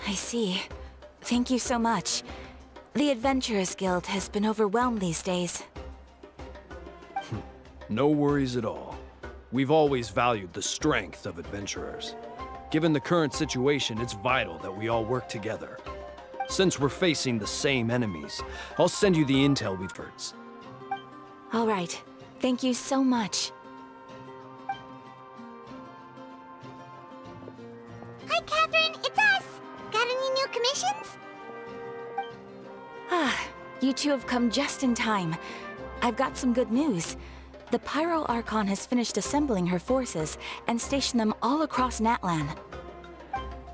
I see. Thank you so much. The Adventurers Guild has been overwhelmed these days. No worries at all. We've always valued the strength of adventurers. Given the current situation, it's vital that we all work together. Since we're facing the same enemies, I'll send you the intel we've heard. All right. Thank you so much. Hi, Catherine. It's us. Got any new commissions? You two have come just in time. I've got some good news. The Pyro Archon has finished assembling her forces and stationed them all across Natlan.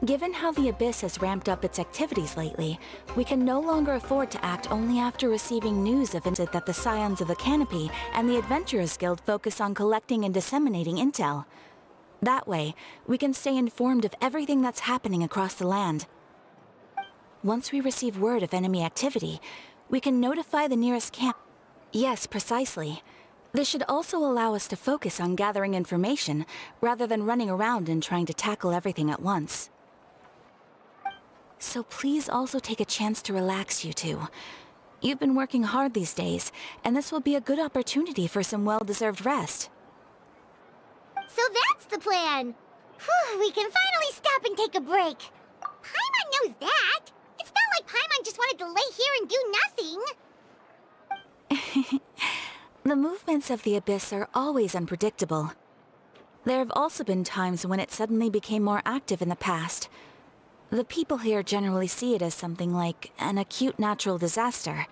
Given how the Abyss has ramped up its activities lately, we can no longer afford to act only after receiving news of it that the Scions of the Canopy and the Adventurers Guild focus on collecting and disseminating intel. That way, we can stay informed of everything that's happening across the land. Once we receive word of enemy activity, we can notify the nearest camp. Yes, precisely. This should also allow us to focus on gathering information, rather than running around and trying to tackle everything at once. So please also take a chance to relax, you two. You've been working hard these days, and this will be a good opportunity for some well-deserved rest. So that's the plan. Whew, we can finally stop and take a break. Paimon knows that. It's not like Paimon just wanted to lay here and do nothing. The movements of the Abyss are always unpredictable. There have also been times when it suddenly became more active in the past. The people here generally see it as something like an acute natural disaster.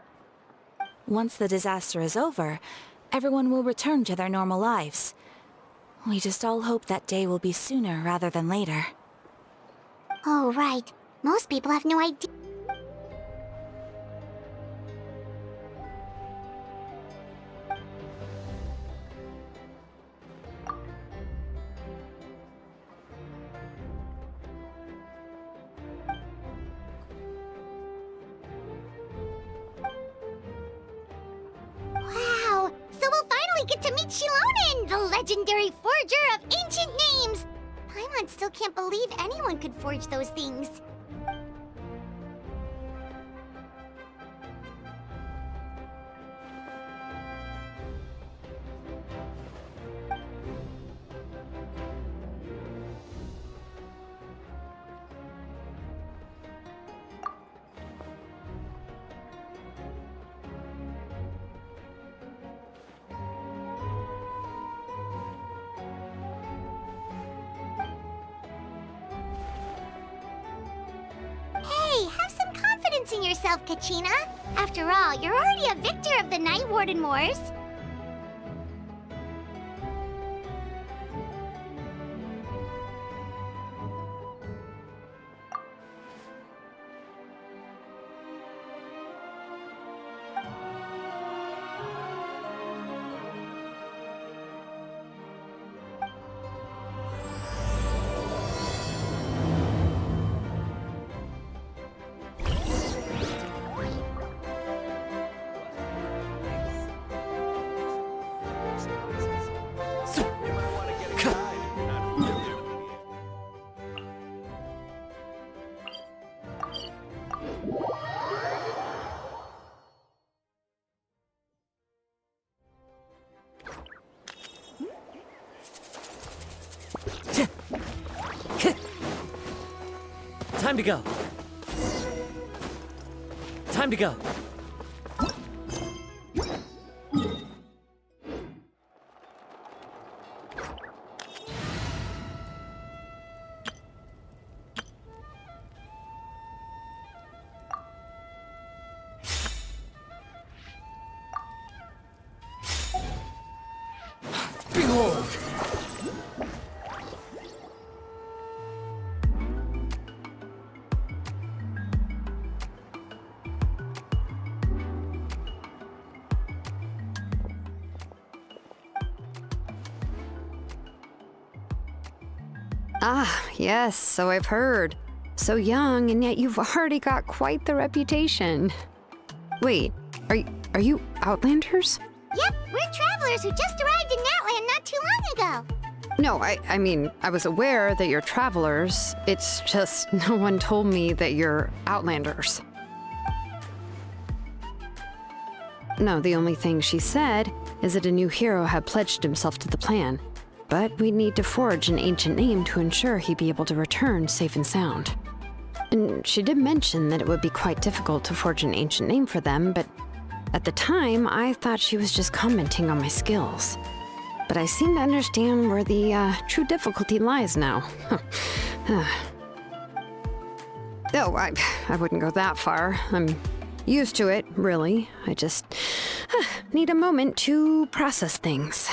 Once the disaster is over, everyone will return to their normal lives. We just all hope that day will be sooner rather than later. Oh, right. Most people have no idea. Wow! So we'll finally get to meet Shilonen, the legendary forger of ancient names! Paimon still can't believe anyone could forge those things. Hey, have some confidence in yourself, Kachina. After all, you're already a victor of the Night Warden Wars. Time to go. Time to go. Behold! Ah, yes, so I've heard. So young, and yet you've already got quite the reputation. Wait, are you Outlanders? Yep, we're travelers who just arrived in Natlan not too long ago. No, I mean, I was aware that you're travelers. It's just no one told me that you're outlanders. No, the only thing she said is that a new hero had pledged himself to the plan. But we'd need to forge an ancient name to ensure he'd be able to return safe and sound. And she did mention that it would be quite difficult to forge an ancient name for them, but at the time, I thought she was just commenting on my skills. But I seem to understand where the true difficulty lies now. Oh, I wouldn't go that far. I'm used to it, really. I just need a moment to process things.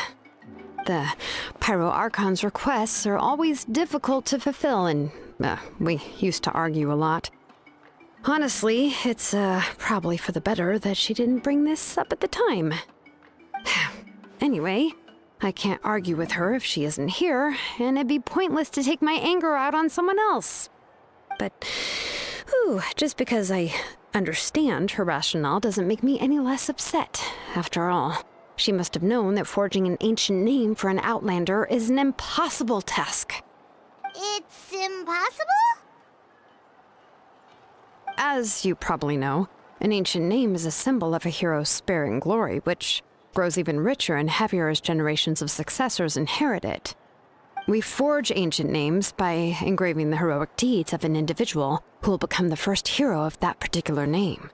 The Pyro Archon's requests are always difficult to fulfill, and we used to argue a lot. Honestly, it's probably for the better that she didn't bring this up at the time. Anyway, I can't argue with her if she isn't here, and it'd be pointless to take my anger out on someone else. But, just because I understand her rationale doesn't make me any less upset, after all. She must have known that forging an ancient name for an outlander is an impossible task. It's impossible? As you probably know, an ancient name is a symbol of a hero's spirit and glory, which grows even richer and heavier as generations of successors inherit it. We forge ancient names by engraving the heroic deeds of an individual who will become the first hero of that particular name.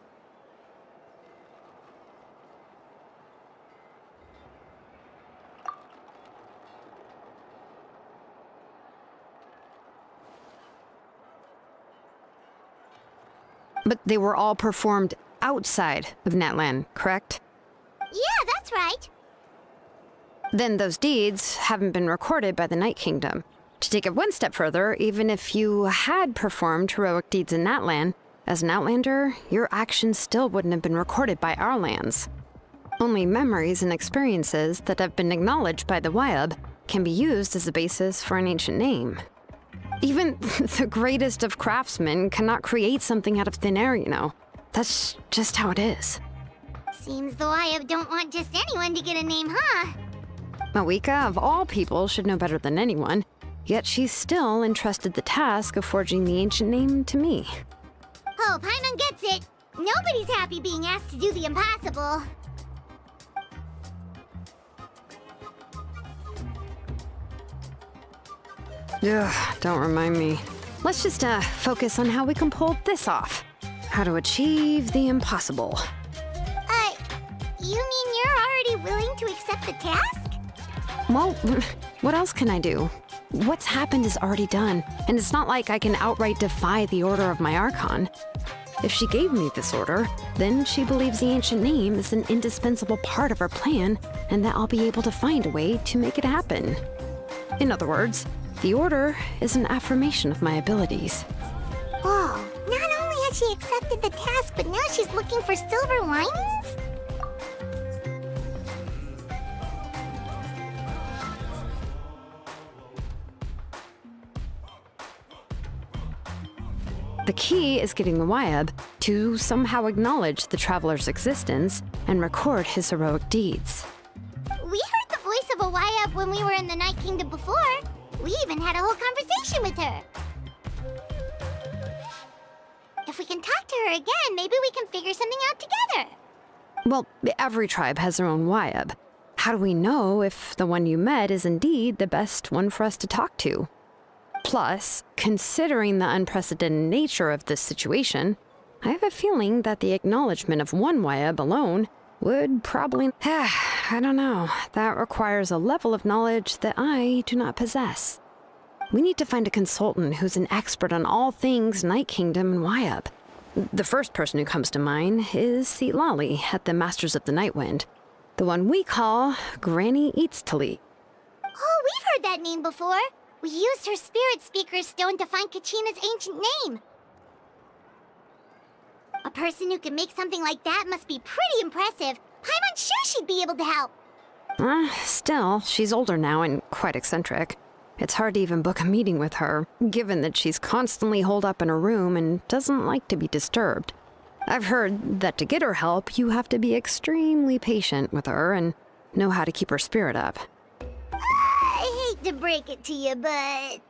But they were all performed outside of Natlan, correct? Yeah, that's right. Then those deeds haven't been recorded by the Night Kingdom. To take it one step further, even if you had performed heroic deeds in Natlan, as an outlander, your actions still wouldn't have been recorded by our lands. Only memories and experiences that have been acknowledged by the Wyab can be used as a basis for an ancient name. Even the greatest of craftsmen cannot create something out of thin air, you know. That's just how it is. Seems the Wyab don't want just anyone to get a name, huh? Mawika, of all people, should know better than anyone, yet she's still entrusted the task of forging the ancient name to me. Oh, Paimon gets it. Nobody's happy being asked to do the impossible. Ugh, don't remind me. Let's just focus on how we can pull this off. How to achieve the impossible. You mean you're already willing to accept the task? Well, what else can I do? What's happened is already done, and it's not like I can outright defy the order of my Archon. If she gave me this order, then she believes the ancient name is an indispensable part of her plan, and that I'll be able to find a way to make it happen. In other words, the order is an affirmation of my abilities. Whoa, not only has she accepted the task, but now she's looking for silver linings? The key is getting the Wyab to somehow acknowledge the traveler's existence and record his heroic deeds. We heard the voice of a Wyab when we were in the Night Kingdom before. We even had a whole conversation with her. If we can talk to her again, maybe we can figure something out together. Well, every tribe has their own Wyab. How do we know if the one you met is indeed the best one for us to talk to? Plus, considering the unprecedented nature of this situation, I have a feeling that the acknowledgement of one Wyab alone would probably... I don't know. That requires a level of knowledge that I do not possess. We need to find a consultant who's an expert on all things Night Kingdom and Wyab. The first person who comes to mind is Lali at the Masters of the Nightwind, the one we call Granny Eatstali. Oh, we've heard that name before. We used her Spirit Speaker Stone to find Kachina's ancient name. A person who can make something like that must be pretty impressive. I'm sure she'd be able to help. Still, she's older now and quite eccentric. It's hard to even book a meeting with her, given that she's constantly holed up in her room and doesn't like to be disturbed. I've heard that to get her help, you have to be extremely patient with her and know how to keep her spirit up. I hate hate to break it to you, but...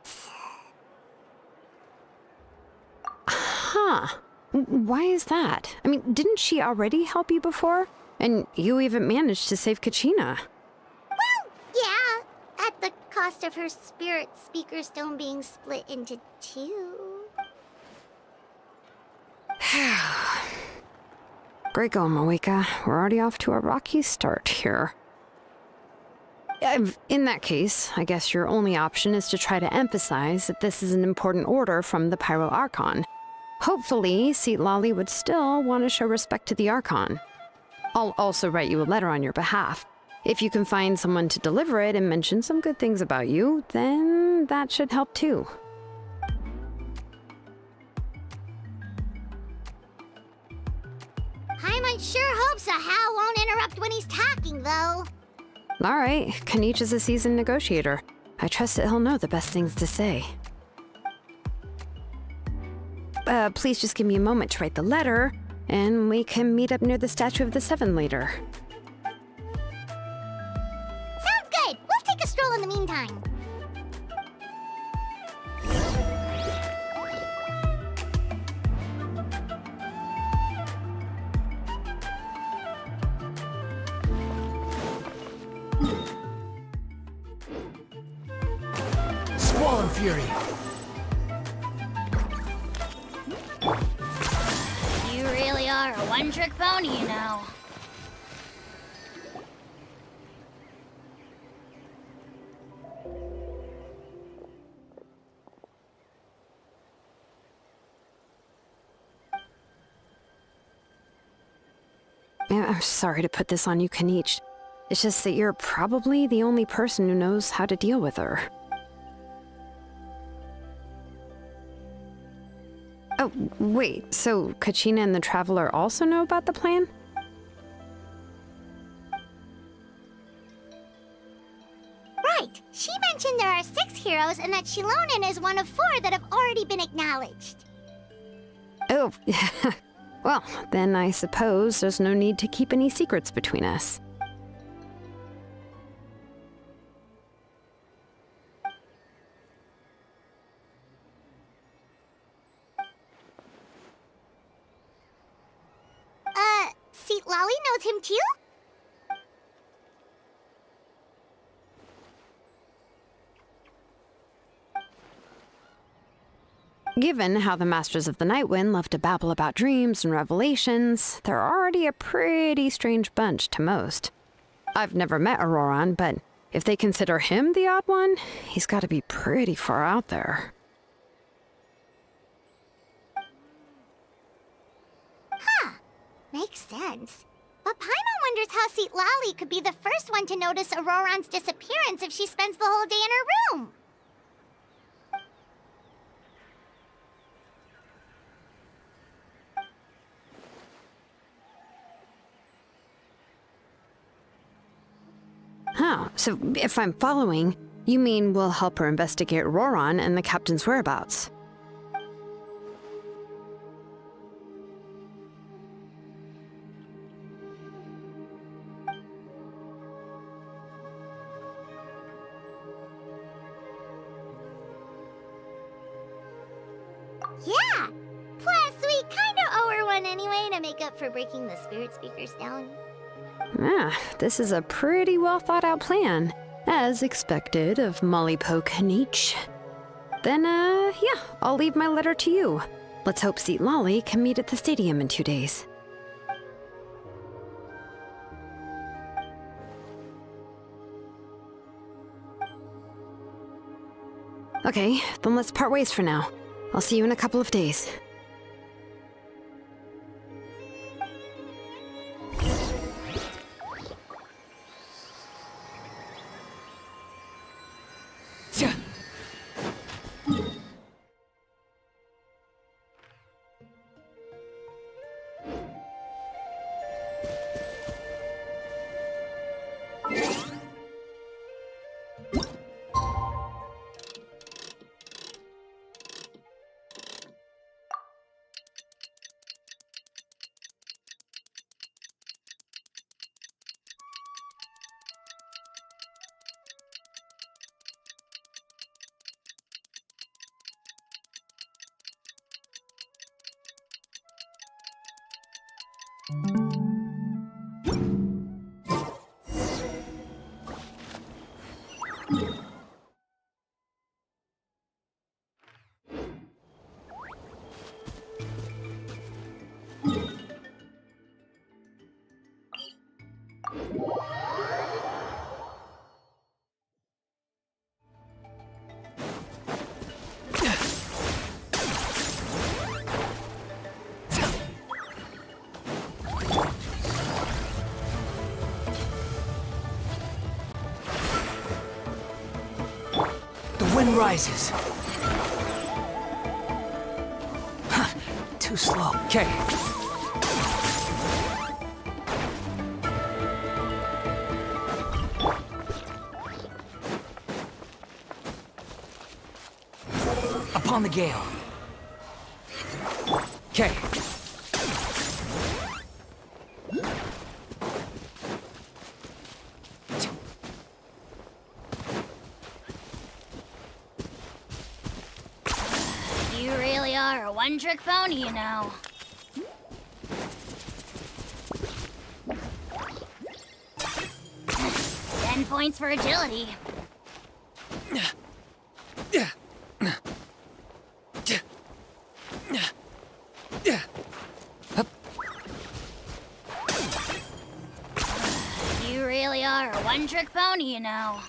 Huh. Why is that? I mean, didn't she already help you before? And you even managed to save Kachina. Well, yeah. At the cost of her spirit speaker stone being split into two. Great going, Moeka. We're already off to a rocky start here. In that case, I guess your only option is to try to emphasize that this is an important order from the Pyro Archon. Hopefully, Seatlali would still want to show respect to the Archon. I'll also write you a letter on your behalf. If you can find someone to deliver it and mention some good things about you, then that should help too. Paimon sure hopes a Hal won't interrupt when he's talking, though. All right, Kanich is a seasoned negotiator. I trust that he'll know the best things to say. Please just give me a moment to write the letter, and we can meet up near the Statue of the Seven later. Sounds good. We'll take a stroll in the meantime. Squall and Fury! You really are a one-trick pony, you know. I'm sorry to put this on you, Kanich. It's just that you're probably the only person who knows how to deal with her. Oh, wait, so Kachina and the Traveler also know about the plan? Right. She mentioned there are 6 heroes and that Shilonen is one of 4 that have already been acknowledged. Oh, well, then I suppose there's no need to keep any secrets between us. Seatlali knows him too? Given how the Masters of the Nightwind love to babble about dreams and revelations, they're already a pretty strange bunch to most. I've never met Auroran, but if they consider him the odd one, he's got to be pretty far out there. Makes sense. But Paimon wonders how Seatlali could be the first one to notice Auroran's disappearance if she spends the whole day in her room. Huh, so if I'm following, you mean we'll help her investigate Auroran and the captain's whereabouts? Yeah! Plus, we kinda owe her one anyway to make up for breaking the spirit speakers down. Ah, this is a pretty well thought out plan, as expected of Molly Poke Kanich. Then, yeah, I'll leave my letter to you. Let's hope Seatlali can meet at the stadium in 2 days. Okay, then let's part ways for now. I'll see you in a couple of days. The wind rises. Huh, too slow. Okay. Upon the gale. Okay. You really are a one-trick pony, you know. 10 points for agility. You really are a one-trick pony, you know.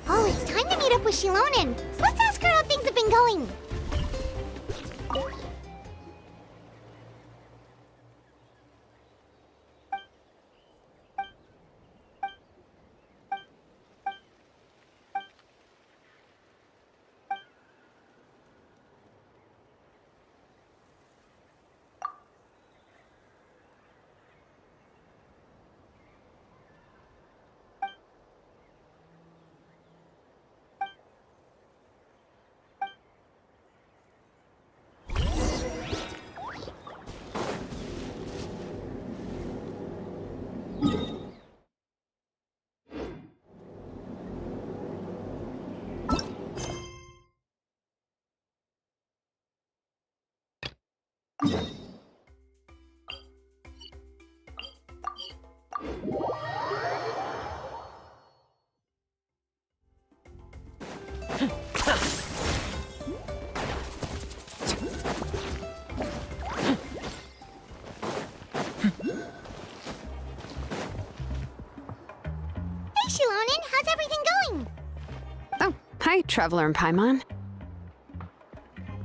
Oh, it's time to meet up with Shilonen. Let's ask her how things have been going. Hey, Shilonen, how's everything going? Oh, hi, Traveler and Paimon.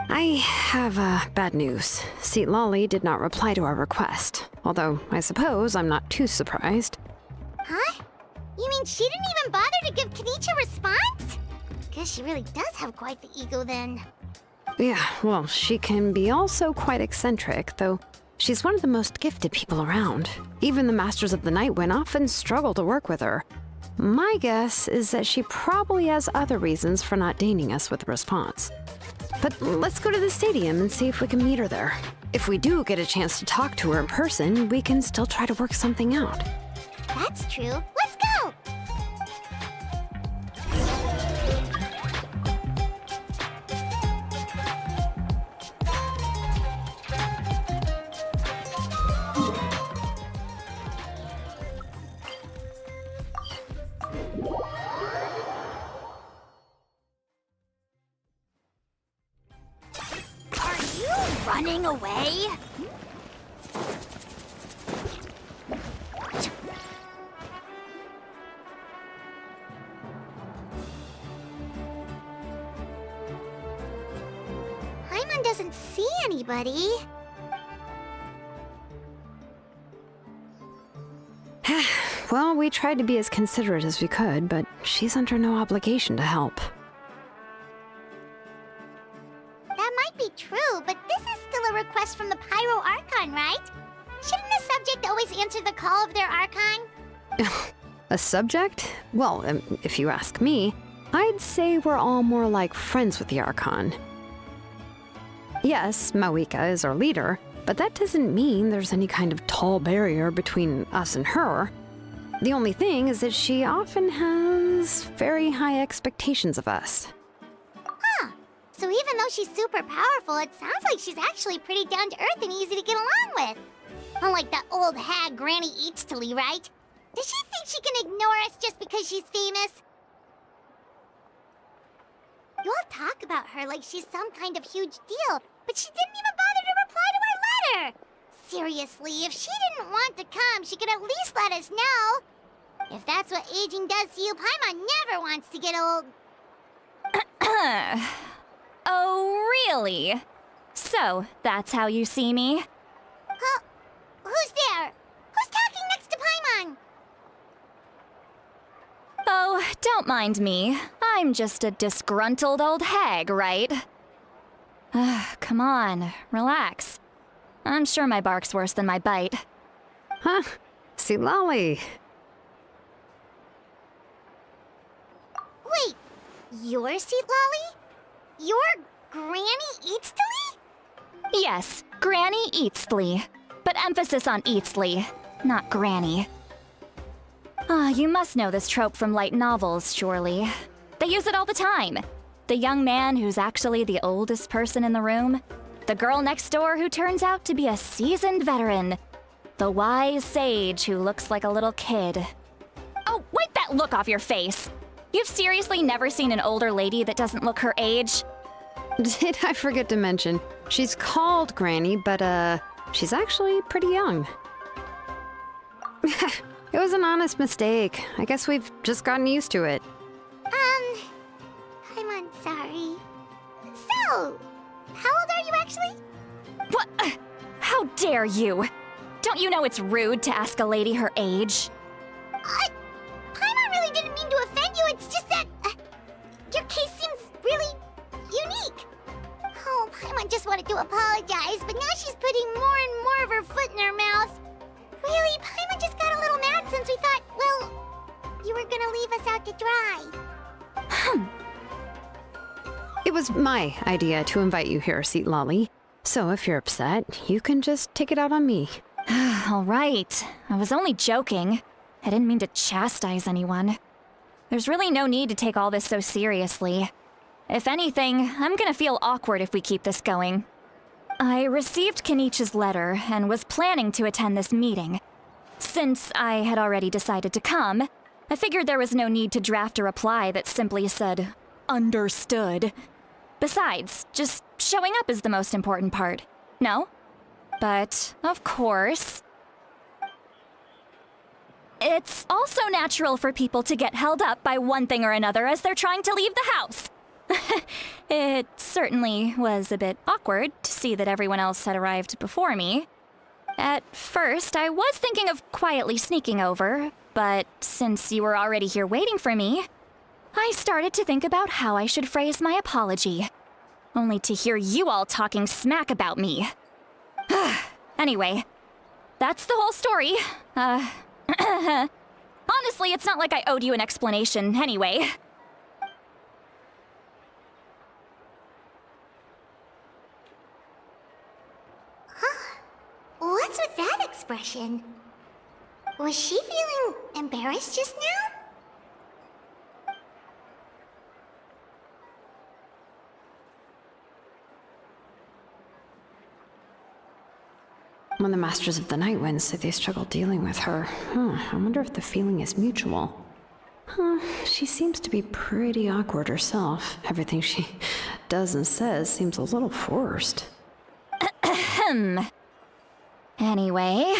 I have bad news. Seat Lolly did not reply to our request, although I suppose I'm not too surprised. Huh? You mean she didn't even bother to give Kenichi a response? Guess she really does have quite the ego then. Yeah, well, she can be also quite eccentric, though she's one of the most gifted people around. Even the Masters of the Night Wind often struggle to work with her. My guess is that she probably has other reasons for not deigning us with a response. But let's go to the stadium and see if we can meet her there. If we do get a chance to talk to her in person, we can still try to work something out. That's true. Let's go! Are you running away? Paimon doesn't see anybody. Well, we tried to be as considerate as we could, but she's under no obligation to help. That might be true, but this is still a request from the Pyro Archon, right? Shouldn't the subject A subject? Well, if you ask me, I'd say we're all more like friends with the Archon. Yes, Mawika is our leader, but that doesn't mean there's any kind of tall barrier between us and her. The only thing is that she often has very high expectations of us. Huh. So even though she's super powerful, it sounds like she's actually pretty down to earth and easy to get along with. Unlike that old hag Granny Eatstily, right? Does she think she can ignore us just because she's famous? You all talk about her like she's some kind of huge deal, but she didn't even bother to reply to our letter! Seriously, if she didn't want to come, she could at least let us know. If that's what aging does to you, Paimon never wants to get old. Oh, really? So, that's how you see me? Huh? Who's there? Who's talking next to Paimon? Oh, don't mind me. I'm just a disgruntled old hag, right? Come on, relax. I'm sure my bark's worse than my bite. Huh? See, Lolly. Wait, you're Seat Lolly? You're Granny Eatstily? Yes, Granny Eatstly. But emphasis on Eatstly, not Granny. You must know this trope from light novels, surely. They use it all the time. The young man who's actually the oldest person in the room. The girl next door who turns out to be a seasoned veteran. The wise sage who looks like a little kid. Oh, wipe that look off your face! You've seriously never seen an older lady that doesn't look her age? Did I forget to mention, she's called Granny, but she's actually pretty young. It was an honest mistake. I guess we've just gotten used to it. I'm sorry. So, how old are you actually? What? How dare you? Don't you know it's rude to ask a lady her age? Paimon really didn't mean to offend you, it's just that your case seems really unique. Oh, Paimon just wanted to apologize, but now she's putting more and more of her foot in her mouth. Really, Paimon just got a little mad since we thought, well, you were gonna leave us out to dry. It was my idea to invite you here, Seat Lolly. So if you're upset, you can just take it out on me. All right. I was only joking. I didn't mean to chastise anyone. There's really no need to take all this so seriously. If anything, I'm gonna feel awkward if we keep this going. I received Kenichi's letter and was planning to attend this meeting. Since I had already decided to come, I figured there was no need to draft a reply that simply said, "Understood." Besides, just showing up is the most important part. No? But, of course, it's also natural for people to get held up by one thing or another as they're trying to leave the house. It certainly was a bit awkward to see that everyone else had arrived before me. At first, I was thinking of quietly sneaking over, but since you were already here waiting for me, I started to think about how I should phrase my apology. Only to hear you all talking smack about me. Anyway, that's the whole story. Honestly, it's not like I owed you an explanation anyway. What's with that expression? Was she feeling embarrassed just now? When the Masters of the Night Wind say they struggle dealing with her, I wonder if the feeling is mutual. She seems to be pretty awkward herself. Everything she does and says seems a little forced. Anyway,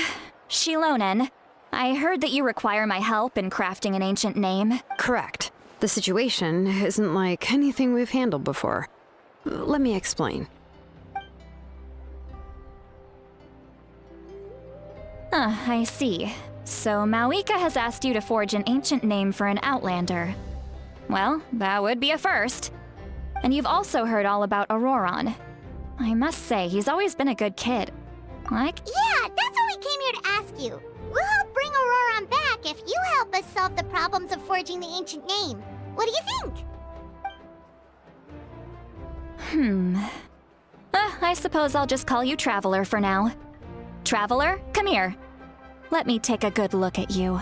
Shilonen, I heard that you require my help in crafting an ancient name. Correct. The situation isn't like anything we've handled before. Let me explain. I see. So Mawika has asked you to forge an ancient name for an Outlander. Well, that would be a first. And you've also heard all about Auroron. I must say, he's always been a good kid. Like, Yeah, that's what we came here to ask you. We'll help bring Auroron back, back if you help us solve the problems of forging the ancient name. What do you think? I suppose I'll just call you Traveler for now. Traveler, come here. Let me take a good look at you.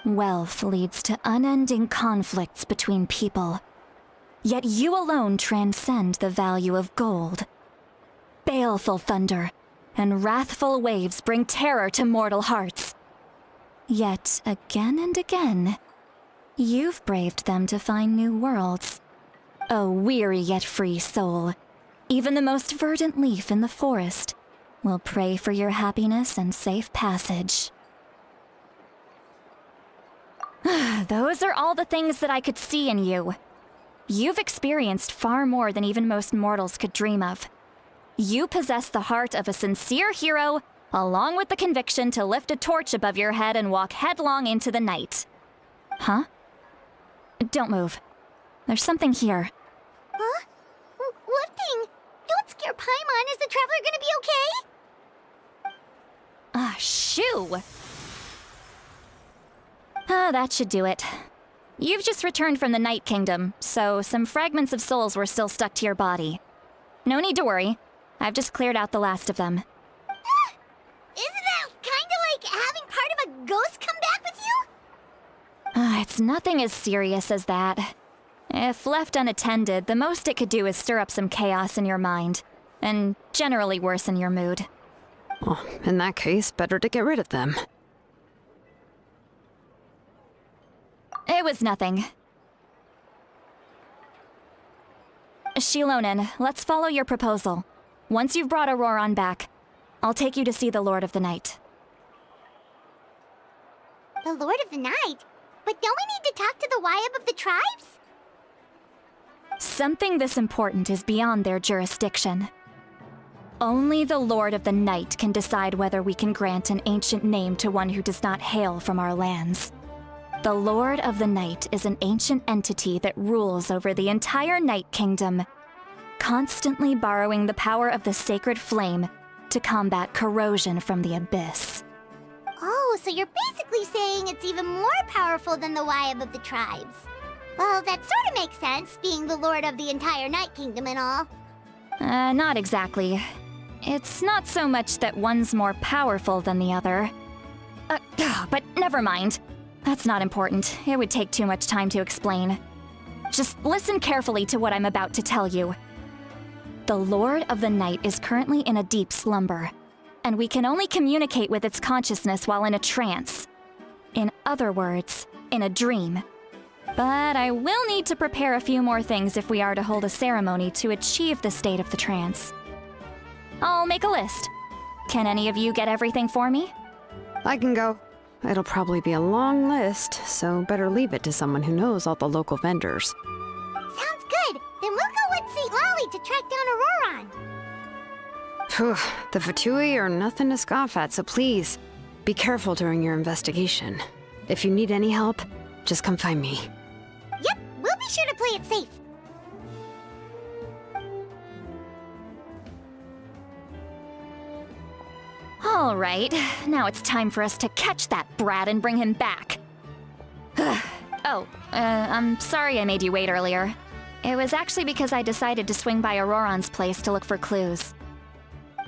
Wealth leads to unending conflicts between people. Yet you alone transcend the value of gold. Baleful thunder and wrathful waves bring terror to mortal hearts. Yet again and again, you've braved them to find new worlds. O weary yet free soul, even the most verdant leaf in the forest will pray for your happiness and safe passage. Those are all the things that I could see in you. You've experienced far more than even most mortals could dream of. You possess the heart of a sincere hero, along with the conviction to lift a torch above your head and walk headlong into the night. Huh? Don't move. There's something here. Huh? What thing? Don't scare Paimon. Is the Traveler gonna be okay? Shoo! That should do it. You've just returned from the Night Kingdom, so some fragments of souls were still stuck to your body. No need to worry. I've just cleared out the last of them. Isn't that kinda like having part of a ghost come back with you? It's nothing as serious as that. If left unattended, the most it could do is stir up some chaos in your mind, and generally worsen your mood. Well, in that case, better to get rid of them. It was nothing. Shilonen, let's follow your proposal. Once you've brought Auroron back, I'll take you to see the Lord of the Night. The Lord of the Night? But don't we need to talk to the Wyab of the tribes? Something this important is beyond their jurisdiction. Only the Lord of the Night can decide whether we can grant an ancient name to one who does not hail from our lands. The Lord of the Night is an ancient entity that rules over the entire Night Kingdom, constantly borrowing the power of the sacred flame to combat corrosion from the abyss. Oh, so you're basically saying it's even more powerful than the Wyab of the tribes. Well, that sort of makes sense, being the Lord of the entire Night Kingdom and all. Not exactly. It's not so much that one's more powerful than the other. But never mind. That's not important. It would take too much time to explain. Just listen carefully to what I'm about to tell you. The Lord of the Night is currently in a deep slumber, and we can only communicate with its consciousness while in a trance. In other words, in a dream. But I will need to prepare a few more things if we are to hold a ceremony to achieve the state of the trance. I'll make a list. Can any of you get everything for me? I can go. It'll probably be a long list, so better leave it to someone who knows all the local vendors. Sounds good. Then we'll go with St. Lolly to track down Auroron. Phew, the Fatui are nothing to scoff at, so please, be careful during your investigation. If you need any help, just come find me. Yep, we'll be sure to play it safe. All right, now it's time for us to catch that brat and bring him back. I'm sorry I made you wait earlier. It was actually because I decided to swing by Auroron's place to look for clues.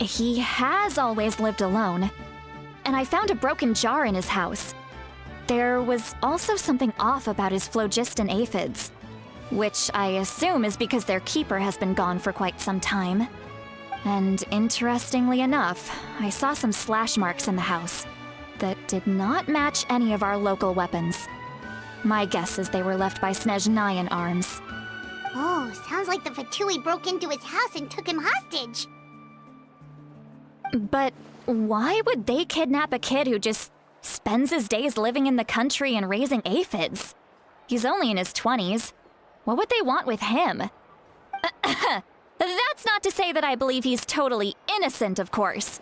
He has always lived alone, and I found a broken jar in his house. There was also something off about his phlogiston aphids, which I assume is because their keeper has been gone for quite some time. And interestingly enough, I saw some slash marks in the house that did not match any of our local weapons. My guess is they were left by Snezhnayan arms. Oh, sounds like the Fatui broke into his house and took him hostage. But why would they kidnap a kid who just spends his days living in the country and raising aphids? He's only in his 20s. What would they want with him? That's not to say that I believe he's totally innocent, of course.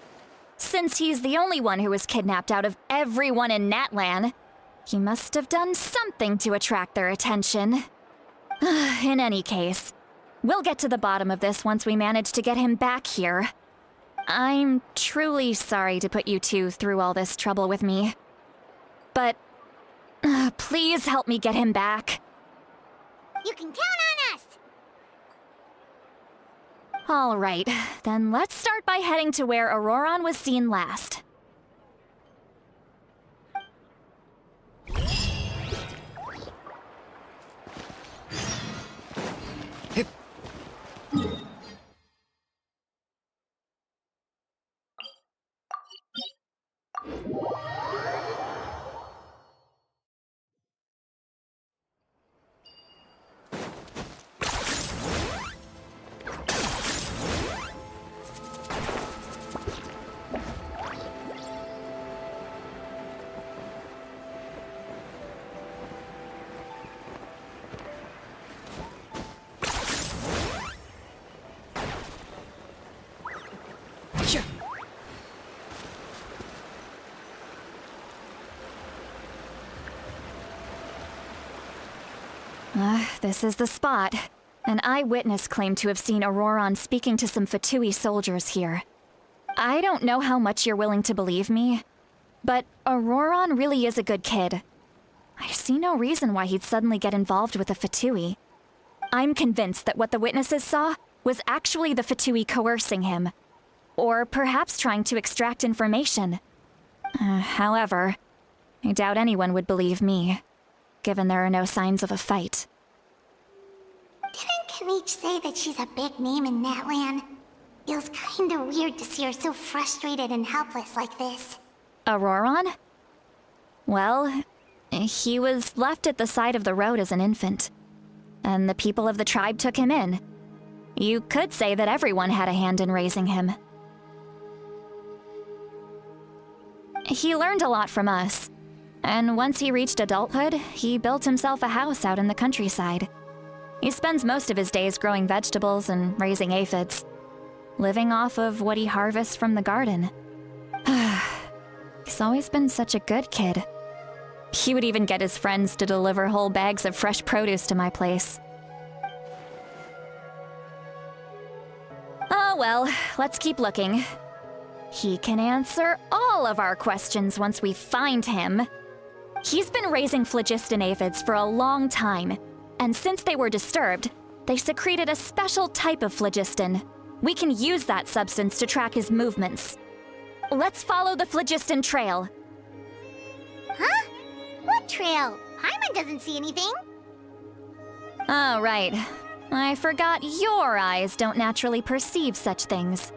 Since he's the only one who was kidnapped out of everyone in Natlan, he must have done something to attract their attention. In any case, we'll get to the bottom of this once we manage to get him back here. I'm truly sorry to put you two through all this trouble with me. But please help me get him back. You can count on us! All right, then let's start by heading to where Auroron was seen last. This is the spot. An eyewitness claimed to have seen Auroron speaking to some Fatui soldiers here. I don't know how much you're willing to believe me, but Auroron really is a good kid. I see no reason why he'd suddenly get involved with a Fatui. I'm convinced that what the witnesses saw was actually the Fatui coercing him, or perhaps trying to extract information. However, I doubt anyone would believe me, given there are no signs of a fight. Didn't Kanich say that she's a big name in Natlan? Feels kinda weird to see her so frustrated and helpless like this. Auroron? Well, he was left at the side of the road as an infant, and the people of the tribe took him in. You could say that everyone had a hand in raising him. He learned a lot from us, and once he reached adulthood, he built himself a house out in the countryside. He spends most of his days growing vegetables and raising aphids, living off of what he harvests from the garden. He's always been such a good kid. He would even get his friends to deliver whole bags of fresh produce to my place. Oh well, let's keep looking. He can answer all of our questions once we find him. He's been raising phlogiston aphids for a long time, and since they were disturbed, they secreted a special type of phlogiston. We can use that substance to track his movements. Let's follow the phlogiston trail. Huh? What trail? Paimon doesn't see anything. Oh, right. I forgot your eyes don't naturally perceive such things.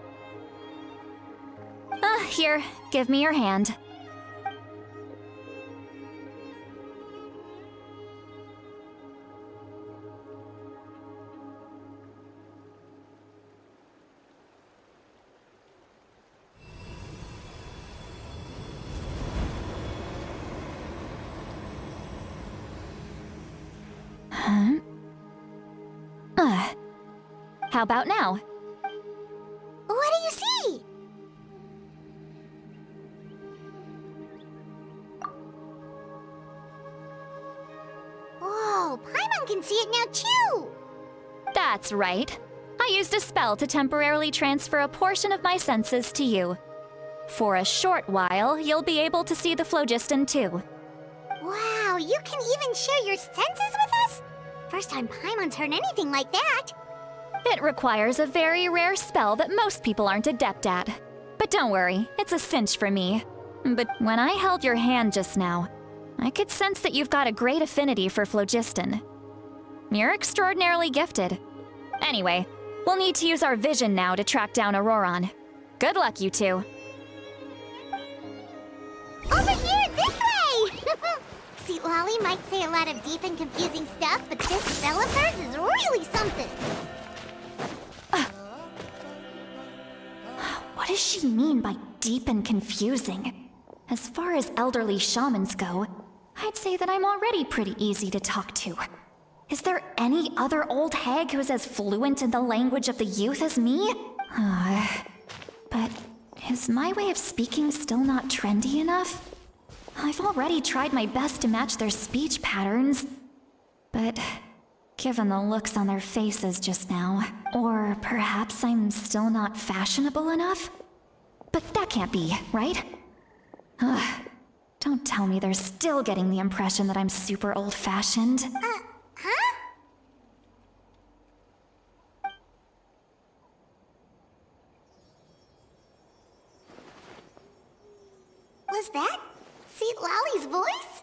Here, give me your hand. How about now? What do you see? Whoa, Paimon can see it now too! That's right. I used a spell to temporarily transfer a portion of my senses to you. For a short while, you'll be able to see the phlogiston too. Wow, you can even share your senses with us? First time Paimon's heard anything like that. It requires a very rare spell that most people aren't adept at. But don't worry, it's a cinch for me. But when I held your hand just now, I could sense that you've got a great affinity for phlogiston. You're extraordinarily gifted. Anyway, we'll need to use our vision now to track down Auroron. Good luck, you two. Over here, this way! Sweet Lolly might say a lot of deep and confusing stuff, but this spell of hers is really something. What does she mean by deep and confusing? As far as elderly shamans go, I'd say that I'm already pretty easy to talk to. Is there any other old hag who's as fluent in the language of the youth as me? But is my way of speaking still not trendy enough? I've already tried my best to match their speech patterns, but given the looks on their faces just now. Or perhaps I'm still not fashionable enough? But that can't be, right? Ugh. Don't tell me they're still getting the impression that I'm super old-fashioned. Huh? Was that Seat Lolly's voice?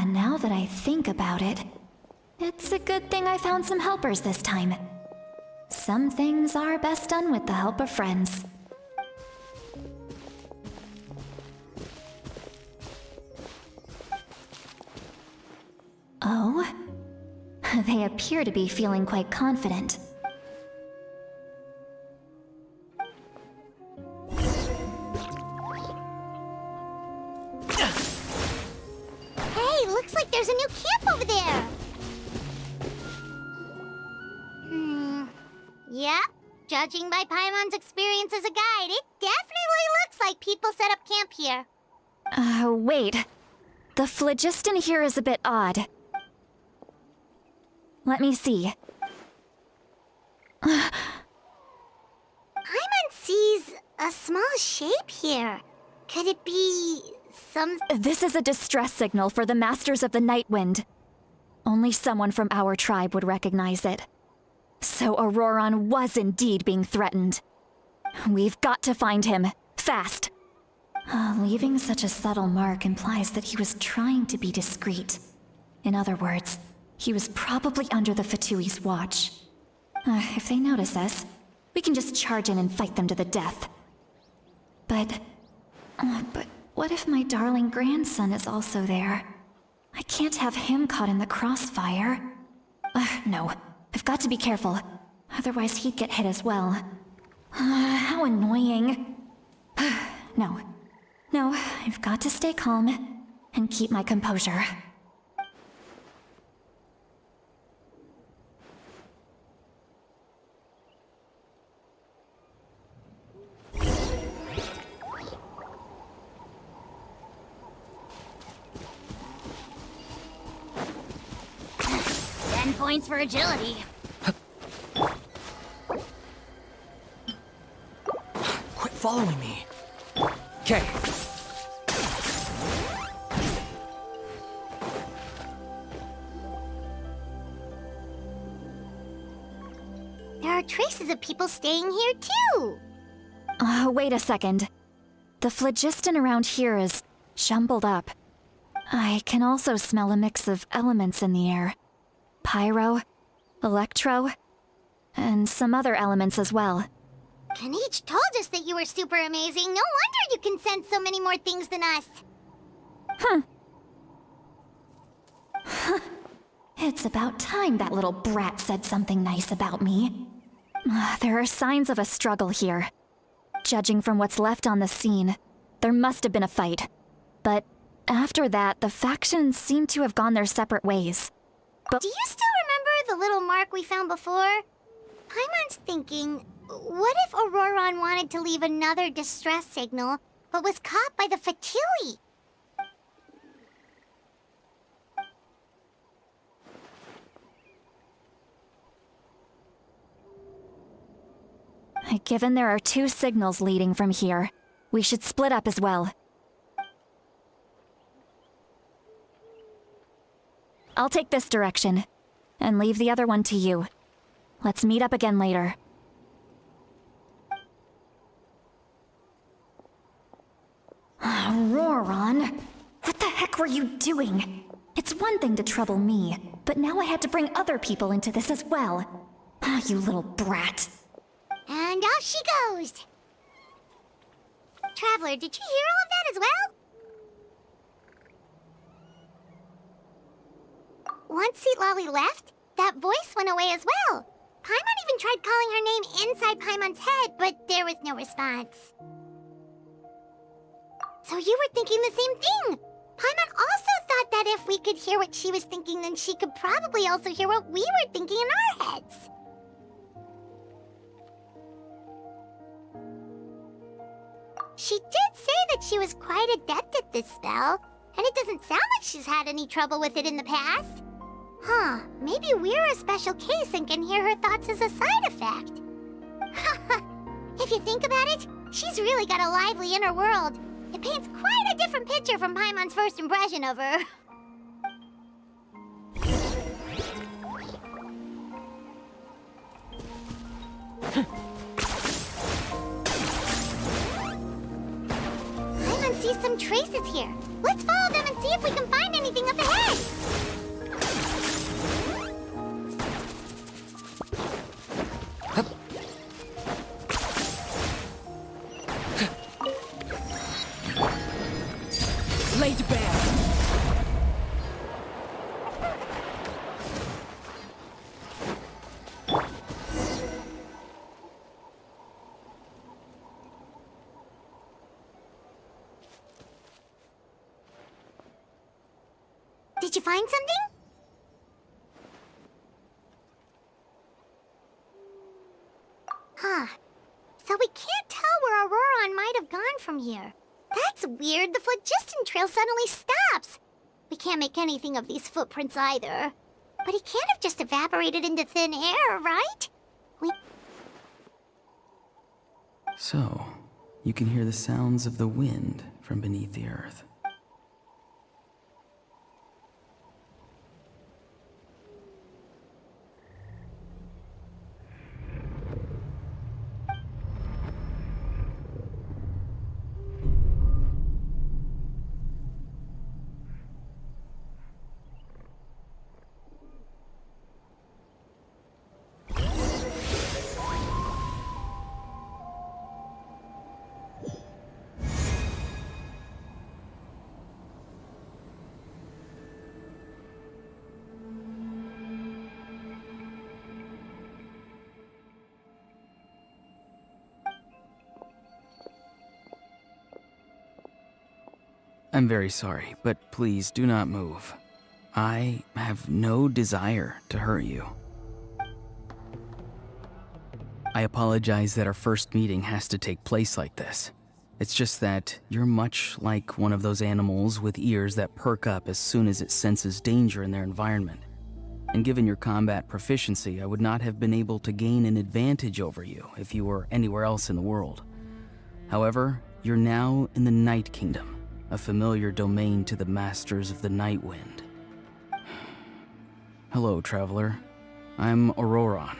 Now that I think about it, it's a good thing I found some helpers this time. Some things are best done with the help of friends. Oh? They appear to be feeling quite confident. Hey, looks like there's a new camp over there. Yep. Judging by Paimon's experience as a guide, it definitely looks like people set up camp here. Wait. The phlogiston here is a bit odd. Let me see. Paimon sees a small shape here. Could it be some... This is a distress signal for the Masters of the Night Wind. Only someone from our tribe would recognize it. So Auroron was indeed being threatened. We've got to find him. Fast. Leaving such a subtle mark implies that he was trying to be discreet. In other words, he was probably under the Fatui's watch. If they notice us, we can just charge in and fight them to the death. But what if my darling grandson is also there? I can't have him caught in the crossfire. No, I've got to be careful. Otherwise he'd get hit as well. How annoying. No, I've got to stay calm and keep my composure. Points for agility. Quit following me. Okay. There are traces of people staying here too. Wait a second. The phlogiston around here is jumbled up. I can also smell a mix of elements in the air. Pyro, electro, and some other elements as well. Kanich told us that you were super amazing. No wonder you can sense so many more things than us. It's about time that little brat said something nice about me. There are signs of a struggle here. Judging from what's left on the scene, there must have been a fight. But after that, the factions seem to have gone their separate ways. Do you still remember the little mark we found before? Paimon's thinking, what if Auroron wanted to leave another distress signal, but was caught by the Fatui? Given there are 2 signals leading from here, we should split up as well. I'll take this direction, and leave the other one to you. Let's meet up again later. Auroron, what the heck were you doing? It's one thing to trouble me, but now I had to bring other people into this as well. You little brat. And off she goes. Traveler, did you hear all of that as well? Once Seat Lolly left, that voice went away as well. Paimon even tried calling her name inside Paimon's head, but there was no response. So you were thinking the same thing. Paimon also thought that if we could hear what she was thinking, then she could probably also hear what we were thinking in our heads. She She did say that she was quite adept at this spell, and it doesn't sound like she's had any trouble with it in the past. Huh, maybe we're a special case and can hear her thoughts as a side effect. If you think about it, she's really got a lively inner world. It paints quite a different picture from Paimon's first impression of her. Paimon sees some traces here. Let's follow them and see if we can find anything up ahead. Laid bare. Did you find something? Huh. So we can't tell where Auroron might have gone from here. That's weird. The phlogiston trail suddenly stops. We can't make anything of these footprints either. But he can't have just evaporated into thin air, right? So, you can hear the sounds of the wind from beneath the earth. I'm very sorry, but please do not move. I have no desire to hurt you. I apologize that our first meeting has to take place like this. It's just that you're much like one of those animals with ears that perk up as soon as it senses danger in their environment. And given your combat proficiency, I would not have been able to gain an advantage over you if you were anywhere else in the world. However, you're now in the Night Kingdom, a familiar domain to the Masters of the Night Wind. Hello, traveler. I'm Auroron,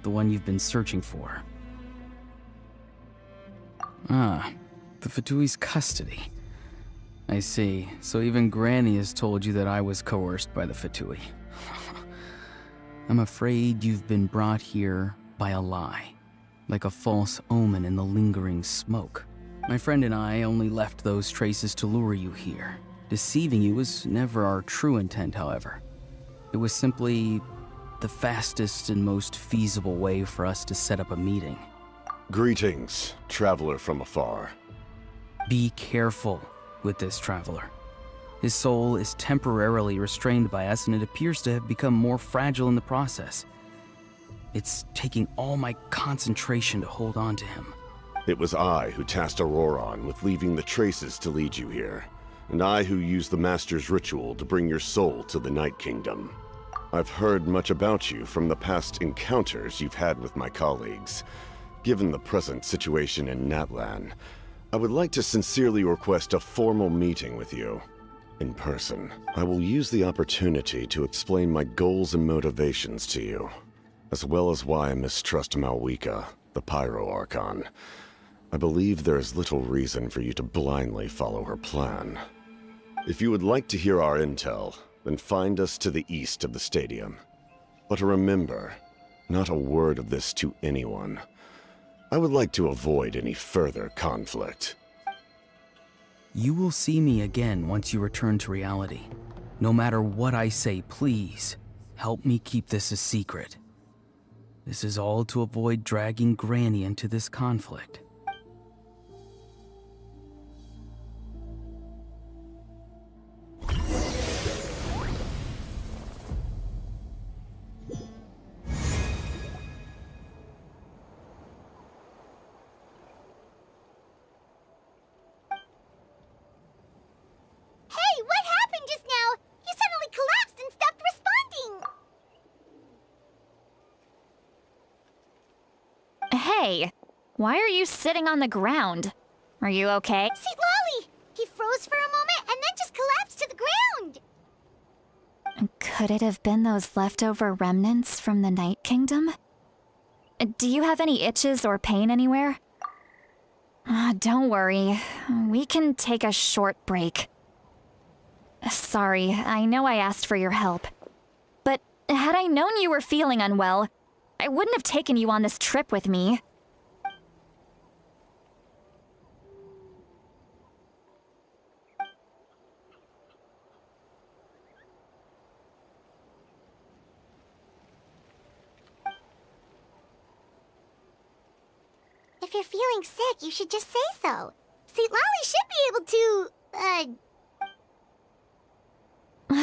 the one you've been searching for. Ah, the Fatui's custody. I see. So even Granny has told you that I was coerced by the Fatui. I'm afraid you've been brought here by a lie, like a false omen in the lingering smoke. My friend and I only left those traces to lure you here. Deceiving you was never our true intent, however. It was simply the fastest and most feasible way for us to set up a meeting. Greetings, traveler from afar. Be careful with this traveler. His soul is temporarily restrained by us, and it appears to have become more fragile in the process. It's taking all my concentration to hold on to him. It was I who tasked Auroron with leaving the traces to lead you here, and I who used the Master's ritual to bring your soul to the Night Kingdom. I've heard much about you from the past encounters you've had with my colleagues. Given the present situation in Natlan, I would like to sincerely request a formal meeting with you. In person, I will use the opportunity to explain my goals and motivations to you, as well as why I mistrust Malwika, the Pyro Archon. I believe there is little reason for you to blindly follow her plan. If you would like to hear our intel, then find us to the east of the stadium. But remember, not a word of this to anyone. I would like to avoid any further conflict. You will see me again once you return to reality. No matter what I say, please, help me keep this a secret. This is all to avoid dragging Granny into this conflict. Hey, why are you sitting on the ground? Are you okay? St. Lolly! He froze for a moment and then just collapsed to the ground! Could it have been those leftover remnants from the Night Kingdom? Do you have any itches or pain anywhere? Don't worry. We can take a short break. Sorry, I know I asked for your help. But had I known you were feeling unwell, I wouldn't have taken you on this trip with me. If you're feeling sick, you should just say so. St. Lolly should be able to,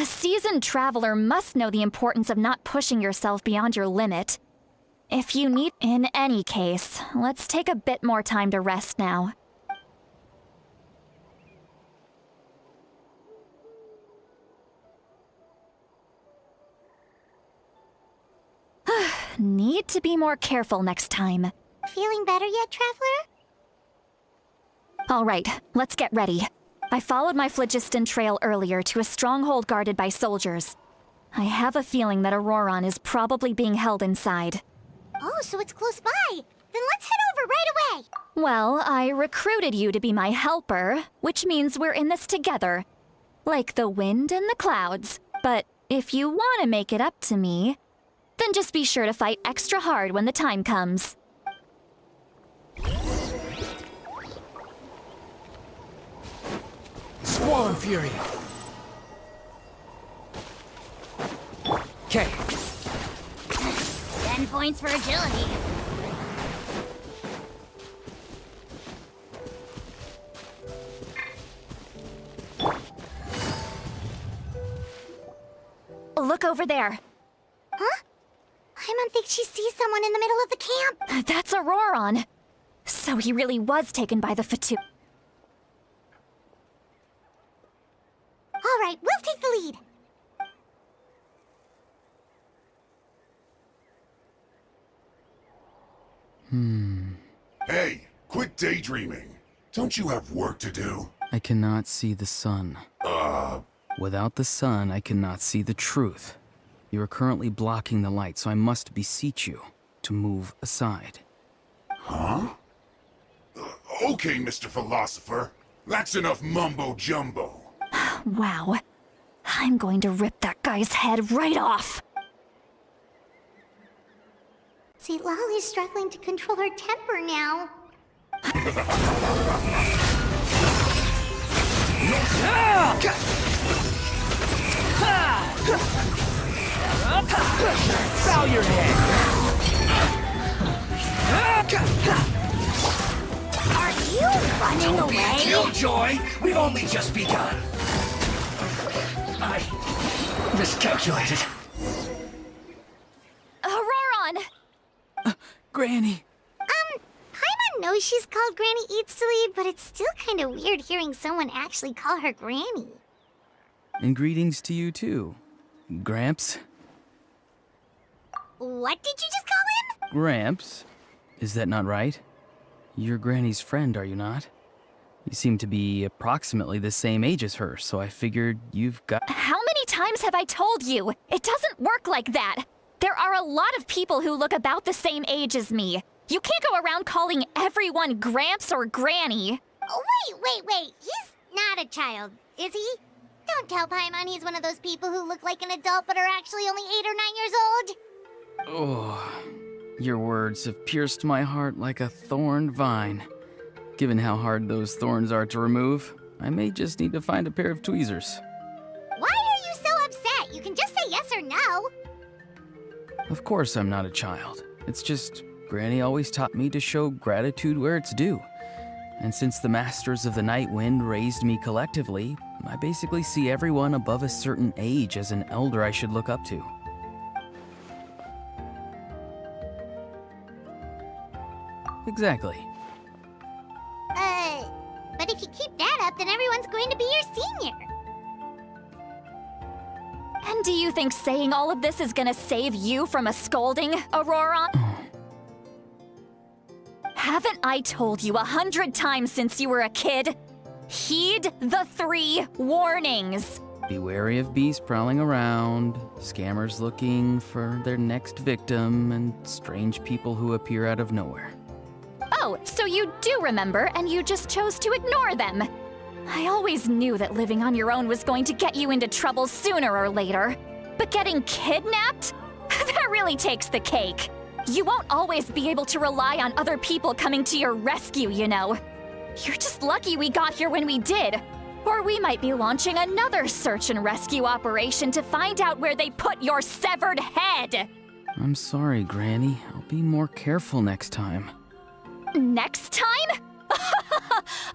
A seasoned traveler must know the importance of not pushing yourself beyond your limit. If you need... In any case, let's take a bit more time to rest now. Need to be more careful next time. Feeling better yet, Traveler? All right, let's get ready. I followed my phlogiston trail earlier to a stronghold guarded by soldiers. I have a feeling that Auroron is probably being held inside. Oh, so it's close by. Then let's head over right away. Well, I recruited you to be my helper, which means we're in this together. Like the wind and the clouds. But if you want to make it up to me, then just be sure to fight extra hard when the time comes. Squall and Fury. Okay. 10 points for agility. Look over there. Huh? Paimon thinks she sees someone in the middle of the camp. That's Auroron. So he really was taken by the Fatui. All right, we'll take the lead. Hey, quit daydreaming. Don't you have work to do? I cannot see the sun. Without the sun, I cannot see the truth. You are currently blocking the light, so I must beseech you to move aside. Huh? Okay, Mr. Philosopher. That's enough mumbo-jumbo. Wow. I'm going to rip that guy's head right off. St. Lolly's struggling to control her temper now. Bow your head. Are you running away? Killjoy, we've only just begun. I miscalculated. Auroron! Granny! Paimon knows she's called Granny Eats to Lead, but it's still kind of weird hearing someone actually call her Granny. And greetings to you too, Gramps. What did you just call him? Gramps? Is that not right? You're Granny's friend, are you not? You seem to be approximately the same age as her, so I figured you've got... How many times have I told you? It doesn't work like that. There are a lot of people who look about the same age as me. You can't go around calling everyone Gramps or Granny. Oh, wait. He's not a child, is he? Don't tell Paimon he's one of those people who look like an adult but are actually only 8 or 9 years old. Oh, your words have pierced my heart like a thorned vine. Given how hard those thorns are to remove, I may just need to find a pair of tweezers. Why are you so upset? You can just say yes or no. Of course I'm not a child. It's just, Granny always taught me to show gratitude where it's due. And since the Masters of the Night Wind raised me collectively, I basically see everyone above a certain age as an elder I should look up to. Exactly. But if you keep that up, then everyone's going to be your senior. And do you think saying all of this is gonna save you from a scolding, Auroron? Haven't I told you 100 times since you were a kid? Heed the 3 warnings. Be wary of beasts prowling around, scammers looking for their next victim, and strange people who appear out of nowhere. Oh, so you do remember, and you just chose to ignore them. I always knew that living on your own was going to get you into trouble sooner or later. But getting kidnapped? That really takes the cake. You won't always be able to rely on other people coming to your rescue, you know. You're just lucky we got here when we did. Or we might be launching another search and rescue operation to find out where they put your severed head. I'm sorry, Granny. I'll be more careful next time. Next time?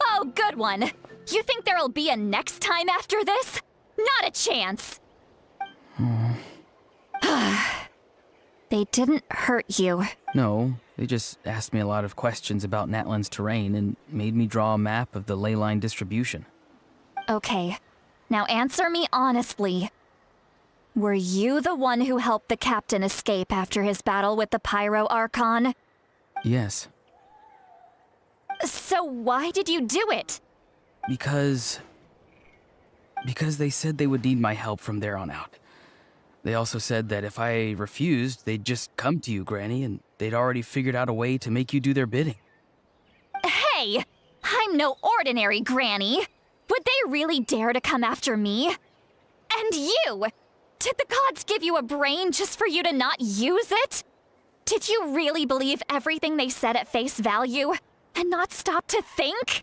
Oh, good one. You think there'll be a next time after this? Not a chance. They didn't hurt you. No, they just asked me a lot of questions about Natlan's terrain and made me draw a map of the ley line distribution. Okay, now answer me honestly. Were you the one who helped the captain escape after his battle with the Pyro Archon? Yes. So why did you do it? Because they said they would need my help from there on out. They also said that if I refused, they'd just come to you, Granny, and they'd already figured out a way to make you do their bidding. Hey! I'm no ordinary Granny! Would they really dare to come after me? And you! Did the gods give you a brain just for you to not use it? Did you really believe everything they said at face value, and not stop to think?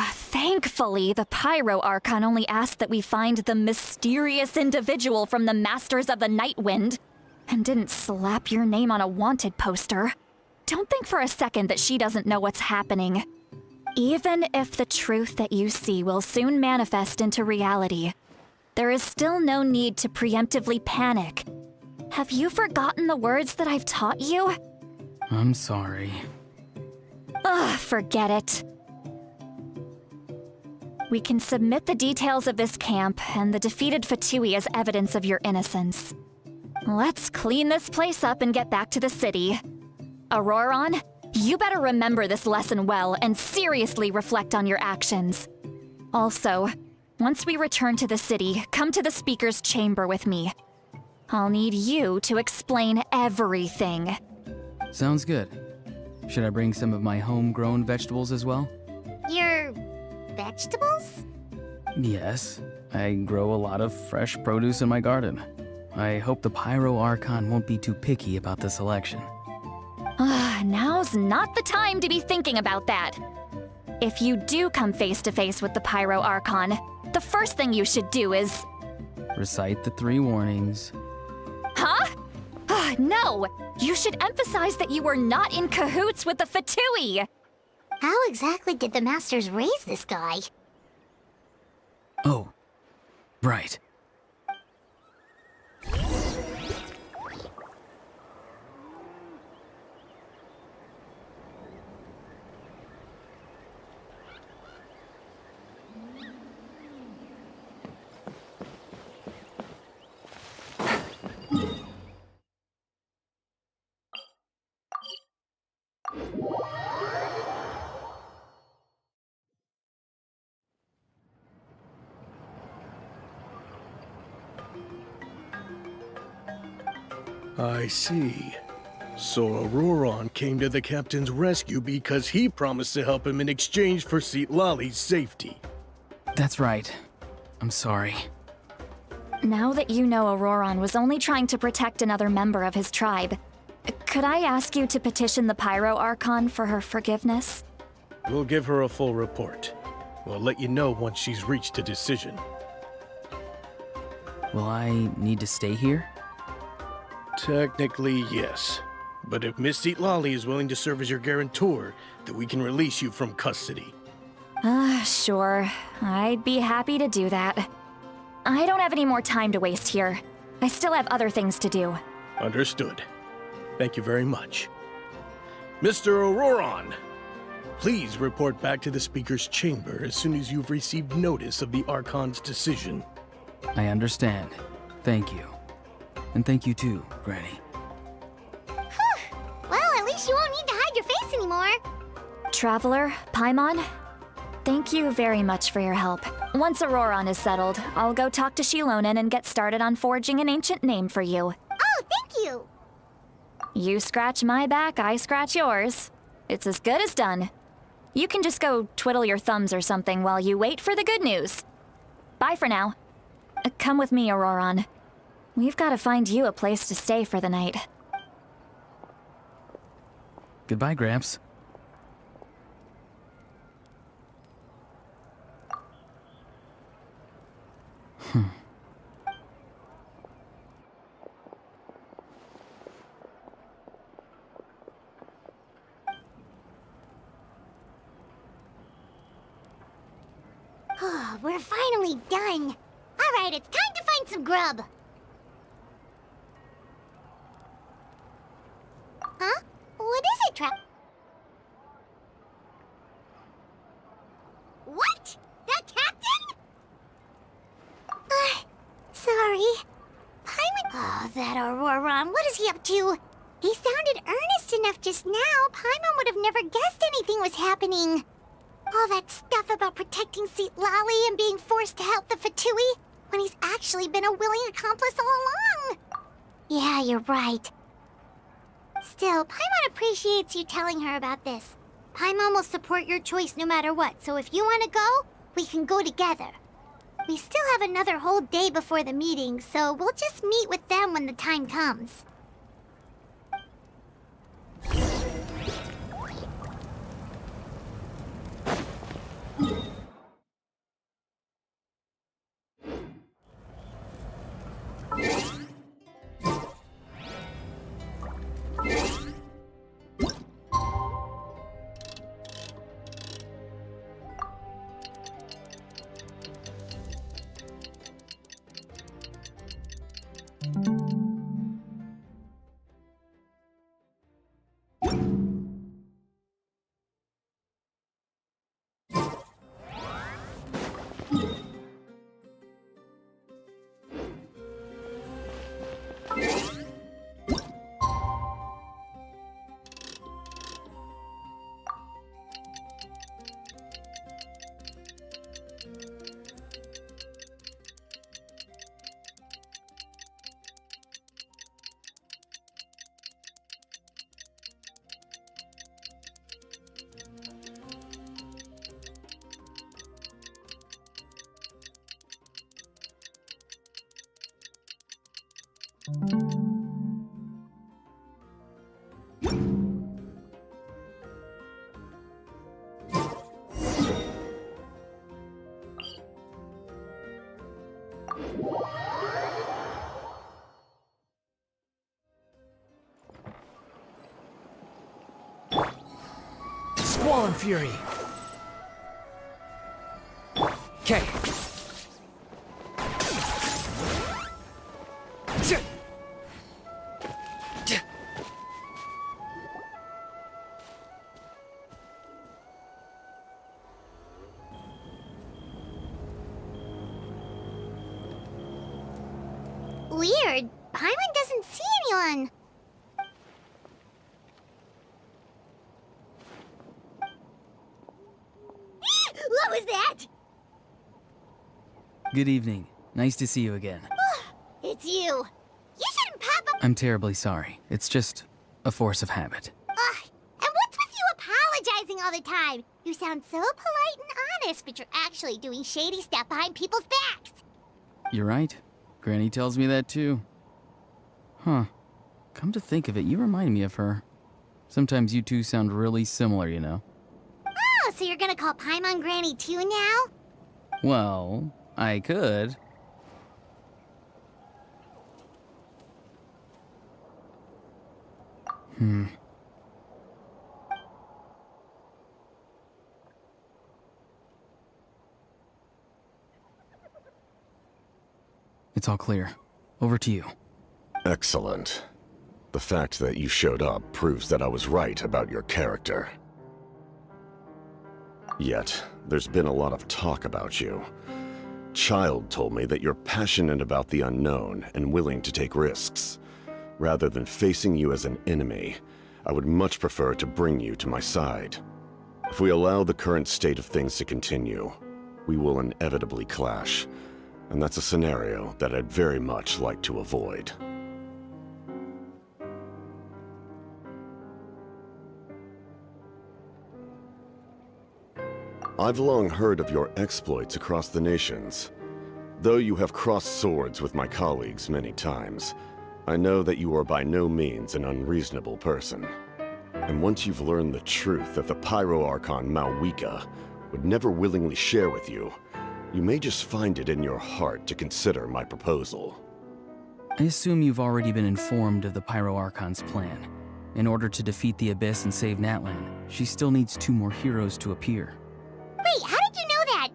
Thankfully, the Pyro Archon only asked that we find the mysterious individual from the Masters of the Nightwind, and didn't slap your name on a wanted poster. Don't think for a second that she doesn't know what's happening. Even if the truth that you see will soon manifest into reality, there is still no need to preemptively panic. Have you forgotten the words that I've taught you? I'm sorry. Forget it. We can submit the details of this camp and the defeated Fatui as evidence of your innocence. Let's clean this place up and get back to the city. Auroron, you better remember this lesson well and seriously reflect on your actions. Also, once we return to the city, come to the speaker's chamber with me. I'll need you to explain everything. Sounds good. Should I bring some of my homegrown vegetables as well? Your vegetables? Yes. I grow a lot of fresh produce in my garden. I hope the Pyro Archon won't be too picky about the selection. Now's not the time to be thinking about that. If you do come face to face with the Pyro Archon, the first thing you should do is... Recite the 3 warnings. Huh? No! You should emphasize that you were not in cahoots with the Fatui! How exactly did the Masters raise this guy? Oh, right. I see. So Auroron came to the captain's rescue because he promised to help him in exchange for Citlali's safety. That's right. I'm sorry. Now that you know Auroron was only trying to protect another member of his tribe, could I ask you to petition the Pyro Archon for her forgiveness? We'll give her a full report. We'll let you know once she's reached a decision. Will I need to stay here? Technically, yes. But if Miss Citlali is willing to serve as your guarantor, then we can release you from custody. Sure. I'd be happy to do that. I don't have any more time to waste here. I still have other things to do. Understood. Thank you very much. Mr. Auroron, please report back to the Speaker's chamber as soon as you've received notice of the Archon's decision. I understand. Thank you. And thank you too, Granny. Well, at least you won't need to hide your face anymore. anymore. Traveler, Paimon, thank you very much for your help. Once Auroron is settled, I'll go talk to Shilonen and get started on forging an ancient name for you. Oh, thank you. You scratch my back, I scratch yours. It's as good as done. You can just go twiddle your thumbs or something while you wait for the good news. Bye for now. Come with me, Auroron. We've got to find you a place to stay for the night. Goodbye, Gramps. We're finally done. All right, it's time to find some grub. Huh? What is it, Trap? What? The captain? Sorry. Paimon... Oh, that Auroron. What is he up to? He sounded earnest enough just now. Paimon would have never guessed anything was happening. All that stuff about protecting Seat Lally and being forced to help the Fatui, when he's actually been a willing accomplice all along. Yeah, you're right. Still, Paimon appreciates you telling her about this. Paimon will support your choice no matter what, so if you want to go, we can go together. We still have another whole day before the meeting, so we'll just meet with them when the time comes. Squall Fury. Okay. Weird. Paimon doesn't see anyone. What was that? Good evening. Nice to see you again. It's you. You shouldn't pop up. I'm terribly sorry. It's just a force of habit. And what's with you apologizing all the time? You sound so polite and honest, but you're actually doing shady stuff behind people's backs. You're right. Granny tells me that too. Huh. Come to think of it, you remind me of her. Sometimes you two sound really similar, you know. Oh, so you're gonna call Paimon Granny too now? Well, I could. It's all clear. Over to you. Excellent. The fact that you showed up proves that I was right about your character. Yet, there's been a lot of talk about you. Child told me that you're passionate about the unknown and willing to take risks. Rather than facing you as an enemy, I would much prefer to bring you to my side. If we allow the current state of things to continue, we will inevitably clash, and that's a scenario that I'd very much like to avoid. I've long heard of your exploits across the nations. Though you have crossed swords with my colleagues many times, I know that you are by no means an unreasonable person. And once you've learned the truth that the Pyro Archon Malwika would never willingly share with you, you may just find it in your heart to consider my proposal. I assume you've already been informed of the Pyro Archon's plan. In order to defeat the Abyss and save Natlan, she still needs 2 more heroes to appear. Wait, how did you know that?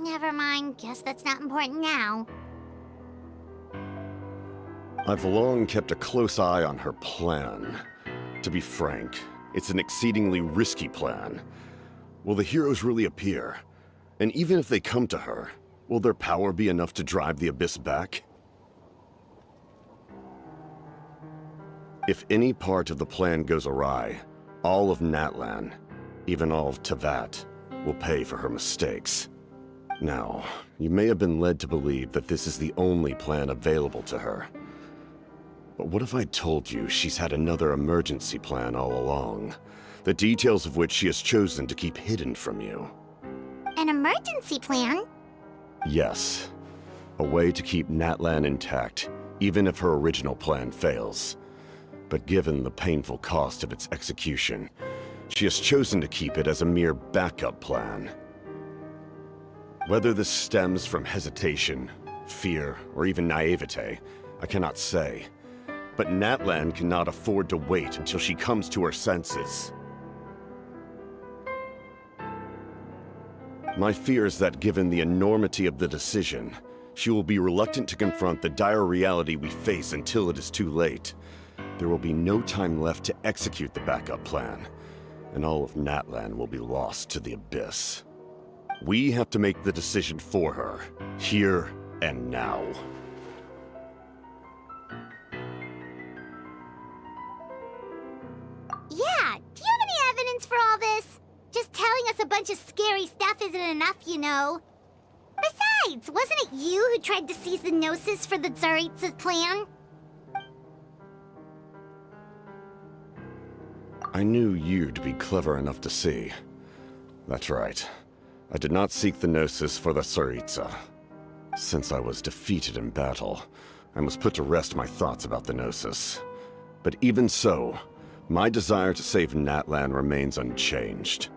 Never mind. Guess that's not important now. I've long kept a close eye on her plan. To be frank, it's an exceedingly risky plan. Will the heroes really appear? And even if they come to her, will their power be enough to drive the Abyss back? If any part of the plan goes awry, all of Natlan, even all of Teyvat, will pay for her mistakes. Now, you may have been led to believe that this is the only plan available to her. But what if I told you she's had another emergency plan all along, the details of which she has chosen to keep hidden from you? An emergency plan? Yes. A way to keep Natlan intact, even if her original plan fails. But given the painful cost of its execution, she has chosen to keep it as a mere backup plan. Whether this stems from hesitation, fear, or even naivete, I cannot say. But Natlan cannot afford to wait until she comes to her senses. My fear is that given the enormity of the decision, she will be reluctant to confront the dire reality we face until it is too late. There will be no time left to execute the backup plan, and all of Natlan will be lost to the Abyss. We have to make the decision for her, here and now. Yeah, do you have any evidence for all this? Just telling us a bunch of scary stuff isn't enough, you know. Besides, wasn't it you who tried to seize the Gnosis for the Tsaritsa's plan? I knew you'd be clever enough to see. That's right. I did not seek the Gnosis for the Tsaritsa. Since I was defeated in battle, I must put to rest my thoughts about the Gnosis. But even so, my desire to save Natlan remains unchanged.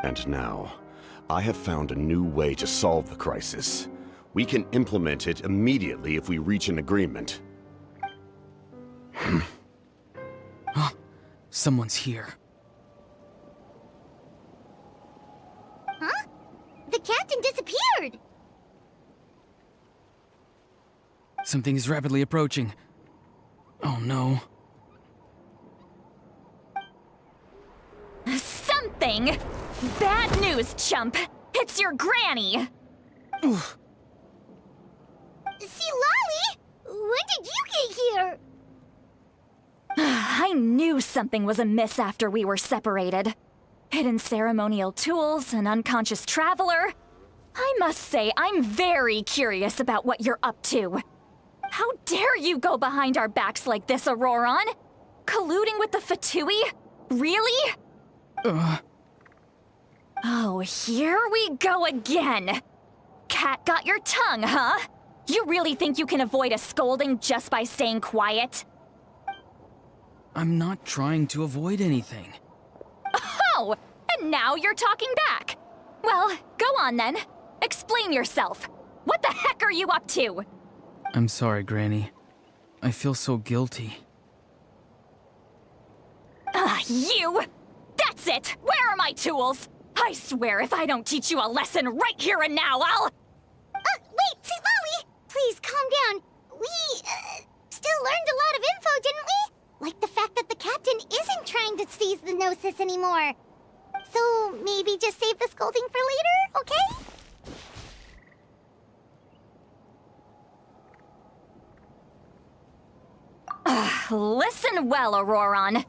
And now, I have found a new way to solve the crisis. We can implement it immediately if we reach an agreement. Someone's here. Huh? The captain disappeared! Something is rapidly approaching. Oh no. Something? Bad news, chump! It's your granny! See, Lolly? When did you get here? I knew something was amiss after we were separated. Hidden ceremonial tools, an unconscious traveler. I must say, I'm very curious about what you're up to. How dare you go behind our backs like this, Auroron? Colluding with the Fatui? Really? Oh, here we go again. Cat got your tongue, huh? You really think you can avoid a scolding just by staying quiet? I'm not trying to avoid anything. Oh, and now you're talking back. Well, go on then. Explain yourself. What the heck are you up to? I'm sorry, Granny. I feel so guilty. You! That's it! Where are my tools? I swear if I don't teach you a lesson right here and now, I'll... Wait, see, Lolly! Please, calm down. We, still learned a lot of info, didn't we? Like the fact that the captain isn't trying to seize the Gnosis anymore. So, maybe just save the scolding for later, okay? Listen well, Auroron.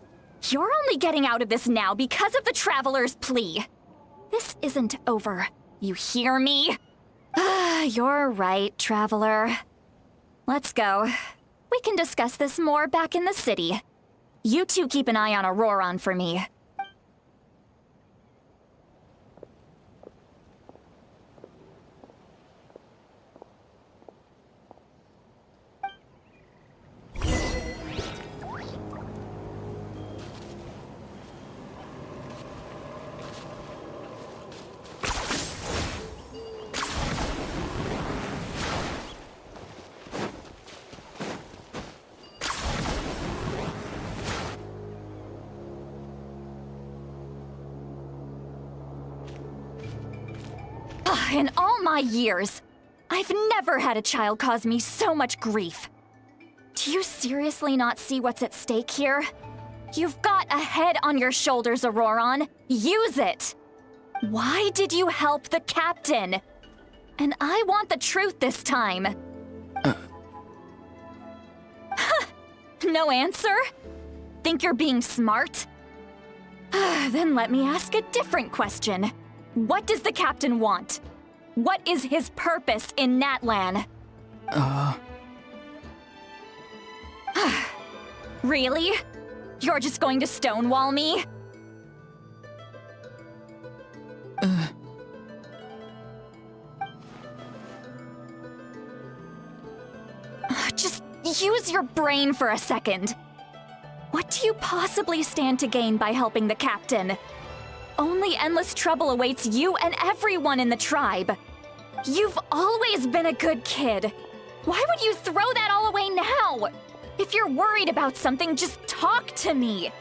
You're only getting out of this now because of the Traveler's plea. This isn't over. You hear me? You're right, Traveler. Let's go. We can discuss this more back in the city. You two keep an eye on Auroron for me. In all my years, I've never had a child cause me so much grief. Do you seriously not see what's at stake here? You've got a head on your shoulders, Auroron. Use it! Why did you help the captain? And I want the truth this time. No answer? Think you're being smart? Then let me ask a different question. What does the captain want? What is his purpose in Natlan? Really? You're just going to stonewall me? Just use your brain for a second. What do you possibly stand to gain by helping the captain? Only endless trouble awaits you and everyone in the tribe. You've always been a good kid. Why would you throw that all away now? If you're worried about something, just talk to me.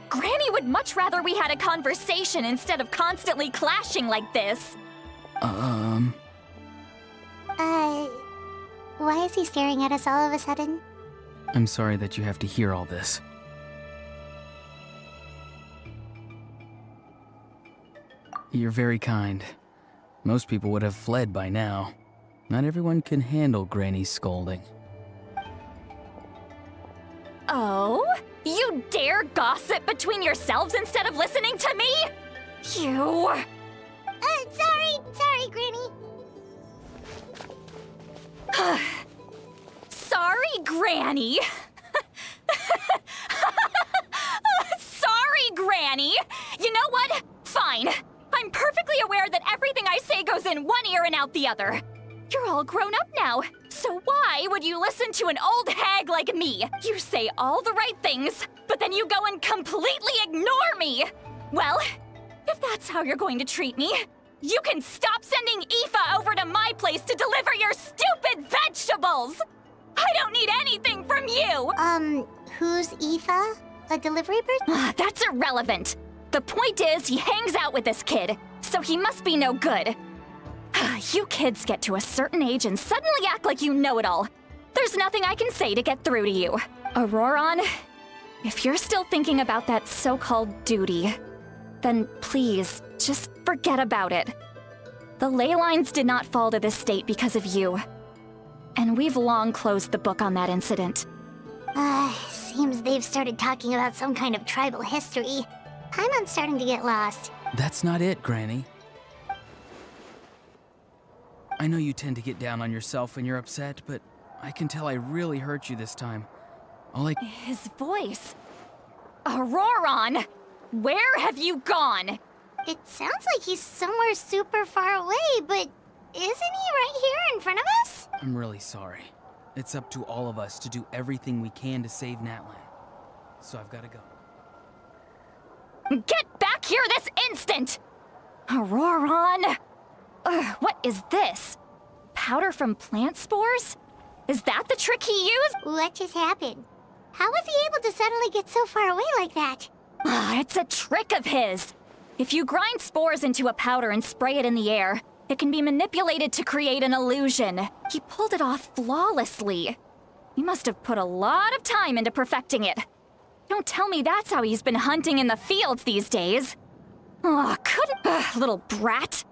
Granny would much rather we had a conversation instead of constantly clashing like this. Why is he staring at us all of a sudden? I'm sorry that you have to hear all this. You're very kind. Most people would have fled by now. Not everyone can handle Granny's scolding. Oh? You dare gossip between yourselves instead of listening to me? You... Sorry, Granny. Sorry, Granny. Sorry, Granny. You know what? Fine. I'm perfectly aware that everything I say goes in one ear and out the other. You're all grown up now, so why would you listen to an old hag like me? You say all the right things, but then you go and completely ignore me. Well, if that's how you're going to treat me, you can stop sending Aoife over to my place to deliver your stupid vegetables! I don't need anything from you! Who's Aoife? A delivery person? That's irrelevant. The point is, he hangs out with this kid, so he must be no good. You kids get to a certain age and suddenly act like you know it all. There's nothing I can say to get through to you. Auroron, if you're still thinking about that so-called duty, then please, just forget about it. The ley lines did not fall to this state because of you. And we've long closed the book on that incident. Seems they've started talking about some kind of tribal history. I'm starting to get lost. That's not it, Granny. I know you tend to get down on yourself when you're upset, but I can tell I really hurt you this time. His voice. Auroron! Where have you gone? It sounds like he's somewhere super far away, but isn't he right here in front of us? I'm really sorry. It's up to all of us to do everything we can to save Natlan. So I've got to go. Get back here this instant! Auroron! What is this? Powder from plant spores? Is that the trick he used? What just happened? How was he able to suddenly get so far away like that? It's a trick of his. If you grind spores into a powder and spray it in the air, it can be manipulated to create an illusion. He pulled it off flawlessly. He must have put a lot of time into perfecting it. Don't tell me that's how he's been hunting in the fields these days. Little brat.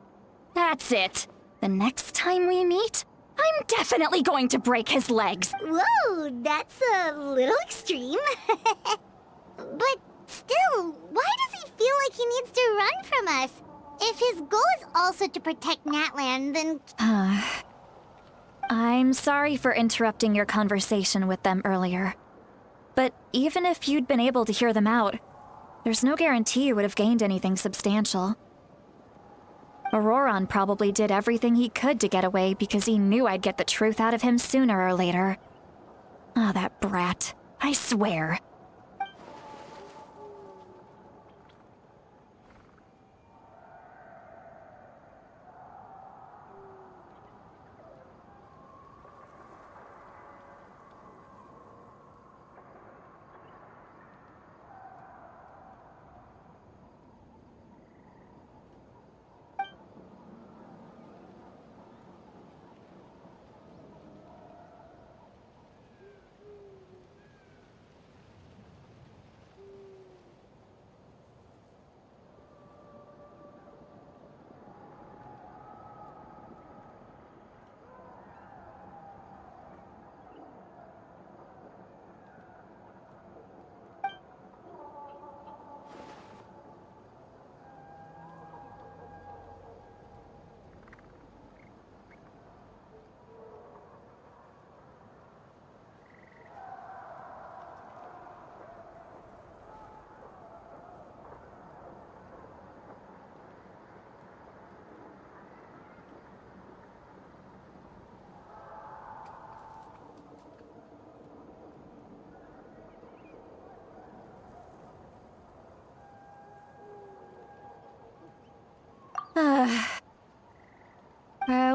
That's it. The next time we meet, I'm definitely going to break his legs. Whoa, that's a little extreme. But still, Still, why does he feel like he needs to run from us? If his goal is also to protect Natlan, then... I'm sorry for interrupting your conversation with them earlier. But even if you'd been able to hear them out, there's no guarantee you would have gained anything substantial. Auroron probably did everything he could to get away because he knew I'd get the truth out of him sooner or later. Ah, that brat. I swear.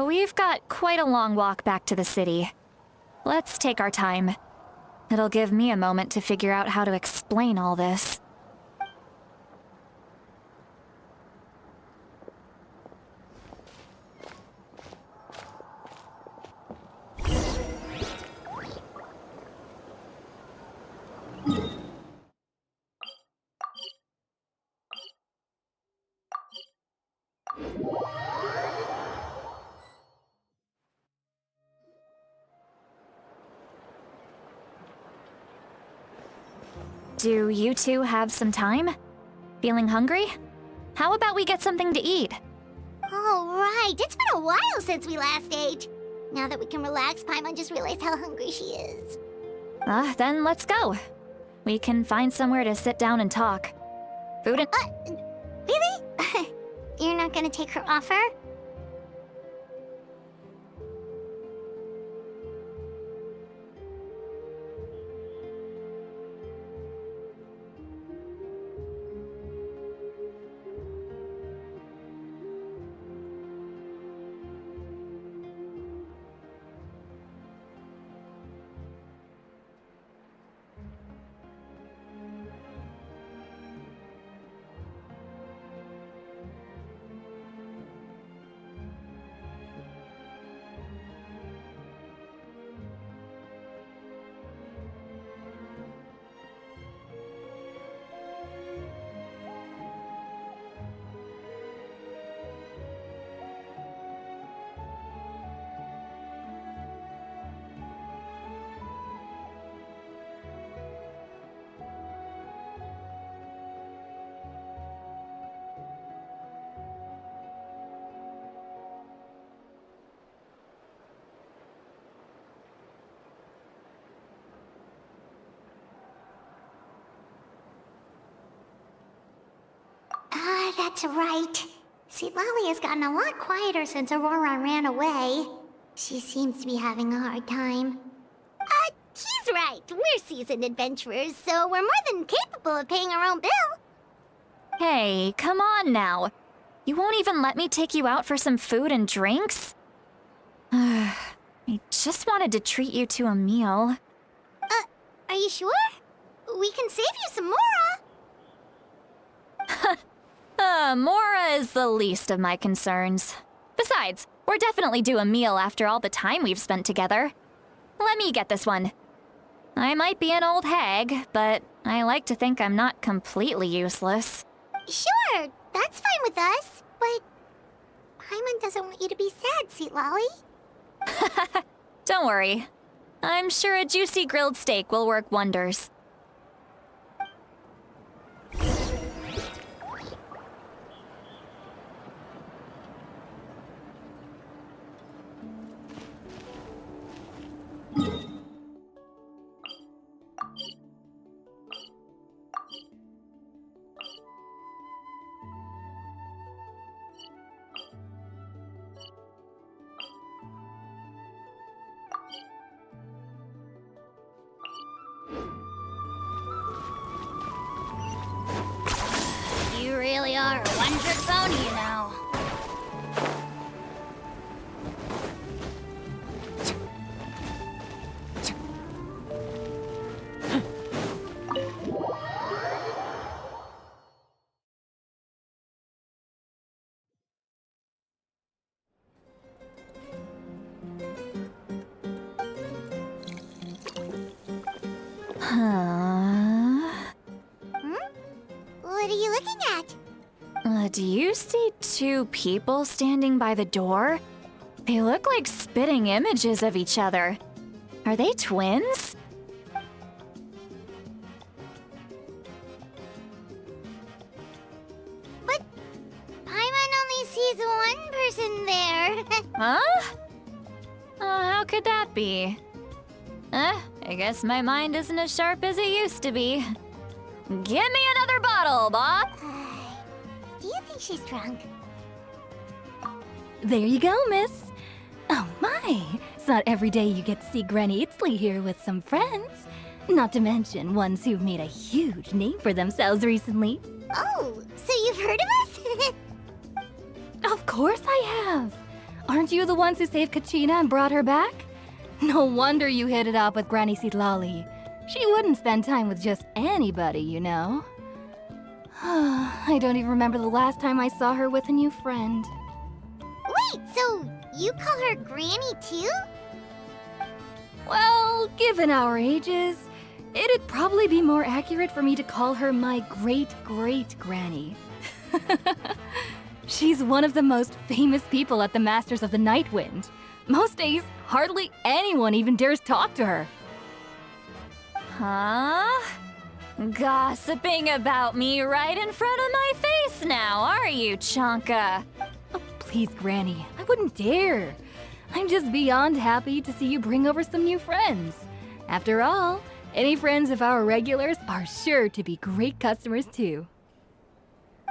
We've got quite a long walk back to the city. Let's take our time. It'll give me a moment to figure out how to explain all this. Do you two have some time? Feeling hungry? How about we get something to eat? Oh, right. It's been a while since we last ate. Now that we can relax, Paimon just realized how hungry she is. Then let's go. We can find somewhere to sit down and talk. Food and— Really? You're not gonna take her offer? That's right. See, Lolly has gotten a lot quieter since Aurora ran away. She seems to be having a hard time. He's right. We're seasoned adventurers, so we're more than capable of paying our own bill. Hey, come on now. You won't even let me take you out for some food and drinks? I just wanted to treat you to a meal. Are you sure? We can save you some Mora. Mora is the least of my concerns. Besides, we're definitely due a meal after all the time we've spent together. Let me get this one. I might be an old hag, but I like to think I'm not completely useless. Sure, that's fine with us, but Paimon doesn't want you to be sad, Sweet Lolly. Don't worry. I'm sure a juicy grilled steak will work wonders. really are a one-trick pony, you know. What are you looking at? Do you see two people standing by the door? They look like spitting images of each other. Are they twins? But Paimon only sees one person there. Huh? How could that be? I guess my mind isn't as sharp as it used to be. Give me another bottle, Bob! Do you think she's drunk? There you go, miss. Oh my, it's not every day you get to see Granny Itzley here with some friends. Not to mention ones who've made a huge name for themselves recently. Oh, so you've heard of us? Of course I have. Aren't you the ones who saved Kachina and brought her back? No wonder you hit it off with Granny Sitlali. She wouldn't spend time with just anybody, you know. I don't even remember the last time I saw her with a new friend. Wait, so you call her Granny too? Well, given our ages, it'd probably be more accurate for me to call her my great-great-granny. She's one of the most famous people at the Masters of the Night Wind. Most days, hardly anyone even dares talk to her. Huh? Gossiping about me right in front of my face now, are you, Chonka? Oh, please, Granny, I wouldn't dare. I'm just beyond happy to see you bring over some new friends. After all, any friends of our regulars are sure to be great customers too.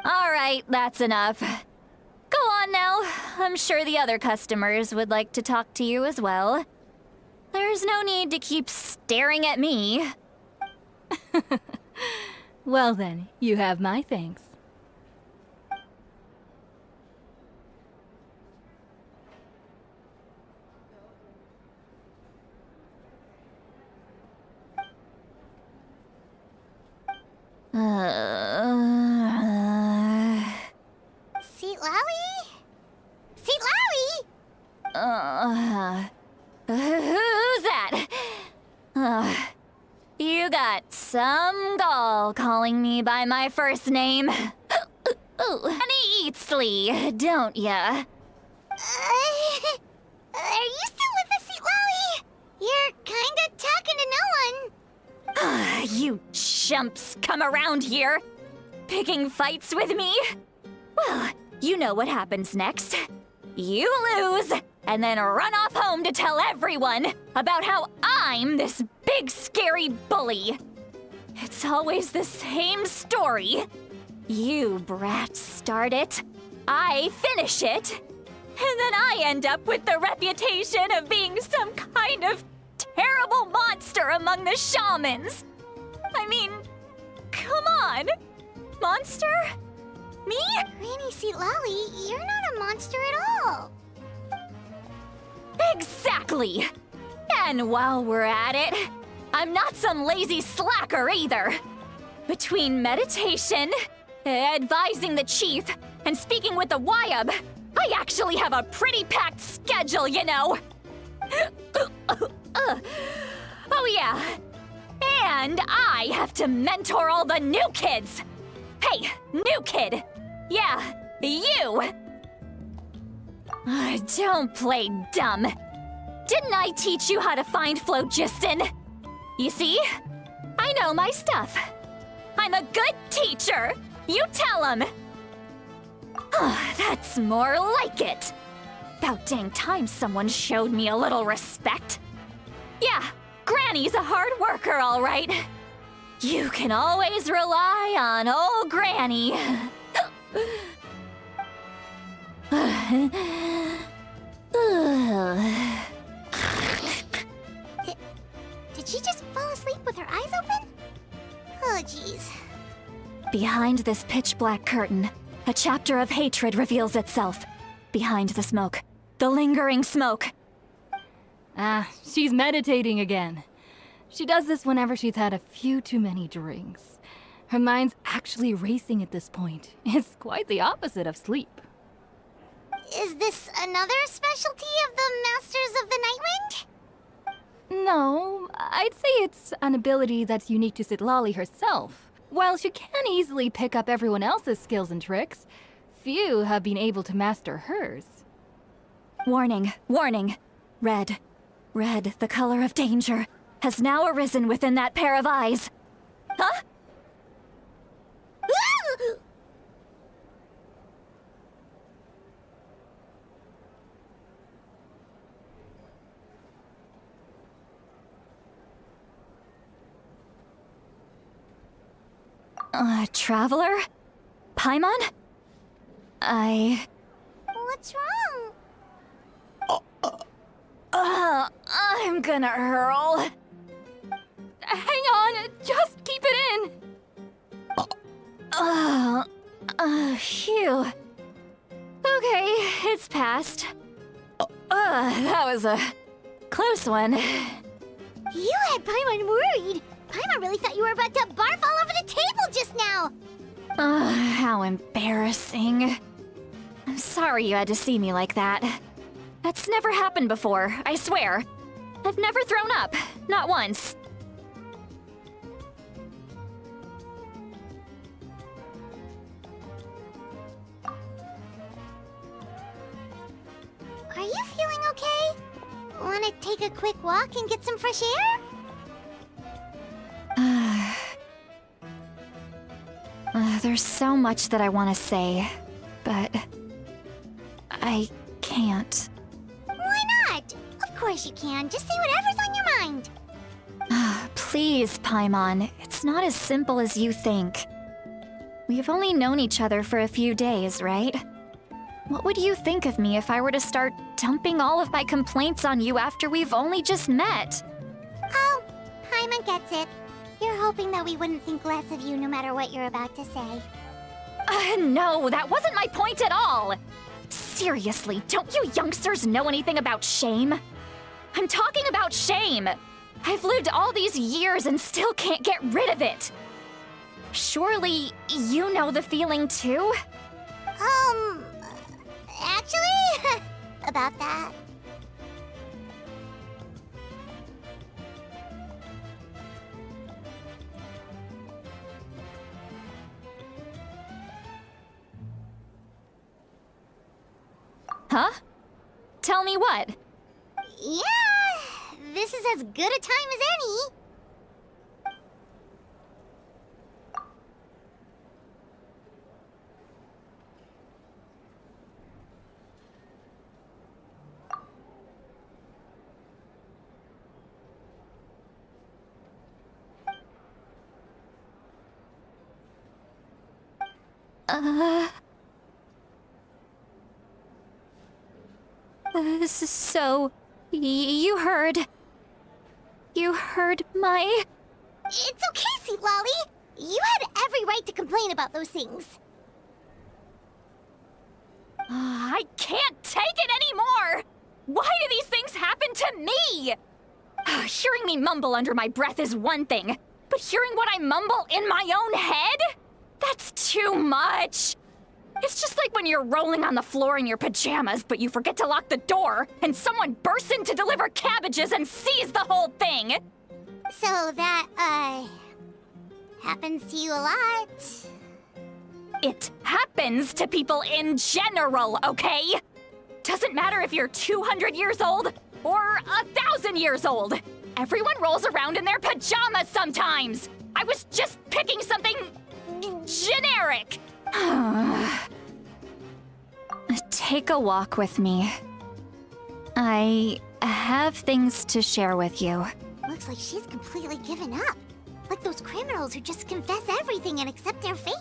All right, that's enough. Go on now. I'm sure the other customers would like to talk to you as well. There's no need to keep staring at me. Well then, you have my thanks. Sitlali? Sitlali? Who's that? You got some gall calling me by my first name. Granny Eatsley, don't ya? Are you still with us, Sitlali? You're kinda talking to no one. You chumps come around here, picking fights with me? Well, you know what happens next. You lose, and then run off home to tell everyone about how I'm this big scary bully. It's always the same story. You brats start it, I finish it, and then I end up with the reputation of being some kind of terrible monster among the shamans. I mean, come on. Monster? Me? Granny Sitlali, you're not a monster at all. Exactly! And while we're at it, I'm not some lazy slacker either. Between meditation, advising the chief, and speaking with the Wyab, I actually have a pretty packed schedule, you know. Oh yeah. And I have to mentor all the new kids. Hey, new kid. Yeah, you. Don't play dumb. Didn't I teach you how to find phlogiston? You see? I know my stuff. I'm a good teacher. You tell him. That's more like it. About dang time someone showed me a little respect. Yeah, Granny's a hard worker, all right. You can always rely on old Granny. Did she just fall asleep with her eyes open? Oh, jeez. Behind this pitch-black curtain, A chapter of hatred reveals itself. Behind the smoke. The lingering smoke. Ah, she's meditating again. She does this whenever she's had a few too many drinks. Her mind's actually racing at this point. It's quite the opposite of sleep. Is this another specialty of the Masters of the Nightwind? No, I'd say it's an ability that's unique to Citlali herself. While she can easily pick up everyone else's skills and tricks, few have been able to master hers. Warning, warning. Red. Red, the color of danger, has now arisen within that pair of eyes. Huh? Traveler? Paimon? What's wrong? I'm gonna hurl. Hang on, just keep it in. Phew. Okay, it's passed. That was a close one. You had Paimon worried. Paimon really thought you were about to barf all over the table just now. How embarrassing. I'm sorry you had to see me like that. That's never happened before, I swear. I've never thrown up, not once. Are you feeling okay? Want to take a quick walk and get some fresh air? There's so much that I want to say, but I can't. Why not? Of course you can. Just say whatever's on your mind. Please, Paimon. It's not as simple as you think. We've only known each other for a few days, right? What would you think of me if I were to start dumping all of my complaints on you after we've only just met? Oh, Paimon gets it. You're hoping that we wouldn't think less of you no matter what you're about to say. No, that wasn't my point at all! Seriously, don't you youngsters know anything about shame? I'm talking about shame! I've lived all these years and still can't get rid of it! Surely, you know the feeling too? Actually, about that. Huh? Tell me what? Yeah, this is as good a time as any. So, you heard my... It's okay, Citlali. You had every right to complain about those things. I can't take it anymore! Why do these things happen to me? Hearing me mumble under my breath is one thing, but hearing what I mumble in my own head? That's too much! It's just like when you're rolling on the floor in your pajamas, but you forget to lock the door, and someone bursts in to deliver cabbages and sees the whole thing! So that, happens to you a lot? It happens to people in general, okay? Doesn't matter if you're 200 years old or 1,000 years old. Everyone rolls around in their pajamas sometimes. I was just picking something generic. Take a walk with me. I have things to share with you. Looks like she's completely given up. Like those criminals who just confess everything and accept their fate.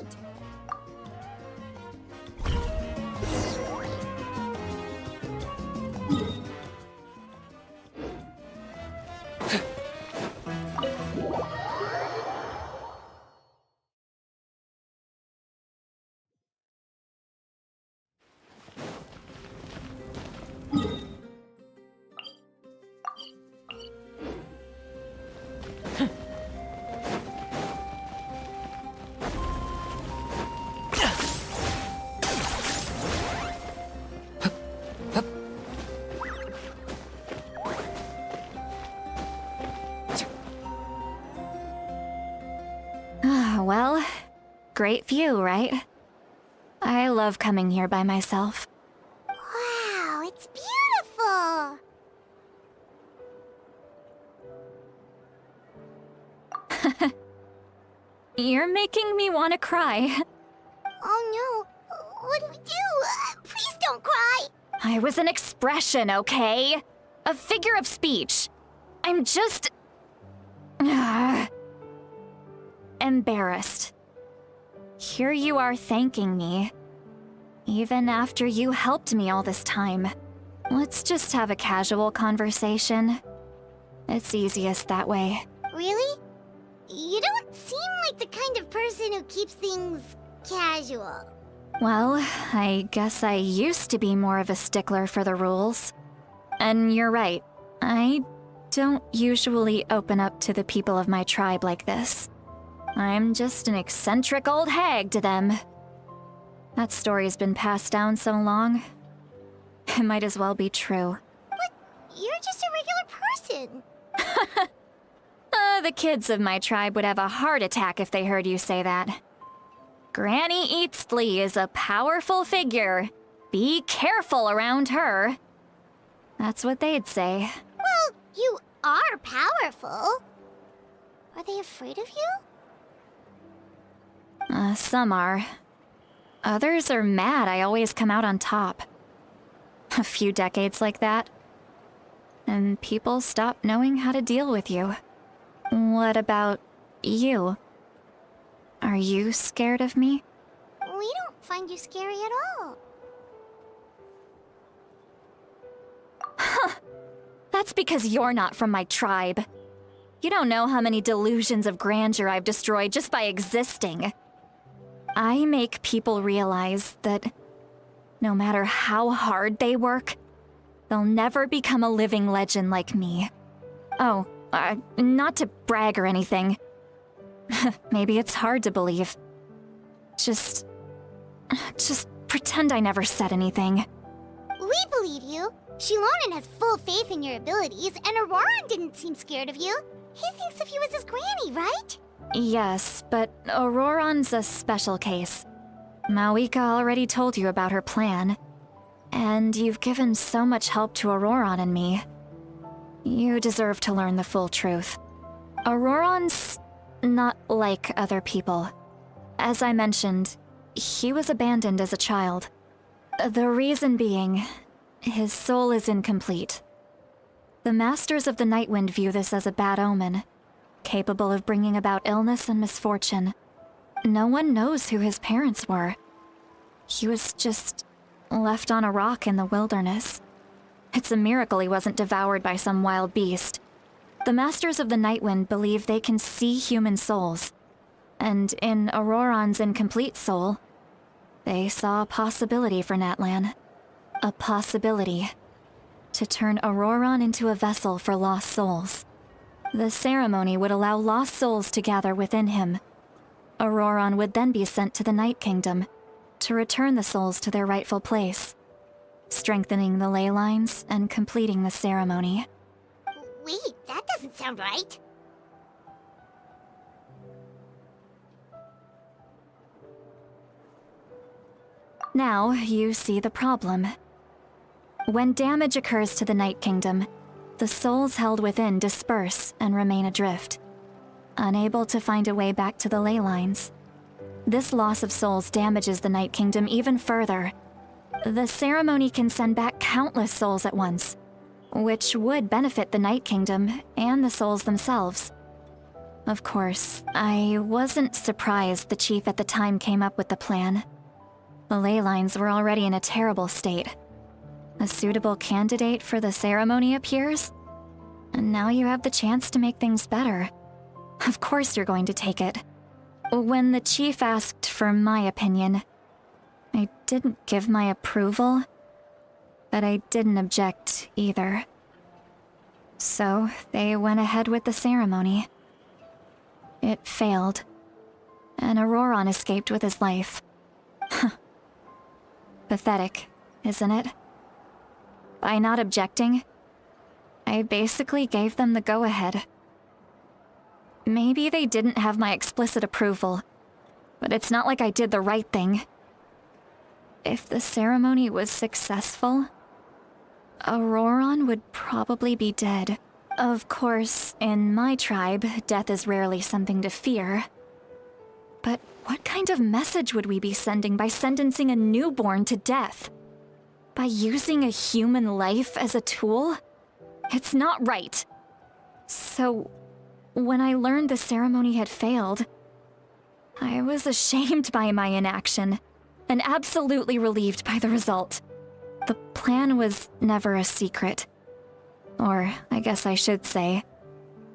Great view, right? I love coming here by myself. Wow, it's beautiful! You're making me want to cry. Oh no, what do we do? Please don't cry! I was an expression, okay? A figure of speech. I'm just... embarrassed. Here you are thanking me. Even after you helped me all this time. Let's just have a casual conversation. It's easiest that way. Really? You don't seem like the kind of person who keeps things casual. Well, I guess I used to be more of a stickler for the rules. And you're right, I don't usually open up to the people of my tribe like this. I'm just an eccentric old hag to them. That story's been passed down so long, it might as well be true. But you're just a regular person. The kids of my tribe would have a heart attack if they heard you say that. Granny Eatsley is a powerful figure. Be careful around her. That's what they'd say. Well, you are powerful. Are they afraid of you? Some are. Others are mad I always come out on top. A few decades like that, and people stop knowing how to deal with you. What about you? Are you scared of me? We don't find you scary at all. That's because you're not from my tribe. You don't know how many delusions of grandeur I've destroyed just by existing. I make people realize that no matter how hard they work, they'll never become a living legend like me. Oh, not to brag or anything. Maybe it's hard to believe. Just pretend I never said anything. We believe you. Shilonen has full faith in your abilities, and Auroran didn't seem scared of you. He thinks of you as his granny, right? Yes, but Auroran's a special case. Mawika already told you about her plan. And you've given so much help to Auroran and me. You deserve to learn the full truth. Auroran's not like other people. As I mentioned, he was abandoned as a child. The reason being, his soul is incomplete. The Masters of the Nightwind view this as a bad omen, capable of bringing about illness and misfortune. No one knows who his parents were. He was just left on a rock in the wilderness. It's a miracle he wasn't devoured by some wild beast. The Masters of the Nightwind believe they can see human souls, and in Auroran's incomplete soul, they saw a possibility for Natlan. A possibility to turn Auroran into a vessel for lost souls. The ceremony would allow lost souls to gather within him. Auroran would then be sent to the Night Kingdom to return the souls to their rightful place, strengthening the ley lines and completing the ceremony. Wait, that doesn't sound right. Now you see the problem. When damage occurs to the Night Kingdom, the souls held within disperse and remain adrift, unable to find a way back to the ley lines. This loss of souls damages the Night Kingdom even further. The ceremony can send back countless souls at once, which would benefit the Night Kingdom and the souls themselves. Of course, I wasn't surprised the chief at the time came up with the plan. The ley lines were already in a terrible state. A suitable candidate for the ceremony appears, and now you have the chance to make things better. Of course you're going to take it. When the chief asked for my opinion, I didn't give my approval, but I didn't object either. So they went ahead with the ceremony. It failed, and Auroran escaped with his life. Pathetic, isn't it? By not objecting, I basically gave them the go-ahead. Maybe they didn't have my explicit approval, But it's not like I did the right thing. If the ceremony was successful, Auroron would probably be dead. Of course, in my tribe, death is rarely something to fear. But what kind of message would we be sending by sentencing a newborn to death? By using a human life as a tool? It's not right. So, when I learned the ceremony had failed, I was ashamed by my inaction, and absolutely relieved by the result. The plan was never a secret. Or, I guess I should say,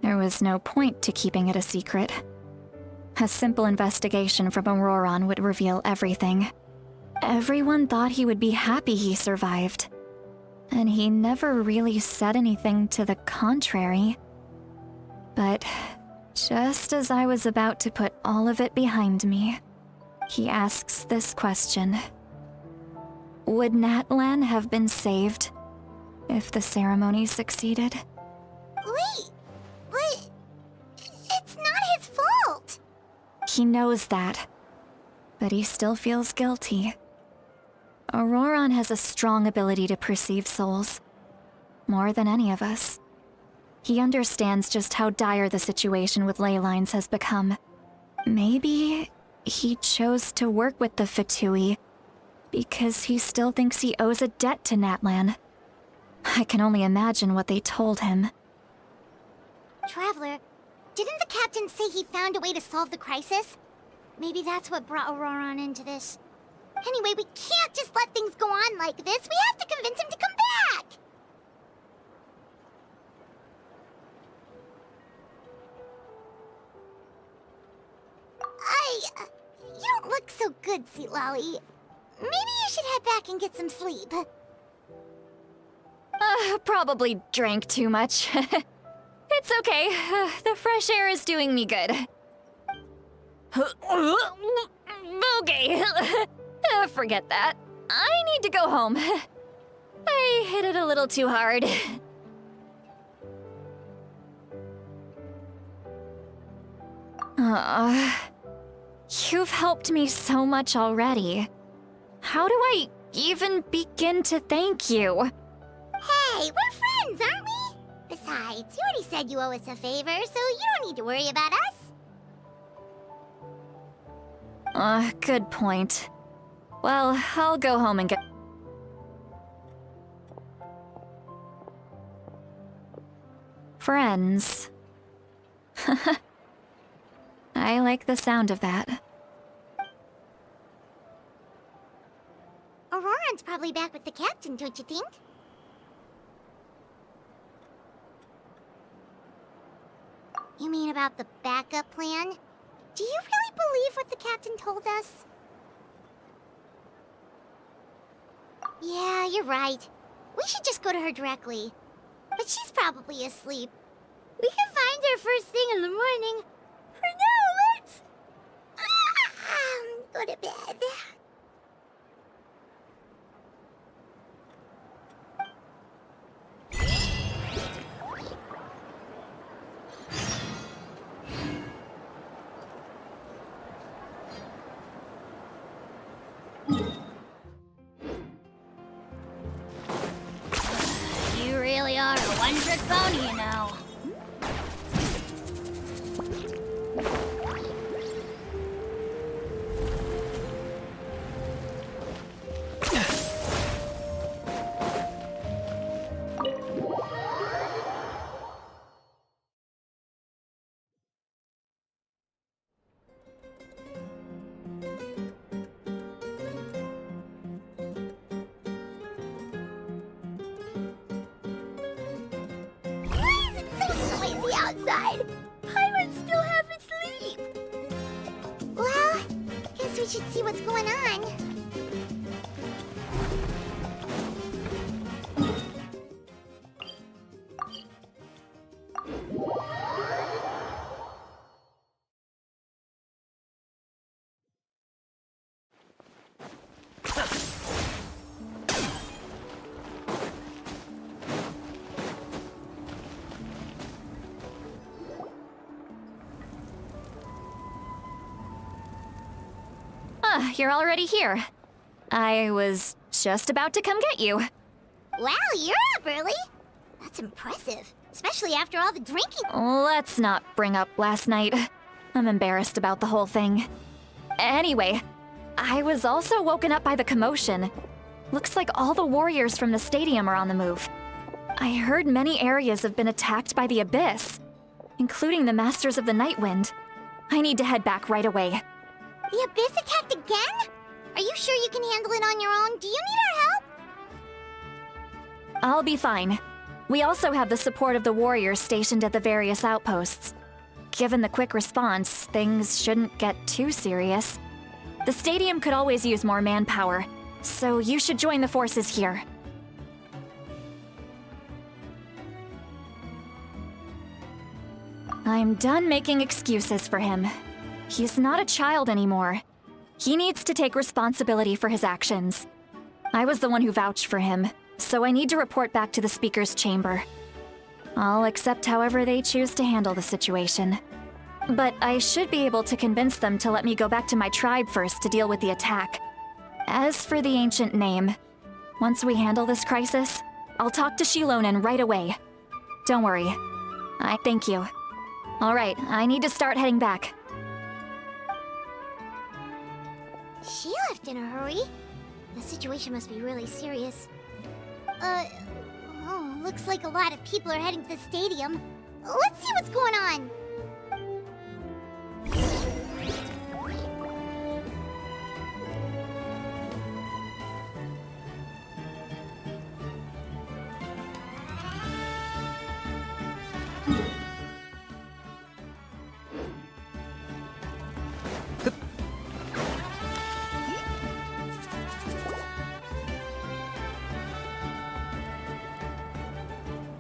there was no point to keeping it a secret. A simple investigation from Auroron would reveal everything. Everyone thought he would be happy he survived. And he never really said anything to the contrary. But just as I was about to put all of it behind me, he asks this question. Would Natlan have been saved if the ceremony succeeded? Wait, but it's not his fault. He knows that, but he still feels guilty. Auroron has a strong ability to perceive souls, more than any of us. He understands just how dire the situation with ley lines has become. Maybe he chose to work with the Fatui because he still thinks he owes a debt to Natlan. I can only imagine what they told him. Traveler, didn't the captain say he found a way to solve the crisis? Maybe that's what brought Auroron into this. Anyway, we can't just let things go on like this. We have to convince him to come back! You don't look so good, Sweet Lolly. Maybe you should head back and get some sleep. Probably drank too much. It's okay. The fresh air is doing me good. Okay. Forget that. I need to go home. I hit it a little too hard. You've helped me so much already. How do I even begin to thank you? Hey, we're friends, aren't we? Besides, you already said you owe us a favor, so you don't need to worry about us. Good point. Well, I'll go home and get... Friends. I like the sound of that. Auroron's probably back with the captain, don't you think? You mean about the backup plan? Do you really believe what the captain told us? Yeah, you're right. We should just go to her directly. But she's probably asleep. We can find her first thing in the morning. For now, let's... go to bed. You really are a one-trick pony, you know. Outside. Pirates still haven't sleep. Well, guess we should see what's going on. you're already here. I was just about to come get you. Wow, you're up early. That's impressive, especially after all the drinking. Let's not bring up last night. I'm embarrassed about the whole thing. Anyway, I was also woken up by the commotion. Looks like all the warriors from the stadium are on the move. I heard many areas have been attacked by the Abyss, including the Masters of the Nightwind. I need to head back right away. The Abyss attacked again? Are you sure you can handle it on your own? Do you need our help? I'll be fine. We also have the support of the warriors stationed at the various outposts. Given the quick response, things shouldn't get too serious. The stadium could always use more manpower, so you should join the forces here. I'm done making excuses for him. He's not a child anymore. He needs to take responsibility for his actions. I was the one who vouched for him, so I need to report back to the Speaker's chamber. I'll accept however they choose to handle the situation. But I should be able to convince them to let me go back to my tribe first to deal with the attack. As for the ancient name, once we handle this crisis, I'll talk to Shilonen right away. Don't worry. I thank you. All right, I need to start heading back. She left in a hurry. The situation must be really serious. Oh, looks like a lot of people are heading to the stadium. Let's see what's going on.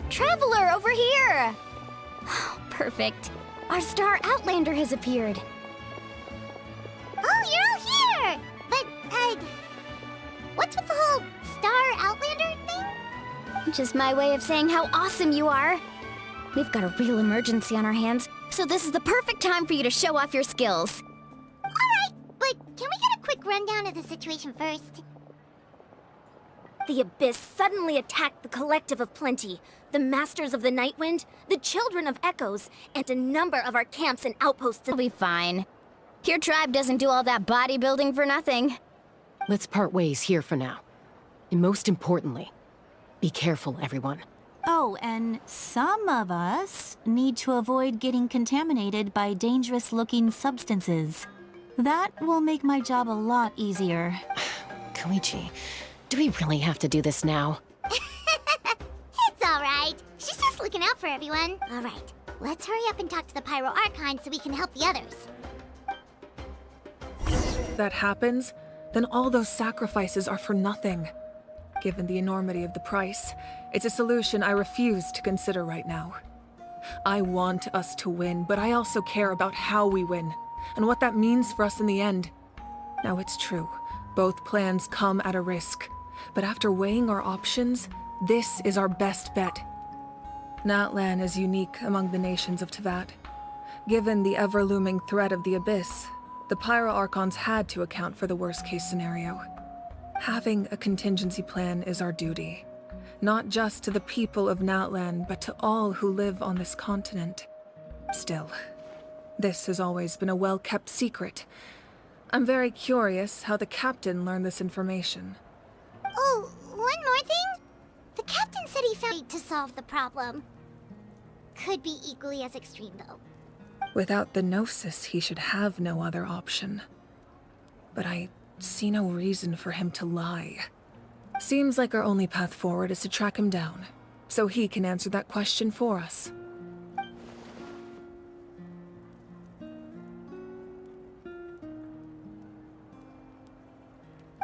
Traveler, over here! Perfect. Our star Outlander has appeared. Oh, you're all here! But, what's with the whole Star Outlander thing? Just my way of saying how awesome you are. We've got a real emergency on our hands, so this is the perfect time for you to show off your skills. Alright, but can we get a quick rundown of the situation first? The Abyss suddenly attacked the Collective of Plenty, the Masters of the Nightwind, the Children of Echoes, and a number of our camps and outposts. It'll be fine. Your tribe doesn't do all that bodybuilding for nothing. Let's part ways here for now. And most importantly, be careful, everyone. Oh, and some of us need to avoid getting contaminated by dangerous-looking substances. That will make my job a lot easier. Koichi, do we really have to do this now? It's alright. She's just looking out for everyone. Alright, let's hurry up and talk to the Pyro Archon so we can help the others. That happens, then all those sacrifices are for nothing. Given the enormity of the price, it's a solution I refuse to consider right now. I want us to win, but I also care about how we win, and what that means for us in the end. Now it's true, both plans come at a risk, but after weighing our options, this is our best bet. Natlan is unique among the nations of Teyvat. Given the ever-looming threat of the Abyss, the Pyro Archons had to account for the worst-case scenario. Having a contingency plan is our duty, not just to the people of Natlan, but to all who live on this continent. Still, this has always been a well-kept secret. I'm very curious how the captain learned this information. Oh, one more thing? The captain said he found a way to solve the problem. Could be equally as extreme, though. Without the Gnosis, he should have no other option. But I see no reason for him to lie. Seems like our only path forward is to track him down, so he can answer that question for us.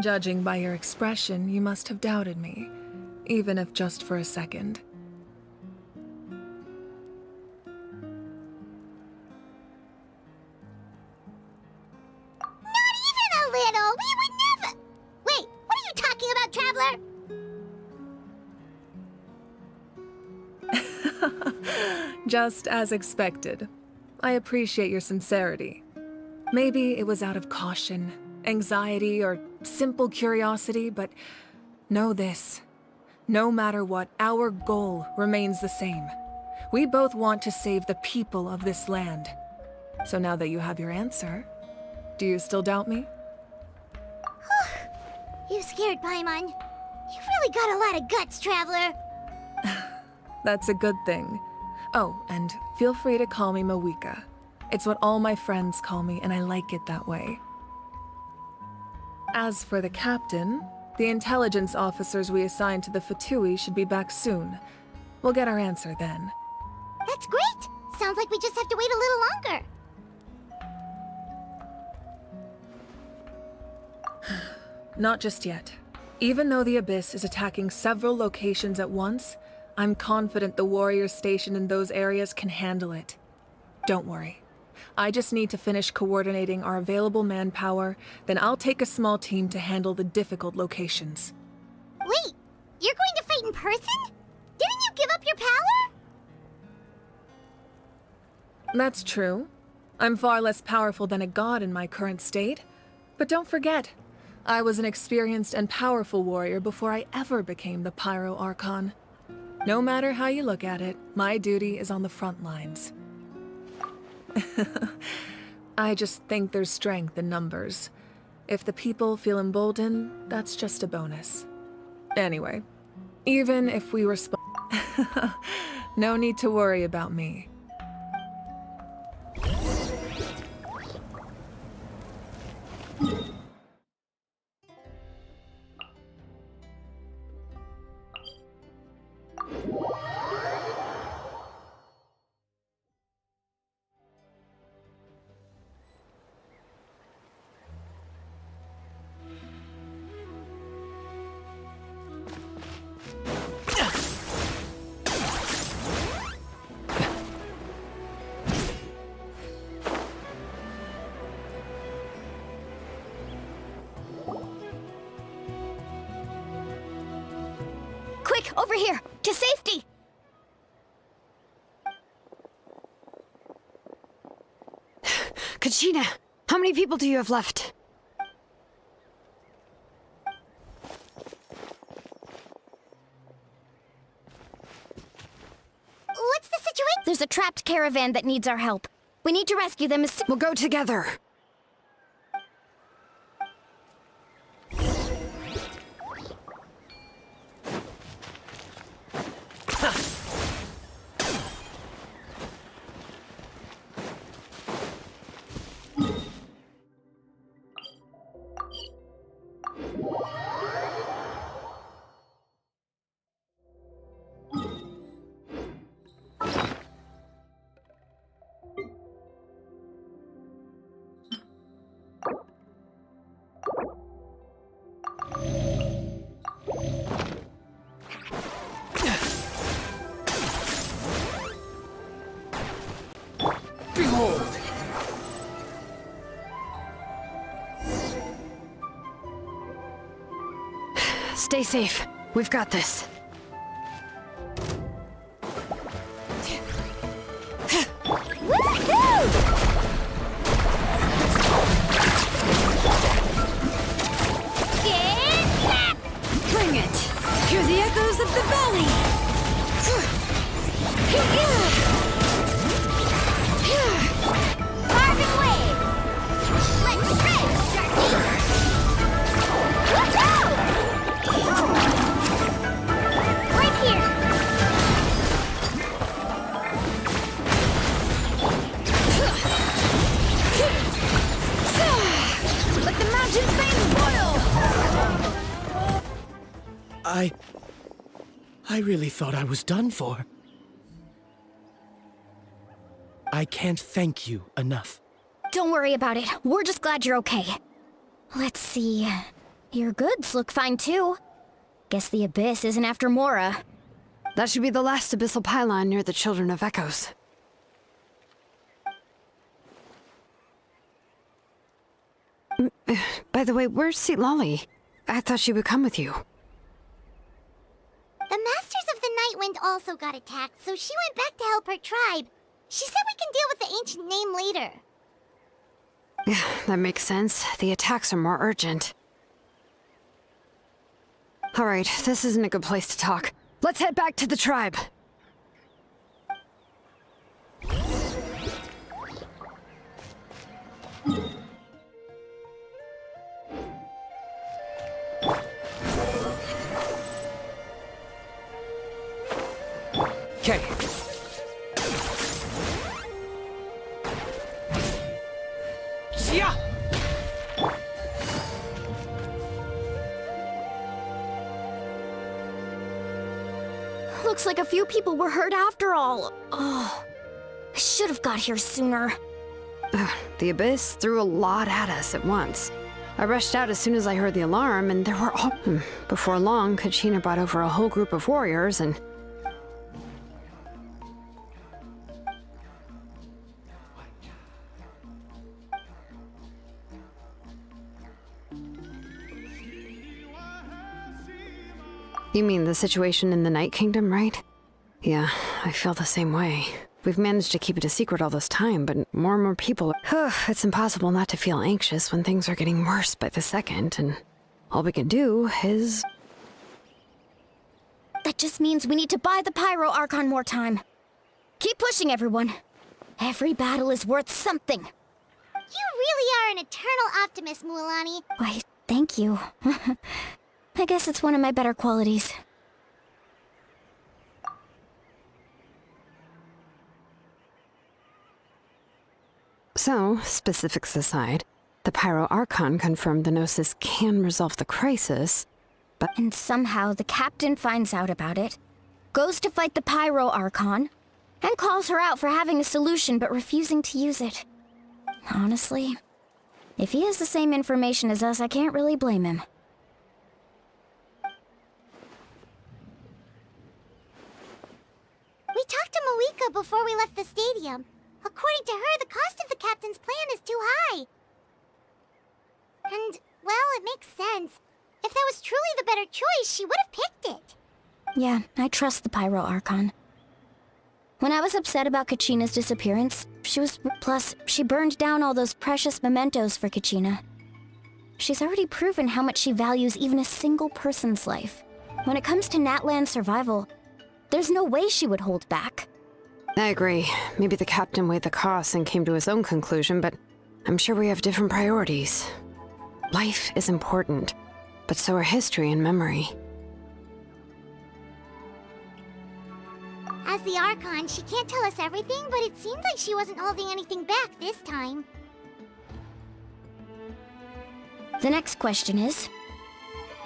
Judging by your expression, you must have doubted me, even if just for a second. Not even a little! We would never— Wait, what are you talking about, Traveler? Just as expected. I appreciate your sincerity. Maybe it was out of caution, anxiety, or simple curiosity, but know this. No matter what, our goal remains the same. We both want to save the people of this land. So now that you have your answer, do you still doubt me? You scared, Paimon. You've really got a lot of guts, Traveler. That's a good thing. Oh, and feel free to call me Mawika. It's what all my friends call me, and I like it that way. As for the captain, the intelligence officers we assigned to the Fatui should be back soon. We'll get our answer then. That's great! Sounds like we just have to wait a little longer. Not just yet. Even though the Abyss is attacking several locations at once, I'm confident the warriors stationed in those areas can handle it. Don't worry. I just need to finish coordinating our available manpower, then I'll take a small team to handle the difficult locations. Wait, you're going to fight in person? Didn't you give up your power? That's true. I'm far less powerful than a god in my current state. But don't forget, I was an experienced and powerful warrior before I ever became the Pyro Archon. No matter how you look at it, my duty is on the front lines. I just think there's strength in numbers. If the people feel emboldened, that's just a bonus. Anyway, even if we respond... No need to worry about me. Quick, over here! To safety! Kachina, how many people do you have left? What's the situation? There's a trapped caravan that needs our help. We need to rescue them as soon. We'll go together. Stay safe. We've got this. Bring it! Hear the echoes of the valley! Carving waves! Let's shred, Sharky! Woohoo! Right here! Let the mountain's veins boil! I really thought I was done for. I can't thank you enough. Don't worry about it. We're just glad you're okay. Let's see. Your goods look fine too. Guess the Abyss isn't after Mora. That should be the last abyssal pylon near the Children of Echoes. By the way, where's Lolly? I thought she would come with you. The Masters of the Nightwind also got attacked, so she went back to help her tribe. She said we can deal with the ancient name later. That makes sense. The attacks are more urgent. Alright, this isn't a good place to talk. Let's head back to the tribe. Okay. Yeah. Looks like a few people were hurt after all. Oh, I should have got here sooner. The Abyss threw a lot at us at once. I rushed out as soon as I heard the alarm, and there were all... Before long, Kachina brought over a whole group of warriors, and... You mean the situation in the Night Kingdom, right? Yeah, I feel the same way. We've managed to keep it a secret all this time, but more and more people... It's impossible not to feel anxious when things are getting worse by the second, and all we can do is... That just means we need to buy the Pyro Archon more time. Keep pushing, everyone. Every battle is worth something. You really are an eternal optimist, Mualani. Why, thank you. I guess it's one of my better qualities. So, specifics aside, the Pyro Archon confirmed the Gnosis can resolve the crisis, but... And somehow the captain finds out about it, goes to fight the Pyro Archon, and calls her out for having a solution but refusing to use it. Honestly, if he has the same information as us, I can't really blame him. We talked to Moika before we left the stadium. According to her, the cost of the captain's plan is too high. And, well, it makes sense. If that was truly the better choice, she would have picked it. Yeah, I trust the Pyro Archon. When I was upset about Kachina's disappearance, plus, she burned down all those precious mementos for Kachina. She's already proven how much she values even a single person's life. When it comes to Natlan's survival, there's no way she would hold back. I agree. Maybe the captain weighed the costs and came to his own conclusion, but I'm sure we have different priorities. Life is important, but so are history and memory. As the Archon, she can't tell us everything, but it seemed like she wasn't holding anything back this time. The next question is,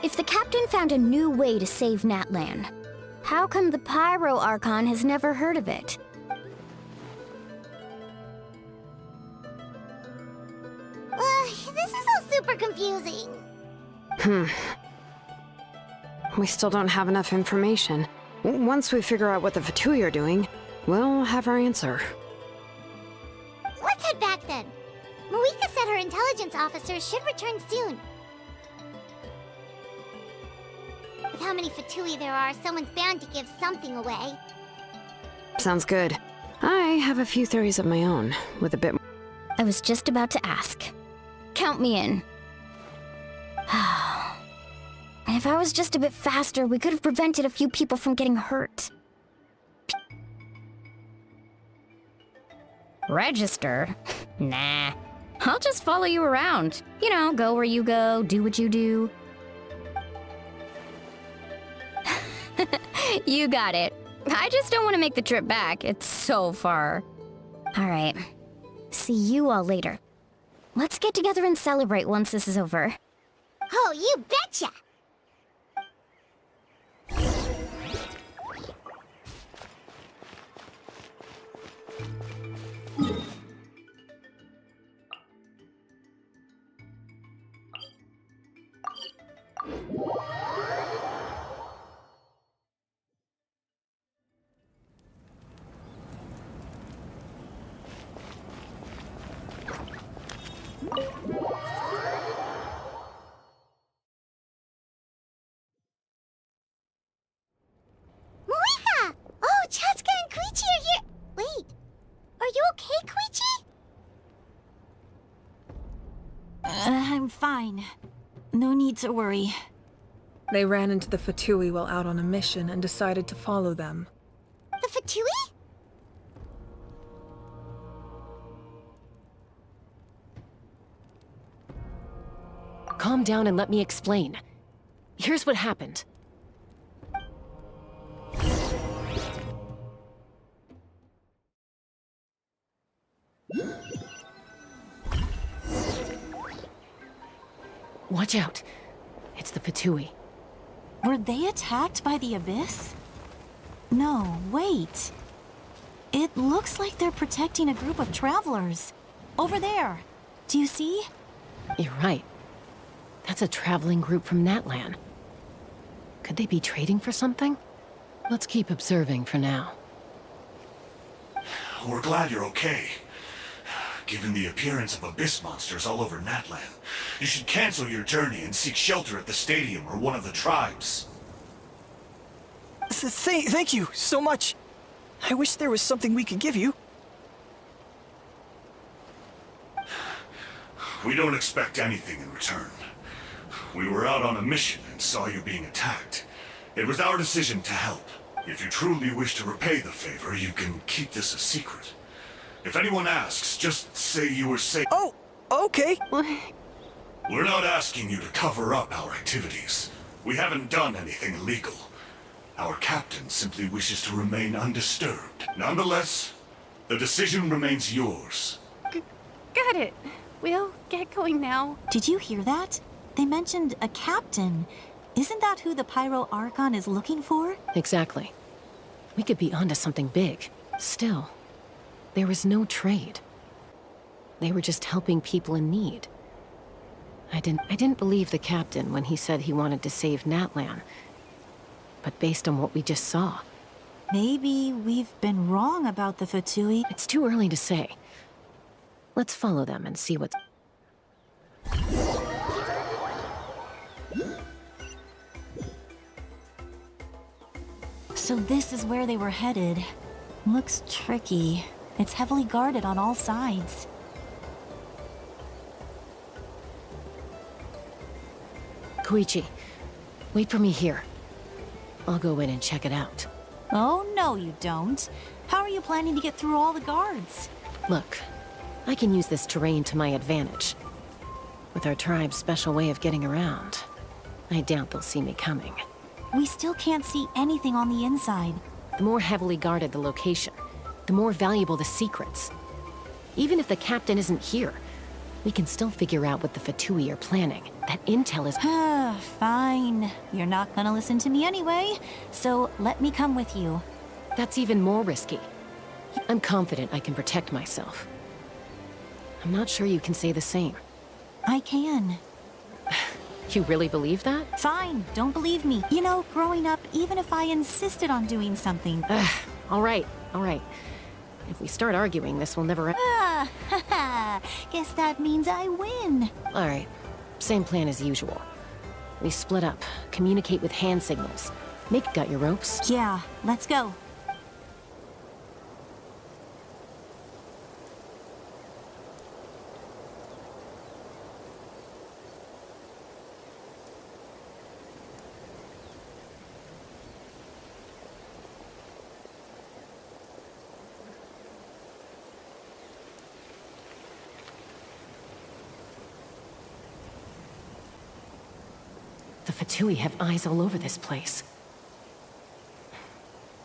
if the captain found a new way to save Natlan, how come the Pyro Archon has never heard of it? This is all super confusing. We still don't have enough information. Once we figure out what the Fatui are doing, we'll have our answer. Let's head back then. Moika said her intelligence officers should return soon. With how many Fatui there are, someone's bound to give something away. Sounds good. I have a few theories of my own, with a bit more. I was just about to ask. Count me in. If I was just a bit faster, we could have prevented a few people from getting hurt. Register? Nah. I'll just follow you around. You know, go where you go, do what you do. You got it. I just don't want to make the trip back. It's so far. Alright. See you all later. Let's get together and celebrate once this is over. Oh, you betcha! Moika! Oh, Chatsuka and Koichi are here! Wait, are you okay, Koichi? I'm fine. No need to worry. They ran into the Fatui while out on a mission and decided to follow them. The Fatui? Calm down and let me explain. Here's what happened. Watch out. It's the Fatui. Were they attacked by the Abyss? No, wait. It looks like they're protecting a group of travelers. Over there. Do you see? You're right. That's a traveling group from Natlan. Could they be trading for something? Let's keep observing for now. We're glad you're okay. Given the appearance of abyss monsters all over Natlan, you should cancel your journey and seek shelter at the stadium or one of the tribes. Thank you so much. I wish there was something we could give you. We don't expect anything in return. We were out on a mission and saw you being attacked. It was our decision to help. If you truly wish to repay the favor, you can keep this a secret. If anyone asks, just say you were safe. Oh, okay. We're not asking you to cover up our activities. We haven't done anything illegal. Our captain simply wishes to remain undisturbed. Nonetheless, the decision remains yours. Got it. We'll get going now. Did you hear that? They mentioned a captain. Isn't that who the Pyro Archon is looking for? Exactly. We could be onto something big. Still, there was no trade. They were just helping people in need. I didn't believe the captain when he said he wanted to save Natlan. But based on what we just saw... Maybe we've been wrong about the Fatui. It's too early to say. Let's follow them and see what's... So this is where they were headed. Looks tricky. It's heavily guarded on all sides. Koichi, wait for me here. I'll go in and check it out. Oh, no you don't. How are you planning to get through all the guards? Look, I can use this terrain to my advantage. With our tribe's special way of getting around, I doubt they'll see me coming. We still can't see anything on the inside. The more heavily guarded the location, the more valuable the secrets. Even if the captain isn't here, we can still figure out what the Fatui are planning. That intel is... Fine. You're not gonna listen to me anyway, so let me come with you. That's even more risky. I'm confident I can protect myself. I'm not sure you can say the same. I can. You really believe that? Fine, don't believe me. You know, growing up, even if I insisted on doing something... All right. If we start arguing, this will never end. Guess that means I win. All right. Same plan as usual. We split up, communicate with hand signals. Mick got your ropes? Yeah, let's go. The Fatui have eyes all over this place.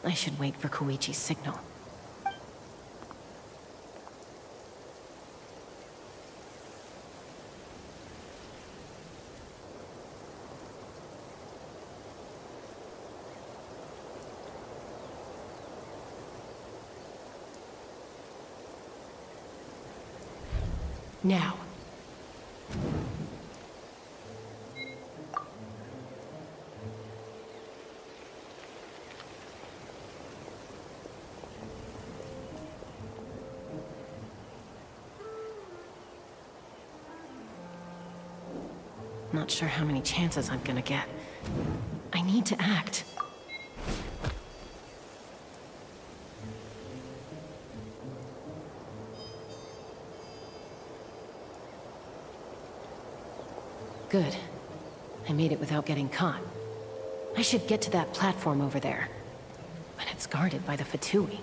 I should wait for Koichi's signal. Now. Not sure how many chances I'm gonna get. I need to act. Good. I made it without getting caught. I should get to that platform over there. But it's guarded by the Fatui.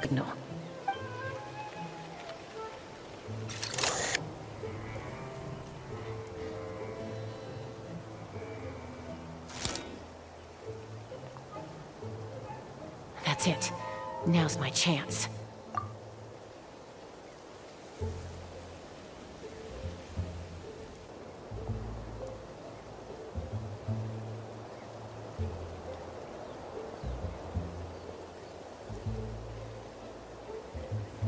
Signal. That's it. Now's my chance.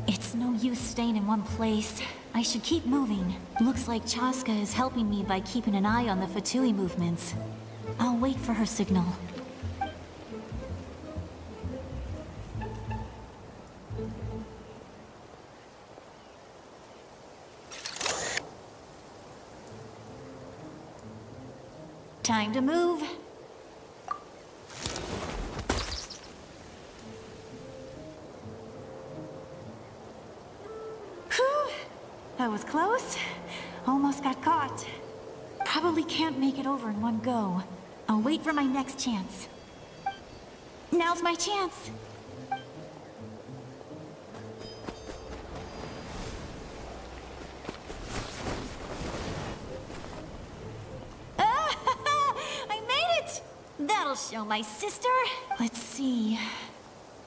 It's no use staying in one place. I should keep moving. Looks like Chaska is helping me by keeping an eye on the Fatui movements. I'll wait for her signal. Time to move. Whew! That was close. Almost got caught. Probably can't make it over in one go. I'll wait for my next chance. Now's my chance. That'll show my sister. Let's see.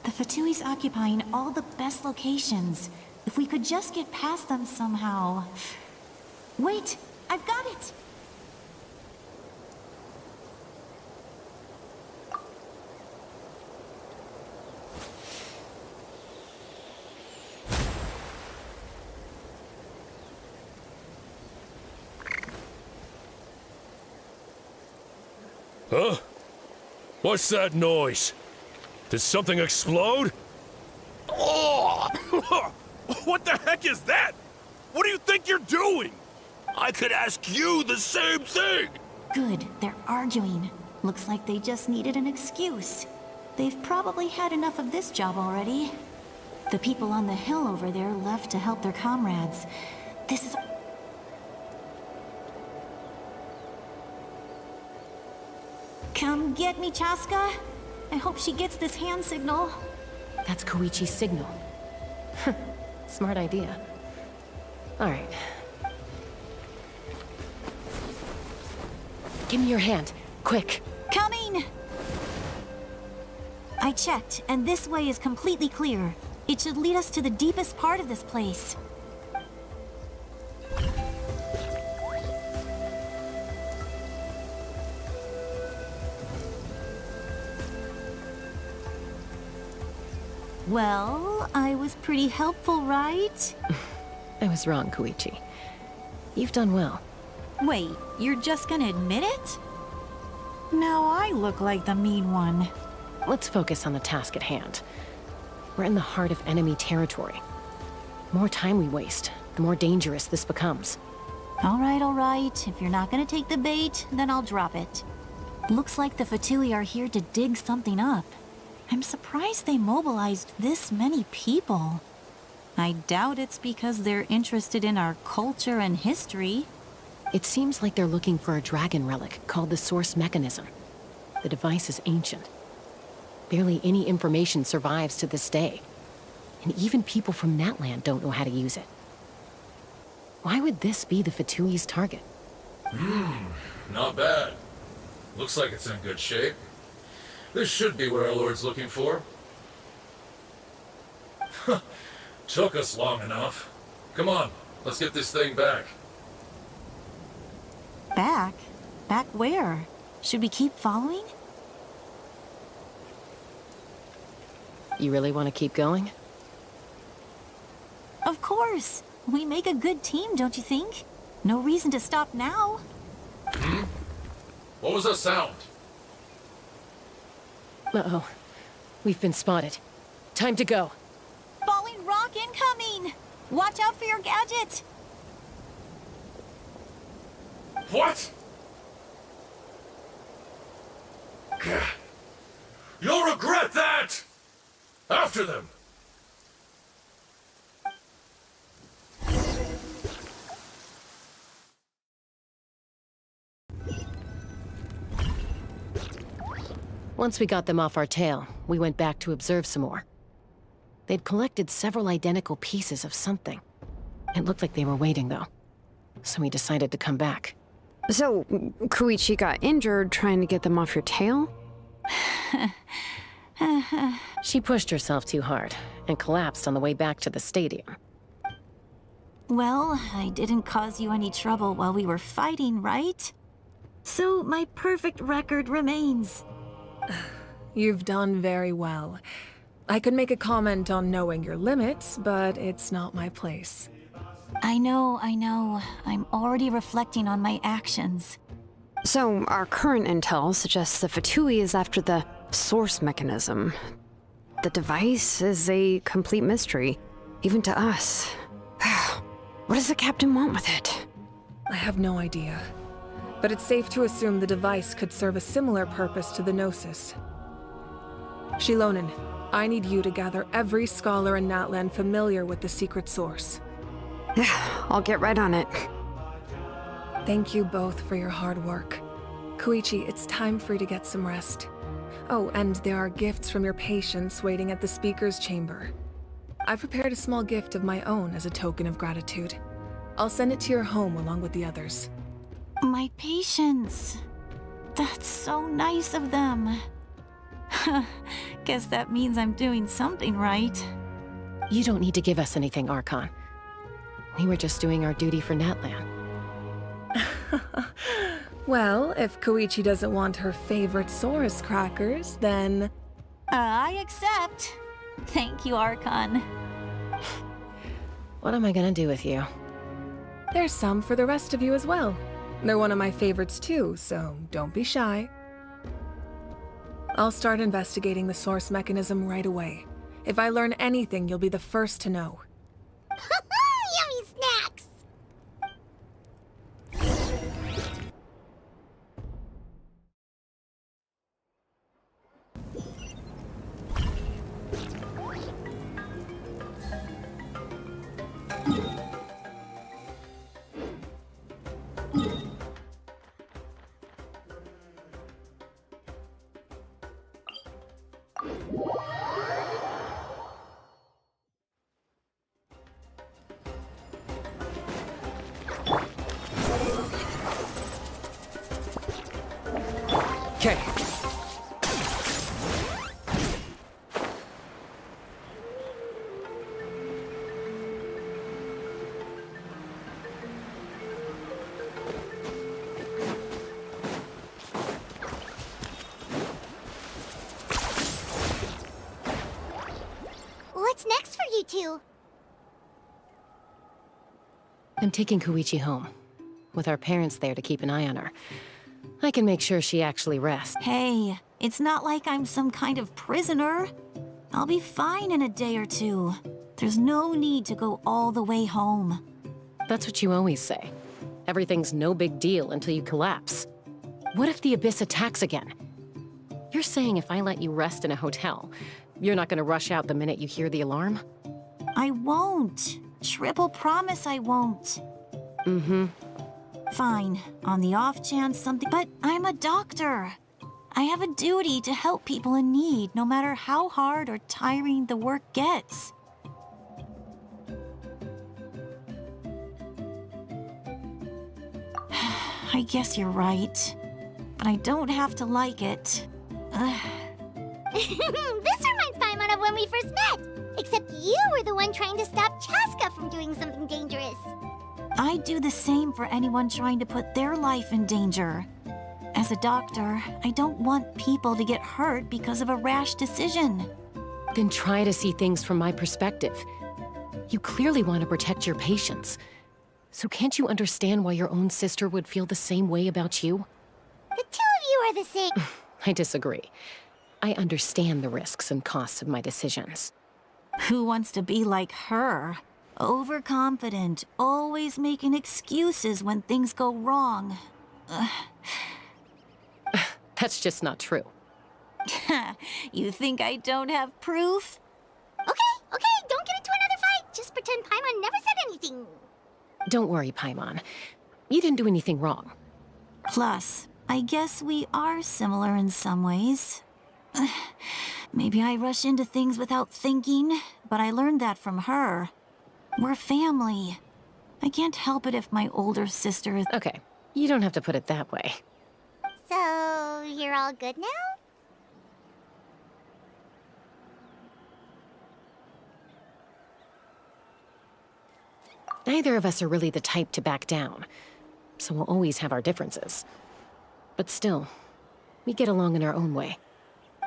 The Fatui's occupying all the best locations. If we could just get past them somehow. Wait, I've got it. Huh? What's that noise? Did something explode? Oh! What the heck is that? What do you think you're doing? I could ask you the same thing! Good, they're arguing. Looks like they just needed an excuse. They've probably had enough of this job already. The people on the hill over there left to help their comrades. This is... Come get me, Chaska. I hope she gets this hand signal. That's Koichi's signal. Smart idea. All right. Give me your hand, quick. Coming! I checked, and this way is completely clear. It should lead us to the deepest part of this place. Well, I was pretty helpful, right? I was wrong, Koichi. You've done well. Wait, you're just gonna admit it? Now I look like the mean one. Let's focus on the task at hand. We're in the heart of enemy territory. The more time we waste, the more dangerous this becomes. All right. If you're not gonna take the bait, then I'll drop it. Looks like the Fatui are here to dig something up. I'm surprised they mobilized this many people. I doubt it's because they're interested in our culture and history. It seems like they're looking for a dragon relic called the Source Mechanism. The device is ancient. Barely any information survives to this day. And even people from Natland don't know how to use it. Why would this be the Fatui's target? Not bad. Looks like it's in good shape. This should be what our Lord's looking for. Took us long enough. Come on, let's get this thing back. Back? Back where? Should we keep following? You really want to keep going? Of course. We make a good team, don't you think? No reason to stop now. What was that sound? Uh-oh. We've been spotted. Time to go. Falling rock incoming! Watch out for your gadget! What? You'll regret that! After them! Once we got them off our tail, we went back to observe some more. They'd collected several identical pieces of something. It looked like they were waiting, though. So we decided to come back. So, Koichi got injured trying to get them off your tail? She pushed herself too hard and collapsed on the way back to the stadium. Well, I didn't cause you any trouble while we were fighting, right? So my perfect record remains. You've done very well. I could make a comment on knowing your limits, but it's not my place. I know. I'm already reflecting on my actions. So, our current intel suggests the Fatui is after the source mechanism. The device is a complete mystery, even to us. What does the captain want with it? I have no idea. But it's safe to assume the device could serve a similar purpose to the Gnosis. Shilonen, I need you to gather every scholar in Natlan familiar with the secret source. I'll get right on it. Thank you both for your hard work. Koichi, it's time for you to get some rest. Oh, and there are gifts from your patients waiting at the speaker's chamber. I've prepared a small gift of my own as a token of gratitude. I'll send it to your home along with the others. My patience. That's so nice of them. Guess that means I'm doing something right. You don't need to give us anything, Archon. We were just doing our duty for Natlan. Well, if Koichi doesn't want her favorite Saurus crackers, then... I accept. Thank you, Archon. What am I gonna do with you? There's some for the rest of you as well. They're one of my favorites too, so don't be shy. I'll start investigating the source mechanism right away. If I learn anything, you'll be the first to know. Yummy snacks! Okay. What's next for you two? I'm taking Koichi home, with our parents there to keep an eye on her. I can make sure she actually rests. Hey, it's not like I'm some kind of prisoner. I'll be fine in a day or two. There's no need to go all the way home. That's what you always say. Everything's no big deal until you collapse. What if the Abyss attacks again? You're saying if I let you rest in a hotel, you're not gonna rush out the minute you hear the alarm? I won't. Triple promise I won't. Mm-hmm. Fine, on the off chance something, but I'm a doctor. I have a duty to help people in need, no matter how hard or tiring the work gets. I guess you're right, but I don't have to like it. This reminds Paimon of when we first met. Except you were the one trying to stop Chaska from doing something dangerous. I'd do the same for anyone trying to put their life in danger. As a doctor, I don't want people to get hurt because of a rash decision. Then try to see things from my perspective. You clearly want to protect your patients. So can't you understand why your own sister would feel the same way about you? The two of you are the same. I disagree. I understand the risks and costs of my decisions. Who wants to be like her? Overconfident, always making excuses when things go wrong. That's just not true. You think I don't have proof? Okay, don't get into another fight. Just pretend Paimon never said anything. Don't worry, Paimon. You didn't do anything wrong. Plus, I guess we are similar in some ways. Maybe I rush into things without thinking, but I learned that from her. We're family. I can't help it if my older sister is— Okay, you don't have to put it that way. So, you're all good now? Neither of us are really the type to back down, so we'll always have our differences. But still, we get along in our own way.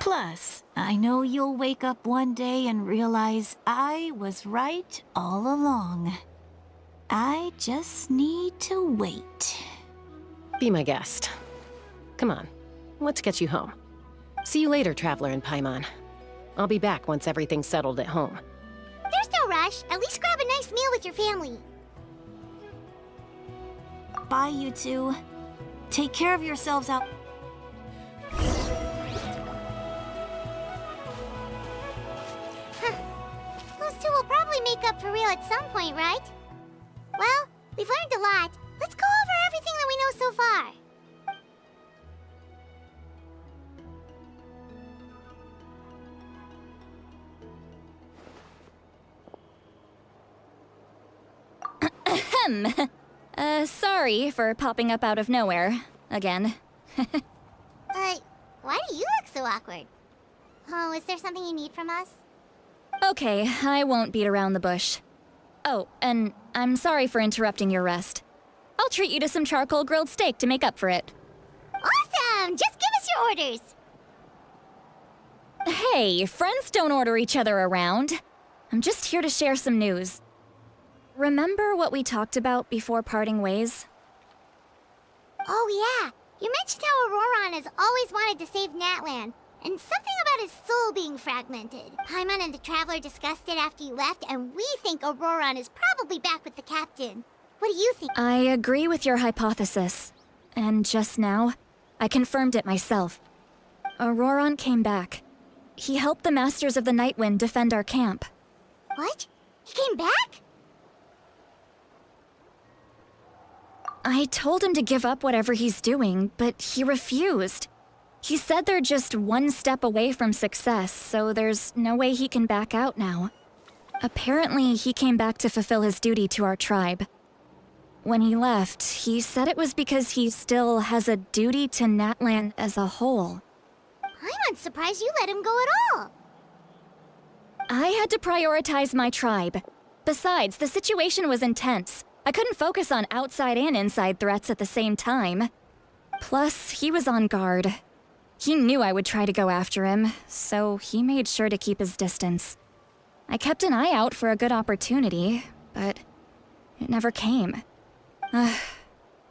Plus, I know you'll wake up one day and realize I was right all along. I just need to wait. Be my guest. Come on, let's get you home. See you later, Traveler in Paimon. I'll be back once everything's settled at home. There's no rush. At least grab a nice meal with your family. Bye, you two. Take care of yourselves out. Those two will probably make up for real at some point, right? Well, we've learned a lot. Let's go over everything that we know so far. Ahem. Sorry for popping up out of nowhere. Again. Why do you look so awkward? Oh, is there something you need from us? Okay, I won't beat around the bush. Oh, and I'm sorry for interrupting your rest. I'll treat you to some charcoal grilled steak to make up for it. Awesome! Just give us your orders! Hey, friends don't order each other around. I'm just here to share some news. Remember what we talked about before parting ways? Oh yeah, you mentioned how Auroron has always wanted to save Natlan, and something about his soul being fragmented. Paimon and the Traveler discussed it after you left, and we think Auroron is probably back with the Captain. What do you think? I agree with your hypothesis. And just now, I confirmed it myself. Auroron came back. He helped the Masters of the Nightwind defend our camp. What? He came back? I told him to give up whatever he's doing, but he refused. He said they're just one step away from success, so there's no way he can back out now. Apparently, he came back to fulfill his duty to our tribe. When he left, he said it was because he still has a duty to Natlan as a whole. I'm surprised you let him go at all. I had to prioritize my tribe. Besides, the situation was intense. I couldn't focus on outside and inside threats at the same time. Plus, he was on guard. He knew I would try to go after him, so he made sure to keep his distance. I kept an eye out for a good opportunity, but it never came.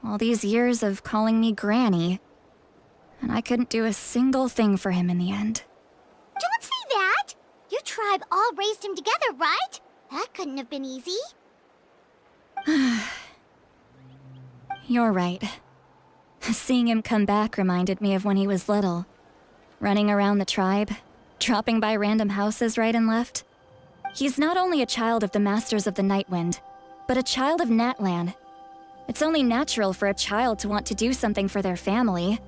All these years of calling me Granny, and I couldn't do a single thing for him in the end. Don't say that! Your tribe all raised him together, right? That couldn't have been easy. You're right. Seeing him come back reminded me of when he was little. Running around the tribe, dropping by random houses right and left. He's not only a child of the Masters of the Nightwind, but a child of Natlan. It's only natural for a child to want to do something for their family.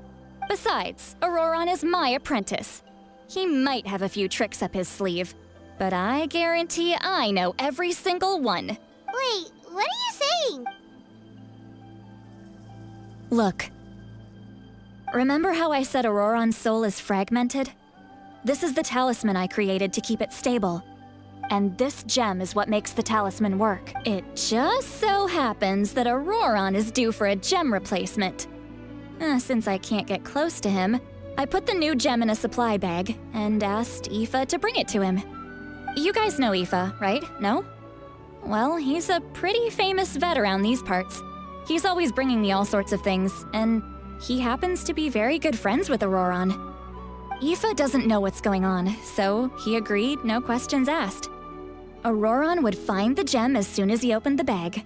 Besides, Auroron is my apprentice. He might have a few tricks up his sleeve, but I guarantee I know every single one. Wait, what are you saying? Look. Remember how I said Auroron's soul is fragmented? This is the talisman I created to keep it stable. And this gem is what makes the talisman work. It just so happens that Auroron is due for a gem replacement. Since I can't get close to him, I put the new gem in a supply bag and asked Aoife to bring it to him. You guys know Aoife, right? No? Well, he's a pretty famous vet around these parts. He's always bringing me all sorts of things, and he happens to be very good friends with Auroron. Aoife doesn't know what's going on, so he agreed, no questions asked. Auroron would find the gem as soon as he opened the bag.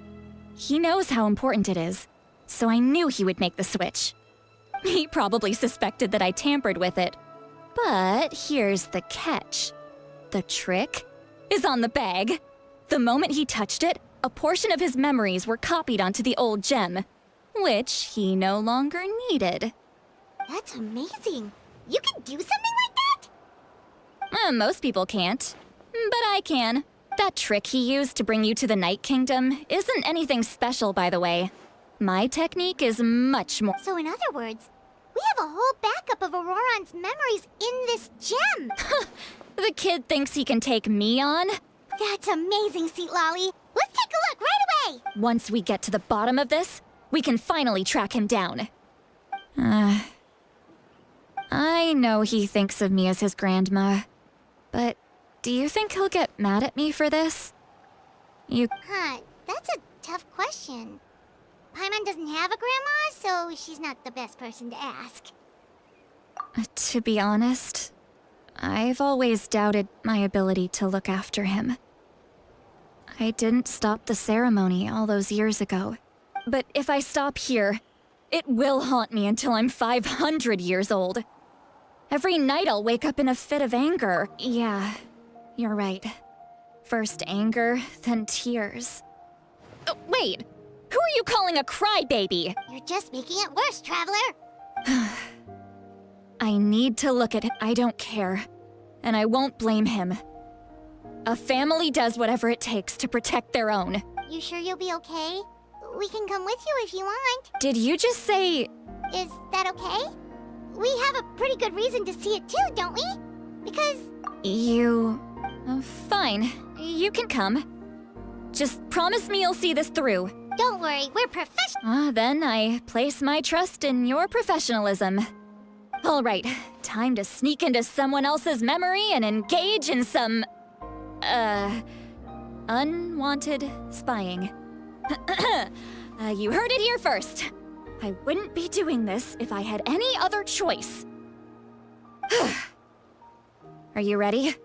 He knows how important it is, so I knew he would make the switch. He probably suspected that I tampered with it. But here's the catch. The trick is on the bag. The moment he touched it, a portion of his memories were copied onto the old gem, which he no longer needed. That's amazing. You can do something like that? Most people can't. But I can. That trick he used to bring you to the Night Kingdom isn't anything special, by the way. My technique is much more— So in other words, we have a whole backup of Auroron's memories in this gem! The kid thinks he can take me on? That's amazing, Seat Lolly! Let's take a look right away! Once we get to the bottom of this, we can finally track him down. I know he thinks of me as his grandma, but do you think he'll get mad at me for this? Huh, that's a tough question. Paimon doesn't have a grandma, so she's not the best person to ask. To be honest, I've always doubted my ability to look after him. I didn't stop the ceremony all those years ago. But if I stop here, it will haunt me until I'm 500 years old. Every night I'll wake up in a fit of anger. Yeah, you're right. First anger, then tears. Oh, wait! Who are you calling a crybaby? You're just making it worse, Traveler! I need to look at him. I don't care. And I won't blame him. A family does whatever it takes to protect their own. You sure you'll be okay? We can come with you if you want. Did you just say— Is that okay? We have a pretty good reason to see it too, don't we? Because... You... fine. You can come. Just promise me you'll see this through. Don't worry, we're professional. Then I place my trust in your professionalism. All right, time to sneak into someone else's memory and engage in some... unwanted spying. You heard it here first. I wouldn't be doing this if I had any other choice. Are you ready?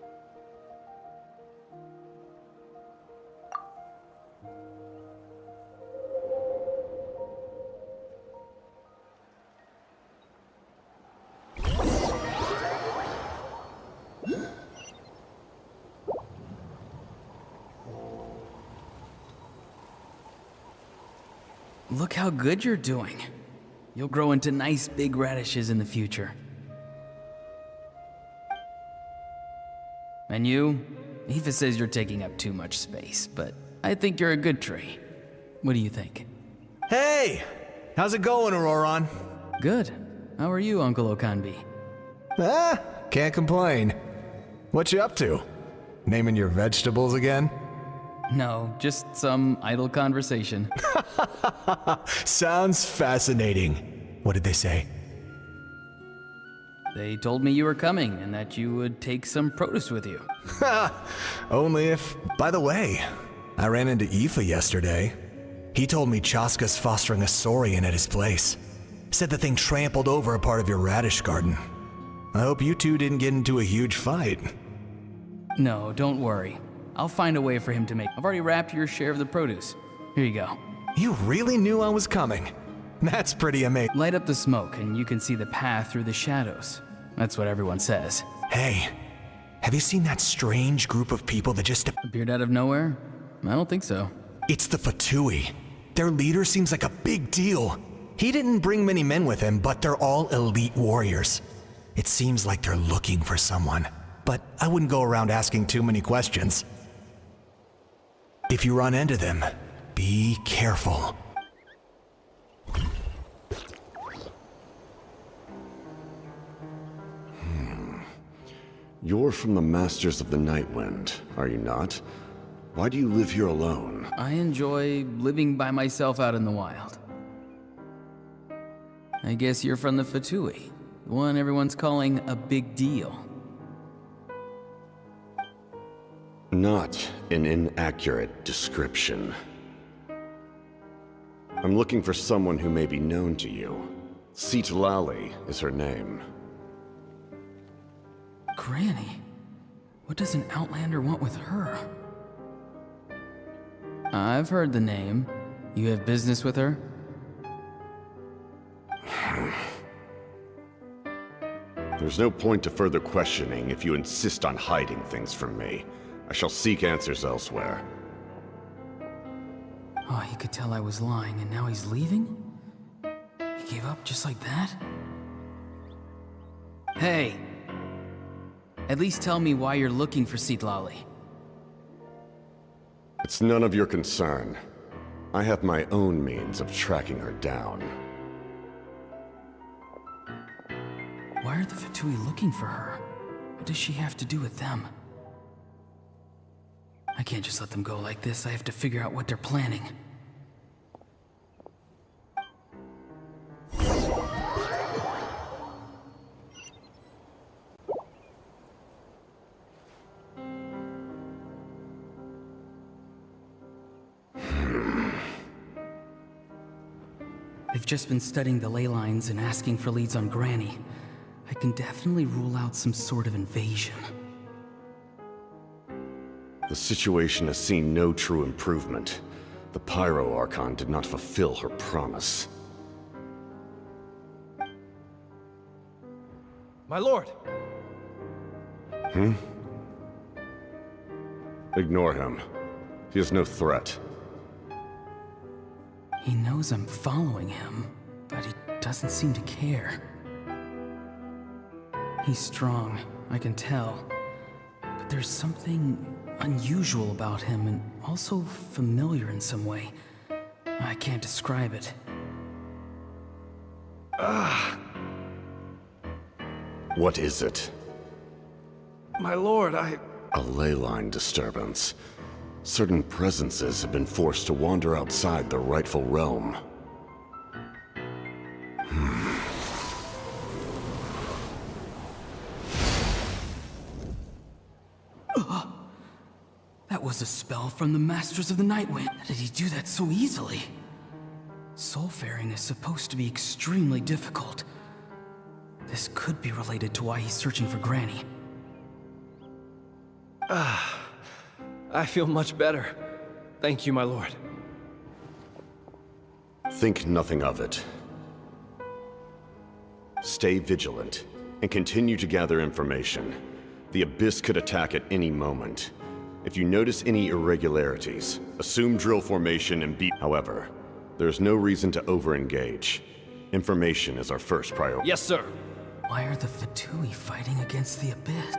Look how good you're doing. You'll grow into nice big radishes in the future. And you? Aoife says you're taking up too much space, but I think you're a good tree. What do you think? Hey! How's it going, Auroron? Good. How are you, Uncle Okanbi? Can't complain. What you up to? Naming your vegetables again? No, just some idle conversation. Sounds fascinating. What did they say? They told me you were coming and that you would take some produce with you. Only if... By the way, I ran into Aoife yesterday. He told me Chaska's fostering a saurian at his place. Said the thing trampled over a part of your radish garden. I hope you two didn't get into a huge fight. No, don't worry. I'll find a way for him to make... I've already wrapped your share of the produce. Here you go. You really knew I was coming. That's pretty amazing. Light up the smoke and you can see the path through the shadows. That's what everyone says. Hey, have you seen that strange group of people that just... appeared out of nowhere? I don't think so. It's the Fatui. Their leader seems like a big deal. He didn't bring many men with him, but they're all elite warriors. It seems like they're looking for someone, but I wouldn't go around asking too many questions. If you run into them, be careful. You're from the Masters of the Nightwind, are you not? Why do you live here alone? I enjoy living by myself out in the wild. I guess you're from the Fatui, the one everyone's calling a big deal. Not an inaccurate description. I'm looking for someone who may be known to you. Citlali is her name. Granny? What does an Outlander want with her? I've heard the name. You have business with her? There's no point to further questioning if you insist on hiding things from me. I shall seek answers elsewhere. Oh, he could tell I was lying and now he's leaving? He gave up just like that? Hey! At least tell me why you're looking for Citlali. It's none of your concern. I have my own means of tracking her down. Why are the Fatui looking for her? What does she have to do with them? I can't just let them go like this. I have to figure out what they're planning. I've just been studying the ley lines and asking for leads on Granny. I can definitely rule out some sort of invasion. The situation has seen no true improvement. The Pyro Archon did not fulfill her promise. My lord! Ignore him. He is no threat. He knows I'm following him, but he doesn't seem to care. He's strong, I can tell. But there's something unusual about him and also familiar in some way. I can't describe it. What is it? My lord, A ley line disturbance. Certain presences have been forced to wander outside the rightful realm. That was a spell from the Masters of the Nightwind. How did he do that so easily? Soulfaring is supposed to be extremely difficult. This could be related to why he's searching for Granny. I feel much better. Thank you, my lord. Think nothing of it. Stay vigilant, and continue to gather information. The Abyss could attack at any moment. If you notice any irregularities, assume drill formation and beat. However, there's no reason to over-engage. Information is our first priority. Yes, sir. Why are the Fatui fighting against the Abyss?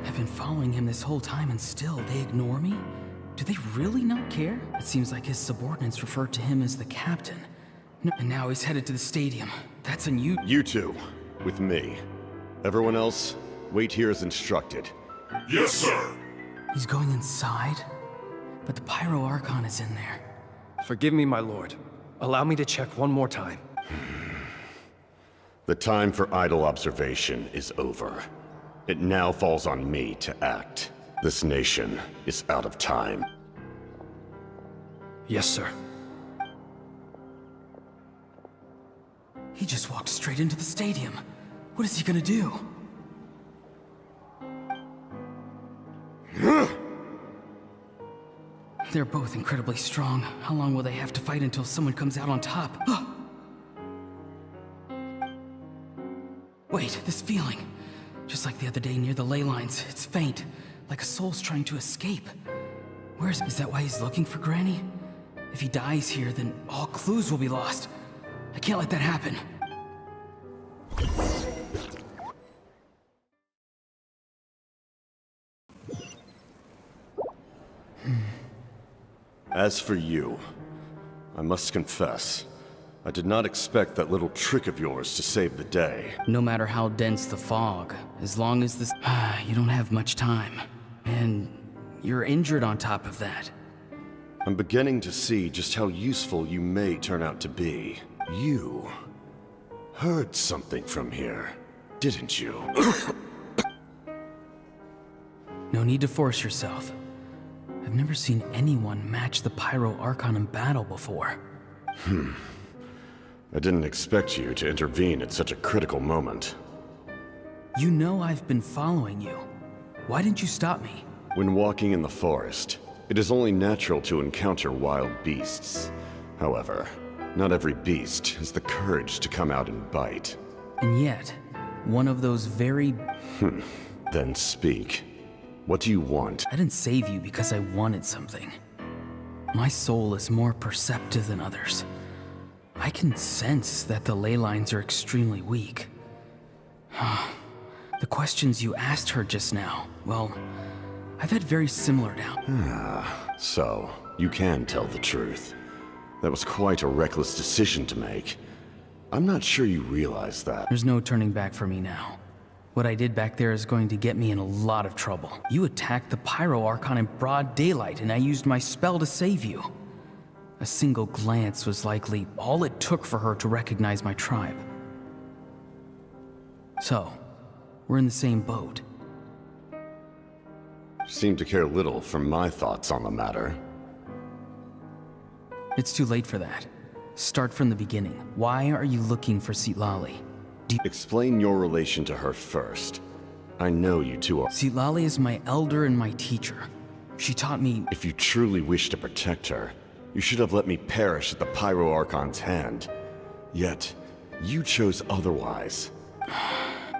I've been following him this whole time and still they ignore me? Do they really not care? It seems like his subordinates referred to him as the captain. And now he's headed to the stadium. That's unusual. You two, with me. Everyone else, wait here as instructed. Yes, sir. He's going inside? But the Pyro Archon is in there. Forgive me, my lord. Allow me to check one more time. The time for idle observation is over. It now falls on me to act. This nation is out of time. Yes, sir. He just walked straight into the stadium. What is he gonna do? They're both incredibly strong. How long will they have to fight until someone comes out on top? Wait, this feeling. Just like the other day near the ley lines, it's faint, like a soul's trying to escape. Is that why he's looking for Granny? If he dies here, then all clues will be lost. I can't let that happen. As for you, I must confess, I did not expect that little trick of yours to save the day. No matter how dense the fog, as long as this... you don't have much time. And you're injured on top of that. I'm beginning to see just how useful you may turn out to be. You heard something from here, didn't you? No need to force yourself. I've never seen anyone match the Pyro Archon in battle before. I didn't expect you to intervene at such a critical moment. You know I've been following you. Why didn't you stop me? When walking in the forest, it is only natural to encounter wild beasts. However, Not every beast has the courage to come out and bite. And yet, one of those very... Then speak. What do you want? I didn't save you because I wanted something. My soul is more perceptive than others. I can sense that the ley lines are extremely weak. The questions you asked her just now, well, I've had very similar doubts. So, you can tell the truth. That was quite a reckless decision to make. I'm not sure you realize that. There's no turning back for me now. What I did back there is going to get me in a lot of trouble. You attacked the Pyro Archon in broad daylight, and I used my spell to save you. A single glance was likely all it took for her to recognize my tribe. So, we're in the same boat. Seem to care little for my thoughts on the matter. It's too late for that. Start from the beginning. Why are you looking for Citlali? Explain your relation to her first. I know you two are... Citlali is my elder and my teacher. She taught me... If you truly wish to protect her, you should have let me perish at the Pyro Archon's hand. Yet, you chose otherwise.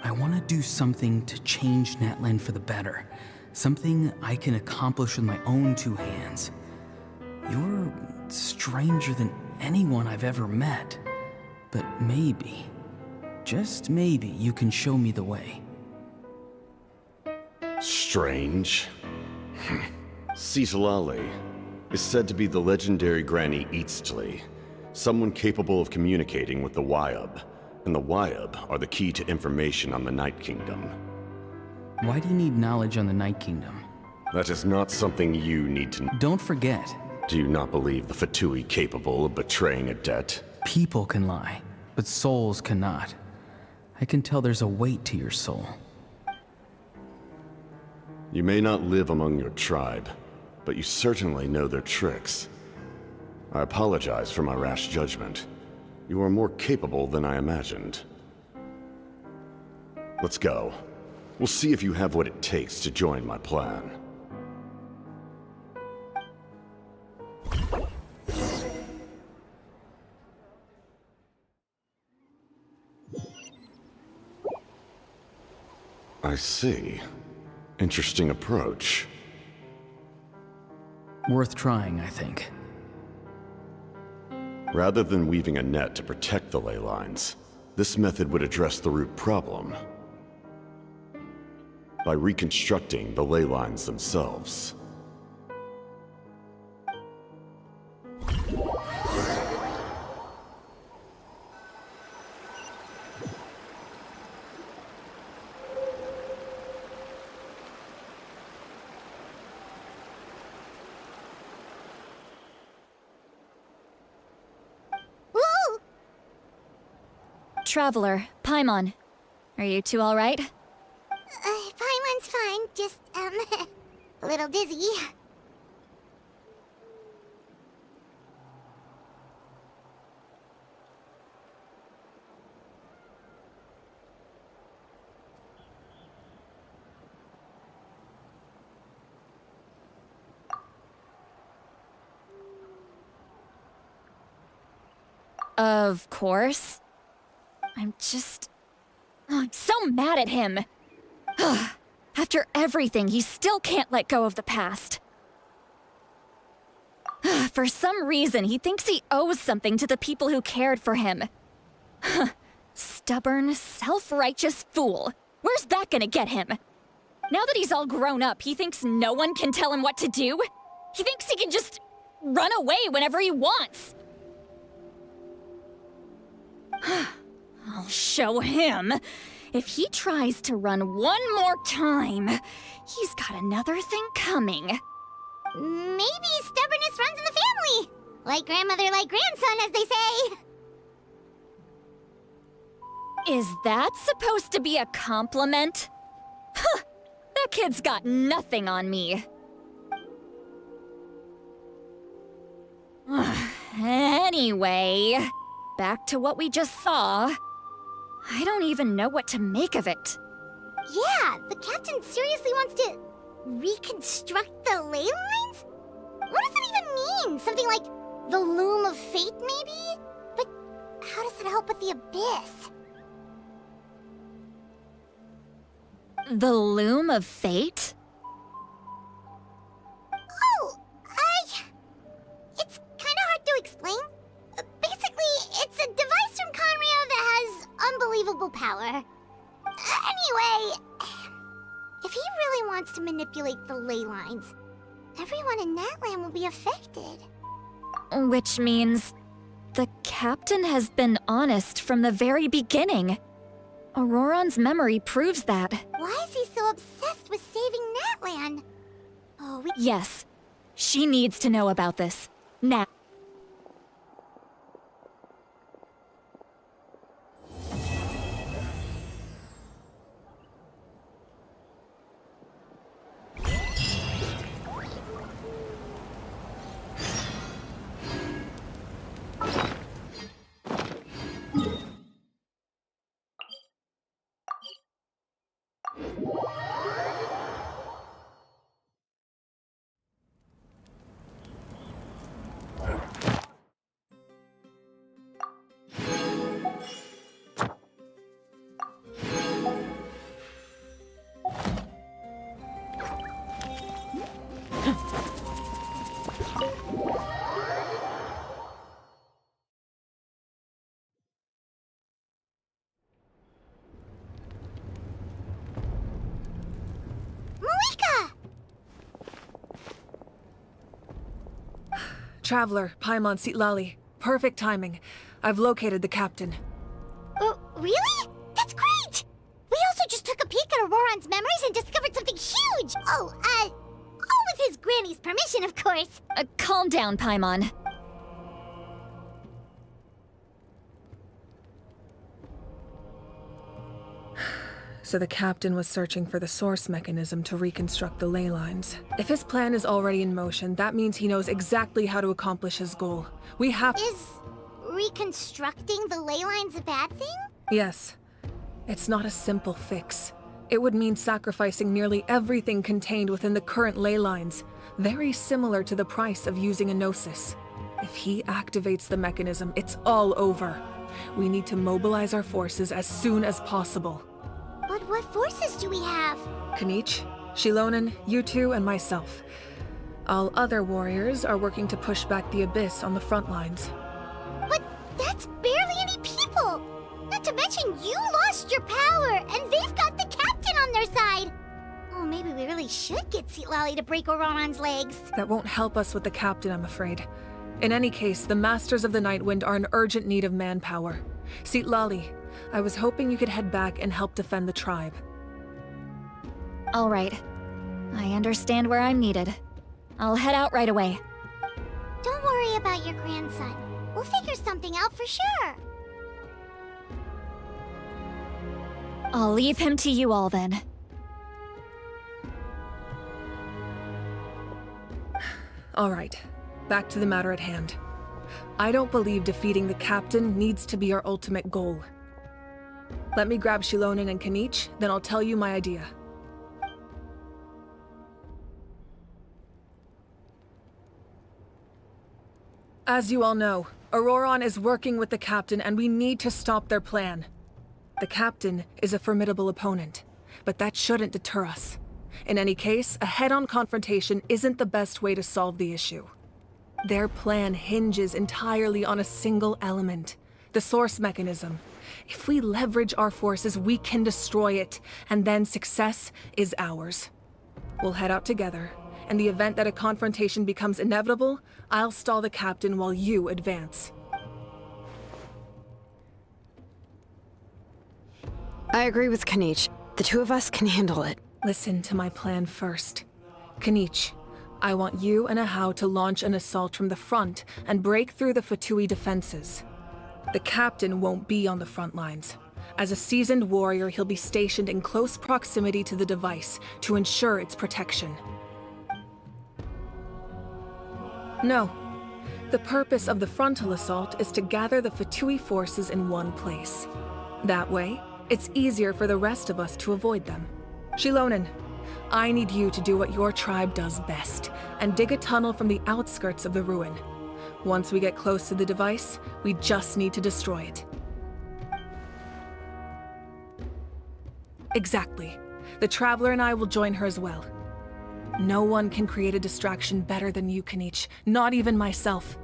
I want to do something to change Natlan for the better. Something I can accomplish with my own two hands. You're stranger than anyone I've ever met. But maybe, just maybe, you can show me the way. Strange? Citlali is said to be the legendary Granny Eastly, someone capable of communicating with the Wyab, and the Wyab are the key to information on the Night Kingdom. Why do you need knowledge on the Night Kingdom? That is not something you need to... Don't forget. Do you not believe the Fatui capable of betraying a debt? People can lie, but souls cannot. I can tell there's a weight to your soul. You may not live among your tribe, but you certainly know their tricks. I apologize for my rash judgment. You are more capable than I imagined. Let's go. We'll see if you have what it takes to join my plan. I see. Interesting approach. Worth trying, I think. Rather than weaving a net to protect the ley lines, this method would address the root problem by reconstructing the ley lines themselves. Traveler, Paimon. Are you two all right? Paimon's fine, just, a little dizzy. Of course. I'm so mad at him. After everything, he still can't let go of the past. For some reason, he thinks he owes something to the people who cared for him. Stubborn, self-righteous fool. Where's that gonna get him? Now that he's all grown up, he thinks no one can tell him what to do? He thinks he can just run away whenever he wants. I'll show him. If he tries to run one more time, he's got another thing coming. Maybe stubbornness runs in the family. Like grandmother, like grandson, as they say. Is that supposed to be a compliment? Huh, that kid's got nothing on me. Anyway, back to what we just saw. I don't even know what to make of it. Yeah, the captain seriously wants to reconstruct the ley lines? What does that even mean? Something like the loom of fate, maybe? the Abyss. The Loom of Fate? Oh, it's kinda hard to explain. Basically, it's a device from Conrio that has unbelievable power. Anyway, if he really wants to manipulate the ley lines, everyone in Natlan will be affected. Which means the captain has been honest from the very beginning. Auroron's memory proves that. Why is he so obsessed with saving Natlan? Oh, Yes, she needs to know about this. Now. Traveler, Paimon Sitlali. Perfect timing. I've located the captain. Oh, really? That's great! We also just took a peek at Auroron's memories and discovered something huge! All with his granny's permission, of course. Calm down, Paimon. So the captain was searching for the source mechanism to reconstruct the ley lines. If his plan is already in motion, that means he knows exactly how to accomplish his goal. We have— Is reconstructing the ley lines a bad thing? Yes. It's not a simple fix. It would mean sacrificing nearly everything contained within the current ley lines, very similar to the price of using a Gnosis. If he activates the mechanism, it's all over. We need to mobilize our forces as soon as possible. But what forces do we have? Kanich, Shilonen, you two, and myself. All other warriors are working to push back the Abyss on the front lines. But that's barely any people! Not to mention you lost your power, and they've got the captain on their side! Oh, maybe we really should get Sitlali to break Auroron's legs. That won't help us with the captain, I'm afraid. In any case, the Masters of the Nightwind are in urgent need of manpower. Sitlali, I was hoping you could head back and help defend the tribe. All right. I understand where I'm needed. I'll head out right away. Don't worry about your grandson. We'll figure something out for sure. I'll leave him to you all then. All right. Back to the matter at hand. I don't believe defeating the captain needs to be our ultimate goal. Let me grab Shilonen and Kanich, then I'll tell you my idea. As you all know, Auroron is working with the captain and we need to stop their plan. The captain is a formidable opponent, but that shouldn't deter us. In any case, a head-on confrontation isn't the best way to solve the issue. Their plan hinges entirely on a single element, the source mechanism. If we leverage our forces, we can destroy it, and then success is ours. We'll head out together. In the event that a confrontation becomes inevitable, I'll stall the captain while you advance. I agree with Kanich. The two of us can handle it. Listen to my plan first. Kanich, I want you and Ahau to launch an assault from the front and break through the Fatui defenses. The captain won't be on the front lines. As a seasoned warrior, he'll be stationed in close proximity to the device to ensure its protection. No. The purpose of the frontal assault is to gather the Fatui forces in one place. That way, it's easier for the rest of us to avoid them. Shilonen, I need you to do what your tribe does best, and dig a tunnel from the outskirts of the ruin. Once we get close to the device, we just need to destroy it. Exactly. The Traveler and I will join her as well. No one can create a distraction better than you can each, not even myself.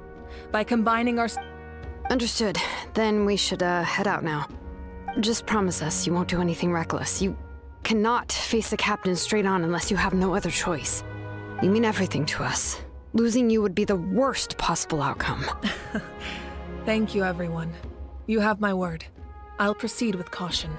By combining our... Understood. Then we should, head out now. Just promise us you won't do anything reckless. You cannot face the captain straight on unless you have no other choice. You mean everything to us. Losing you would be the worst possible outcome. Thank you, everyone. You have my word. I'll proceed with caution.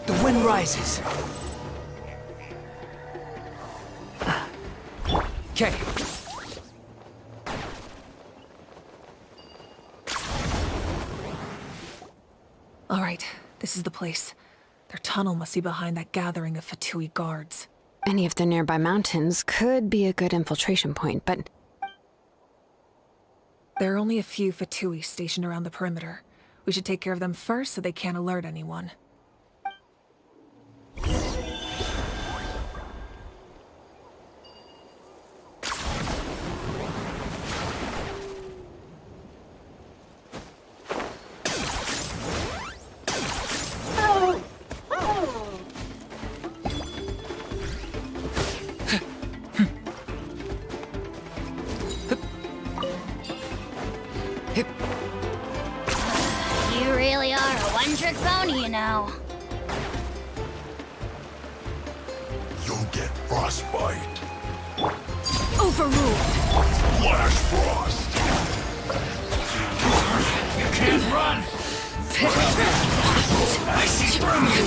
The wind rises. Okay. All right, this is the place. Their tunnel must be behind that gathering of Fatui guards. Any of the nearby mountains could be a good infiltration point, but... There are only a few Fatui stationed around the perimeter. We should take care of them first so they can't alert anyone. You really are a one-trick pony, you know. You'll get frostbite. Overruled. Flash frost. You can't run! I see through you!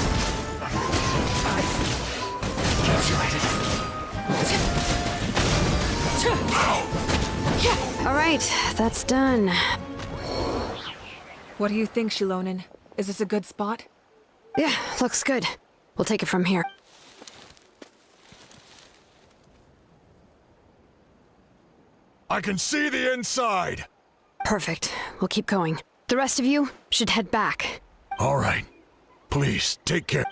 All right, that's done. What do you think, Shilonen? Is this a good spot? Yeah, looks good. We'll take it from here. I can see the inside! Perfect. We'll keep going. The rest of you should head back. All right. Please, take care.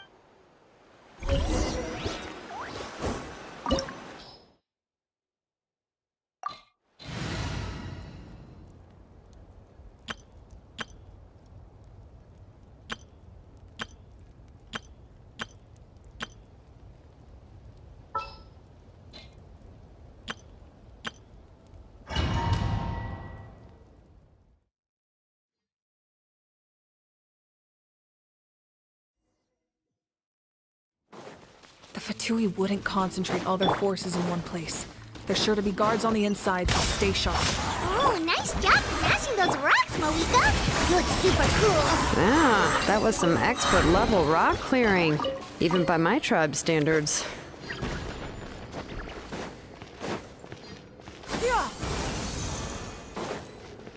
The Fatui wouldn't concentrate all their forces in one place. There's sure to be guards on the inside, so stay sharp. Oh, nice job smashing those rocks, Moika! You look super cool! Ah, that was some expert level rock clearing, even by my tribe standards.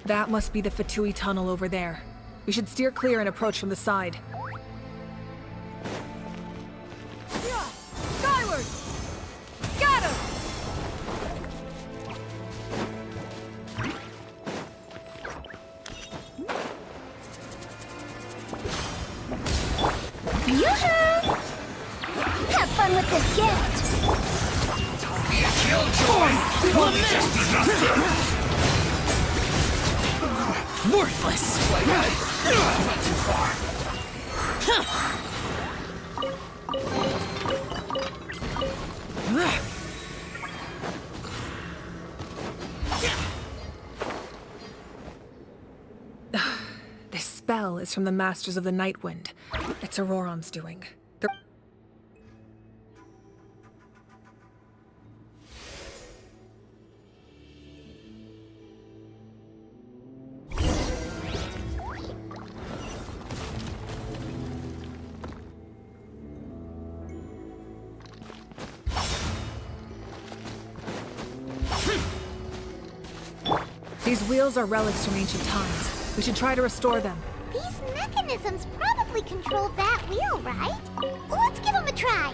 That must be the Fatui tunnel over there. We should steer clear and approach from the side. Skyward! Scatter! Yoo-hoo! Have fun with this gift! Worthless! This spell is from the Masters of the Night Wind. It's Auroron's doing. They're... These wheels are relics from ancient times. We should try to restore them. These mechanisms probably control that wheel, right? Let's give them a try.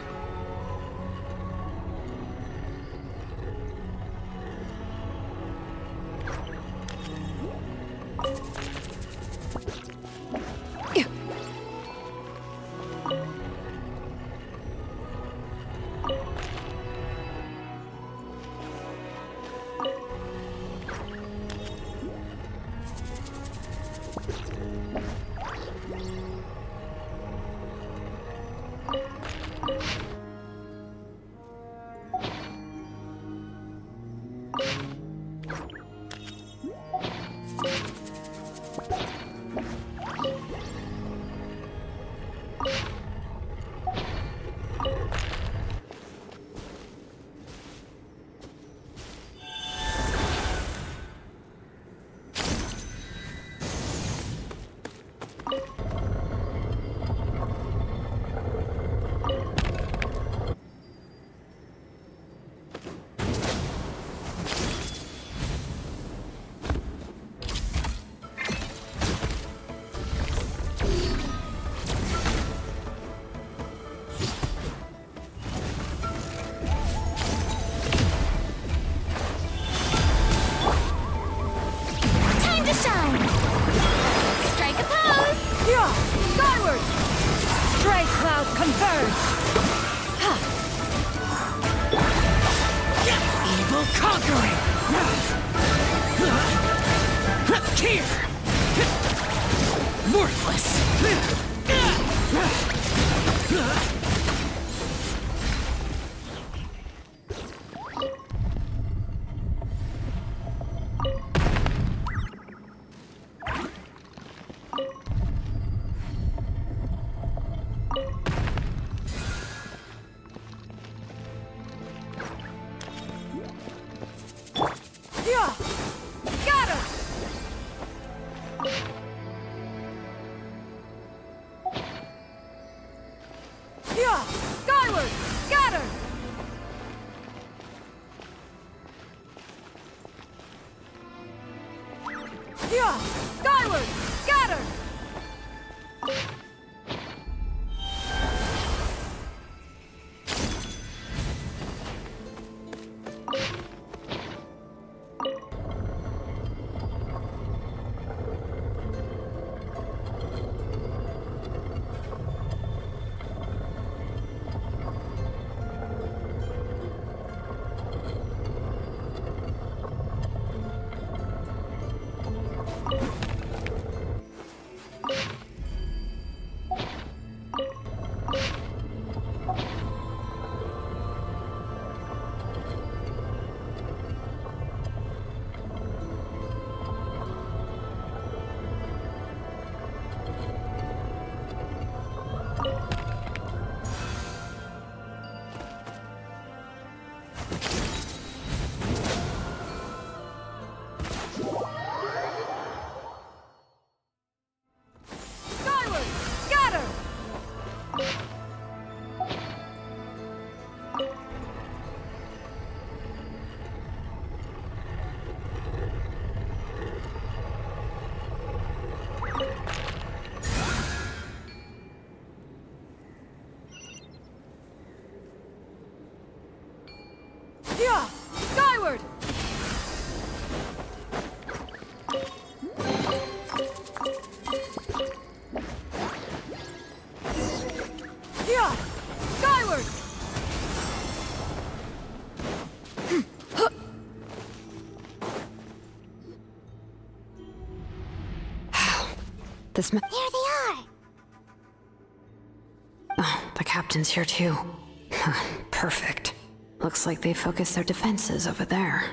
There they are! Oh, the captain's here too. Perfect. Looks like they focused their defenses over there.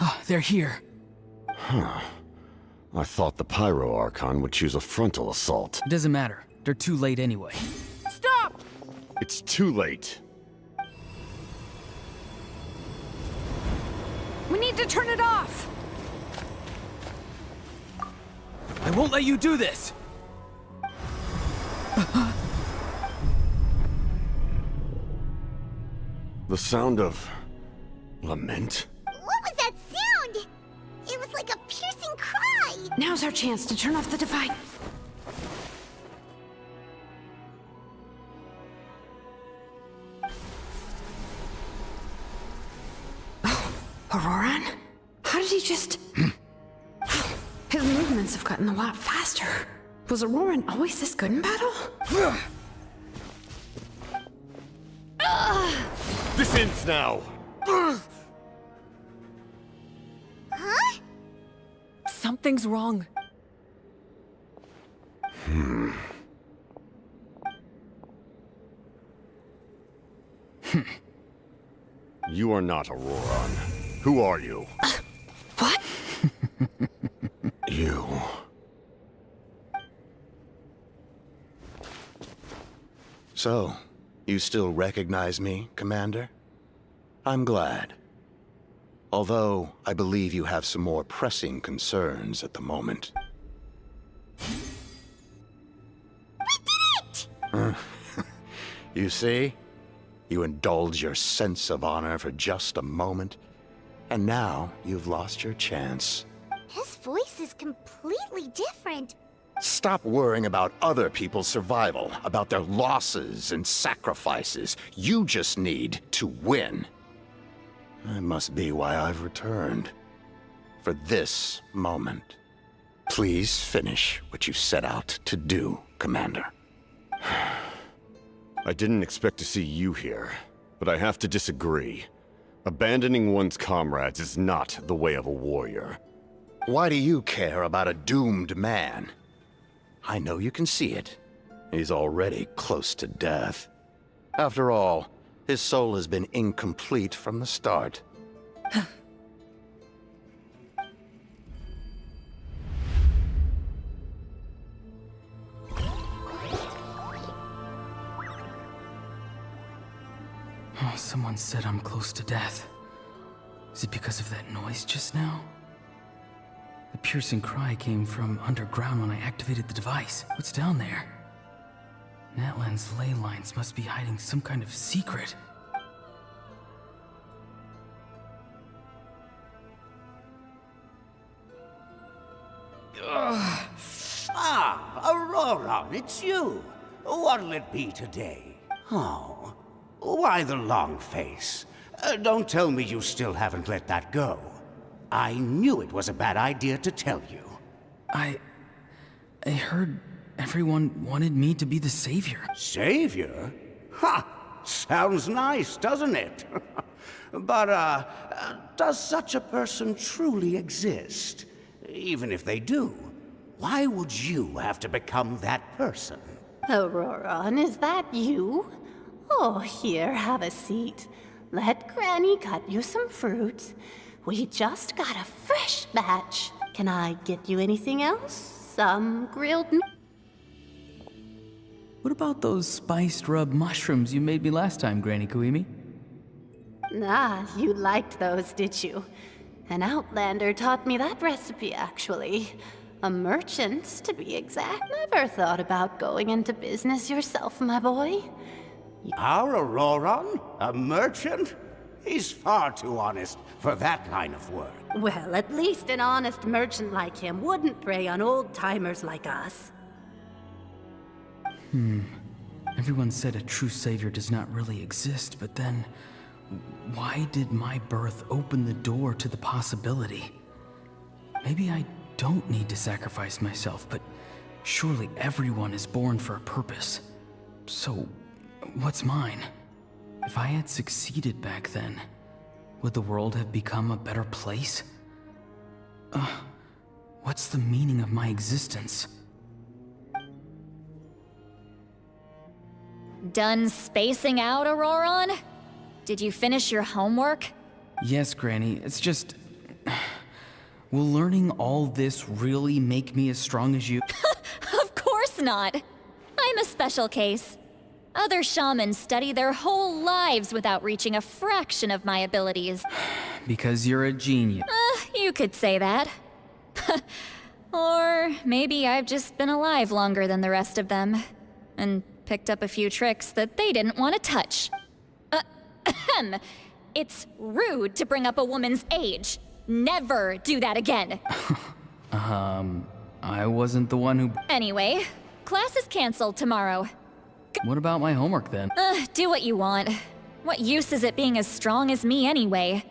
Oh, they're here. Huh. I thought the Pyro Archon would choose a frontal assault. It doesn't matter. They're too late anyway. Stop! It's too late. We need to turn it off! I won't let you do this! The sound of... lament? What was that sound? It was like a pure Now's our chance to turn off the device. Oh, Auroran? How did he just... His movements have gotten a lot faster. Was Auroran always this good in battle? This ends now! Huh? Something's wrong. You are not Auroran. Who are you? What? You. So, you still recognize me, Commander? I'm glad. Although, I believe you have some more pressing concerns at the moment. You see? You indulge your sense of honor for just a moment, and now you've lost your chance. His voice is completely different. Stop worrying about other people's survival, about their losses and sacrifices. You just need to win. That must be why I've returned. For this moment. Please finish what you set out to do, Commander. I didn't expect to see you here, but I have to disagree. Abandoning one's comrades is not the way of a warrior. Why do you care about a doomed man? I know you can see it. He's already close to death. After all, his soul has been incomplete from the start. Oh, someone said I'm close to death. Is it because of that noise just now? The piercing cry came from underground when I activated the device. What's down there? Natlan's ley lines must be hiding some kind of secret. Auroran, it's you. What'll it be today? Oh, why the long face? Don't tell me you still haven't let that go. I knew it was a bad idea to tell you. I heard everyone wanted me to be the savior. Savior? Ha! Sounds nice, doesn't it? But, does such a person truly exist? Even if they do, why would you have to become that person? Auroran, is that you? Oh, here, have a seat. Let Granny cut you some fruit. We just got a fresh batch. Can I get you anything else? Some grilled meat? What about those spiced rub mushrooms you made me last time, Granny Kuimi? Ah, you liked those, did you? An outlander taught me that recipe, actually. A merchant, to be exact. Never thought about going into business yourself, my boy. Our Auroran? A merchant? He's far too honest for that line of work. Well, at least an honest merchant like him wouldn't prey on old-timers like us. Everyone said a true savior does not really exist, but then... why did my birth open the door to the possibility? Maybe I don't need to sacrifice myself, but surely everyone is born for a purpose. So, what's mine? If I had succeeded back then, would the world have become a better place? What's the meaning of my existence? Done spacing out, Auroran? Did you finish your homework? Yes, Granny, it's just... will learning all this really make me as strong as you? Of course not! I'm a special case. Other shamans study their whole lives without reaching a fraction of my abilities. Because you're a genius. You could say that. Or maybe I've just been alive longer than the rest of them, and picked up a few tricks that they didn't want to touch. It's rude to bring up a woman's age. Never do that again. I wasn't the one who... Anyway, class is canceled tomorrow. What about my homework then? Do what you want. What use is it being as strong as me anyway?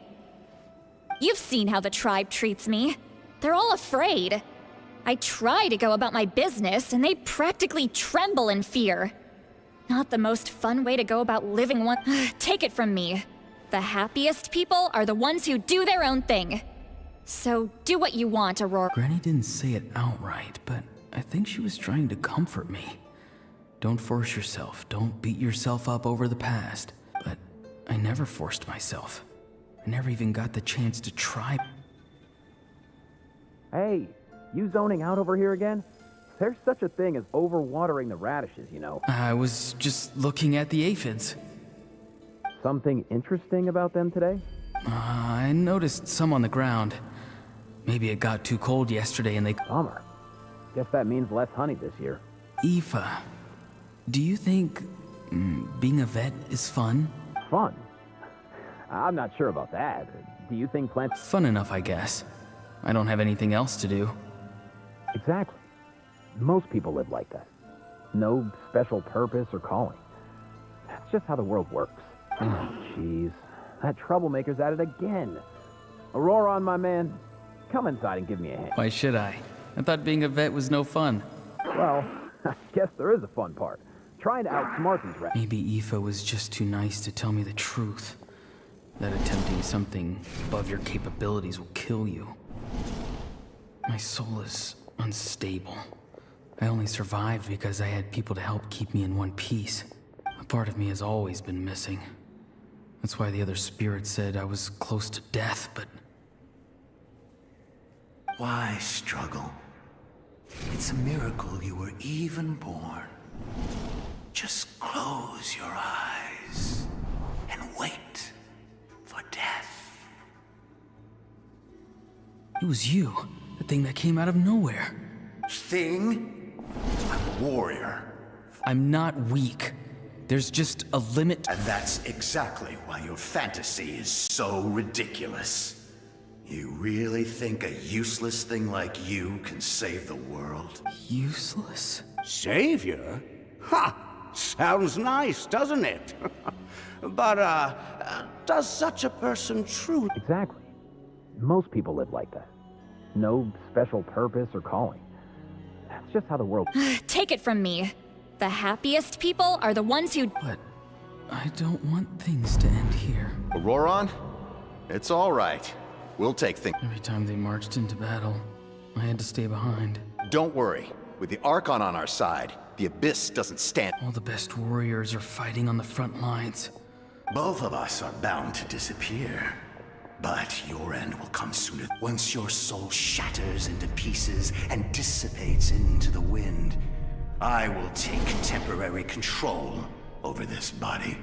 You've seen how the tribe treats me. They're all afraid. I try to go about my business, and they practically tremble in fear. Not the most fun way to go about living one. Take it from me. The happiest people are the ones who do their own thing. So do what you want, Aurora. Granny didn't say it outright, but I think she was trying to comfort me. Don't force yourself. Don't beat yourself up over the past. But I never forced myself. I never even got the chance to try. Hey, you zoning out over here again? There's such a thing as overwatering the radishes, you know. I was just looking at the aphids. Something interesting about them today? I noticed some on the ground. Maybe it got too cold yesterday and they... Bummer. Guess that means less honey this year. Aoife, do you think being a vet is fun? Fun? I'm not sure about that. Do you think plants... Fun enough, I guess. I don't have anything else to do. Exactly. Most people live like that. No special purpose or calling. That's just how the world works. Oh, jeez. That troublemaker's at it again. Auroron, my man, come inside and give me a hand. Why should I? I thought being a vet was no fun. Well, I guess there is a fun part. Trying to outsmart these rats. Maybe Aoife was just too nice to tell me the truth. That attempting something above your capabilities will kill you. My soul is unstable. I only survived because I had people to help keep me in one piece. A part of me has always been missing. That's why the other spirits said I was close to death, but... Why struggle? It's a miracle you were even born. Just close your eyes and wait for death. It was you, the thing that came out of nowhere. Thing? I'm a warrior. I'm not weak. There's just a limit. And that's exactly why your fantasy is so ridiculous. You really think a useless thing like you can save the world? Useless? Savior? Ha! Sounds nice, doesn't it? But, does such a person truly... Exactly. Most people live like that. No special purpose or calling. That's just how the world... Take it from me. The happiest people are the ones who... But I don't want things to end here. Auroron? It's all right. We'll take things... Every time they marched into battle, I had to stay behind. Don't worry. With the Archon on our side, the Abyss doesn't stand... All the best warriors are fighting on the front lines. Both of us are bound to disappear. But your end will come sooner. Once your soul shatters into pieces and dissipates into the wind, I will take temporary control over this body.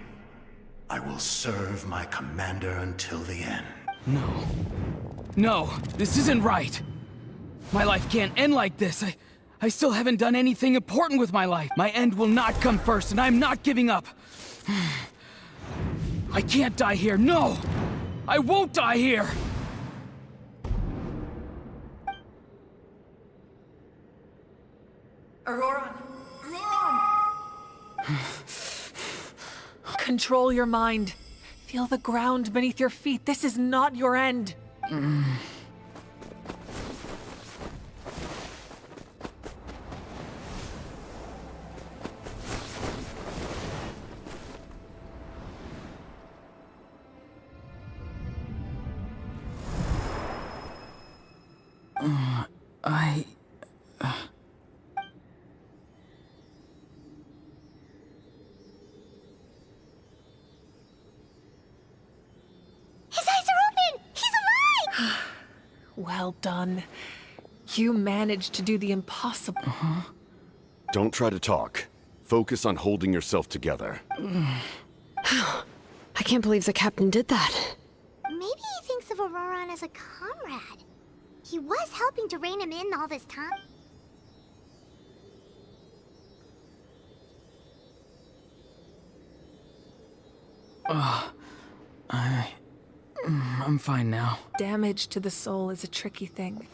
I will serve my commander until the end. No. No, this isn't right. My life can't end like this. I still haven't done anything important with my life. My end will not come first, and I'm not giving up. I can't die here, no! I won't die here! Auroron! Control your mind. Feel the ground beneath your feet. This is not your end. Well done. You managed to do the impossible. Don't try to talk. Focus on holding yourself together. I can't believe the captain did that. Maybe he thinks of Auroron as a comrade. He was helping to rein him in all this time. I'm fine now. Damage to the soul is a tricky thing.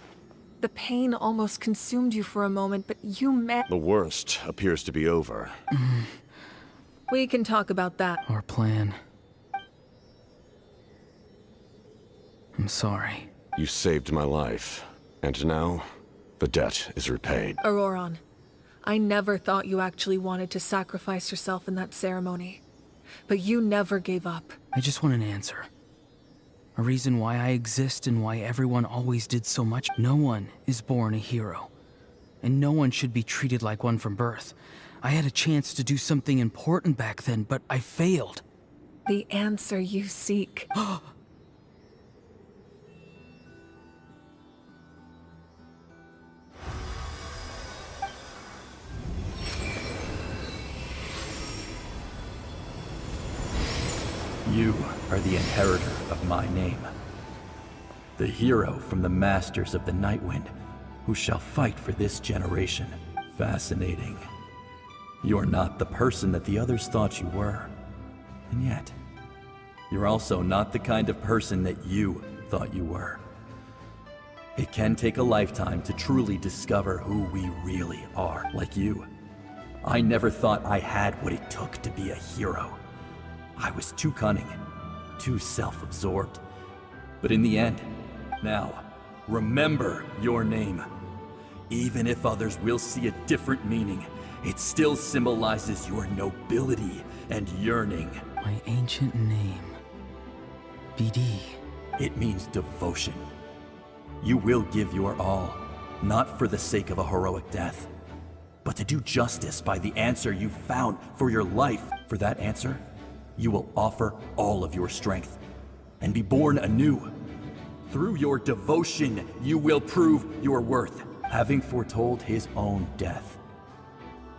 The pain almost consumed you for a moment, but you The worst appears to be over. We can talk about that. Our plan. I'm sorry. You saved my life, and now the debt is repaid. Auroron, I never thought you actually wanted to sacrifice yourself in that ceremony. But you never gave up. I just want an answer. A reason why I exist and why everyone always did so much. No one is born a hero. And no one should be treated like one from birth. I had a chance to do something important back then, but I failed. The answer you seek. You are the inheritor of my name. The hero from the Masters of the Nightwind, who shall fight for this generation. Fascinating. You are not the person that the others thought you were. And yet, you're also not the kind of person that you thought you were. It can take a lifetime to truly discover who we really are, like you. I never thought I had what it took to be a hero. I was too cunning, too self-absorbed. But in the end, now, remember your name. Even if others will see a different meaning, it still symbolizes your nobility and yearning. My ancient name. BD. It means devotion. You will give your all, not for the sake of a heroic death, but to do justice by the answer you found for your life. For that answer, you will offer all of your strength and be born anew. Through your devotion, you will prove your worth, having foretold his own death.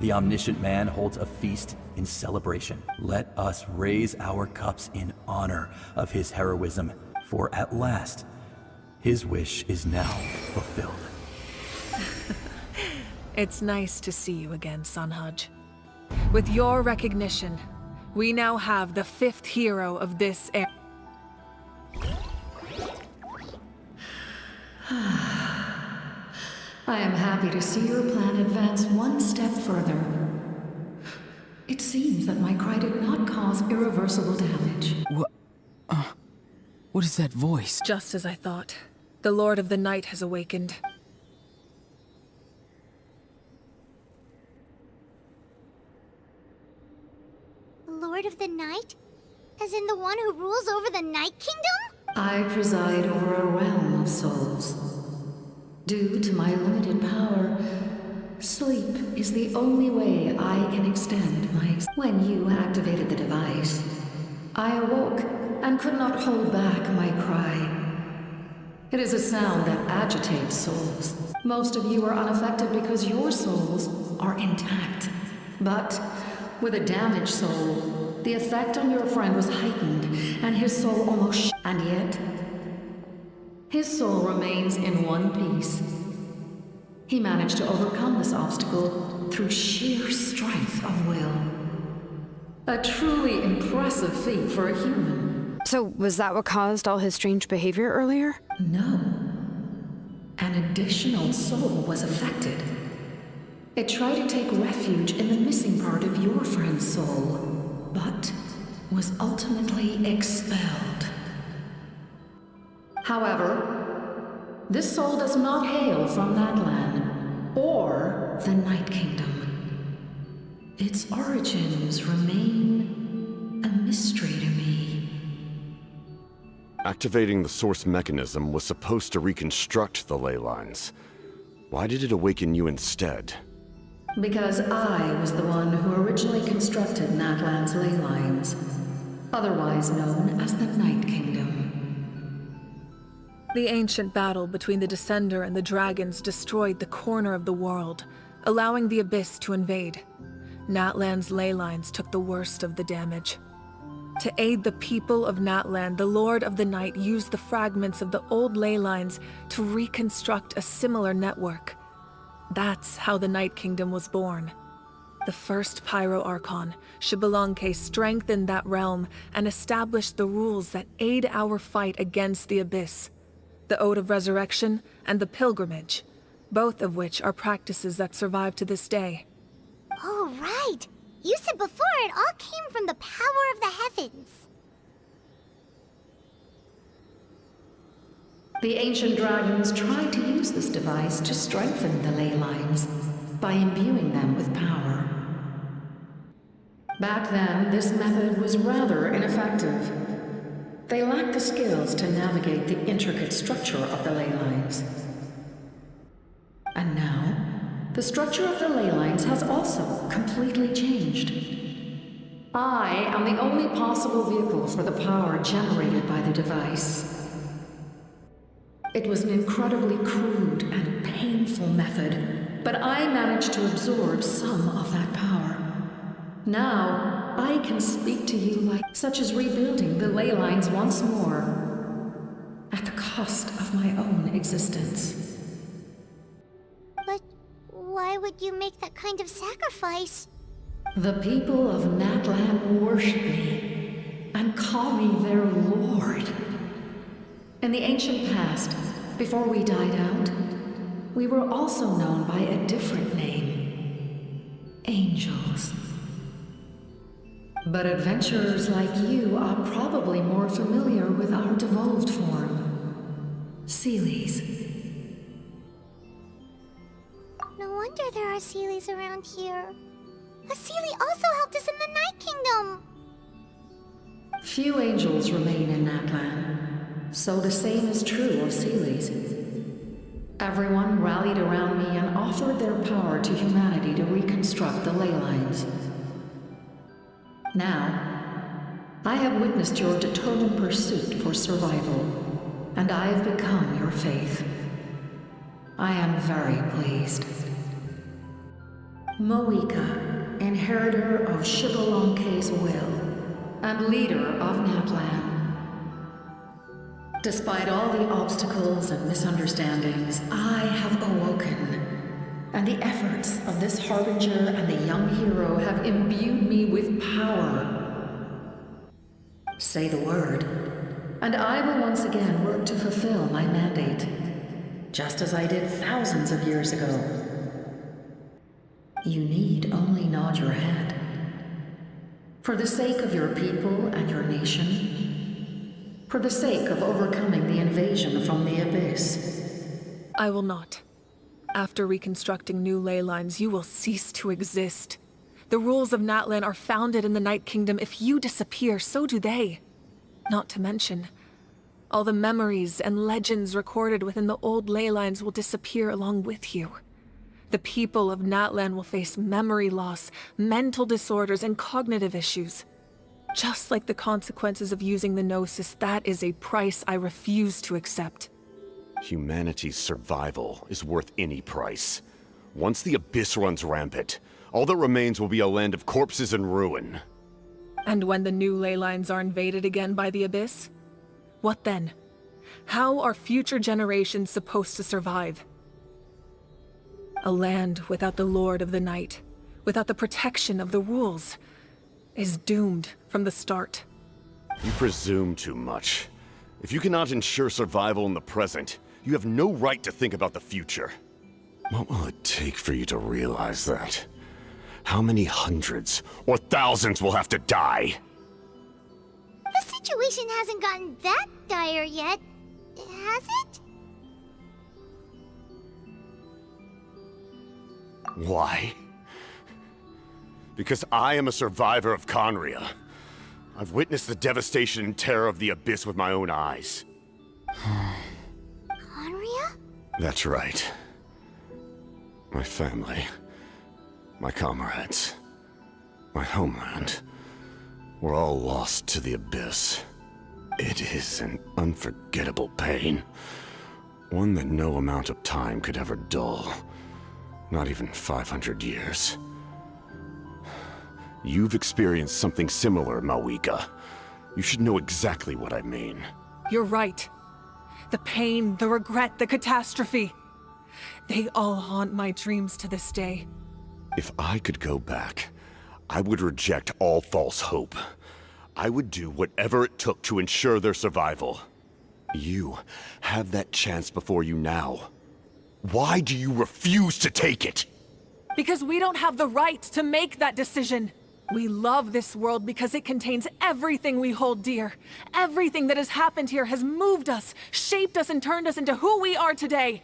The omniscient man holds a feast in celebration. Let us raise our cups in honor of his heroism, for at last, his wish is now fulfilled. It's nice to see you again, Sunhudge. With your recognition, we now have the 5th hero of this era. I am happy to see your plan advance one step further. It seems that my cry did not cause irreversible damage. What is that voice? Just as I thought. The Lord of the Night has awakened. Lord of the Night? As in the one who rules over the Night Kingdom? I preside over a realm of souls. Due to my limited power, sleep is the only way I can extend my... When you activated the device, I awoke and could not hold back my cry. It is a sound that agitates souls. Most of you are unaffected because your souls are intact. But with a damaged soul, the effect on your friend was heightened, and his soul almost and yet, his soul remains in one piece. He managed to overcome this obstacle through sheer strength of will. A truly impressive feat for a human. So, was that what caused all his strange behavior earlier? No. An additional soul was affected. It tried to take refuge in the missing part of your friend's soul, but was ultimately expelled. However, this soul does not hail from that land, or the Night Kingdom. Its origins remain a mystery to me. Activating the source mechanism was supposed to reconstruct the ley lines. Why did it awaken you instead? Because I was the one who originally constructed Natlan's ley lines, otherwise known as the Night Kingdom. The ancient battle between the Descender and the dragons destroyed the corner of the world, allowing the Abyss to invade. Natlan's ley lines took the worst of the damage. To aid the people of Natlan, the Lord of the Night used the fragments of the old ley lines to reconstruct a similar network. That's how the Night Kingdom was born. The first Pyro Archon, Xbalanque, strengthened that realm and established the rules that aid our fight against the Abyss. The Ode of Resurrection and the Pilgrimage, both of which are practices that survive to this day. Oh, right. You said before it all came from the power of the heavens. The ancient dragons tried to use this device to strengthen the ley lines by imbuing them with power. Back then, this method was rather ineffective. They lacked the skills to navigate the intricate structure of the ley lines. And now, the structure of the ley lines has also completely changed. I am the only possible vehicle for the power generated by the device. It was an incredibly crude and painful method, but I managed to absorb some of that power. Now, I can speak to you such as rebuilding the ley lines once more, at the cost of my own existence. But why would you make that kind of sacrifice? The people of Natlan worship me and call me their lord. In the ancient past, before we died out, we were also known by a different name. Angels. But adventurers like you are probably more familiar with our devolved form. Seelies. No wonder there are Seelies around here. A Seelie also helped us in the Night Kingdom! Few angels remain in Natlan, so the same is true of Seelies. Everyone rallied around me and offered their power to humanity to reconstruct the ley lines. Now, I have witnessed your determined pursuit for survival, and I have become your faith. I am very pleased. Moika, inheritor of Shibalonke's will, and leader of Natlan. Despite all the obstacles and misunderstandings, I have awoken. And the efforts of this harbinger and the young hero have imbued me with power. Say the word, and I will once again work to fulfill my mandate, just as I did thousands of years ago. You need only nod your head. For the sake of your people and your nation, for the sake of overcoming the invasion from the Abyss. I will not. After reconstructing new ley lines, you will cease to exist. The rules of Natlan are founded in the Night Kingdom. If you disappear, so do they. Not to mention, all the memories and legends recorded within the old ley lines will disappear along with you. The people of Natlan will face memory loss, mental disorders, and cognitive issues. Just like the consequences of using the Gnosis, that is a price I refuse to accept. Humanity's survival is worth any price. Once the Abyss runs rampant, all that remains will be a land of corpses and ruin. And when the new ley lines are invaded again by the Abyss? What then? How are future generations supposed to survive? A land without the Lord of the Night, without the protection of the rules, is doomed from the start. You presume too much. If you cannot ensure survival in the present, you have no right to think about the future. What will it take for you to realize that? How many hundreds or thousands will have to die? The situation hasn't gotten that dire yet, has it? Why? Because I am a survivor of Conria. I've witnessed the devastation and terror of the Abyss with my own eyes. Conria? That's right. My family, my comrades, my homeland, were all lost to the Abyss. It is an unforgettable pain. One that no amount of time could ever dull. Not even 500 years. You've experienced something similar, Mawika. You should know exactly what I mean. You're right. The pain, the regret, the catastrophe. They all haunt my dreams to this day. If I could go back, I would reject all false hope. I would do whatever it took to ensure their survival. You have that chance before you now. Why do you refuse to take it? Because we don't have the right to make that decision. We love this world because it contains everything we hold dear. Everything that has happened here has moved us, shaped us, and turned us into who we are today.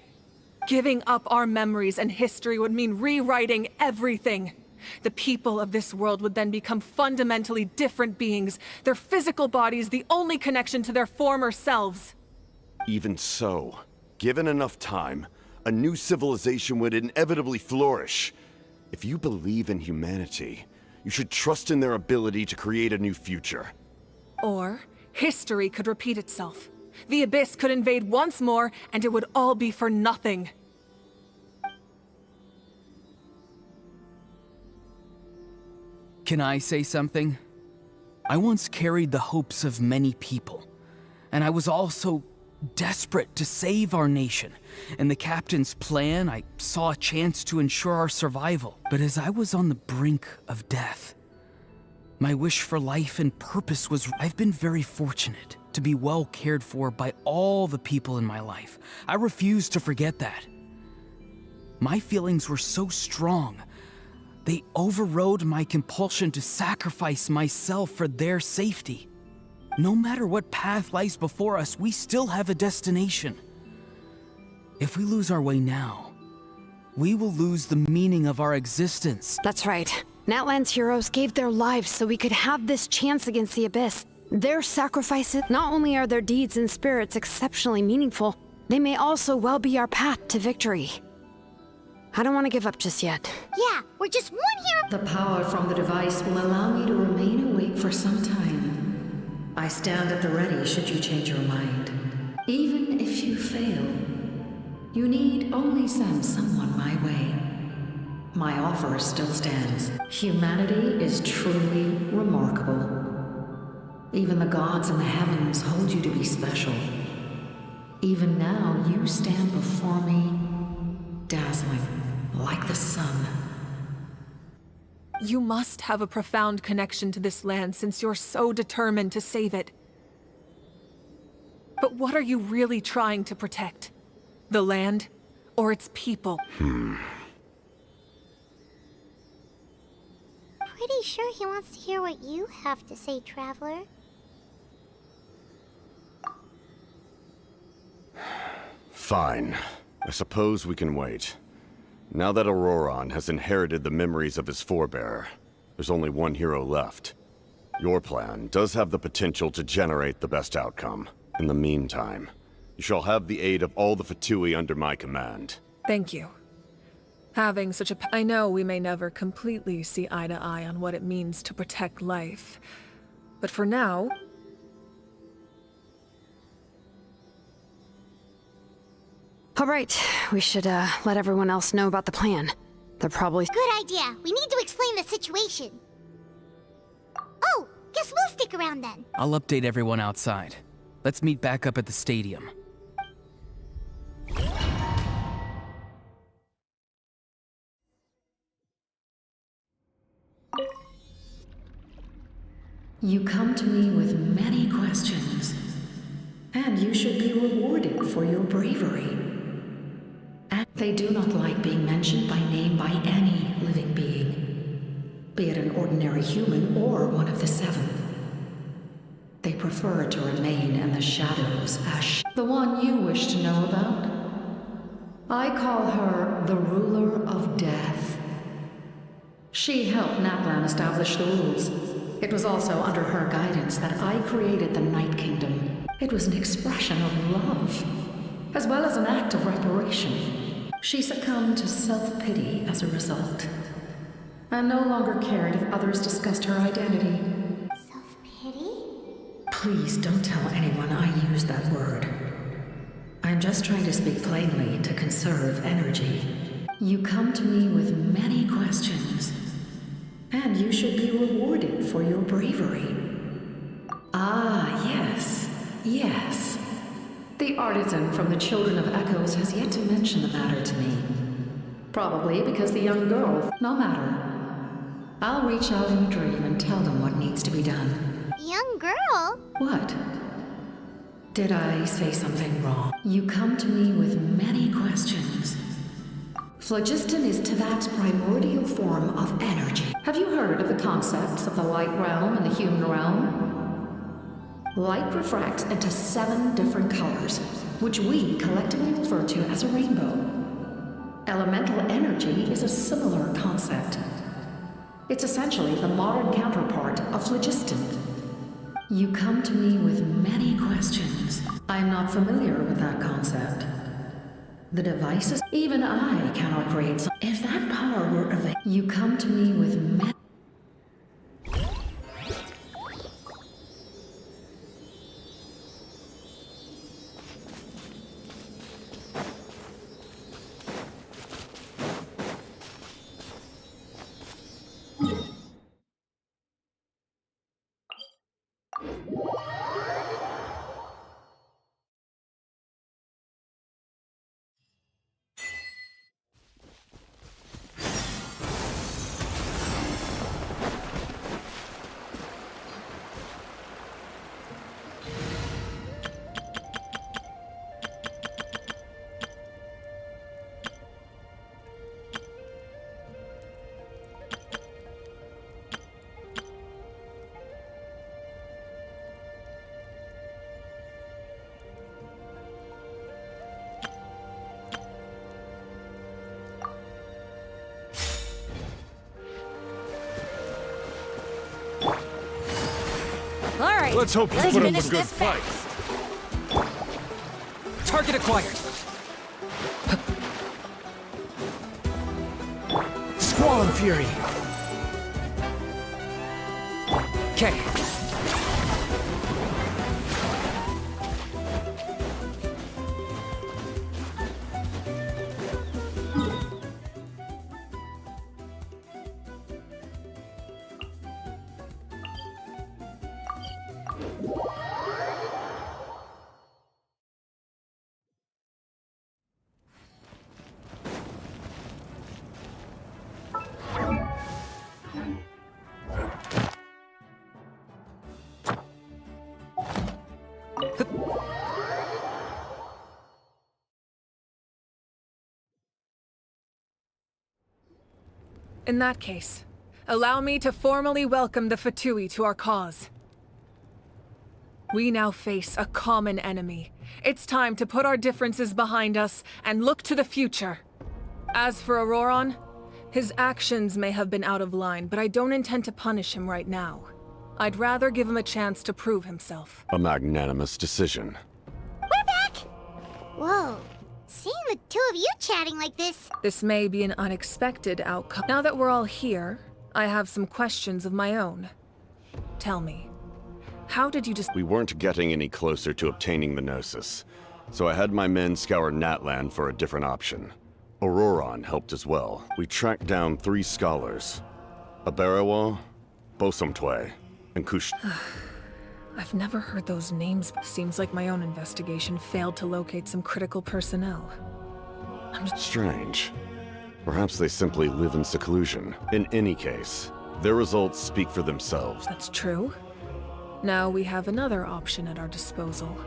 Giving up our memories and history would mean rewriting everything. The people of this world would then become fundamentally different beings, their physical bodies the only connection to their former selves. Even so, given enough time, a new civilization would inevitably flourish. If you believe in humanity, you should trust in their ability to create a new future. Or, history could repeat itself. The Abyss could invade once more, and it would all be for nothing. Can I say something? I once carried the hopes of many people, and I was also desperate to save our nation. In the captain's plan, I saw a chance to ensure our survival. But as I was on the brink of death, my wish for life and purpose was... I've been very fortunate to be well cared for by all the people in my life. I refuse to forget that. My feelings were so strong, they overrode my compulsion to sacrifice myself for their safety. No matter what path lies before us, we still have a destination. If we lose our way now, we will lose the meaning of our existence. That's right. Natlan's heroes gave their lives so we could have this chance against the Abyss. Their sacrifices, not only are their deeds and spirits exceptionally meaningful, they may also well be our path to victory. I don't want to give up just yet. Yeah, we're just one hero. The power from the device will allow me to remain awake for some time. I stand at the ready should you change your mind. Even if you fail, you need only send someone my way. My offer still stands. Humanity is truly remarkable. Even the gods in the heavens hold you to be special. Even now, you stand before me, dazzling, like the sun. You must have a profound connection to this land since you're so determined to save it. But what are you really trying to protect? The land, or its people? Pretty sure he wants to hear what you have to say, Traveler. Fine. I suppose we can wait. Now that Auroron has inherited the memories of his forebearer, there's only one hero left. Your plan does have the potential to generate the best outcome. In the meantime, you shall have the aid of all the Fatui under my command. Thank you. Having such a... I know we may never completely see eye to eye on what it means to protect life. But for now... All right, we should let everyone else know about the plan. They're probably... Good idea. We need to explain the situation. Oh, guess we'll stick around then. I'll update everyone outside. Let's meet back up at the stadium. You come to me with many questions, and you should be rewarded for your bravery. And they do not like being mentioned by name by any living being, be it an ordinary human or one of the seven. They prefer to remain in the shadows as the one you wish to know about. I call her the ruler of death. She helped Natlan establish the rules. It was also under her guidance that I created the Night Kingdom. It was an expression of love, as well as an act of reparation. She succumbed to self-pity as a result, and no longer cared if others discussed her identity. Self-pity? Please don't tell anyone I used that word. I'm just trying to speak plainly to conserve energy. You come to me with many questions, and you should be rewarded for your bravery. Ah, yes, yes. The artisan from the Children of Echoes has yet to mention the matter to me. Probably because the young girl... No matter. I'll reach out in a dream and tell them what needs to be done. Young girl? What? Did I say something wrong? You come to me with many questions, Phlogiston is Teyvat's primordial form of energy. Have you heard of the concepts of the light realm and the human realm? Light refracts into 7 different colors, which we collectively refer to as a rainbow. Elemental energy is a similar concept. It's essentially the modern counterpart of phlogiston. You come to me with many questions. I'm not familiar with that concept. The devices, even I cannot create some. If that power were available, you come to me with many. Let's hope you put up a good fight. Target acquired. Squall and Fury. Okay. In that case, allow me to formally welcome the Fatui to our cause. We now face a common enemy. It's time to put our differences behind us and look to the future. As for Auroron, his actions may have been out of line, but I don't intend to punish him right now. I'd rather give him a chance to prove himself. A magnanimous decision. We're back! Whoa. Seeing the two of you chatting like this... This may be an unexpected outcome. Now that we're all here, I have some questions of my own. Tell me, how did you just... We weren't getting any closer to obtaining the Gnosis, so I had my men scour Natlan for a different option. Auroron helped as well. We tracked down 3 scholars. Aberawa, Bosomtwe, and Kush... I've never heard those names. Seems like my own investigation failed to locate some critical personnel. Strange. Perhaps they simply live in seclusion. In any case, their results speak for themselves. That's true. Now we have another option at our disposal.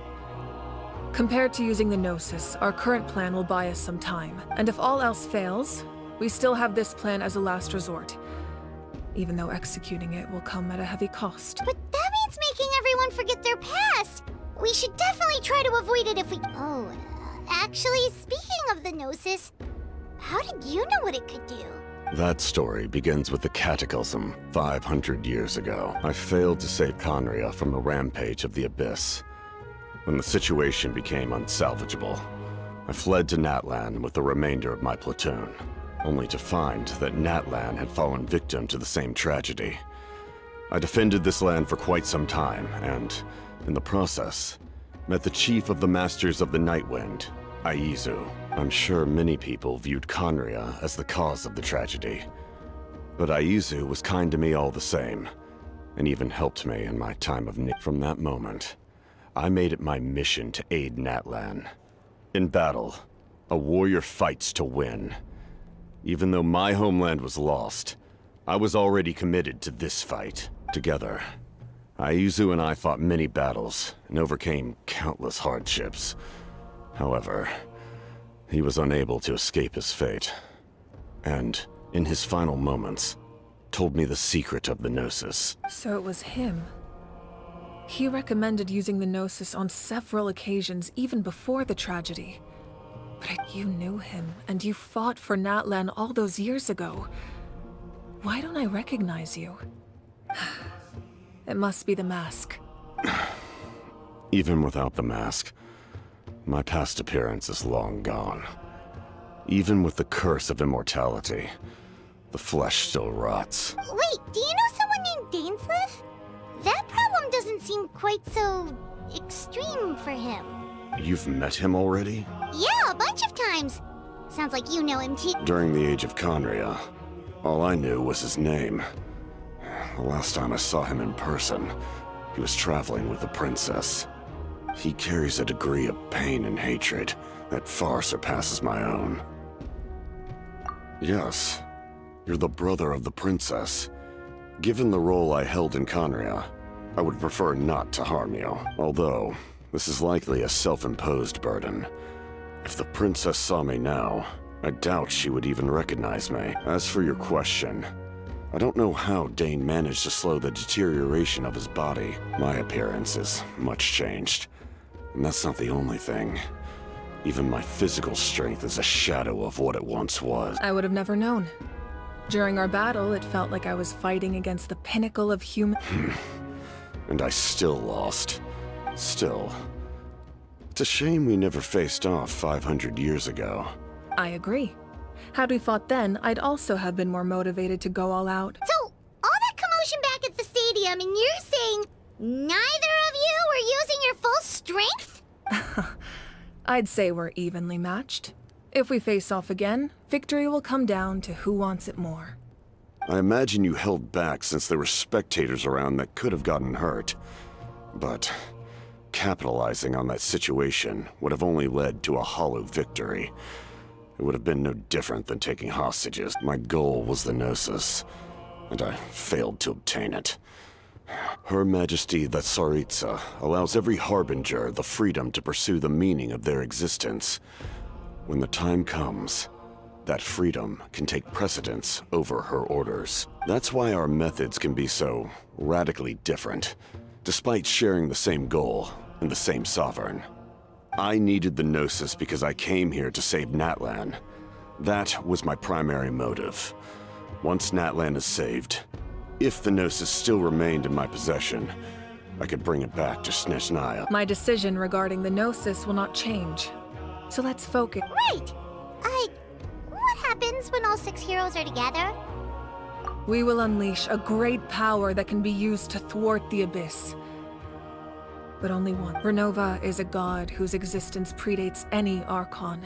Compared to using the Gnosis, our current plan will buy us some time. And if all else fails, we still have this plan as a last resort. Even though executing it will come at a heavy cost. But that means making everyone forget their past! We should definitely try to avoid it if we... Oh, actually, speaking of the Gnosis, how did you know what it could do? That story begins with the Cataclysm 500 years ago. I failed to save Conria from the rampage of the Abyss. When the situation became unsalvageable, I fled to Natlan with the remainder of my platoon, only to find that Natlan had fallen victim to the same tragedy. I defended this land for quite some time, and, in the process, met the chief of the Masters of the Nightwind, Aizu. I'm sure many people viewed Conria as the cause of the tragedy, but Aizu was kind to me all the same, and even helped me in my time of need. From that moment, I made it my mission to aid Natlan. In battle, a warrior fights to win. Even though my homeland was lost, I was already committed to this fight. Together, Aizu and I fought many battles and overcame countless hardships. However, he was unable to escape his fate. and, in his final moments, told me the secret of the Gnosis. So it was him. He recommended using the Gnosis on several occasions, even before the tragedy. But you knew him, and you fought for Natlan all those years ago. Why don't I recognize you? It must be the mask. Even without the mask, my past appearance is long gone. Even with the curse of immortality, the flesh still rots. Wait, do you know someone named Dainsleif? That problem doesn't seem quite so extreme for him. You've met him already? Yeah, a bunch of times. Sounds like you know him too. During the Age of Conria, all I knew was his name. The last time I saw him in person, he was traveling with the princess. He carries a degree of pain and hatred that far surpasses my own. Yes, you're the brother of the princess. Given the role I held in Conria, I would prefer not to harm you, although this is likely a self-imposed burden. If the princess saw me now, I doubt she would even recognize me. As for your question, I don't know how Dane managed to slow the deterioration of his body. My appearance is much changed, and that's not the only thing. Even my physical strength is a shadow of what it once was. I would have never known. During our battle, it felt like I was fighting against the pinnacle of human... And I still lost. Still. It's a shame we never faced off 500 years ago. I agree. Had we fought then, I'd also have been more motivated to go all out. So, all that commotion back at the stadium, and you're saying neither of you were using your full strength? I'd say we're evenly matched. If we face off again, victory will come down to who wants it more. I imagine you held back since there were spectators around that could have gotten hurt. But capitalizing on that situation would have only led to a hollow victory. It would have been no different than taking hostages. My goal was the Gnosis, and I failed to obtain it. Her Majesty the Tsaritsa allows every harbinger the freedom to pursue the meaning of their existence. When the time comes, that freedom can take precedence over her orders. That's why our methods can be so radically different, despite sharing the same goal and the same sovereign. I needed the Gnosis because I came here to save Natlan. That was my primary motive. Once Natlan is saved, if the Gnosis still remained in my possession, I could bring it back to Snezhnaya. My decision regarding the Gnosis will not change. So let's focus. Right! What happens when all 6 heroes are together? We will unleash a great power that can be used to thwart the Abyss. But only one. Renova is a god whose existence predates any Archon.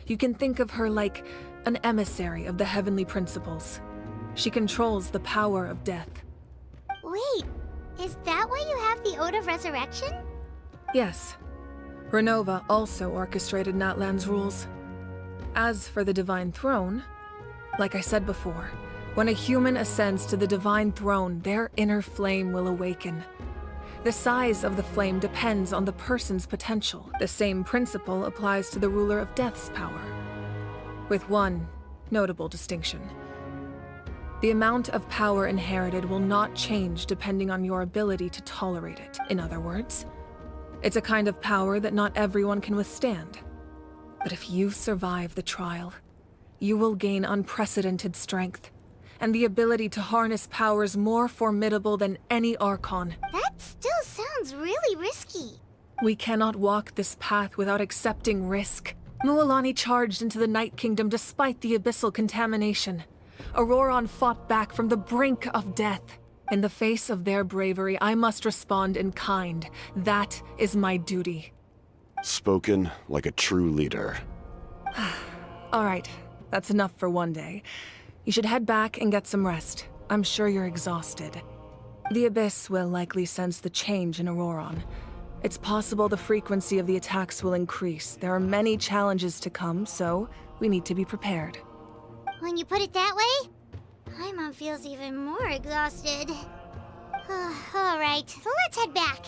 You can think of her like an emissary of the heavenly principles. She controls the power of death. Wait, is that why you have the Ode of Resurrection? Yes. Renova also orchestrated Natlan's rules. As for the Divine Throne, like I said before, when a human ascends to the Divine Throne, their inner flame will awaken. The size of the flame depends on the person's potential. The same principle applies to the ruler of Death's power, with one notable distinction. The amount of power inherited will not change depending on your ability to tolerate it. In other words, it's a kind of power that not everyone can withstand. But if you survive the trial, you will gain unprecedented strength, and the ability to harness powers more formidable than any Archon. That still sounds really risky. We cannot walk this path without accepting risk. Mualani charged into the Night Kingdom despite the abyssal contamination. Auroron fought back from the brink of death. In the face of their bravery, I must respond in kind. That is my duty. Spoken like a true leader. All right, that's enough for one day. You should head back and get some rest. I'm sure you're exhausted. The Abyss will likely sense the change in Auroron. It's possible the frequency of the attacks will increase. There are many challenges to come, so we need to be prepared. When you put it that way, Paimon feels even more exhausted. All right, let's head back.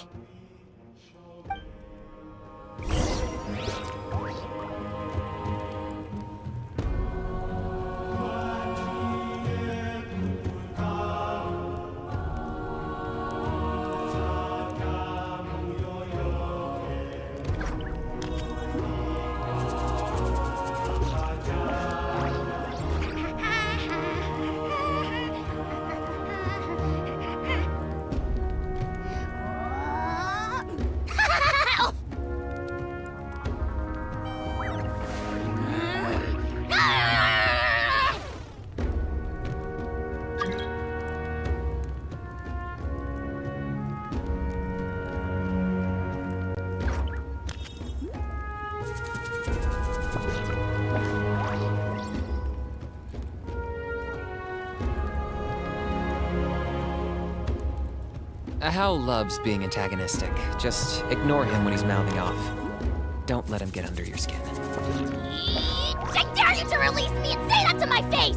Hal loves being antagonistic. Just ignore him when he's mouthing off. Don't let him get under your skin. I dare you to release me and say that to my face!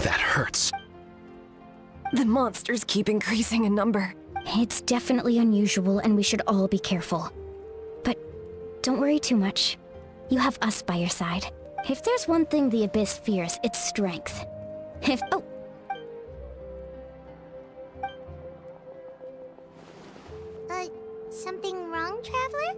That hurts. The monsters keep increasing in number. It's definitely unusual, and we should all be careful. But don't worry too much. You have us by your side. If there's one thing the Abyss fears, it's strength. Oh! Something wrong, Traveler?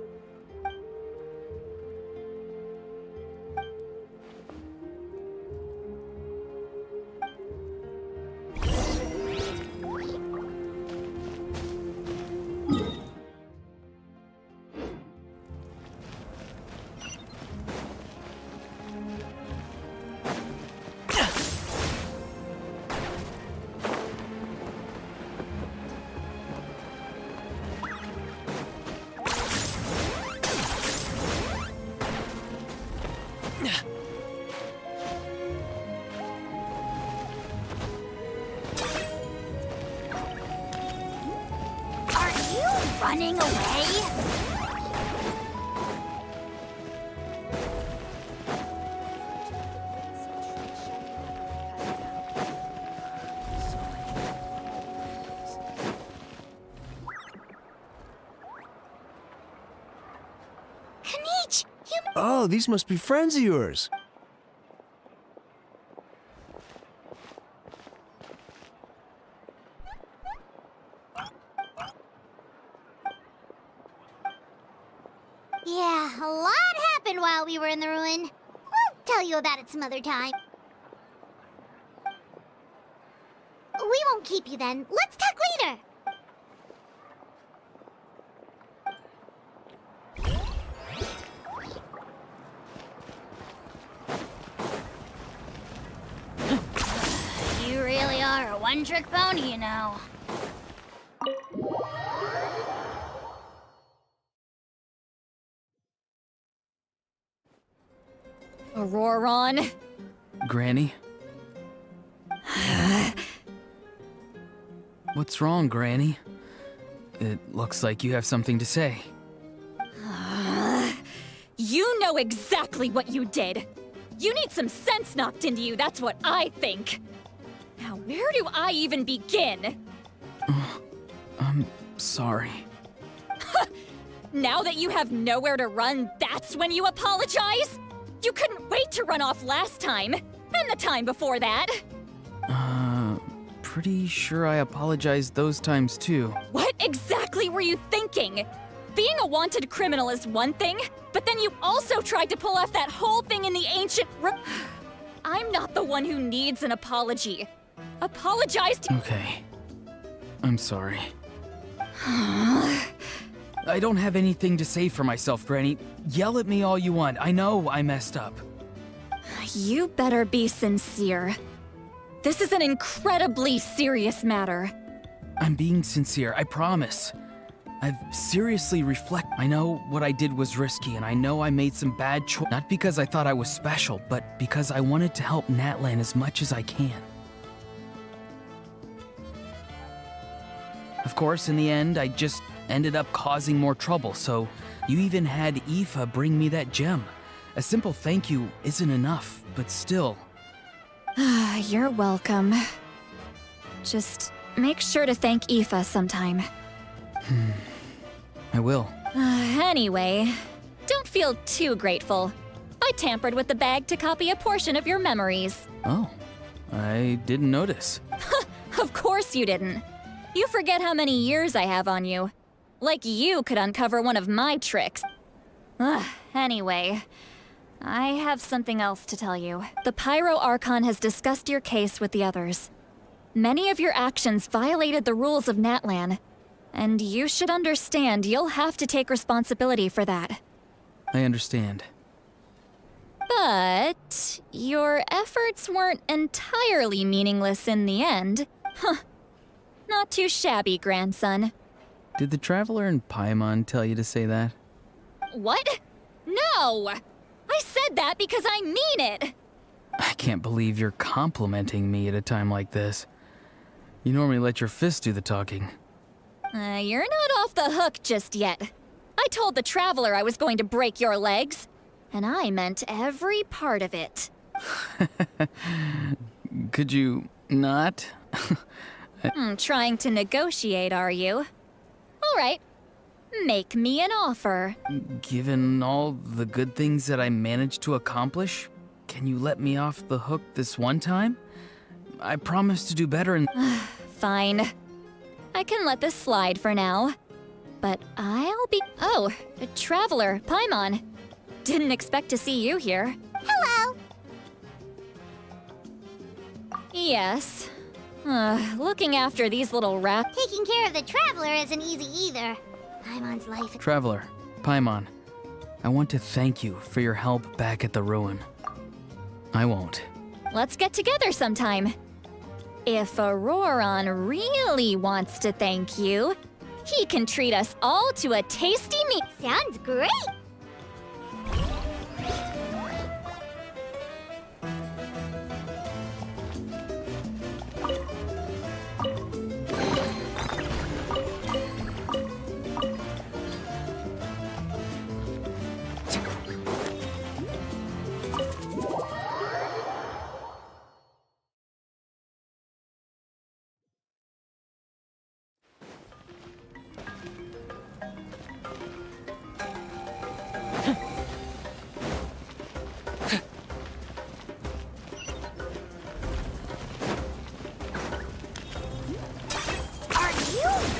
Running away? Kanich, you... Oh, these must be friends of yours. Yeah, a lot happened while we were in the ruin. We'll tell you about it some other time. We won't keep you then. Let's talk later. You really are a one-trick pony, you know. Auroron. Granny? What's wrong, Granny? It looks like you have something to say. You know exactly what you did. You need some sense knocked into you, that's what I think. Now, where do I even begin? I'm sorry. Now that you have nowhere to run, that's when you apologize? You couldn't wait to run off last time, and the time before that. Pretty sure I apologized those times too. What exactly were you thinking? Being a wanted criminal is one thing, but then you also tried to pull off that whole thing in the ancient I'm not the one who needs an apology. Apologize to— Okay. I'm sorry. I don't have anything to say for myself, Granny. Yell at me all you want. I know I messed up. You better be sincere. This is an incredibly serious matter. I'm being sincere, I promise. I've seriously reflected. I know what I did was risky, and I know I made some bad choices. Not because I thought I was special, but because I wanted to help Natlan as much as I can. Of course, in the end, I just ended up causing more trouble, so you even had Aoife bring me that gem. A simple thank you isn't enough, but still. You're welcome. Just make sure to thank Aoife sometime. I will. Anyway, don't feel too grateful. I tampered with the bag to copy a portion of your memories. Oh, I didn't notice. Of course you didn't. You forget how many years I have on you. Like you could uncover one of my tricks. Anyway, I have something else to tell you. The Pyro Archon has discussed your case with the others. Many of your actions violated the rules of Natlan, and you should understand you'll have to take responsibility for that. I understand. But your efforts weren't entirely meaningless in the end. Huh. Not too shabby, grandson. Did the Traveler in Paimon tell you to say that? What? No! I said that because I mean it! I can't believe you're complimenting me at a time like this. You normally let your fist do the talking. You're not off the hook just yet. I told the Traveler I was going to break your legs, and I meant every part of it. Could you not? Trying to negotiate, are you? All right. Make me an offer. Given all the good things that I managed to accomplish, can you let me off the hook this one time? I promise to do better in— Fine. I can let this slide for now. But I'll be— Oh, a Traveler, Paimon. Didn't expect to see you here. Hello! Yes. Looking after these little rats. Taking care of the Traveler isn't easy either. Paimon's life— Traveler, Paimon, I want to thank you for your help back at the ruin. I won't. Let's get together sometime. If Auroron really wants to thank you, he can treat us all to a tasty meal. Sounds great!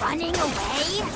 Running away?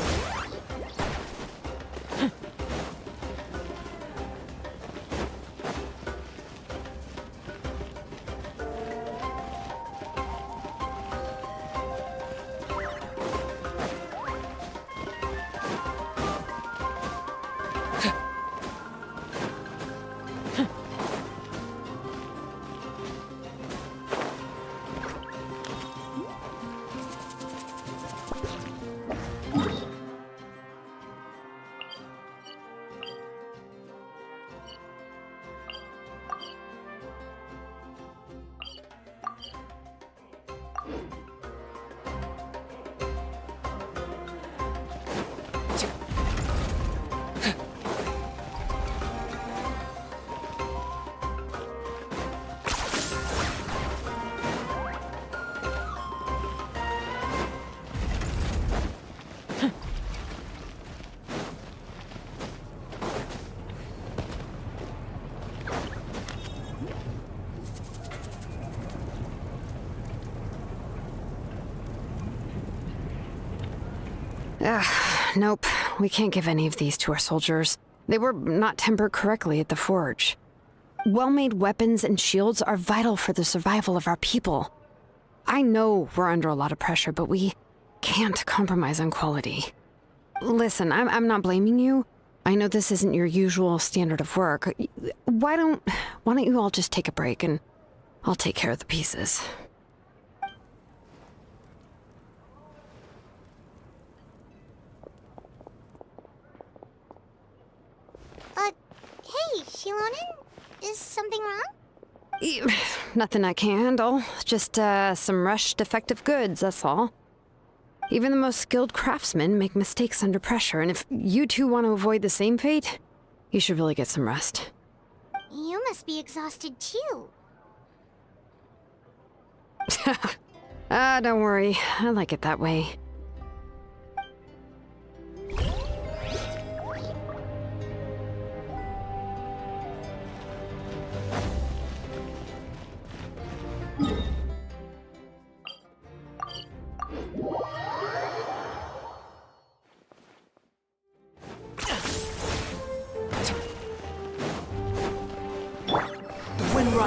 Nope. We can't give any of these to our soldiers. They were not tempered correctly at the forge. Well-made weapons and shields are vital for the survival of our people. I know we're under a lot of pressure, but we can't compromise on quality. Listen, I'm not blaming you. I know this isn't your usual standard of work. Why don't you all just take a break and I'll take care of the pieces. Hey, Shilonen? Is something wrong? Nothing I can't handle. Just, some rushed defective goods, that's all. Even the most skilled craftsmen make mistakes under pressure, and if you two want to avoid the same fate, you should really get some rest. You must be exhausted too. Don't worry. I like it that way.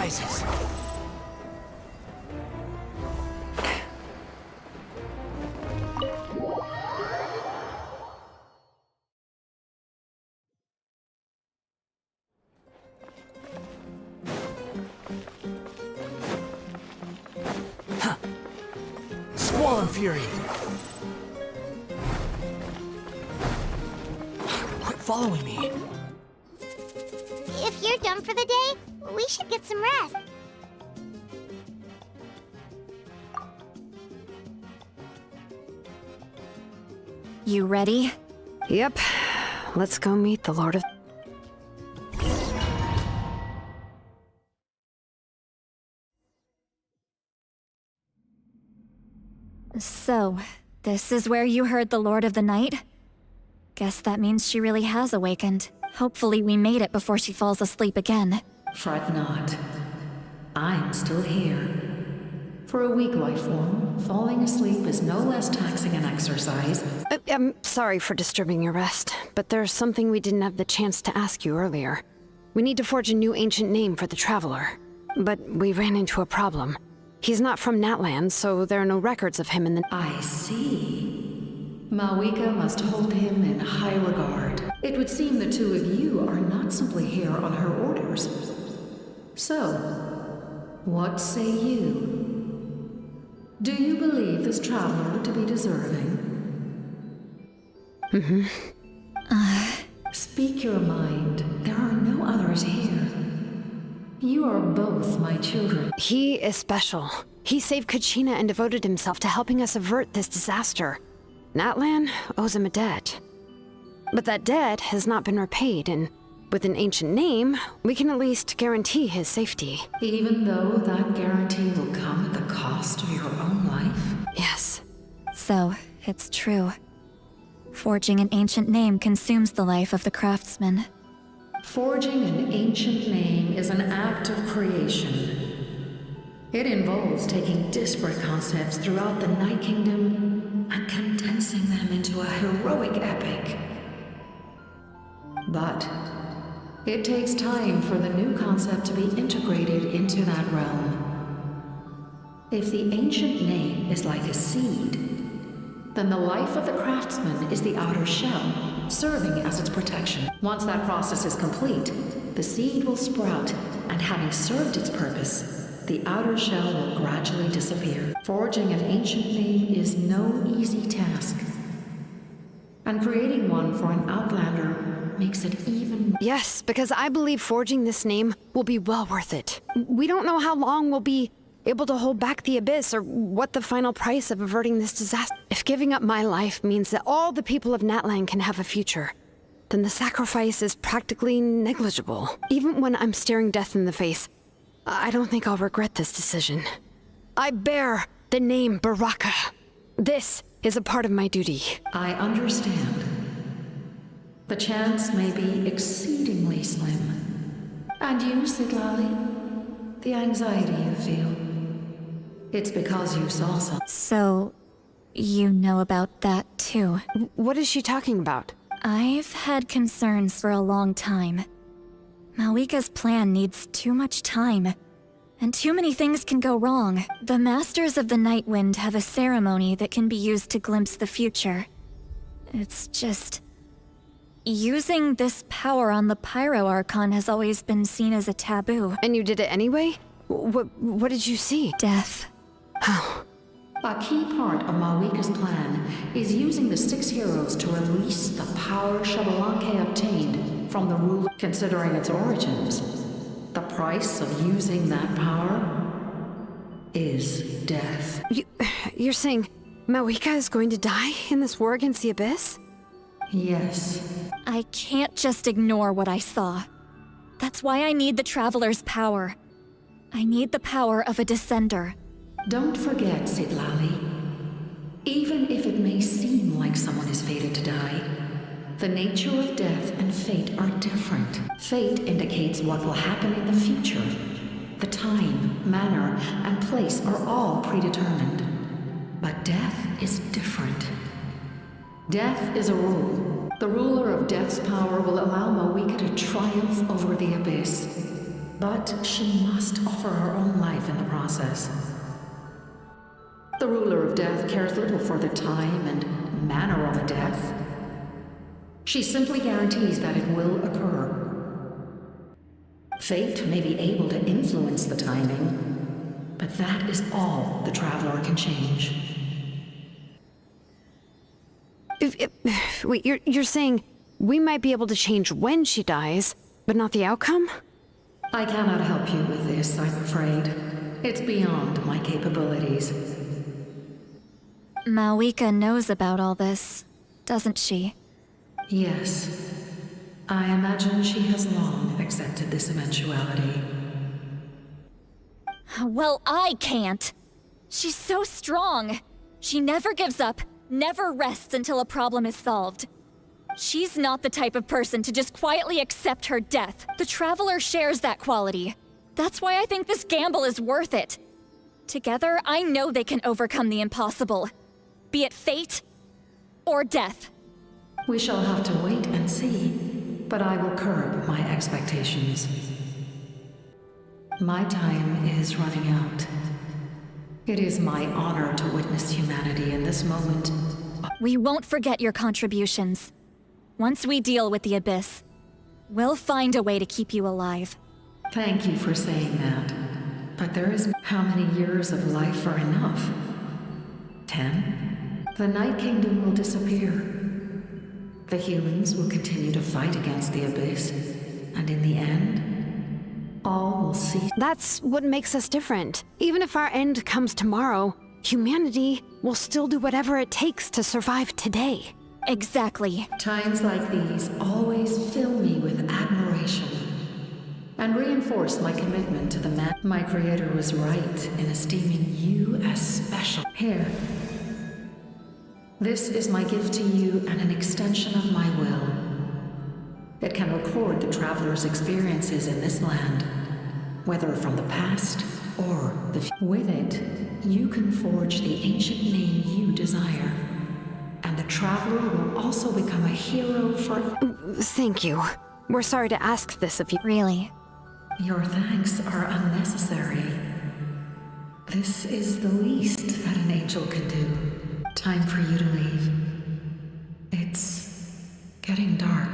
sacrifices. Squall and Fury. Quit following me. If you're done for the day, we should get some rest. You ready? Yep. Let's go meet the Lord of... So, this is where you heard the Lord of the Night? Guess that means she really has awakened. Hopefully we made it before she falls asleep again. Fret not. I'm still here. For a weak life form, falling asleep is no less taxing an exercise. I'm sorry for disturbing your rest, but there's something we didn't have the chance to ask you earlier. We need to forge a new ancient name for the Traveler. But we ran into a problem. He's not from Natland, so there are no records of him in the... I see. Mawika must hold him in high regard. It would seem the two of you are not simply here on her orders. So, what say you? Do you believe this traveler to be deserving? Speak your mind. There are no others here. You are both my children. He is special. He saved Kachina and devoted himself to helping us avert this disaster. Natlan owes him a debt. But that debt has not been repaid, and with an ancient name, we can at least guarantee his safety. Even though that guarantee will come at the cost of your own life? Yes. So, it's true. Forging an ancient name consumes the life of the craftsman. Forging an ancient name is an act of creation. It involves taking disparate concepts throughout the Night Kingdom and condensing them into a heroic epic. But it takes time for the new concept to be integrated into that realm. If the ancient name is like a seed, then the life of the craftsman is the outer shell, serving as its protection. Once that process is complete, the seed will sprout, and having served its purpose, the outer shell will gradually disappear. Forging an ancient name is no easy task, and creating one for an outlander makes it even... Yes, because I believe forging this name will be well worth it. We don't know how long we'll be able to hold back the abyss, or what the final price of averting this disaster. If giving up my life means that all the people of Natland can have a future, then the sacrifice is practically negligible. Even when I'm staring death in the face, I don't think I'll regret this decision. I bear the name Baraka. This is a part of my duty. I understand. The chance may be exceedingly slim. And you, Siglali? The anxiety you feel. It's because you saw something. So, you know about that too. What is she talking about? I've had concerns for a long time. Mawika's plan needs too much time, and too many things can go wrong. The Masters of the Nightwind have a ceremony that can be used to glimpse the future. It's just... using this power on the Pyro Archon has always been seen as a taboo. And you did it anyway? What did you see? Death. How? A key part of Mawika's plan is using the 6 heroes to release the power Xbalanque obtained from the ruler. Considering its origins, the price of using that power is death. You're saying Mawika is going to die in this war against the Abyss? Yes. I can't just ignore what I saw. That's why I need the Traveler's power. I need the power of a Descender. Don't forget, Siglali. Even if it may seem like someone is fated to die, the nature of death and fate are different. Fate indicates what will happen in the future. The time, manner, and place are all predetermined. But death is different. Death is a rule. The ruler of death's power will allow Mawika to triumph over the Abyss. but she must offer her own life in the process. The ruler of death cares little for the time and manner of a death. She simply guarantees that it will occur. Fate may be able to influence the timing, but that is all the Traveler can change. Wait, you're saying we might be able to change when she dies, but not the outcome? I cannot help you with this, I'm afraid. It's beyond my capabilities. Malwika knows about all this, doesn't she? Yes. I imagine she has long accepted this eventuality. Well, I can't. She's so strong. She never gives up, never rests until a problem is solved. She's not the type of person to just quietly accept her death. The Traveler shares that quality. That's why I think this gamble is worth it. Together, I know they can overcome the impossible. Be it fate or death. We shall have to wait and see, but I will curb my expectations. My time is running out. It is my honor to witness humanity in this moment. We won't forget your contributions. Once we deal with the Abyss, we'll find a way to keep you alive. Thank you for saying that. But there is... How many years of life are enough? 10? The Night Kingdom will disappear. The humans will continue to fight against the Abyss, and in the end, all will cease. That's what makes us different. Even if our end comes tomorrow, humanity will still do whatever it takes to survive today. Exactly. Times like these always fill me with admiration and reinforce my commitment to the man. My creator was right in esteeming you as special. Here. This is my gift to you and an extension of my will. It can record the Traveler's experiences in this land, whether from the past or the future. With it, you can forge the ancient name you desire. And the Traveler will also become a hero for... Thank you. We're sorry to ask this of you. Really? Your thanks are unnecessary. This is the least that an angel can do. Time for you to leave. It's getting dark.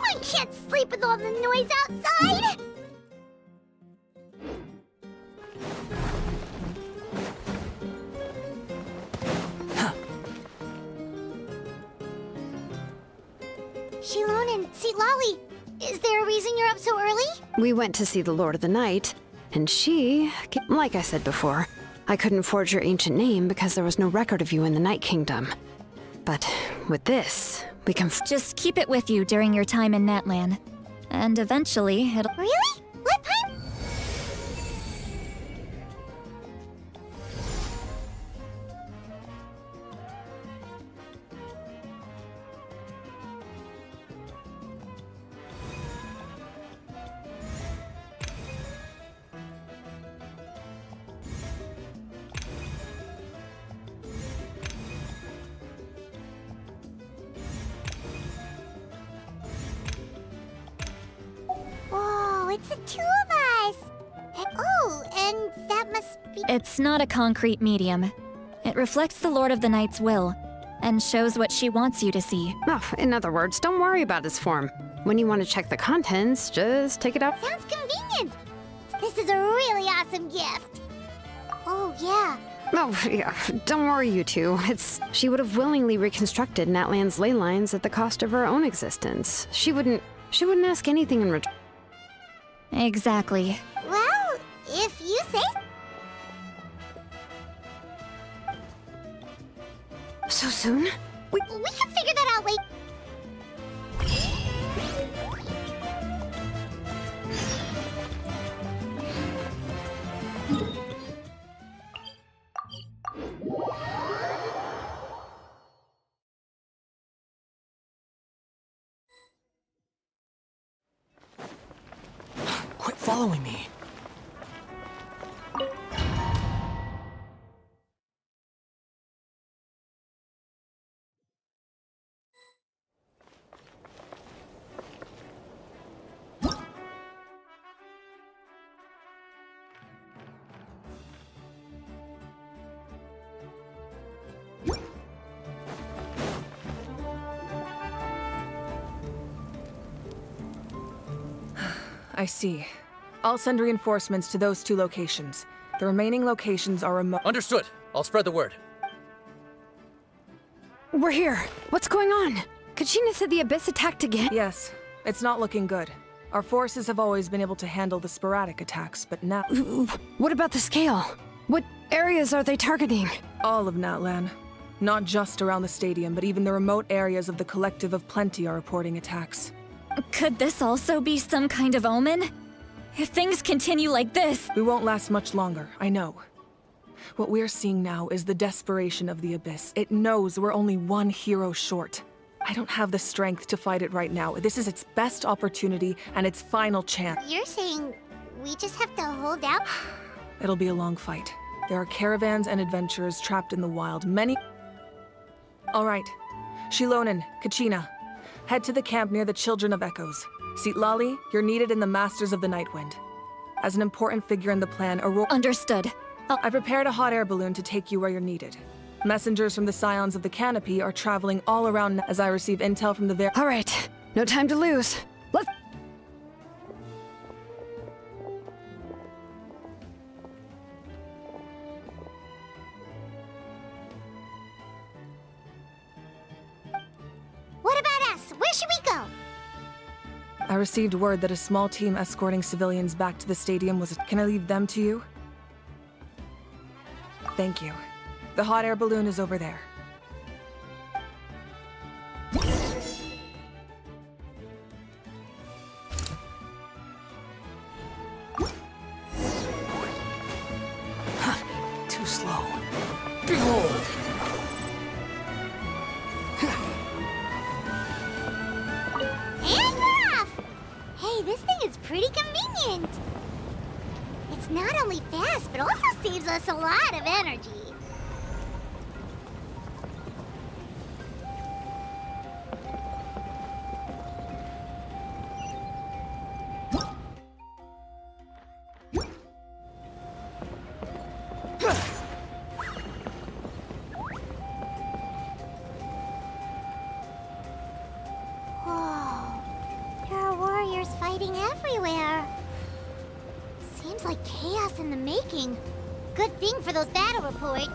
I can't sleep with all the noise outside! Shilon and Lolly, is there a reason you're up so early? We went to see the Lord of the Night, and like I said before, I couldn't forge your ancient name because there was no record of you in the Night Kingdom. But with this, we can just keep it with you during your time in Natlan. And eventually, it'll... Really? What time? It's the two of us! Oh, and that must be... It's not a concrete medium. It reflects the Lord of the Night's will, and shows what she wants you to see. Oh, in other words, don't worry about its form. When you want to check the contents, just take it out. Sounds convenient! This is a really awesome gift! Oh, yeah. Oh, yeah, don't worry, you two. She would have willingly reconstructed Natlan's ley lines at the cost of her own existence. She wouldn't ask anything in return. Exactly. Well, if you say... So soon? We can figure that out later. Quit following me. I see. I'll send reinforcements to those 2 locations. The remaining locations are remote. Understood. I'll spread the word. We're here. What's going on? Kachina said the Abyss attacked again? Yes. It's not looking good. Our forces have always been able to handle the sporadic attacks, but now... What about the scale? What areas are they targeting? All of Natlan. Not just around the stadium, but even the remote areas of the Collective of Plenty are reporting attacks. Could this also be some kind of omen? If things continue like this... We won't last much longer, I know. What we're seeing now is the desperation of the Abyss. It knows we're only 1 hero short. I don't have the strength to fight it right now. This is its best opportunity and its final chance. You're saying we just have to hold out? It'll be a long fight. There are caravans and adventurers trapped in the wild. Many... All right. Shilonen, Kachina. Head to the camp near the Children of Echoes. Lali, you're needed in the Masters of the Nightwind. As an important figure in the plan, Aurora... Understood. I prepared a hot air balloon to take you where you're needed. Messengers from the Scions of the Canopy are traveling all around as I receive intel from the All right. No time to lose. Let's... What about us? Where should we go? I received word that a small team escorting civilians back to the stadium was... Can I leave them to you? Thank you. The hot air balloon is over there. Too slow. Behold! And we're off! Hey, this thing is pretty convenient. It's not only fast, but also saves us a lot of energy. Fighting everywhere. Seems like chaos in the making. Good thing for those battle reports.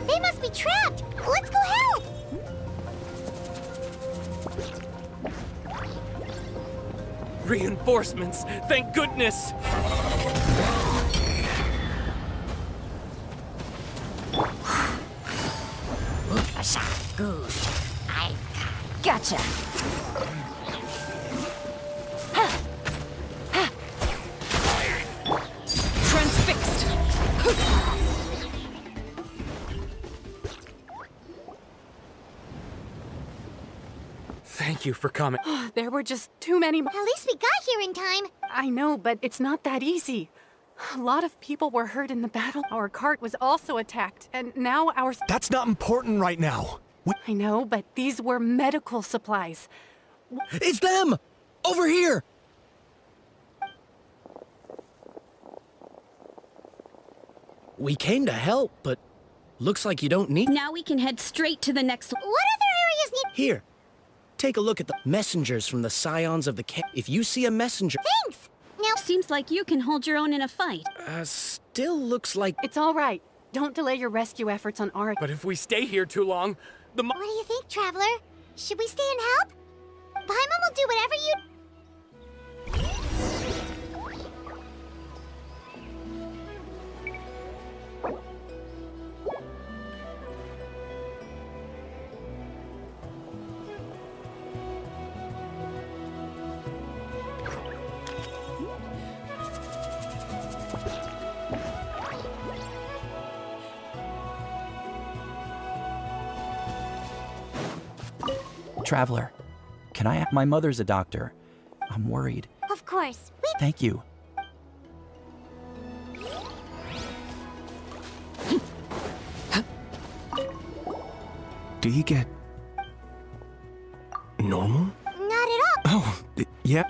They must be trapped! Let's go help! Reinforcements! Thank goodness! Good. I gotcha. Transfixed. Thank you for coming. There were just too many. At least we got here in time. I know, but it's not that easy. A lot of people were hurt in the battle. Our cart was also attacked, and now our... That's not important right now. I know, but these were medical supplies. It's them! Over here! We came to help, but looks like you don't need... Now we can head straight to the next... What other areas need... Here, take a look at the messengers from the Scions of the Camp. If you see a messenger... Thanks! Now... Seems like you can hold your own in a fight. Still looks like... It's all right. Don't delay your rescue efforts on our... But if we stay here too long, What do you think, Traveler? Should we stay and help? Paimon will do whatever you... Traveler, can I... My mother's a doctor. I'm worried. Of course. Thank you. Do you get... normal? Not at all. Oh, yeah.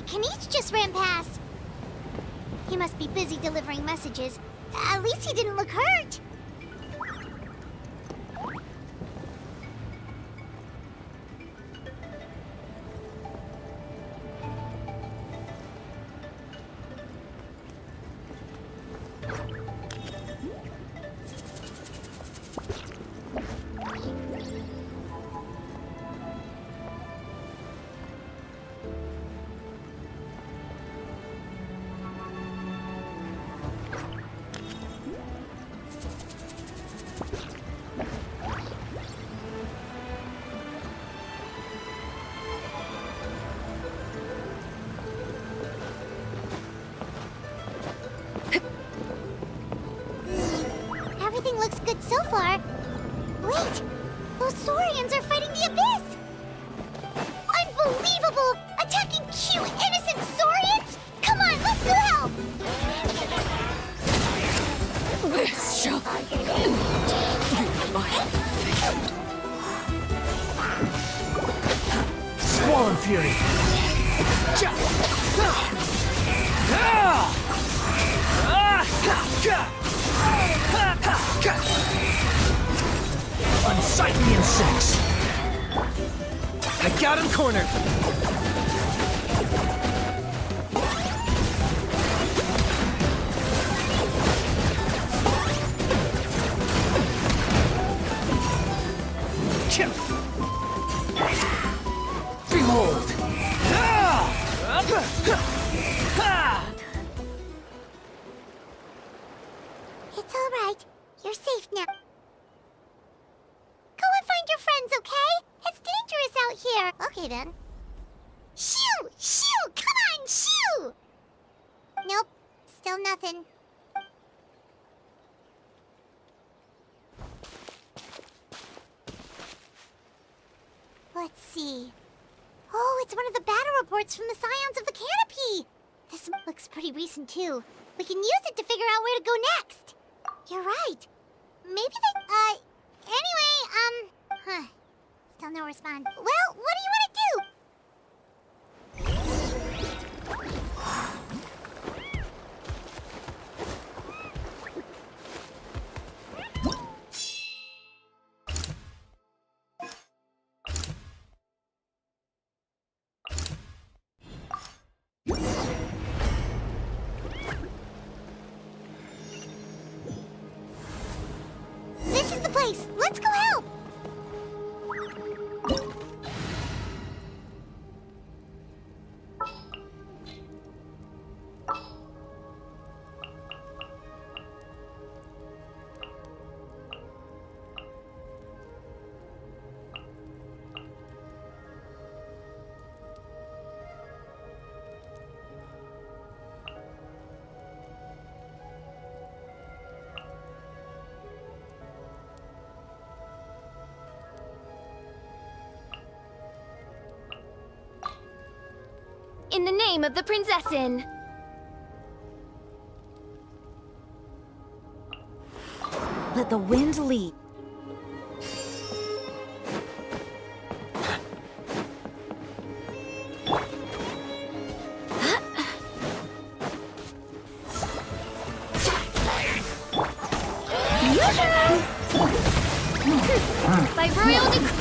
Kanish just ran past. He must be busy delivering messages. At least he didn't look hurt. Everything looks good so far. Wait, those Saurians are fighting the Abyss! Unbelievable! Attacking cute, innocent Saurians? Come on, let's go help! This shall end my fate. Swan Fury! Unsightly insects! I got him cornered! Behold! It's all right. You're safe now. Go and find your friends, okay? It's dangerous out here. Okay, then. Shoo! Shoo! Come on, shoo! Nope. Still nothing. Let's see. Oh, it's one of the battle reports from the Scions of the Canopy! This looks pretty recent, too. We can use it to figure out where to go next. You're right. Maybe they, anyway, still no response. Well, what do you want to do? This is the place. Let's go help. In the name of the Prinzessin. Let the wind lead. By royal decree.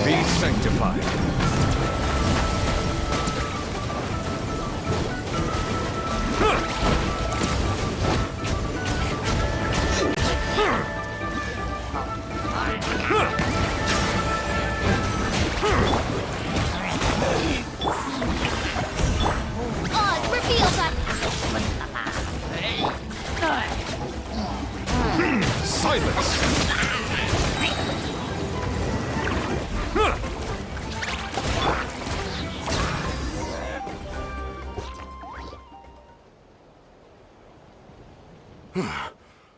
Be sanctified. Oz reveals us. Silence!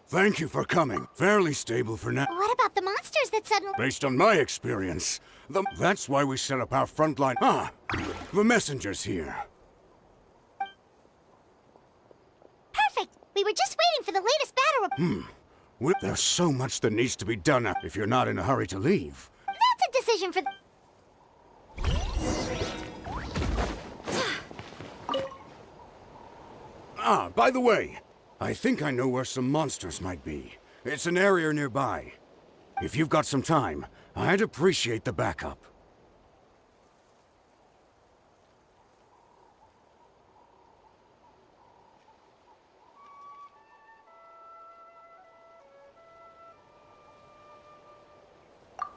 Thank you for coming. Fairly stable for now. What about the monsters that suddenly... Based on my experience, that's why we set up our front line. The messenger's here. Perfect! We were just waiting for the latest battle report. There's so much that needs to be done if you're not in a hurry to leave. That's a decision for... By the way, I think I know where some monsters might be. It's an area nearby. If you've got some time, I'd appreciate the backup.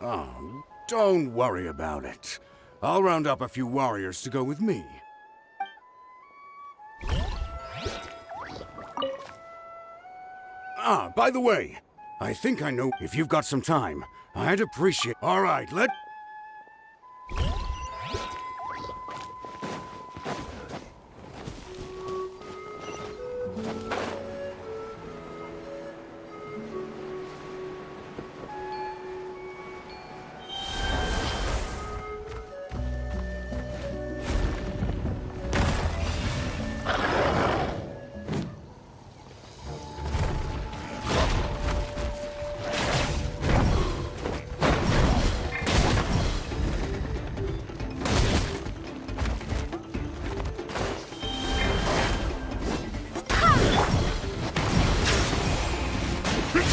Oh, don't worry about it. I'll round up a few warriors to go with me. By the way, I think I know if you've got some time, I'd appreciate... All right,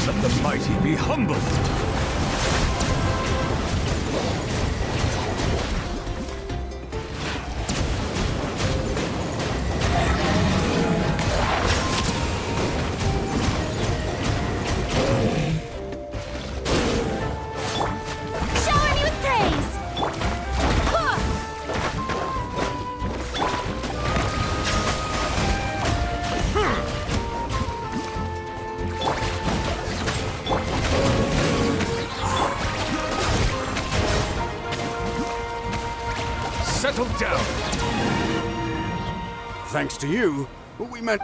Let the mighty be humbled. Shower me with praise. Settle down. Thanks to you, we met...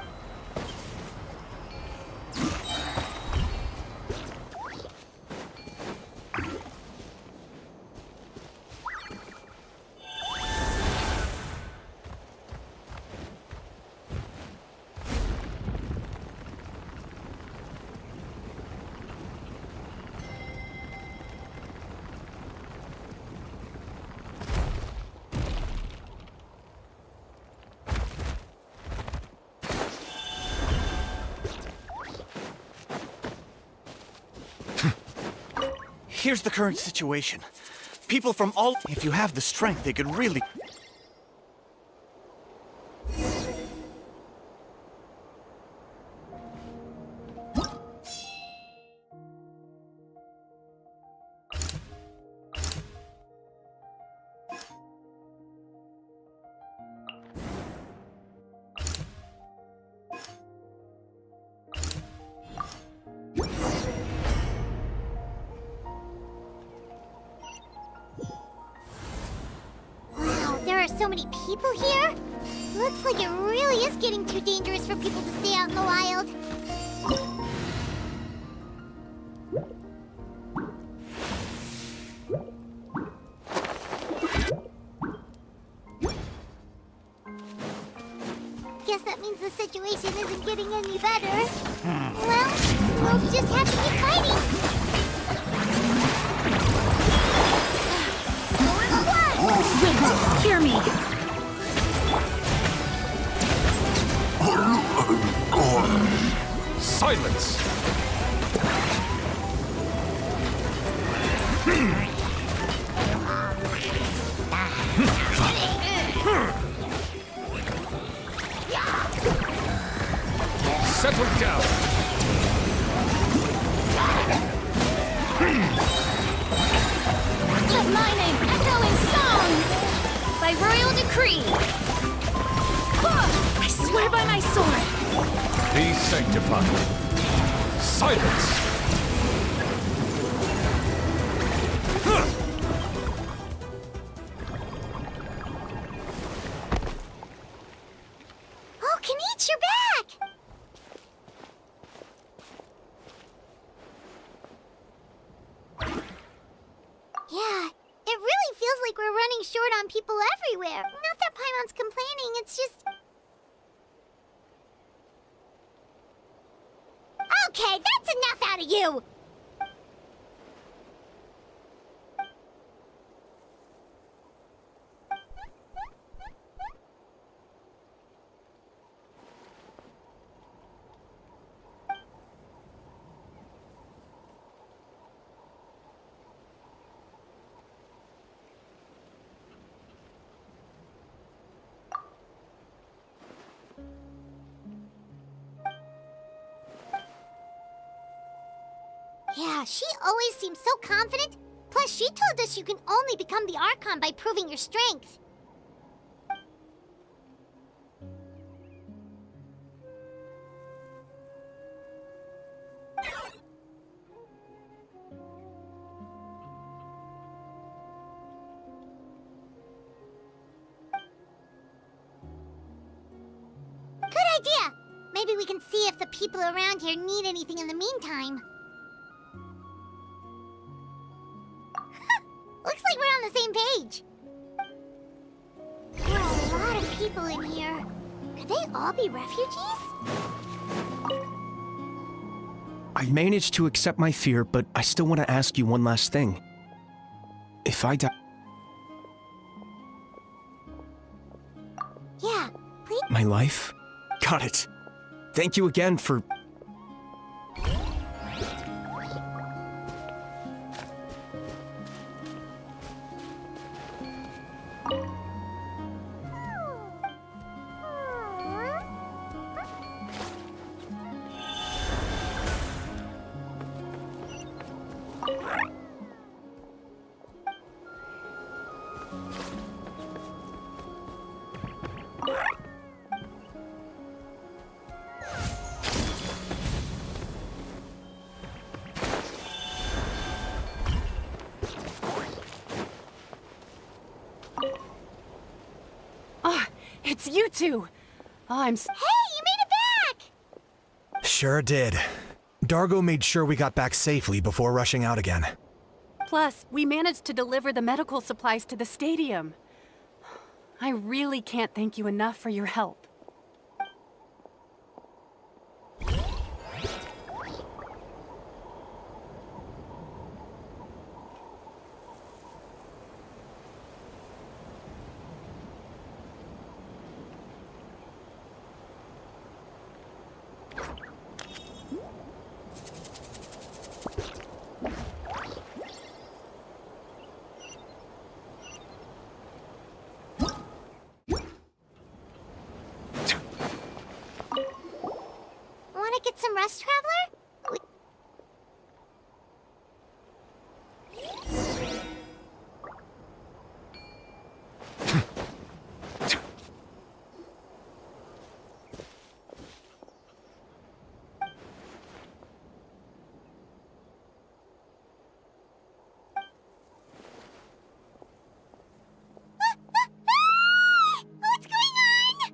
Here's the current situation. People from all... If you have the strength, they could really... So many people here? Looks like it really is getting too dangerous for people to stay out in the wild. guess that means the situation isn't getting any better. Well, we'll just have to keep fighting. Wind, hear me. Silence! Settle down! Let my name echo in song! By royal decree! I swear by my sword! Be sanctified. Silence! Oh, Kenichi, you're back! Yeah, it really feels like we're running short on people everywhere. Not that Paimon's complaining, it's just... Okay, that's enough out of you! Yeah, she always seems so confident. Plus, she told us you can only become the Archon by proving your strength. Good idea! Maybe we can see if the people around here need anything in the meantime. Looks like we're on the same page. There are a lot of people in here. Could they all be refugees? I managed to accept my fear, but I still want to ask you one last thing. If I die... Yeah, please. My life? Got it. Thank you again for... It's you two! Oh, I'm Hey, you made it back! Sure did. Dargo made sure we got back safely before rushing out again. Plus, we managed to deliver the medical supplies to the stadium. I really can't thank you enough for your help. Wanna get some rest, Traveler? What's going on?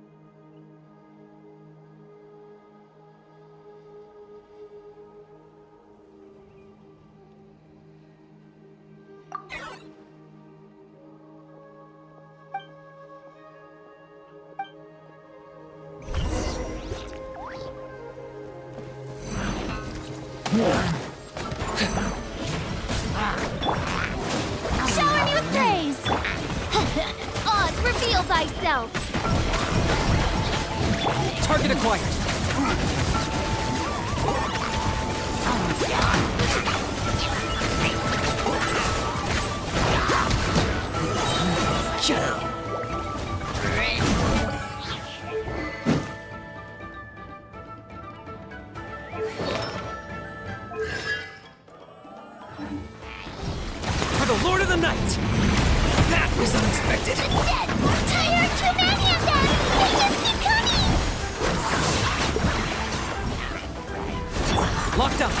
Shower me with praise! Oz, reveal thyself! Target acquired. For the Lord of the Night! That was unexpected! Dead! Tired too many of them! They just keep coming! Locked up!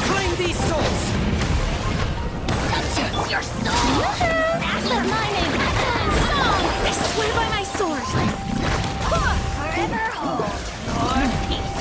Claim these souls! Your soul! But my name song! I swear by my sword! Forever hold your peace!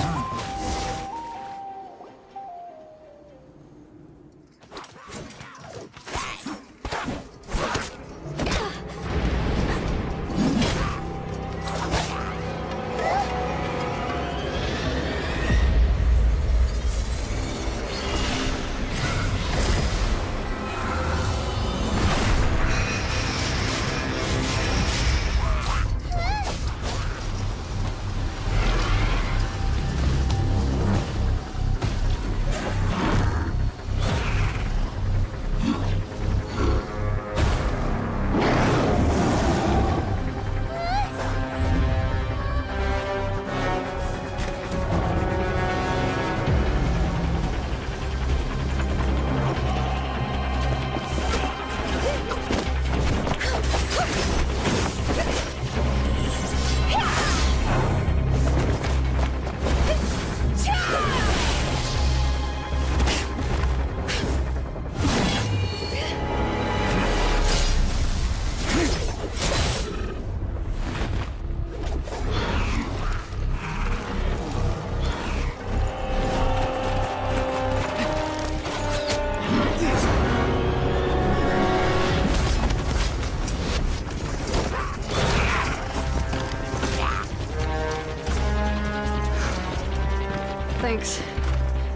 Thanks.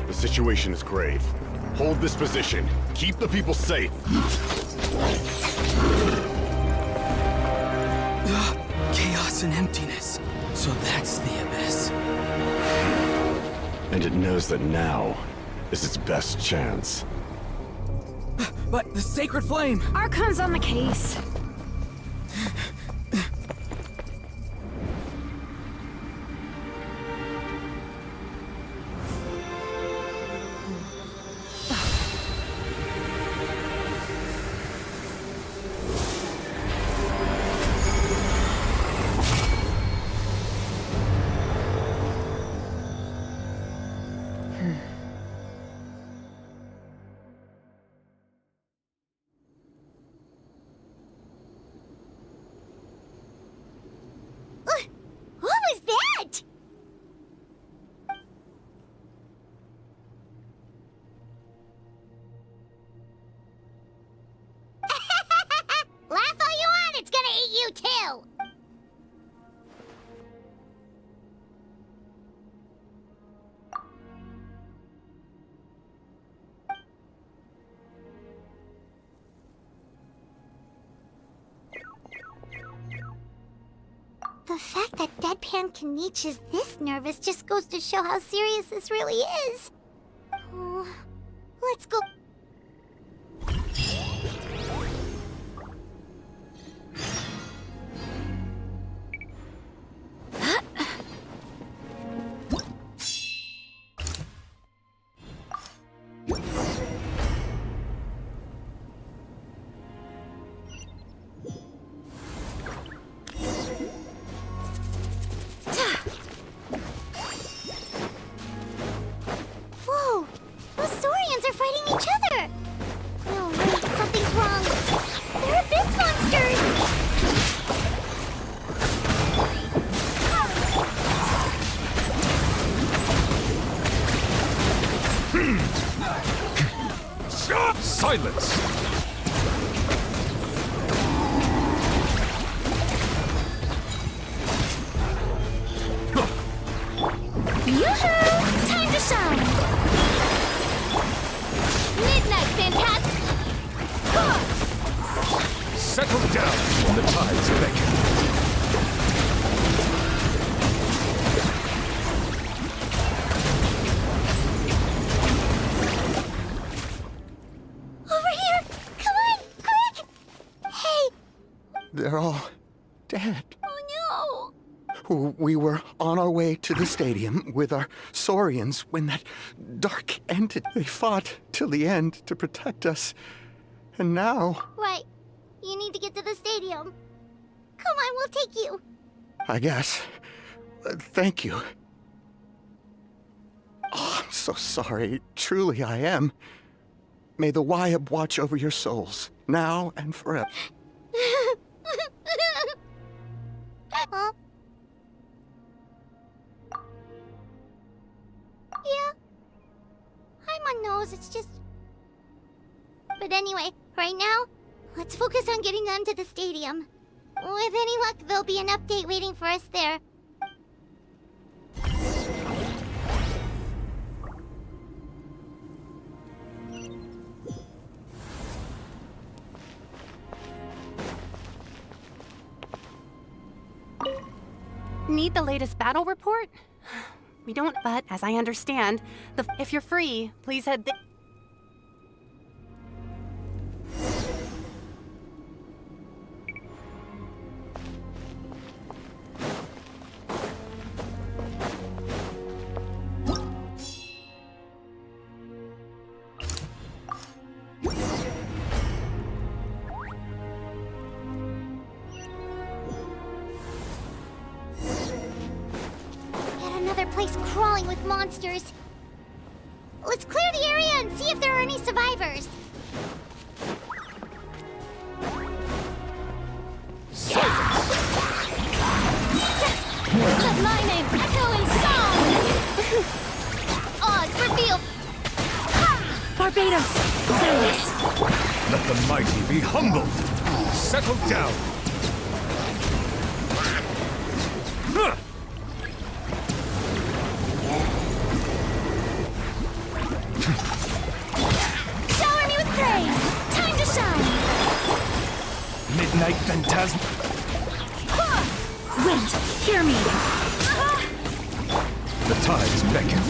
The situation is grave. Hold this position. Keep the people safe. Chaos and emptiness. So that's the abyss. And it knows that now is its best chance. But the sacred flame! Archon's on the case. What was that? Laugh all you want, it's gonna eat you too! The fact that Deadpan Kanich is this nervous just goes to show how serious this really is. Oh, let's go. Whoa! Those Saurians are fighting each other! No, wait, something's wrong. They're abyss monsters! Silence! Time to shine! Midnight Fantastic! Settle down. The tides beckon. Over here! Come on, quick! Hey! They're all dead. Oh We were on our way to the stadium with our Saurians when that dark entity. They fought till the end to protect us. And now... no! Right. You need to get to the stadium. Come on, we'll take you. I guess. Thank you. Oh, I'm so sorry. Truly, I am. May the Wyab watch over your souls, now and forever. Huh? Yeah. Paimon knows, it's just... But anyway, right now, let's focus on getting them to the stadium. With any luck, there'll be an update waiting for us there. Need the latest battle report? We don't, but as I understand, if you're free, please head Place crawling with monsters. Let's clear the area and see if there are any survivors. Let my name echo in song! Oz, reveal! Barbados! Let the mighty be humbled. Settle down. Shower me with praise! Time to shine! Midnight Phantasm. Wind, hear me. The tides beckon.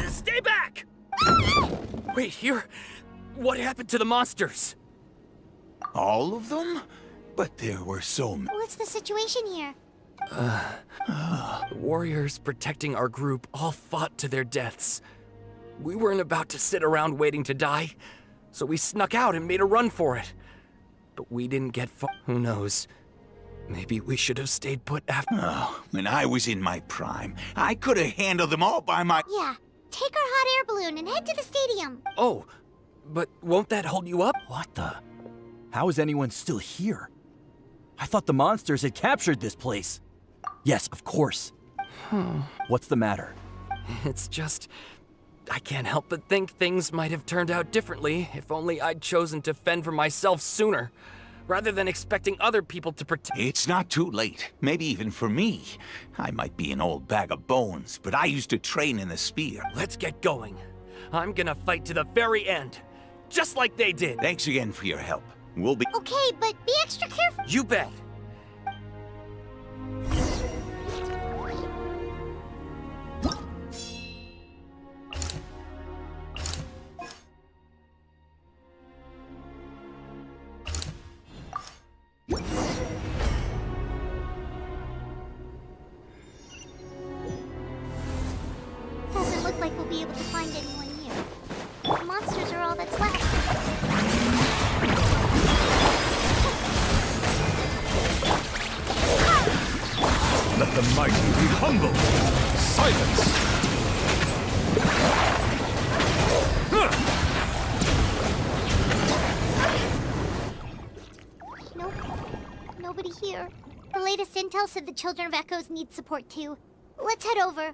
Stay back! Wait, here? What happened to the monsters? All of them? But there were so many. What's the situation here? The warriors protecting our group all fought to their deaths. We weren't about to sit around waiting to die, so we snuck out and made a run for it. But we didn't get far. Who knows? Maybe we should have stayed put after. Oh, when I was in my prime, I could have handled them all by my... Yeah, take our hot air balloon and head to the stadium. Oh, but won't that hold you up? What the? How is anyone still here? I thought the monsters had captured this place. Yes, of course. What's the matter? It's just... I can't help but think things might have turned out differently if only I'd chosen to fend for myself sooner, rather than expecting other people to protect. It's not too late. Maybe even for me. I might be an old bag of bones, but I used to train in the spear. Let's get going. I'm gonna fight to the very end, just like they did. Thanks again for your help. We'll be... Okay, but be extra careful. You bet. Doesn't look like we'll be able to find anyone here. The monsters are all that's left. Let the mighty be humbled! Silence! Nope. Nobody here. The latest intel said the Children of Echoes need support too. Let's head over.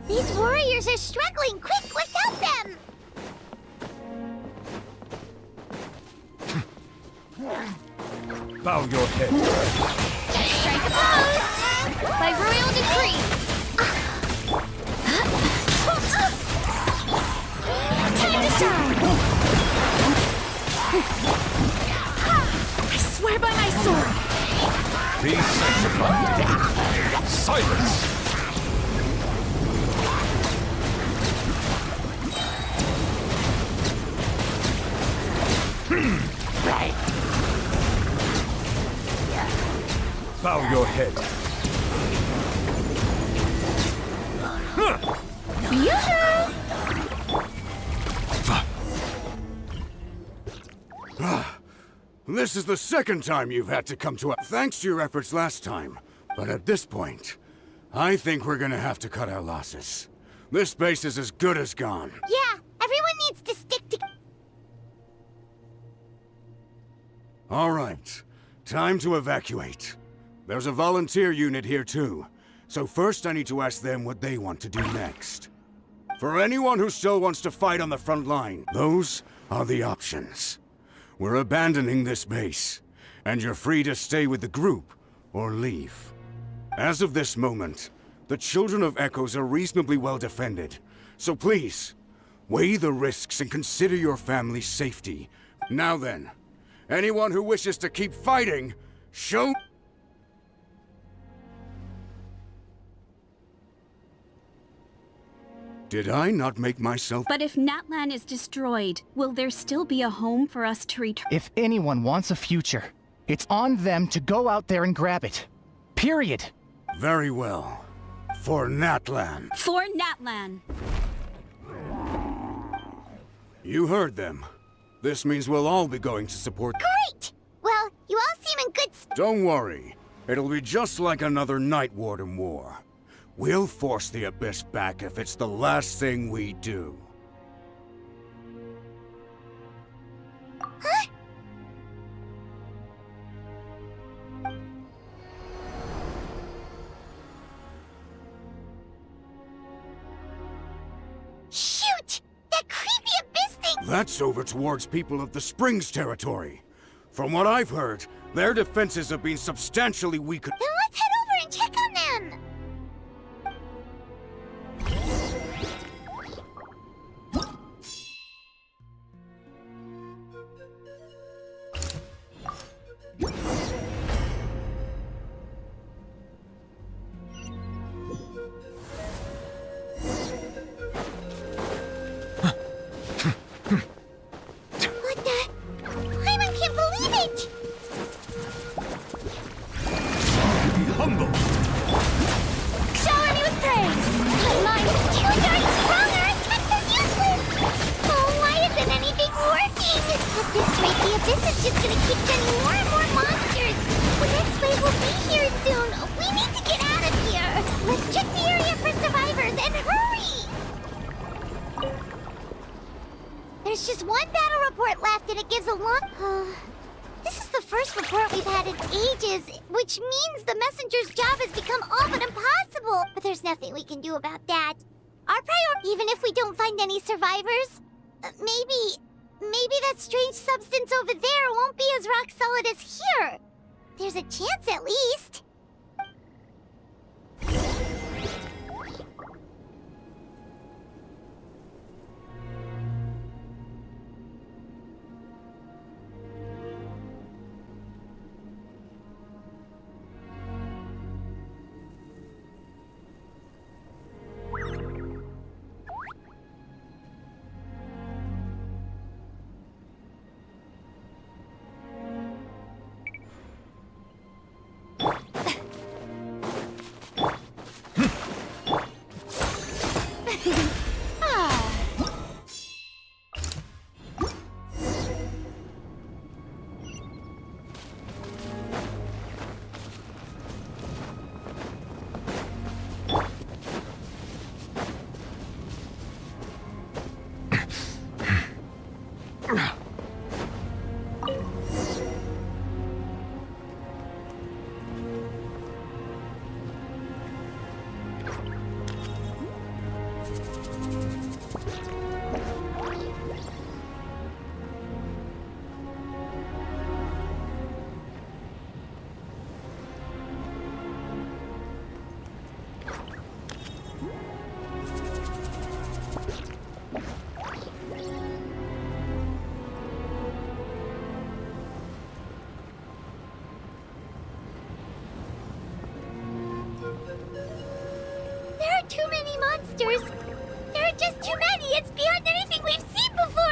These warriors are struggling! Quick, let's help them! Bow your head. Strike a pose! By royal decree! Time to shine! I swear by my sword! Be sanctified. Silence! Right. Bow your head. This is the second time you've had to come to us. Thanks to your efforts last time. But at this point, I think we're gonna have to cut our losses. This base is as good as gone. Yeah, everyone needs to stick together. All right, time to evacuate. There's a volunteer unit here too. So first I need to ask them what they want to do next. For anyone who still wants to fight on the front line, those are the options. We're abandoning this base, and you're free to stay with the group or leave. As of this moment, the Children of Echoes are reasonably well defended, so please, weigh the risks and consider your family's safety. Now then, anyone who wishes to keep fighting, show... Did I not make myself... But if Natlan is destroyed, will there still be a home for us to return? If anyone wants a future, it's on them to go out there and grab it. Period. Very well. For Natlan. For Natlan. You heard them. This means we'll all be going to support... Great! Well, you all seem in good... Don't worry. It'll be just like another Night Warden war. We'll force the Abyss back if it's the last thing we do. Huh? Shoot! That creepy Abyss thing! That's over towards people of the Springs territory. From what I've heard, their defenses have been substantially weakened. Then let's head over and check on them! What the? Paimon can't believe it! Be humble. Shower me with praise! My mind is too darn stronger! I'm so useless! Oh, why isn't anything working? At this rate, the Abyss is just gonna keep sending more and more monsters! The next wave will be here soon! We need to get out of here! Let's check the area for survivors, and hurry! There's just one battle report left, and it gives a long... This is the first report we've had in ages, which means the messenger's job has become all but impossible. But there's nothing we can do about that. Our priority, even if we don't find any survivors, maybe that strange substance over there won't be as rock solid as here. There's a chance at least. monsters! There are just too many! It's beyond anything we've seen before!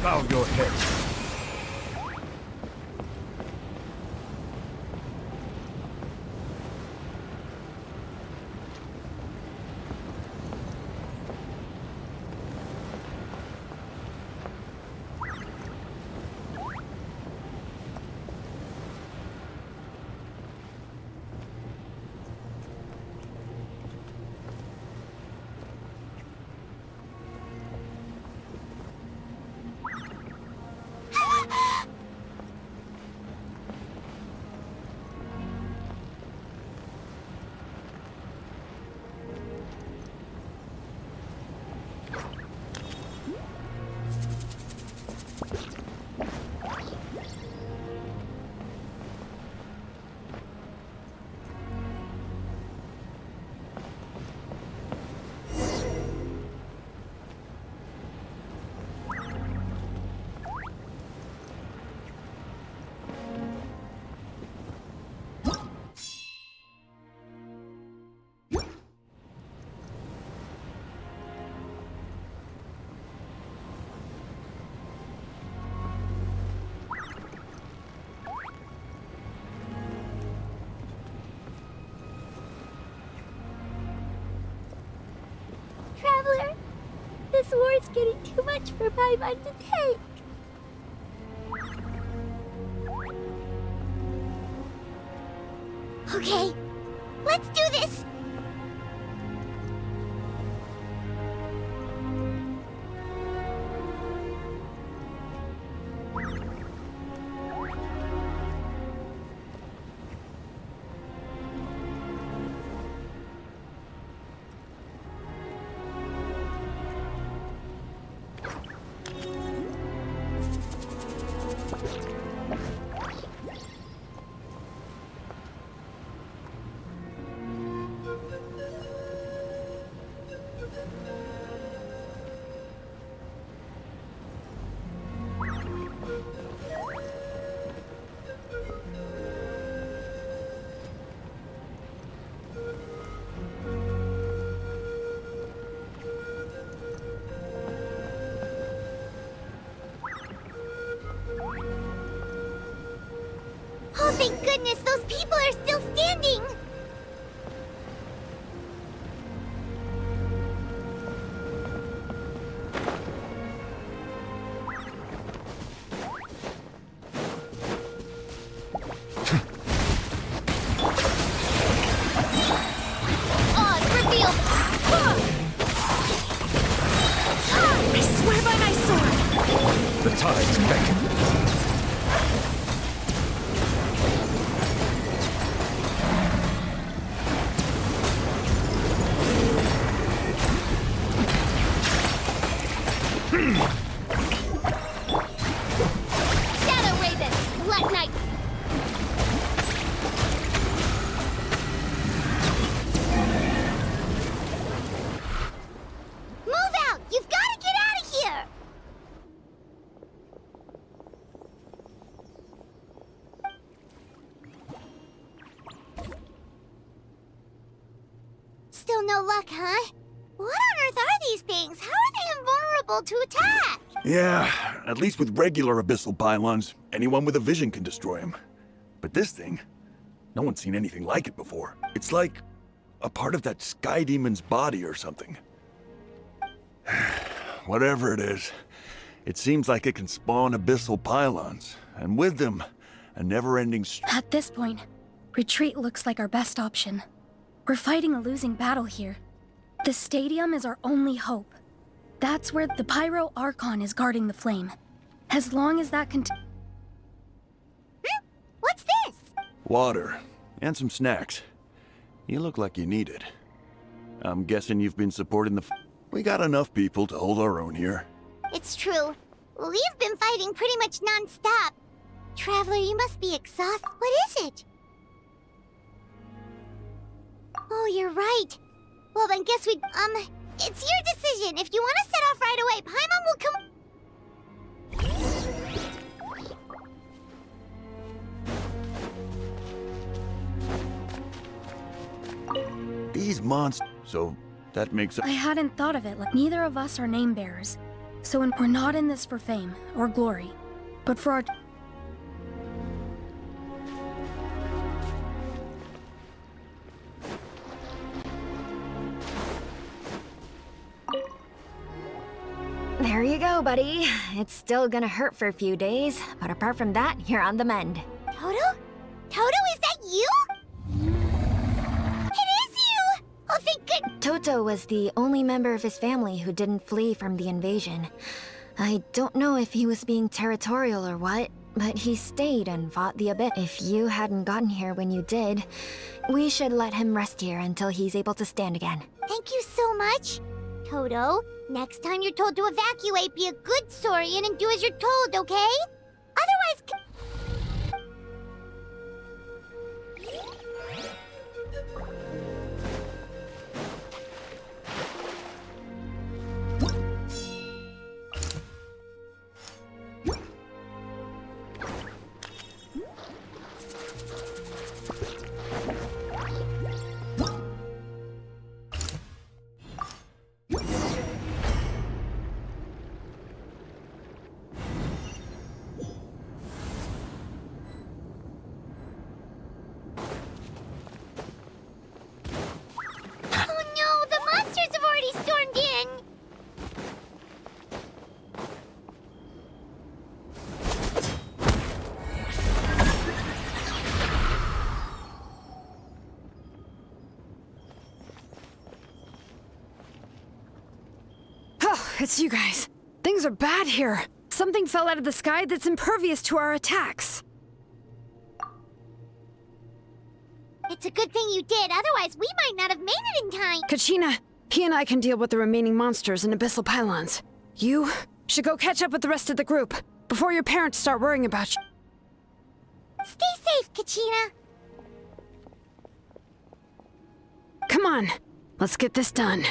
I'll go ahead. Traveler, this war's getting too much for Paimon to take. Okay, let's do this! Oh, thank goodness, those people are still standing! Oz, reveal! I swear by my sword! The tides beckon. Shadow Raven, Black Knight! Move out! You've got to get out of here! Still no luck, huh? What on earth are these things? How are they invulnerable to attack? Yeah, at least with regular abyssal pylons, anyone with a vision can destroy them. But this thing, no one's seen anything like it before. It's like a part of that sky demon's body or something. Whatever it is, It seems like it can spawn abyssal pylons, and with them, a never-ending At this point, retreat looks like our best option. We're fighting a losing battle here. The stadium is our only hope. That's where the Pyro Archon is guarding the flame. As long as that What's this? water, and some snacks. You look like you need it. I'm guessing you've been supporting the... We got enough people to hold our own here. It's true. We've been fighting pretty much non-stop. Traveler, you must be exhausted. What is it? Oh, you're right. Well, then guess we... It's your decision. If you want to set off right away, Paimon will come... These monsters... So, that makes... I hadn't thought of it like neither of us are name bearers. So we're not in this for fame or glory, but for our... There you go, buddy. It's still gonna hurt for a few days, but apart from that, you're on the mend. Toto? Toto, is that you? It is you! Oh, thank goodness! Toto was the only member of his family who didn't flee from the invasion. I don't know if he was being territorial or what, but he stayed and fought the Abyss. If you hadn't gotten here when you did, we should let him rest here until he's able to stand again. Thank you so much. Toto, next time you're told to evacuate, be a good Saurian and do as you're told, okay? Otherwise... It's you guys. Things are bad here. Something fell out of the sky that's impervious to our attacks. It's a good thing you did, otherwise we might not have made it in time. Kachina, he and I can deal with the remaining monsters and abyssal pylons. You should go catch up with the rest of the group before your parents start worrying about you. Stay safe, Kachina. Come on, let's get this done.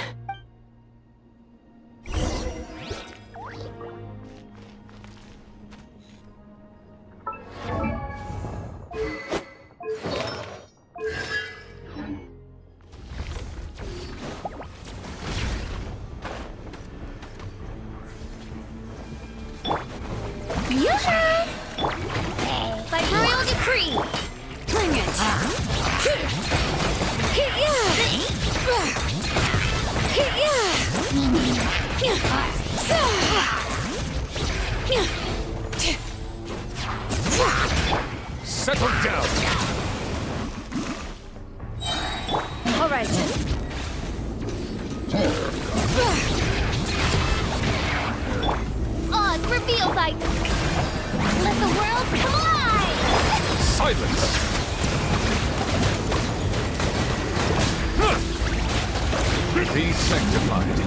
By royal decree! Bring it! Settle down! All right. Oz, reveal thy... Let the world come alive! Silence! Be sanctified.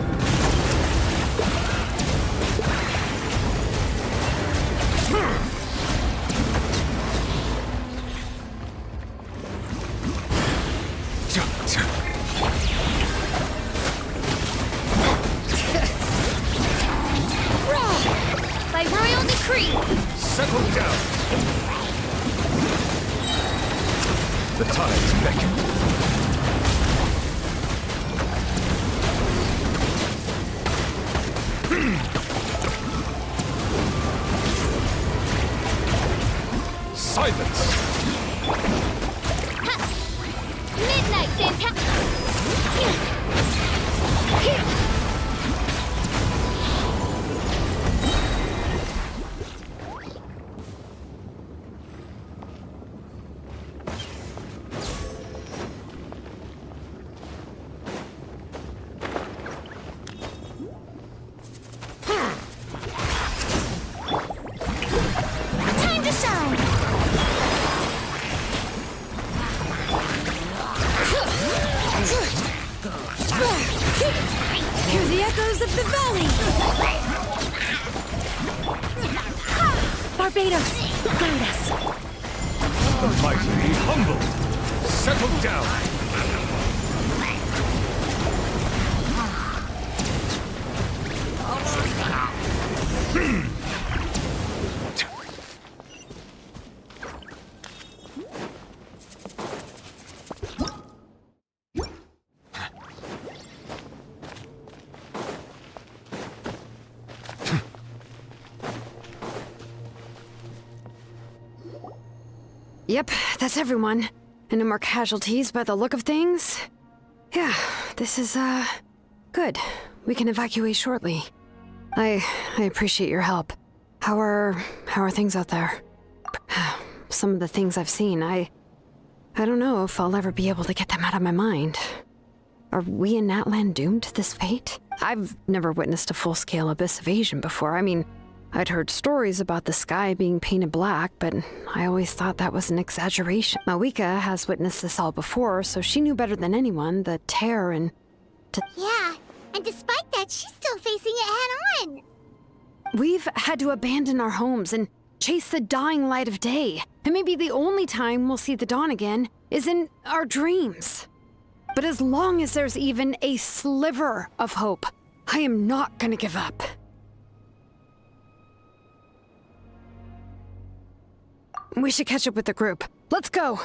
By royal decree! Settle down! The tides beckon. Silence! Ha! Midnight fantastic! The valley! Barbados, guide us. The mighty be humble. Settle down. Yep, that's everyone. And no more casualties by the look of things. Yeah, this is, good. We can evacuate shortly. I appreciate your help. How are things out there? Some of the things I've seen, I don't know if I'll ever be able to get them out of my mind. Are we in Natlan doomed to this fate? I've never witnessed a full-scale abyss invasion before. I mean, I'd heard stories about the sky being painted black, but I always thought that was an exaggeration. Mawika has witnessed this all before, so she knew better than anyone the terror and... Yeah, and despite that, she's still facing it head-on. We've had to abandon our homes and chase the dying light of day. And maybe the only time we'll see the dawn again is in our dreams. But as long as there's even a sliver of hope, I am not gonna give up. We should catch up with the group. Let's go!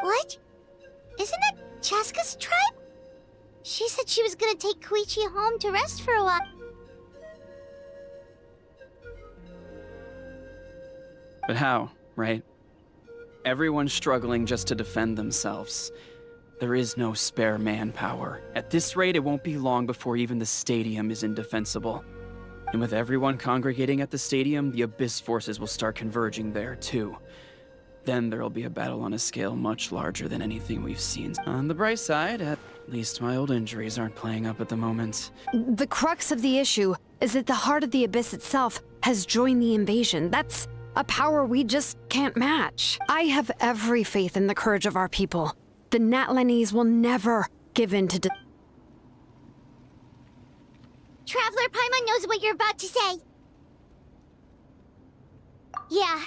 What? Isn't that Chaska's tribe? She said she was gonna take Koichi home to rest for a while. But how, right? Everyone's struggling just to defend themselves. There is no spare manpower. At this rate, it won't be long before even the stadium is indefensible. And with everyone congregating at the stadium, the Abyss forces will start converging there, too. Then there'll be a battle on a scale much larger than anything we've seen. On the bright side, at least my old injuries aren't playing up at the moment. The crux of the issue is that the heart of the Abyss itself has joined the invasion. That's a power we just can't match. I have every faith in the courage of our people. The Natlanese will never give in to Traveler Paimon knows what you're about to say. Yeah,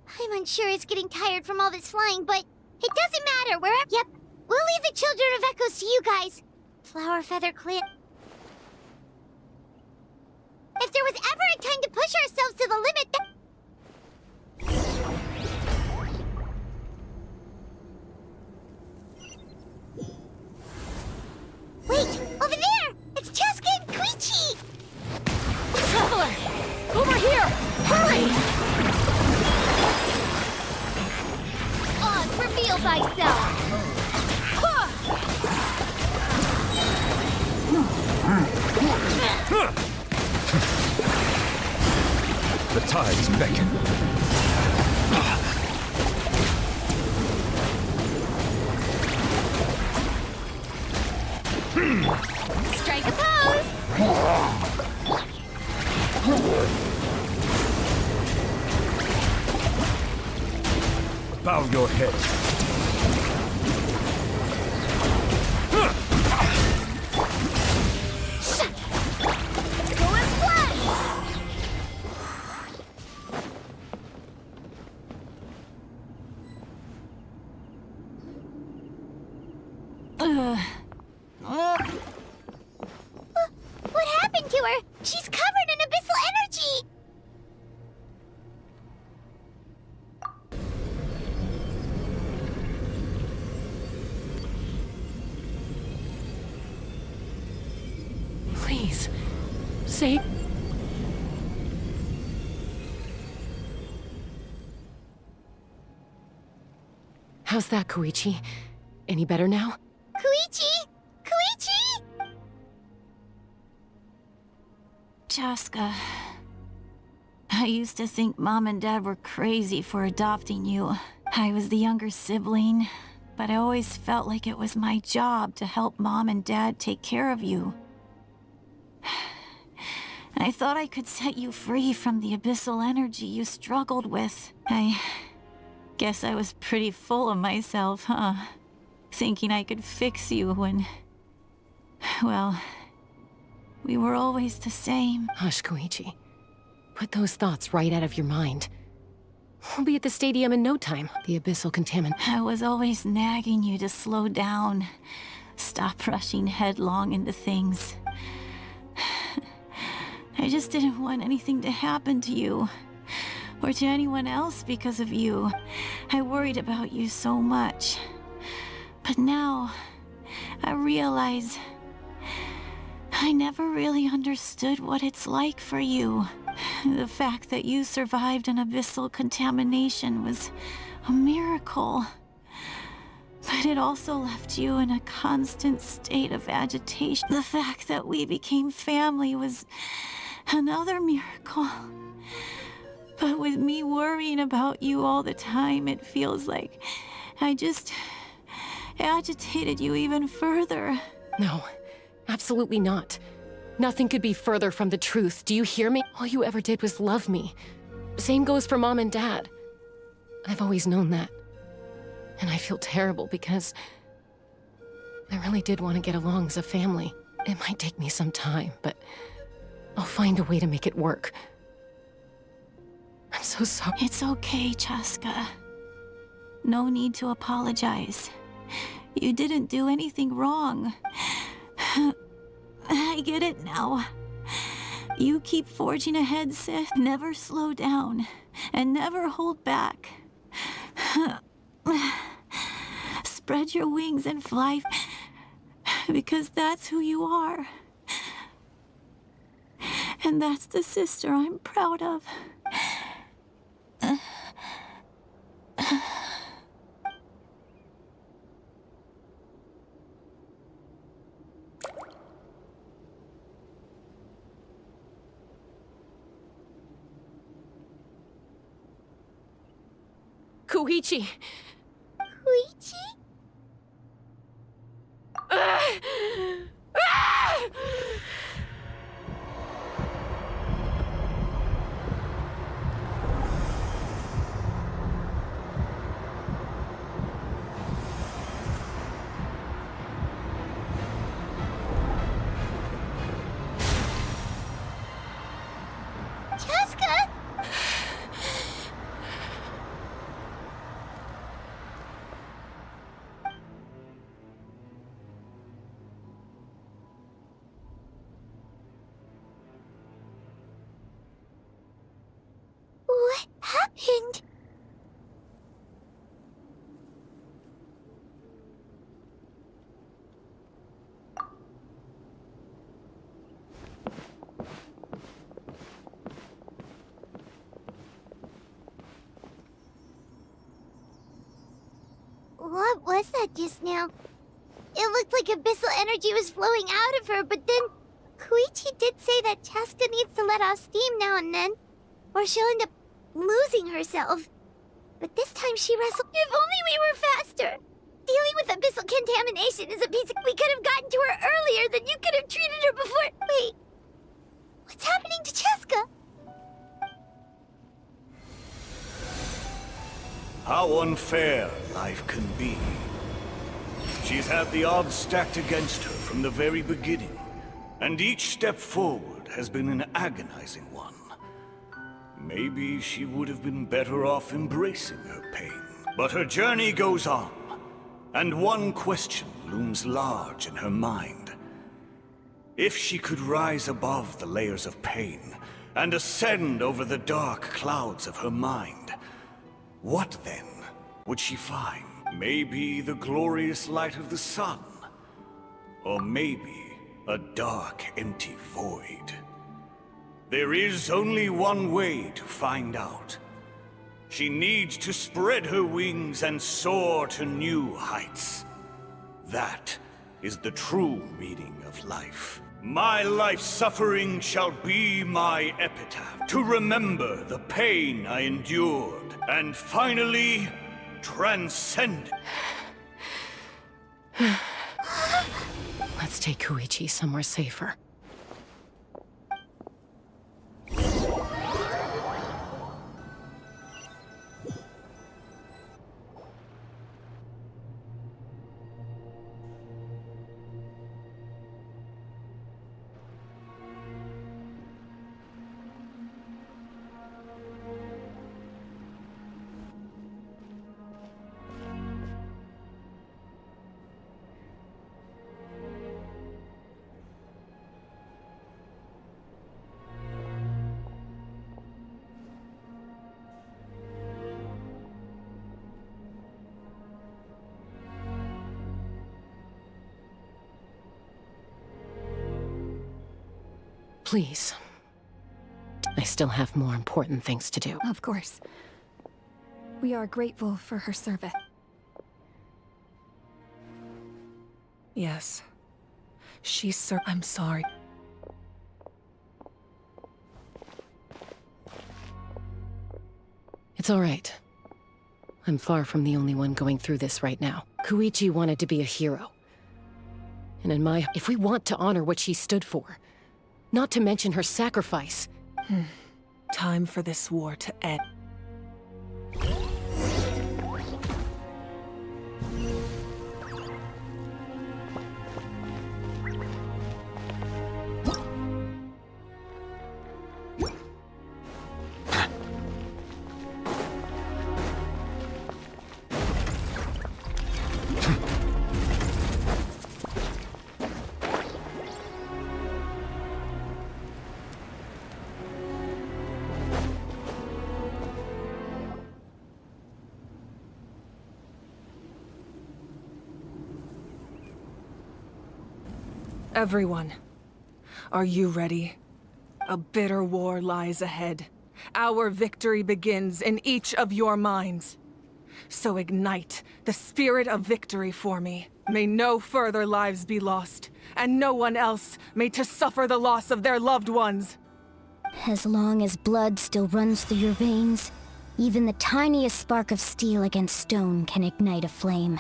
Paimon sure is getting tired from all this flying, but it doesn't matter. Yep, we'll leave the Children of Echoes to you guys. Flower Feather Clan. If there was ever a time to push ourselves to the limit, Wait! Over there! It's Chaska and Koichi! Traveler! Over here! Hurry! Oz, reveal thyself! The tides beckon. Strike a pose! Bow your head. Go and splash! What happened to her? She's covered in abyssal energy! Please, say... How's that, Koichi? Any better now? Koichi! Koichi! Chaska, I used to think Mom and Dad were crazy for adopting you. I was the younger sibling, but I always felt like it was my job to help Mom and Dad take care of you. I thought I could set you free from the abyssal energy you struggled with. I guess I was pretty full of myself, huh? Thinking I could fix you when... well, we were always the same. Hush, Koichi. Put those thoughts right out of your mind. We'll be at the stadium in no time. The abyssal contaminant. I was always nagging you to slow down. Stop rushing headlong into things. I just didn't want anything to happen to you. Or to anyone else because of you. I worried about you so much. But now, I realize... I never really understood what it's like for you. The fact that you survived an abyssal contamination was a miracle. But it also left you in a constant state of agitation. The fact that we became family was another miracle. But with me worrying about you all the time, it feels like I just agitated you even further. No, absolutely not. Nothing could be further from the truth. Do you hear me? All you ever did was love me. Same goes for Mom and Dad. I've always known that. And I feel terrible because I really did want to get along as a family. It might take me some time, but I'll find a way to make it work. I'm so sorry. It's okay, Chaska. No need to apologize. You didn't do anything wrong. I get it now. You keep forging ahead, Sith. Never slow down, and never hold back. Spread your wings and fly, because that's who you are. And that's the sister I'm proud of. Koichi! Koichi? Chaska? What happened? What was that just now? It looked like abyssal energy was flowing out of her, but then Koichi did say that Chaska needs to let off steam now and then, or she'll end up losing herself. But this time she wrestled. If only we were faster! Dealing with abyssal contamination is a piece of... We could have gotten to her earlier, then you could have treated her before... Wait, what's happening to Chaska? How unfair life can be. She's had the odds stacked against her from the very beginning, and each step forward has been an agonizing one. Maybe she would have been better off embracing her pain. But her journey goes on, and one question looms large in her mind. If she could rise above the layers of pain and ascend over the dark clouds of her mind, what then would she find? Maybe the glorious light of the sun, or maybe a dark, empty void. There is only one way to find out. She needs to spread her wings and soar to new heights. That is the true meaning of life. My life suffering shall be my epitaph, to remember the pain I endured, and finally transcend. Let's take Koichi somewhere safer. Please. I still have more important things to do. Of course. We are grateful for her service. Yes. I'm sorry. It's all right. I'm far from the only one going through this right now. Koichi wanted to be a hero. And if we want to honor what she stood for, not to mention her sacrifice. Time for this war to end. Everyone, are you ready? A bitter war lies ahead. Our victory begins in each of your minds. So ignite the spirit of victory for me. May no further lives be lost, and no one else may to suffer the loss of their loved ones. As long as blood still runs through your veins, even the tiniest spark of steel against stone can ignite a flame.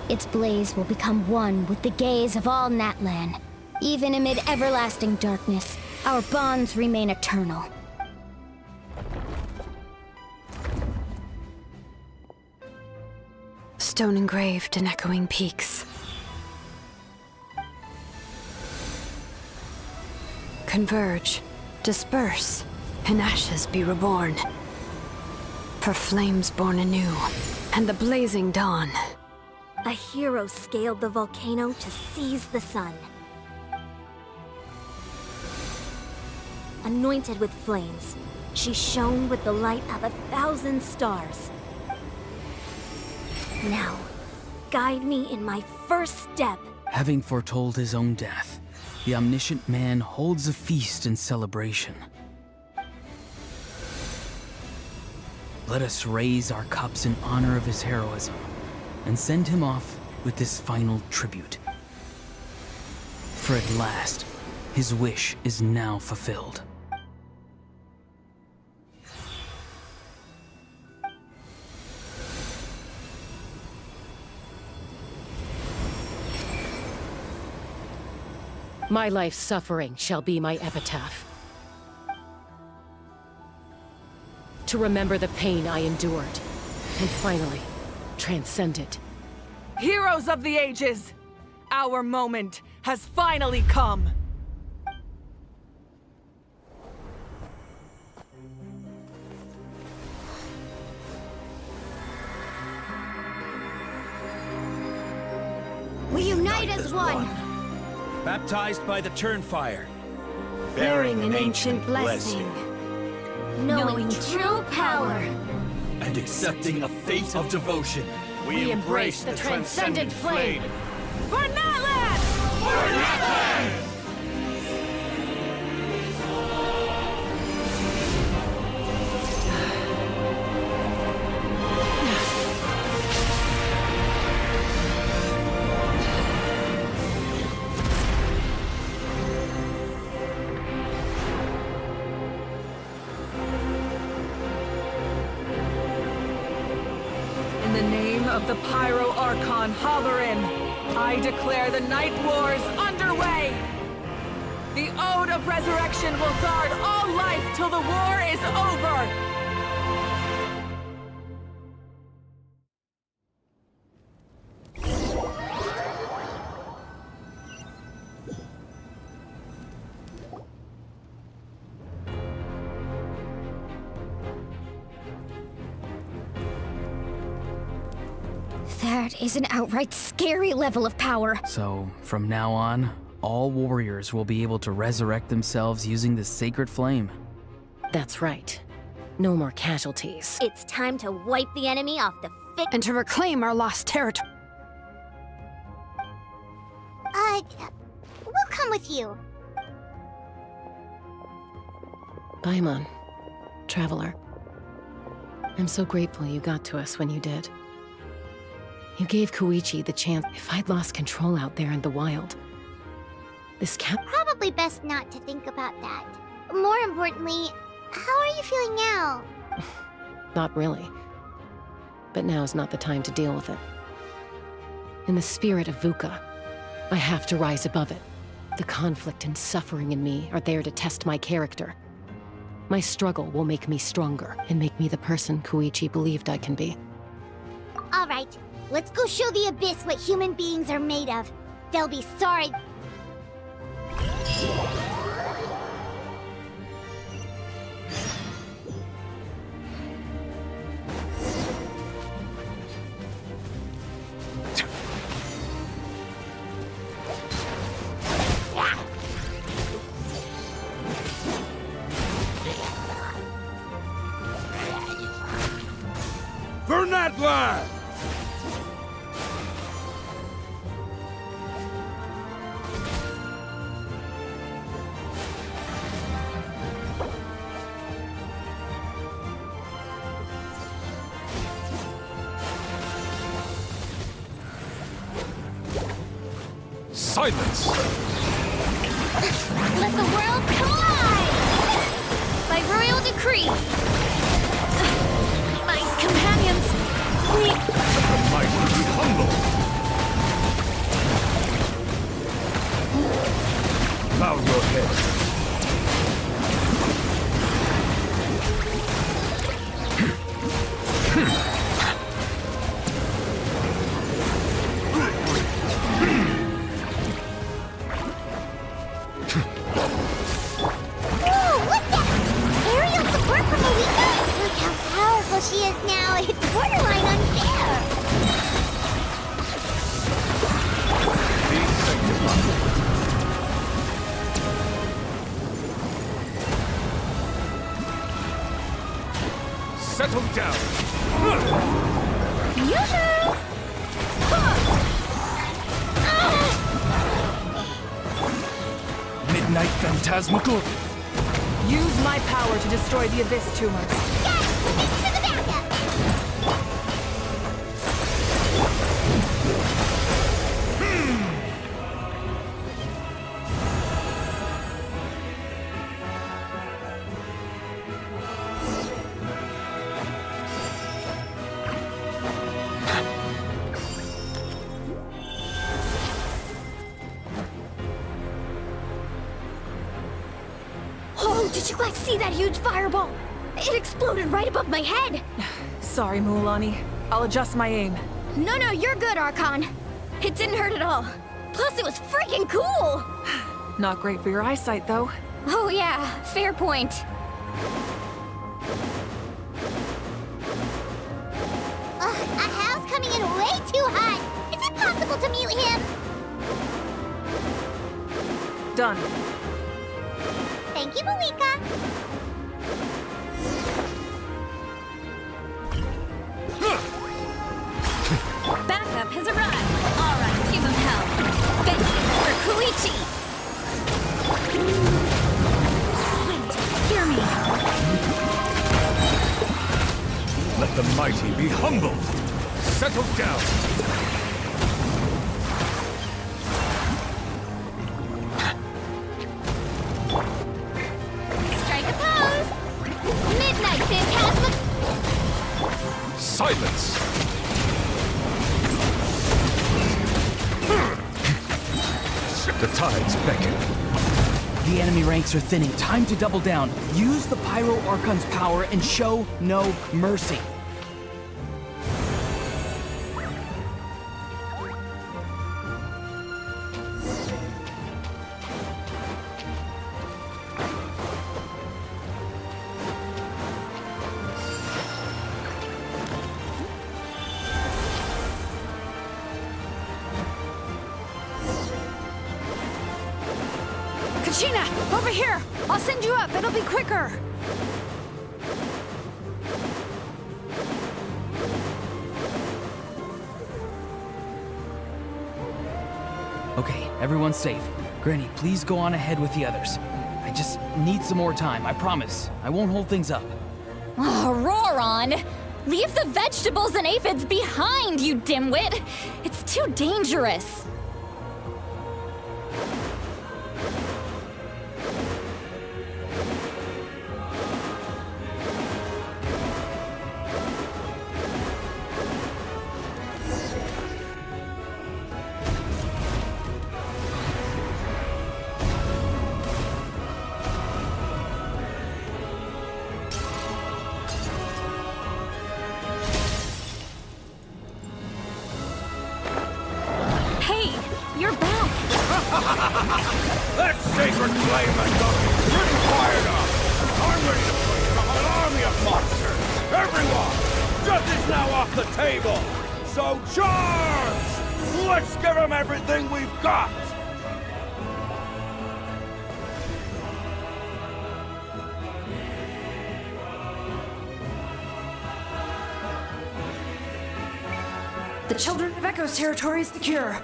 Its blaze will become one with the gaze of all Natlan. Even amid everlasting darkness, our bonds remain eternal. Stone engraved in echoing peaks. Converge, disperse, and ashes be reborn. For flames born anew, and the blazing dawn. A hero scaled the volcano to seize the sun. Anointed with flames, she shone with the light of 1,000 stars. Now, guide me in my first step. Having foretold his own death, the omniscient man holds a feast in celebration. Let us raise our cups in honor of his heroism, and send him off with this final tribute. For at last, his wish is now fulfilled. My life's suffering shall be my epitaph. To remember the pain I endured, and finally, transcend it. Heroes of the ages! Our moment has finally come! We unite as one! Baptized by the Turnfire. Bearing an ancient blessing. Knowing true power. And accepting a fate of devotion. We embrace the transcendent flame. For Natlan! For Natlan! In the name of the Pyro Archon Halloran, I declare the Night Wars underway! The Ode of Resurrection will guard all life till the war is over! That is an outright scary level of power. So, from now on, all warriors will be able to resurrect themselves using the sacred flame. That's right. No more casualties. It's time to wipe the enemy off the fit. And to reclaim our lost territory. We'll come with you. Paimon, Traveler. I'm so grateful you got to us when you did. You gave Koichi the chance. If I'd lost control out there in the wild, this cat. Probably best not to think about that. More importantly, how are you feeling now? Not really. But now's not the time to deal with it. In the spirit of VUCA, I have to rise above it. The conflict and suffering in me are there to test my character. My struggle will make me stronger and make me the person Koichi believed I can be. All right, let's go show the Abyss what human beings are made of. They'll be sorry. Vernatland! Silence! Let the world collide! By royal decree! My companions, we... The mighty be humble! Bow your head. She is now. It's borderline unfair. Settle down. Yoo-hoo! Midnight Phantasmical? Use my power to destroy the Abyss tumors. Yes! To the backup! Oh, did you guys see that huge fireball? It exploded right above my head! Sorry, Mualani. I'll adjust my aim. No, you're good, Archon. It didn't hurt at all. Plus, it was freaking cool! Not great for your eyesight, though. Oh yeah, fair point. Ahal's coming in way too hot. Is it possible to mute him? Done. Thank you, Malika. Backup has arrived. All right, give him hell. Vengeance for Koichi. Wait, hear me. Let the mighty be humbled. Settle down. Strike a pose. Midnight Phantasma. Silence! The tides beckon. The enemy ranks are thinning. Time to double down. Use the Pyro Archon's power and show no mercy. Kachina, over here! I'll send you up, it'll be quicker! Okay, everyone's safe. Granny, please go on ahead with the others. I just need some more time, I promise. I won't hold things up. Oh, roar on! Leave the vegetables and aphids behind, you dimwit! It's too dangerous! That sacred flame has got me pretty fired up. I'm ready to face a whole army of monsters. Everyone, justice now off the table. So charge! Let's give them everything we've got. The Children of Echo's territory is secure.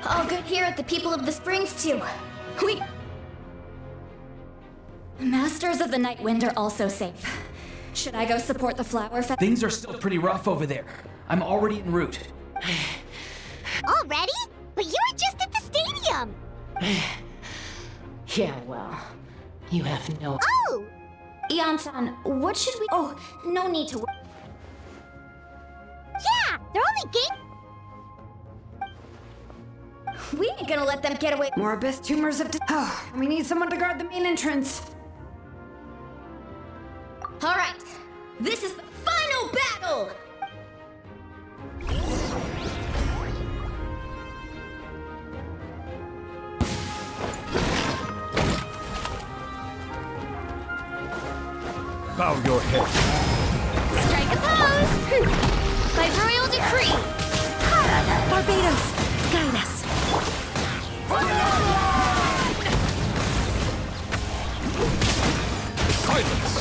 All good here at the People of the Springs, too. The Masters of the Nightwind are also safe. Should I go support the Flower Festival? Things are still pretty rough over there. I'm already en route. Already? But you were just at the stadium! Yeah, well, you have no... Oh! Ian-san, what should we... Oh, no need to... Yeah! They're only game... We ain't gonna let them get away. More abyss tumors have we need someone to guard the main entrance. All right, this is the final battle! Bow your head. Strike a pose! By royal decree! Barbados, guide us. Silence!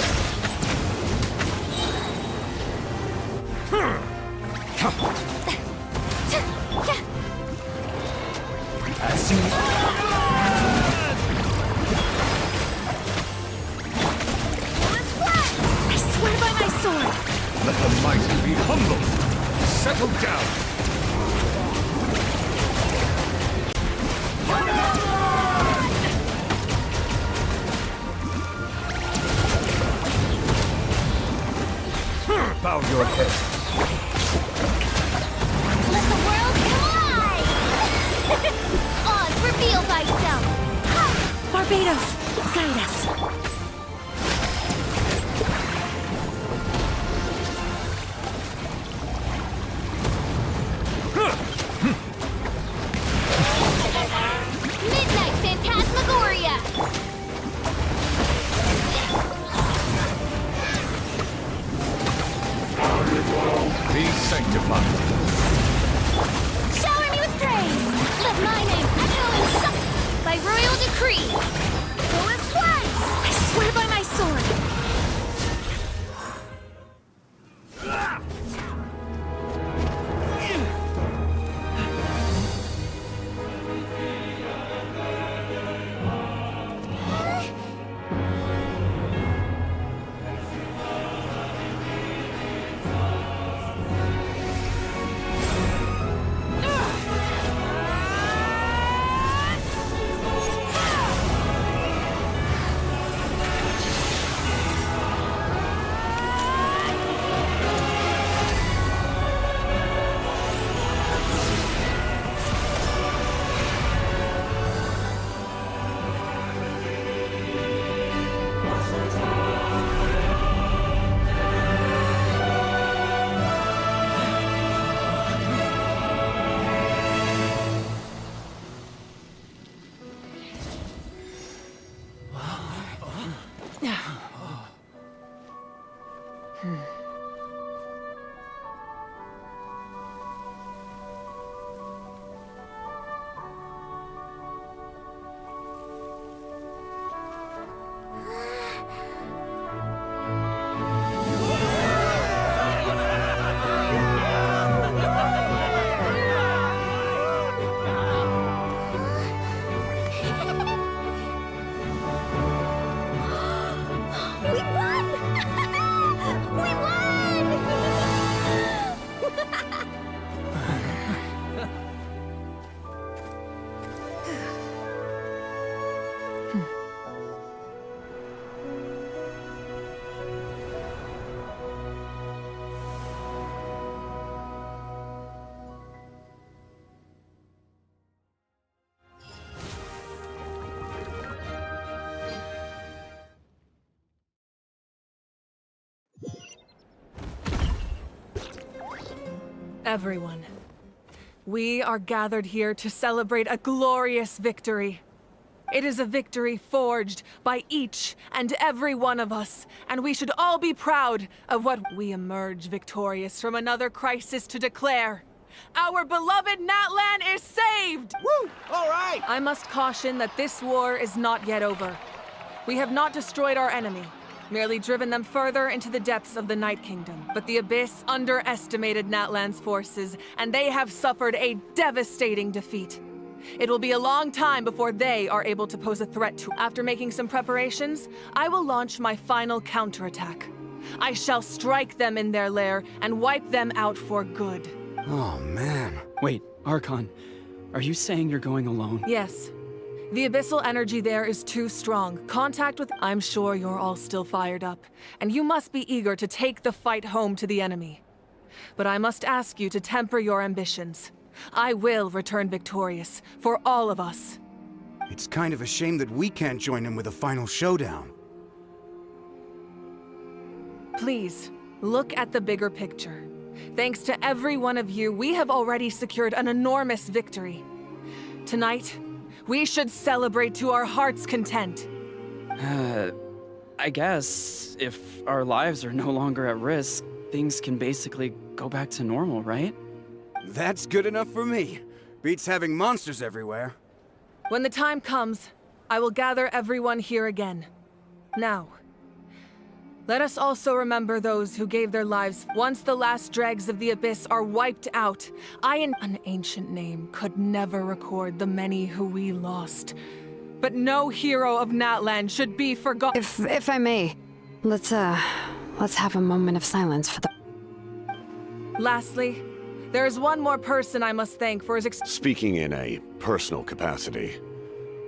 As soon I swear by my sword! Let the mighty be humble. Settle down. Bow your head. Let the world collide! Oz, reveal thyself! Barbados, guide us. Midnight Phantasmagoria! Be sanctified. Shower me with praise! Let my name echo in some... By royal decree! Go as one! I swear by my sword! We won! We won! Everyone, we are gathered here to celebrate a glorious victory. It is a victory forged by each and every one of us, and we should all be proud of what we emerge victorious from another crisis to declare. Our beloved Natlan is saved! Woo! All right! I must caution that this war is not yet over. We have not destroyed our enemy, merely driven them further into the depths of the Night Kingdom. But the Abyss underestimated Natlan's forces, and they have suffered a devastating defeat. It will be a long time before they are able to pose a threat to. After making some preparations, I will launch my final counterattack. I shall strike them in their lair and wipe them out for good. Oh, man. Wait, Archon, are you saying you're going alone? Yes. The abyssal energy there is too strong. Contact with... I'm sure you're all still fired up, and you must be eager to take the fight home to the enemy. But I must ask you to temper your ambitions. I will return victorious, for all of us. It's kind of a shame that we can't join in with a final showdown. Please, look at the bigger picture. Thanks to every one of you, we have already secured an enormous victory. Tonight, we should celebrate to our heart's content. I guess if our lives are no longer at risk, things can basically go back to normal, right? That's good enough for me. Beats having monsters everywhere. When the time comes, I will gather everyone here again. Now, let us also remember those who gave their lives once the last dregs of the Abyss are wiped out. An ancient name could never record the many who we lost. But no hero of Natlan should be forgotten. If I may, let's have a moment of silence for the... Lastly, there is one more person I must thank for his Speaking in a personal capacity,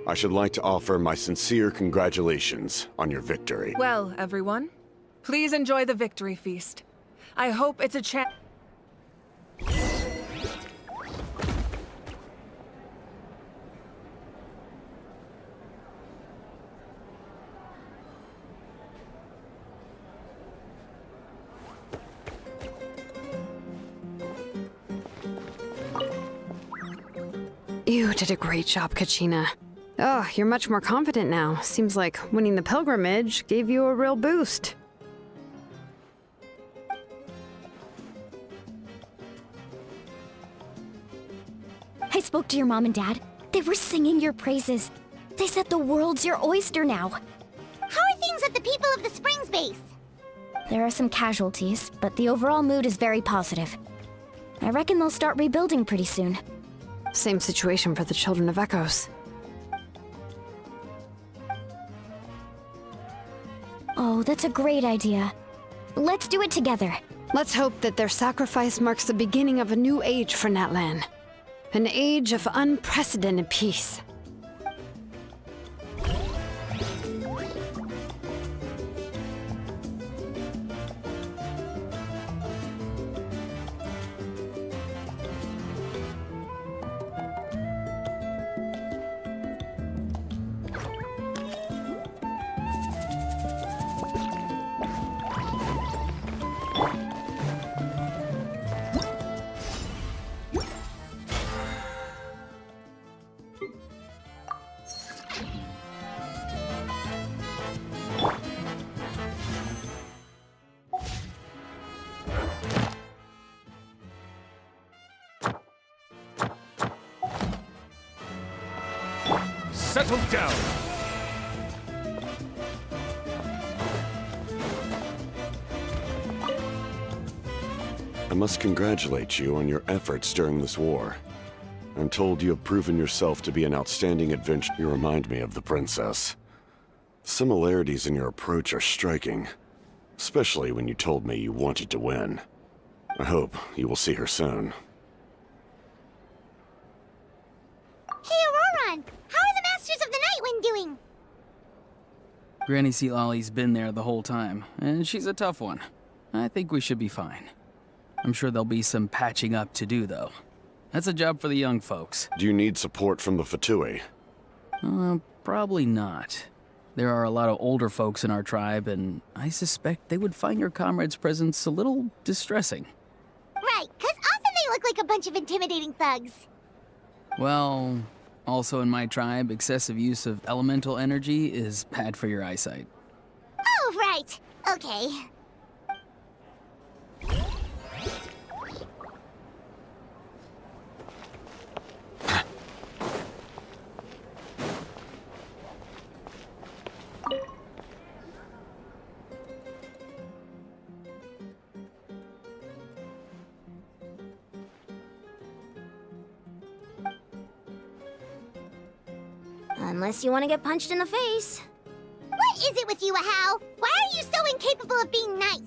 I should like to offer my sincere congratulations on your victory. Well, everyone, please enjoy the victory feast. I hope it's a chance. You did a great job, Kachina. Oh, you're much more confident now. Seems like winning the pilgrimage gave you a real boost. I spoke to your mom and dad. They were singing your praises. They said the world's your oyster now. How are things at the People of the Springs base? There are some casualties, but the overall mood is very positive. I reckon they'll start rebuilding pretty soon. Same situation for the Children of Echoes. Oh, that's a great idea. Let's do it together. Let's hope that their sacrifice marks the beginning of a new age for Natlan. An age of unprecedented peace. settle down. I must congratulate you on your efforts during this war. I'm told you have proven yourself to be an outstanding adventurer. You remind me of the princess. Similarities in your approach are striking, especially when you told me you wanted to win. I hope you will see her soon. Hey, Auroron! How are the Masters of the Nightwind doing? Granny Sealolly's been there the whole time, and she's a tough one. I think we should be fine. I'm sure there'll be some patching up to do, though. That's a job for the young folks. Do you need support from the Fatui? Probably not. There are a lot of older folks in our tribe, and I suspect they would find your comrades' presence a little distressing. Right, 'cause often they look like a bunch of intimidating thugs. Well, also in my tribe, excessive use of elemental energy is bad for your eyesight. Oh, right. Okay. Unless you want to get punched in the face. What is it with you, Ahau? Why are you so incapable of being nice?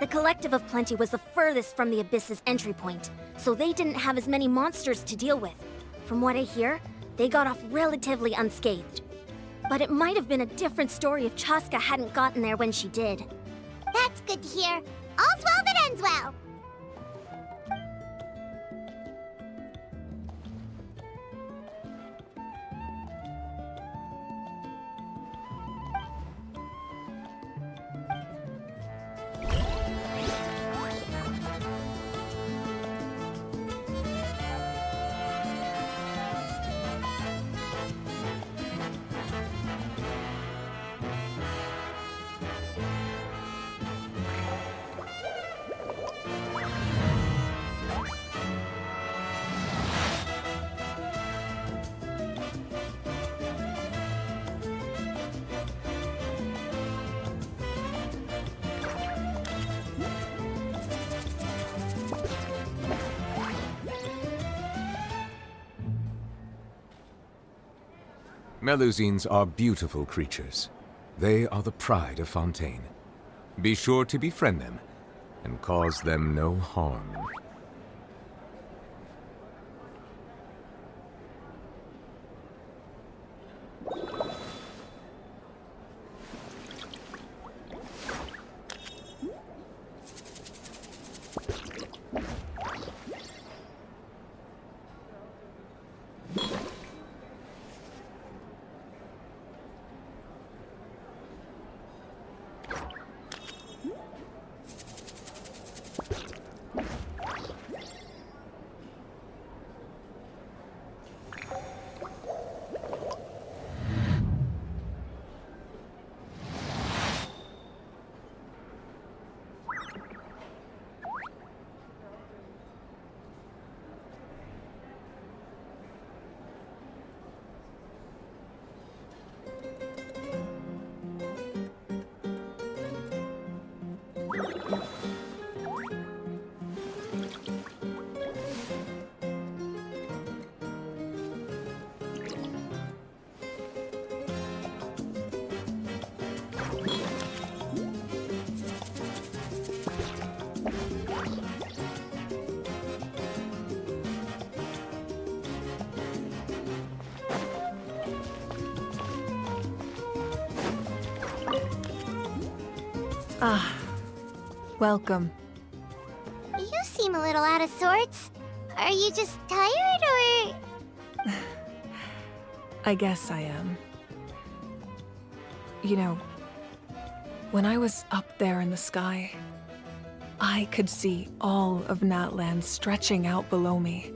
The Collective of Plenty was the furthest from the Abyss's entry point, so they didn't have as many monsters to deal with. From what I hear, they got off relatively unscathed. But it might have been a different story if Chaska hadn't gotten there when she did. That's good to hear. All's well that ends well. Melusines are beautiful creatures. They are the pride of Fontaine. Be sure to befriend them, and cause them no harm. Ah, welcome. You seem a little out of sorts. Are you just tired, or...? I guess I am. You know, when I was up there in the sky, I could see all of Natlan stretching out below me.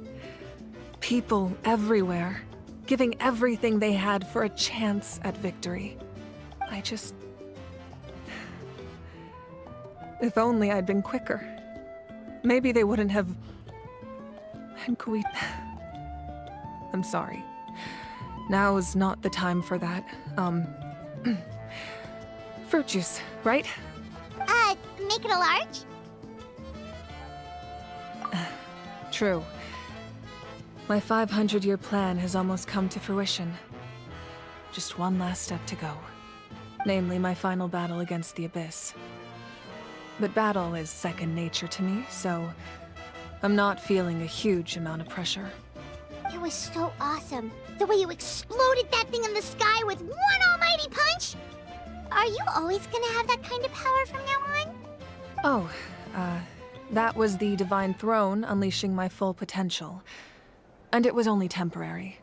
People everywhere, giving everything they had for a chance at victory. If only I'd been quicker. Maybe they wouldn't have... I'm sorry. Now is not the time for that. Fruit juice, right? Make it a large? True. My 500-year plan has almost come to fruition. Just one last step to go. Namely, my final battle against the Abyss. But battle is second nature to me, so I'm not feeling a huge amount of pressure. It was so awesome. The way you exploded that thing in the sky with one almighty punch! Are you always gonna have that kind of power from now on? Oh, that was the Divine Throne unleashing my full potential. And it was only temporary.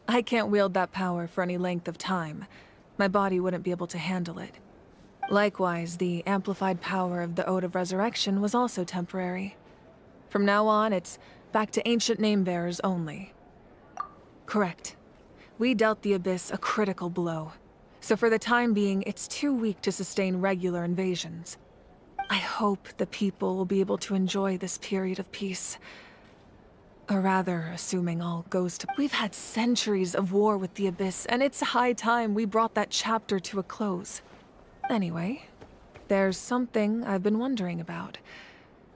I can't wield that power for any length of time. My body wouldn't be able to handle it. Likewise, the amplified power of the Ode of Resurrection was also temporary. From now on, it's back to ancient name-bearers only. Correct. We dealt the Abyss a critical blow. So for the time being, it's too weak to sustain regular invasions. I hope the people will be able to enjoy this period of peace. Or rather, assuming all goes to... We've had centuries of war with the Abyss, and it's high time we brought that chapter to a close. Anyway, there's something I've been wondering about.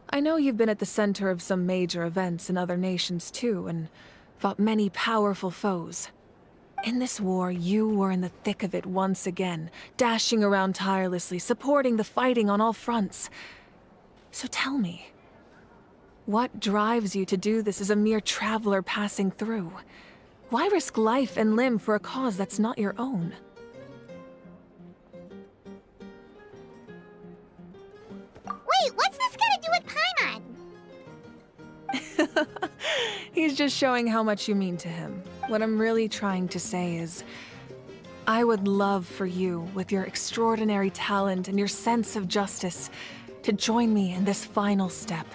I know you've been at the center of some major events in other nations too, and fought many powerful foes. In this war, you were in the thick of it once again, dashing around tirelessly, supporting the fighting on all fronts. So tell me, what drives you to do this as a mere traveler passing through? Why risk life and limb for a cause that's not your own? Wait, what's this got to do with Paimon? He's just showing how much you mean to him. What I'm really trying to say is, I would love for you, with your extraordinary talent and your sense of justice, to join me in this final step.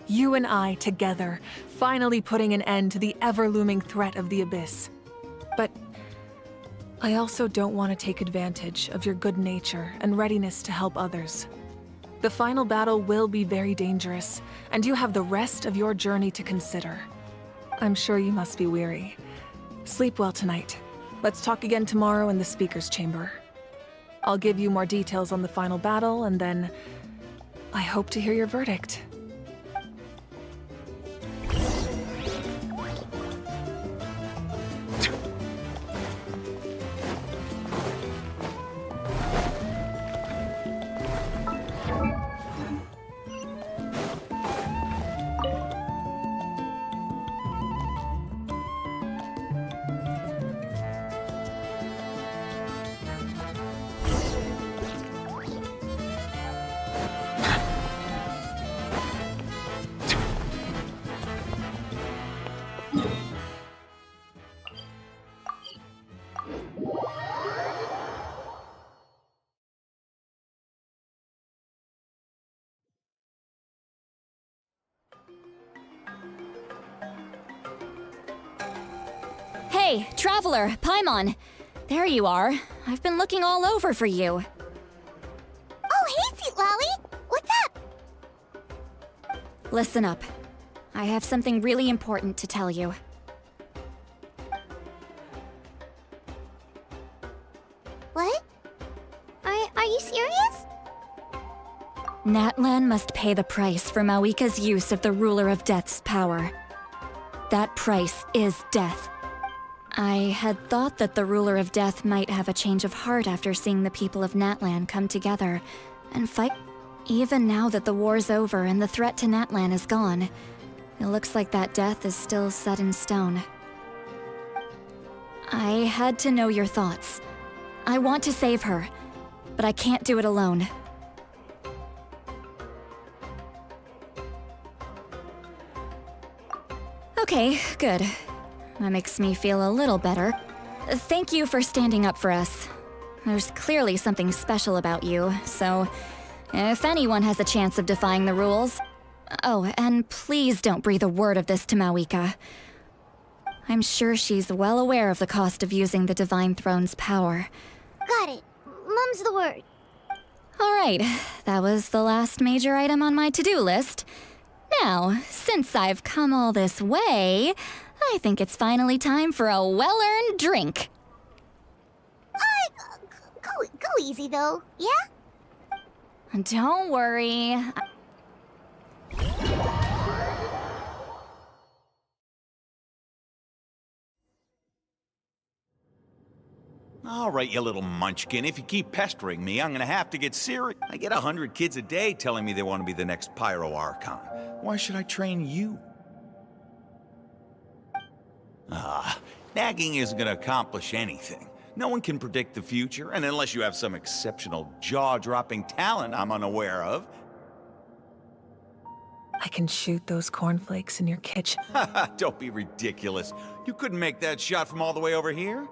You and I together, finally putting an end to the ever-looming threat of the Abyss. But I also don't want to take advantage of your good nature and readiness to help others. The final battle will be very dangerous, and you have the rest of your journey to consider. I'm sure you must be weary. Sleep well tonight. Let's talk again tomorrow in the speaker's chamber. I'll give you more details on the final battle, and then I hope to hear your verdict. Hey, Traveler, Paimon! There you are. I've been looking all over for you. Oh, hey, Sweet Lolly! What's up? Listen up. I have something really important to tell you. What? Are you serious? Natlan must pay the price for Mawika's use of the Ruler of Death's power. That price is death. I had thought that the Ruler of Death might have a change of heart after seeing the people of Natlan come together and fight. Even now that the war's over and the threat to Natlan is gone, it looks like that death is still set in stone. I had to know your thoughts. I want to save her, but I can't do it alone. Okay, good. That makes me feel a little better. Thank you for standing up for us. There's clearly something special about you, so if anyone has a chance of defying the rules... Oh, and please don't breathe a word of this to Mawika. I'm sure she's well aware of the cost of using the Divine Throne's power. Got it. Mum's the word. Alright, that was the last major item on my to-do list. Now, since I've come all this way, I think it's finally time for a well-earned drink. Go easy, though, yeah? Don't worry. All right, you little munchkin. If you keep pestering me, I'm gonna have to get serious. I get 100 kids a day telling me they want to be the next Pyro Archon. Why should I train you? Nagging isn't gonna accomplish anything. No one can predict the future, and unless you have some exceptional jaw-dropping talent I'm unaware of. I can shoot those cornflakes in your kitchen. Don't be ridiculous. You couldn't make that shot from all the way over here?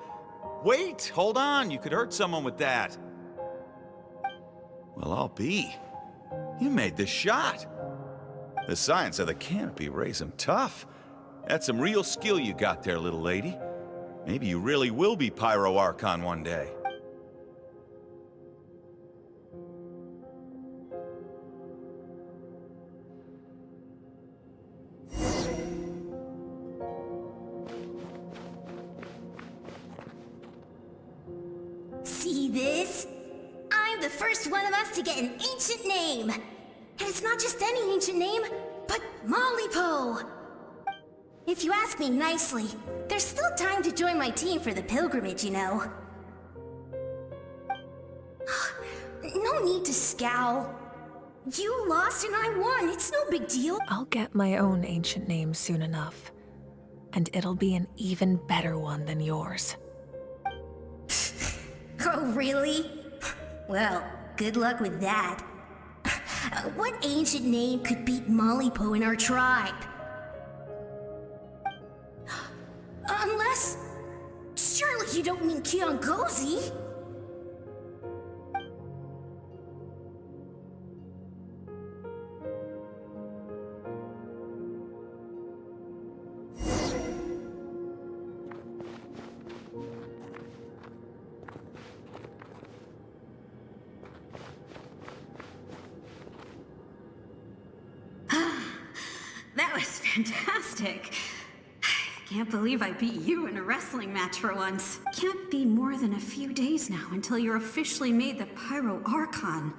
Wait, hold on. You could hurt someone with that. Well, I'll be. You made the shot. The science of the canopy raised him tough. That's some real skill you got there, little lady. Maybe you really will be Pyro Archon one day. See this? I'm the first one of us to get an ancient name. And it's not just any ancient name, but Malipo. If you ask me nicely, there's still time to join my team for the pilgrimage, you know. No need to scowl. You lost and I won. It's no big deal. I'll get my own ancient name soon enough. And it'll be an even better one than yours. Oh, really? Well, good luck with that. What ancient name could beat Malipo in our tribe? Unless... surely you don't mean Kiongozi? That was fantastic. Can't believe I beat you in a wrestling match for once. Can't be more than a few days now until you're officially made the Pyro Archon.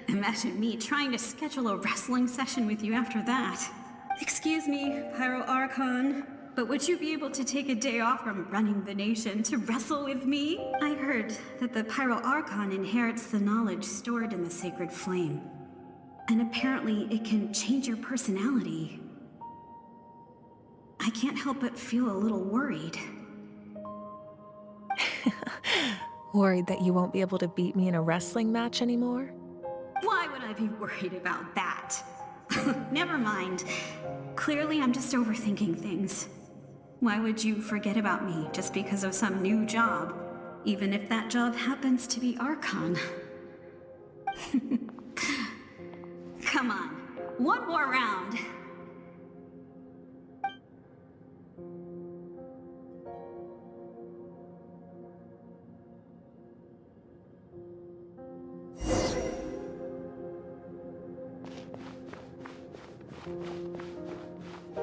Imagine me trying to schedule a wrestling session with you after that. Excuse me, Pyro Archon, but would you be able to take a day off from running the nation to wrestle with me? I heard that the Pyro Archon inherits the knowledge stored in the sacred flame. And apparently it can change your personality. I can't help but feel a little worried. Worried that you won't be able to beat me in a wrestling match anymore? Why would I be worried about that? Never mind. Clearly I'm just overthinking things. Why would you forget about me just because of some new job? Even if that job happens to be Archon. Come on, one more round.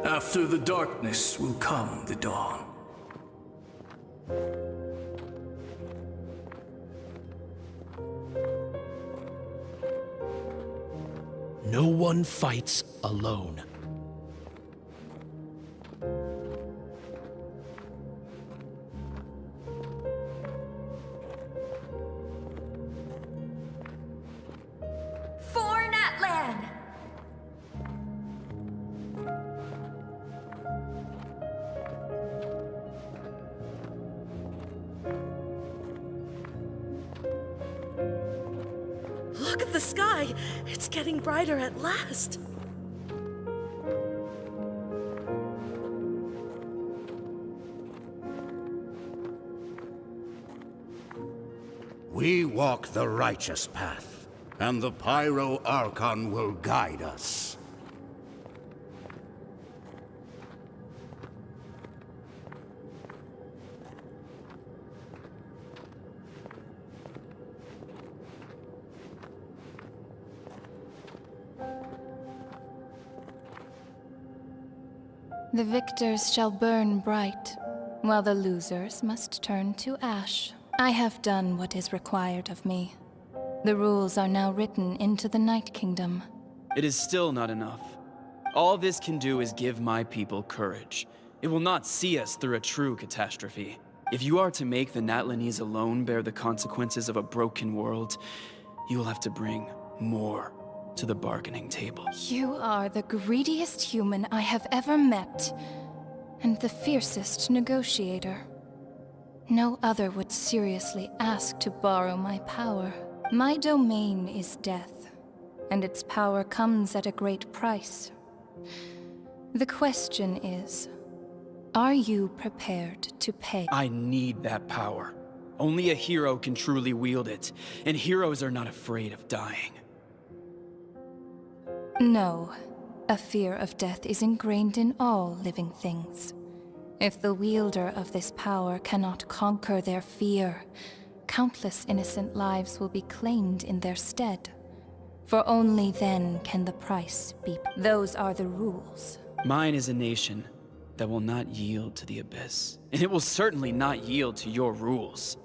After the darkness will come the dawn. No one fights alone. For Natlan! Look at the sky! It's getting brighter at last! We walk the righteous path, and the Pyro Archon will guide us. The victors shall burn bright, while the losers must turn to ash. I have done what is required of me. The rules are now written into the Night Kingdom. It is still not enough. All this can do is give my people courage. It will not see us through a true catastrophe. If you are to make the Natlanese alone bear the consequences of a broken world, you will have to bring more to the bargaining table. You are the greediest human I have ever met, and the fiercest negotiator. No other would seriously ask to borrow my power. My domain is death, and its power comes at a great price. The question is, are you prepared to pay? I need that power. Only a hero can truly wield it, and heroes are not afraid of dying. No. A fear of death is ingrained in all living things. If the wielder of this power cannot conquer their fear, countless innocent lives will be claimed in their stead. For only then can the price be. Those are the rules. Mine is a nation that will not yield to the Abyss, and it will certainly not yield to your rules.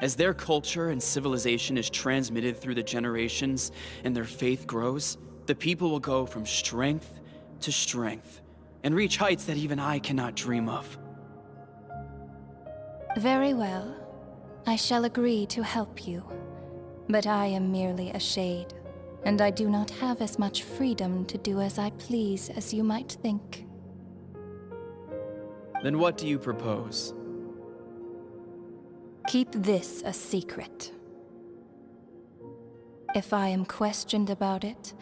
As their culture and civilization is transmitted through the generations and their faith grows, the people will go from strength to strength and reach heights that even I cannot dream of. Very well. I shall agree to help you. But I am merely a shade, and I do not have as much freedom to do as I please as you might think. Then what do you propose? Keep this a secret. If I am questioned about it,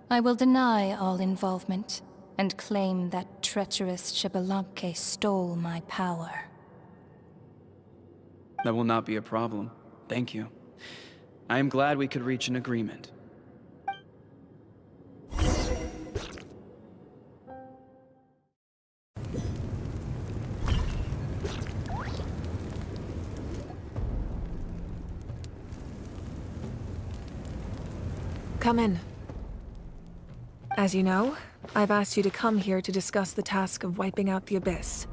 I will deny all involvement and claim that treacherous Xbalanque stole my power. That will not be a problem. Thank you. I am glad we could reach an agreement. Come in. As you know, I've asked you to come here to discuss the task of wiping out the Abyss.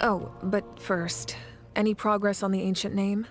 Oh, but first, any progress on the ancient name?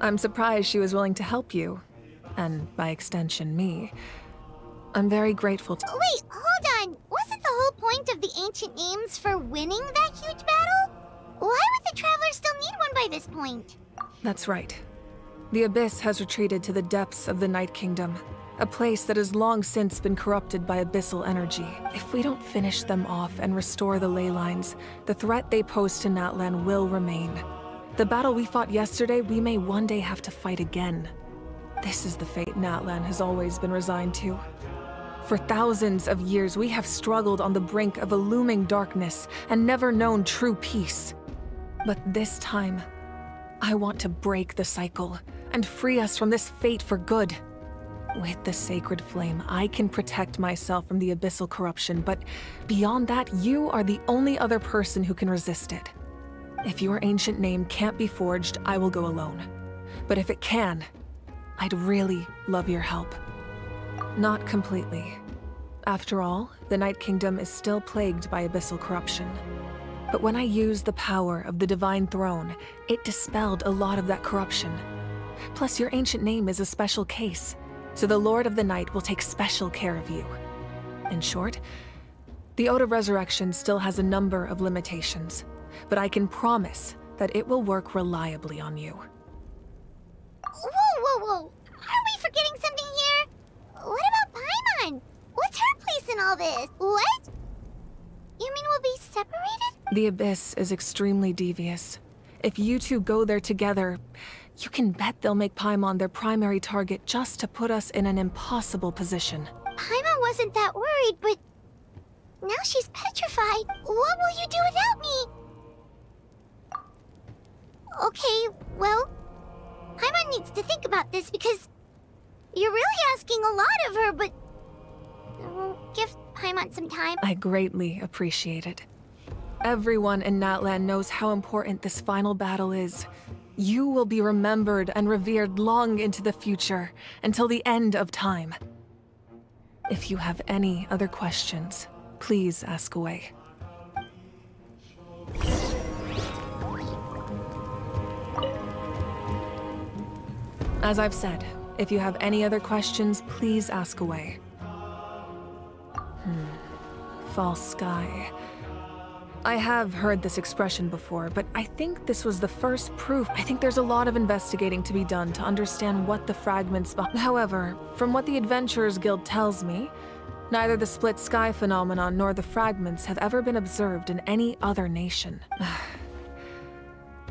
I'm surprised she was willing to help you. And by extension, me. I'm very grateful to— Wait, hold on. Wasn't the whole point of the ancient names for winning that huge battle? Why would the Travelers still need one by this point? That's right. The Abyss has retreated to the depths of the Night Kingdom, a place that has long since been corrupted by abyssal energy. If we don't finish them off and restore the ley lines, the threat they pose to Natlan will remain. The battle we fought yesterday, we may one day have to fight again. This is the fate Natlan has always been resigned to. For thousands of years, we have struggled on the brink of a looming darkness and never known true peace. But this time, I want to break the cycle and free us from this fate for good. With the sacred flame, I can protect myself from the abyssal corruption, but beyond that, you are the only other person who can resist it. If your ancient name can't be forged, I will go alone. But if it can, I'd really love your help. Not completely. After all, the Night Kingdom is still plagued by abyssal corruption. But when I used the power of the Divine Throne, it dispelled a lot of that corruption. Plus, your ancient name is a special case, so the Lord of the Night will take special care of you. In short, the Ode of Resurrection still has a number of limitations, but I can promise that it will work reliably on you. Whoa. Are we forgetting something here? What about Paimon? What's her place in all this? What? You mean we'll be separated? The Abyss is extremely devious. If you two go there together, you can bet they'll make Paimon their primary target just to put us in an impossible position. Paimon wasn't that worried, but now she's petrified. What will you do without me? Okay, well, Paimon needs to think about this because you're really asking a lot of her, but we'll give Paimon some time. I greatly appreciate it. Everyone in Natlan knows how important this final battle is. You will be remembered and revered long into the future, until the end of time. If you have any other questions, please ask away. As I've said, if you have any other questions, please ask away. False sky. I have heard this expression before, but I think this was the first proof. I think there's a lot of investigating to be done to understand what the fragments behind. However, from what the Adventurers Guild tells me, neither the split sky phenomenon nor the fragments have ever been observed in any other nation.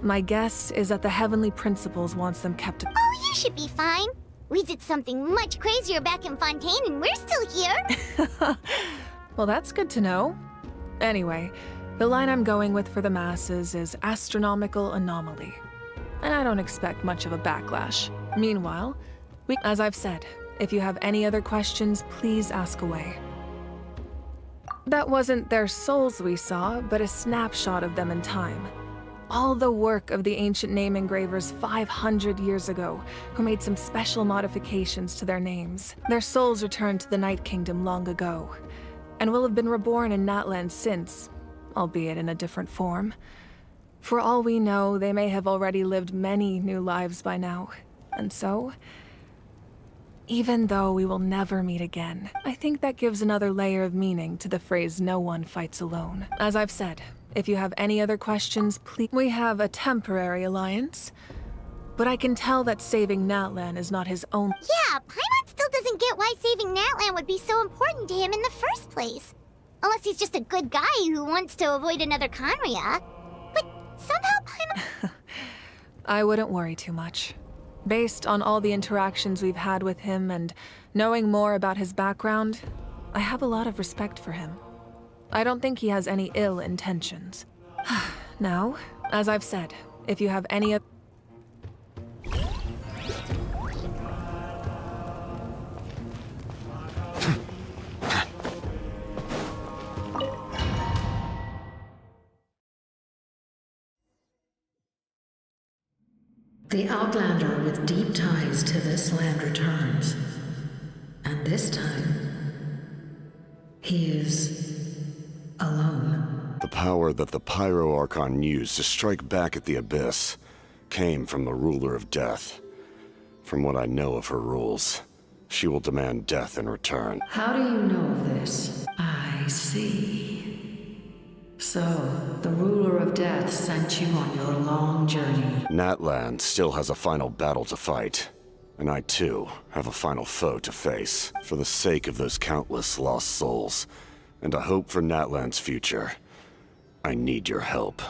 My guess is that the Heavenly Principles wants them kept. Oh, you should be fine. We did something much crazier back in Fontaine and we're still here. Well, that's good to know. Anyway, the line I'm going with for the masses is astronomical anomaly. And I don't expect much of a backlash. Meanwhile, as I've said, if you have any other questions, please ask away. That wasn't their souls we saw, but a snapshot of them in time. All the work of the ancient name engravers 500 years ago, who made some special modifications to their names. Their souls returned to the Night Kingdom long ago, and will have been reborn in Natlan since, albeit in a different form. For all we know, they may have already lived many new lives by now. And so, even though we will never meet again, I think that gives another layer of meaning to the phrase "no one fights alone." As I've said, if you have any other questions, please— We have a temporary alliance, but I can tell that saving Natlan is not his own— Yeah, Paimon still doesn't get why saving Natlan would be so important to him in the first place. Unless he's just a good guy who wants to avoid another Conria. But somehow Paimon— I wouldn't worry too much. Based on all the interactions we've had with him and knowing more about his background, I have a lot of respect for him. I don't think he has any ill intentions. Now, as I've said, if you have any other— The Outlander with deep ties to this land returns. And this time, he is alone. The power that the Pyro Archon used to strike back at the Abyss came from the Ruler of Death. From what I know of her rules, she will demand death in return. How do you know of this? I see. So, the ruler of death sent you on your long journey. Natlan still has a final battle to fight. And I too have a final foe to face. For the sake of those countless lost souls, and a hope for Natlan's future, I need your help.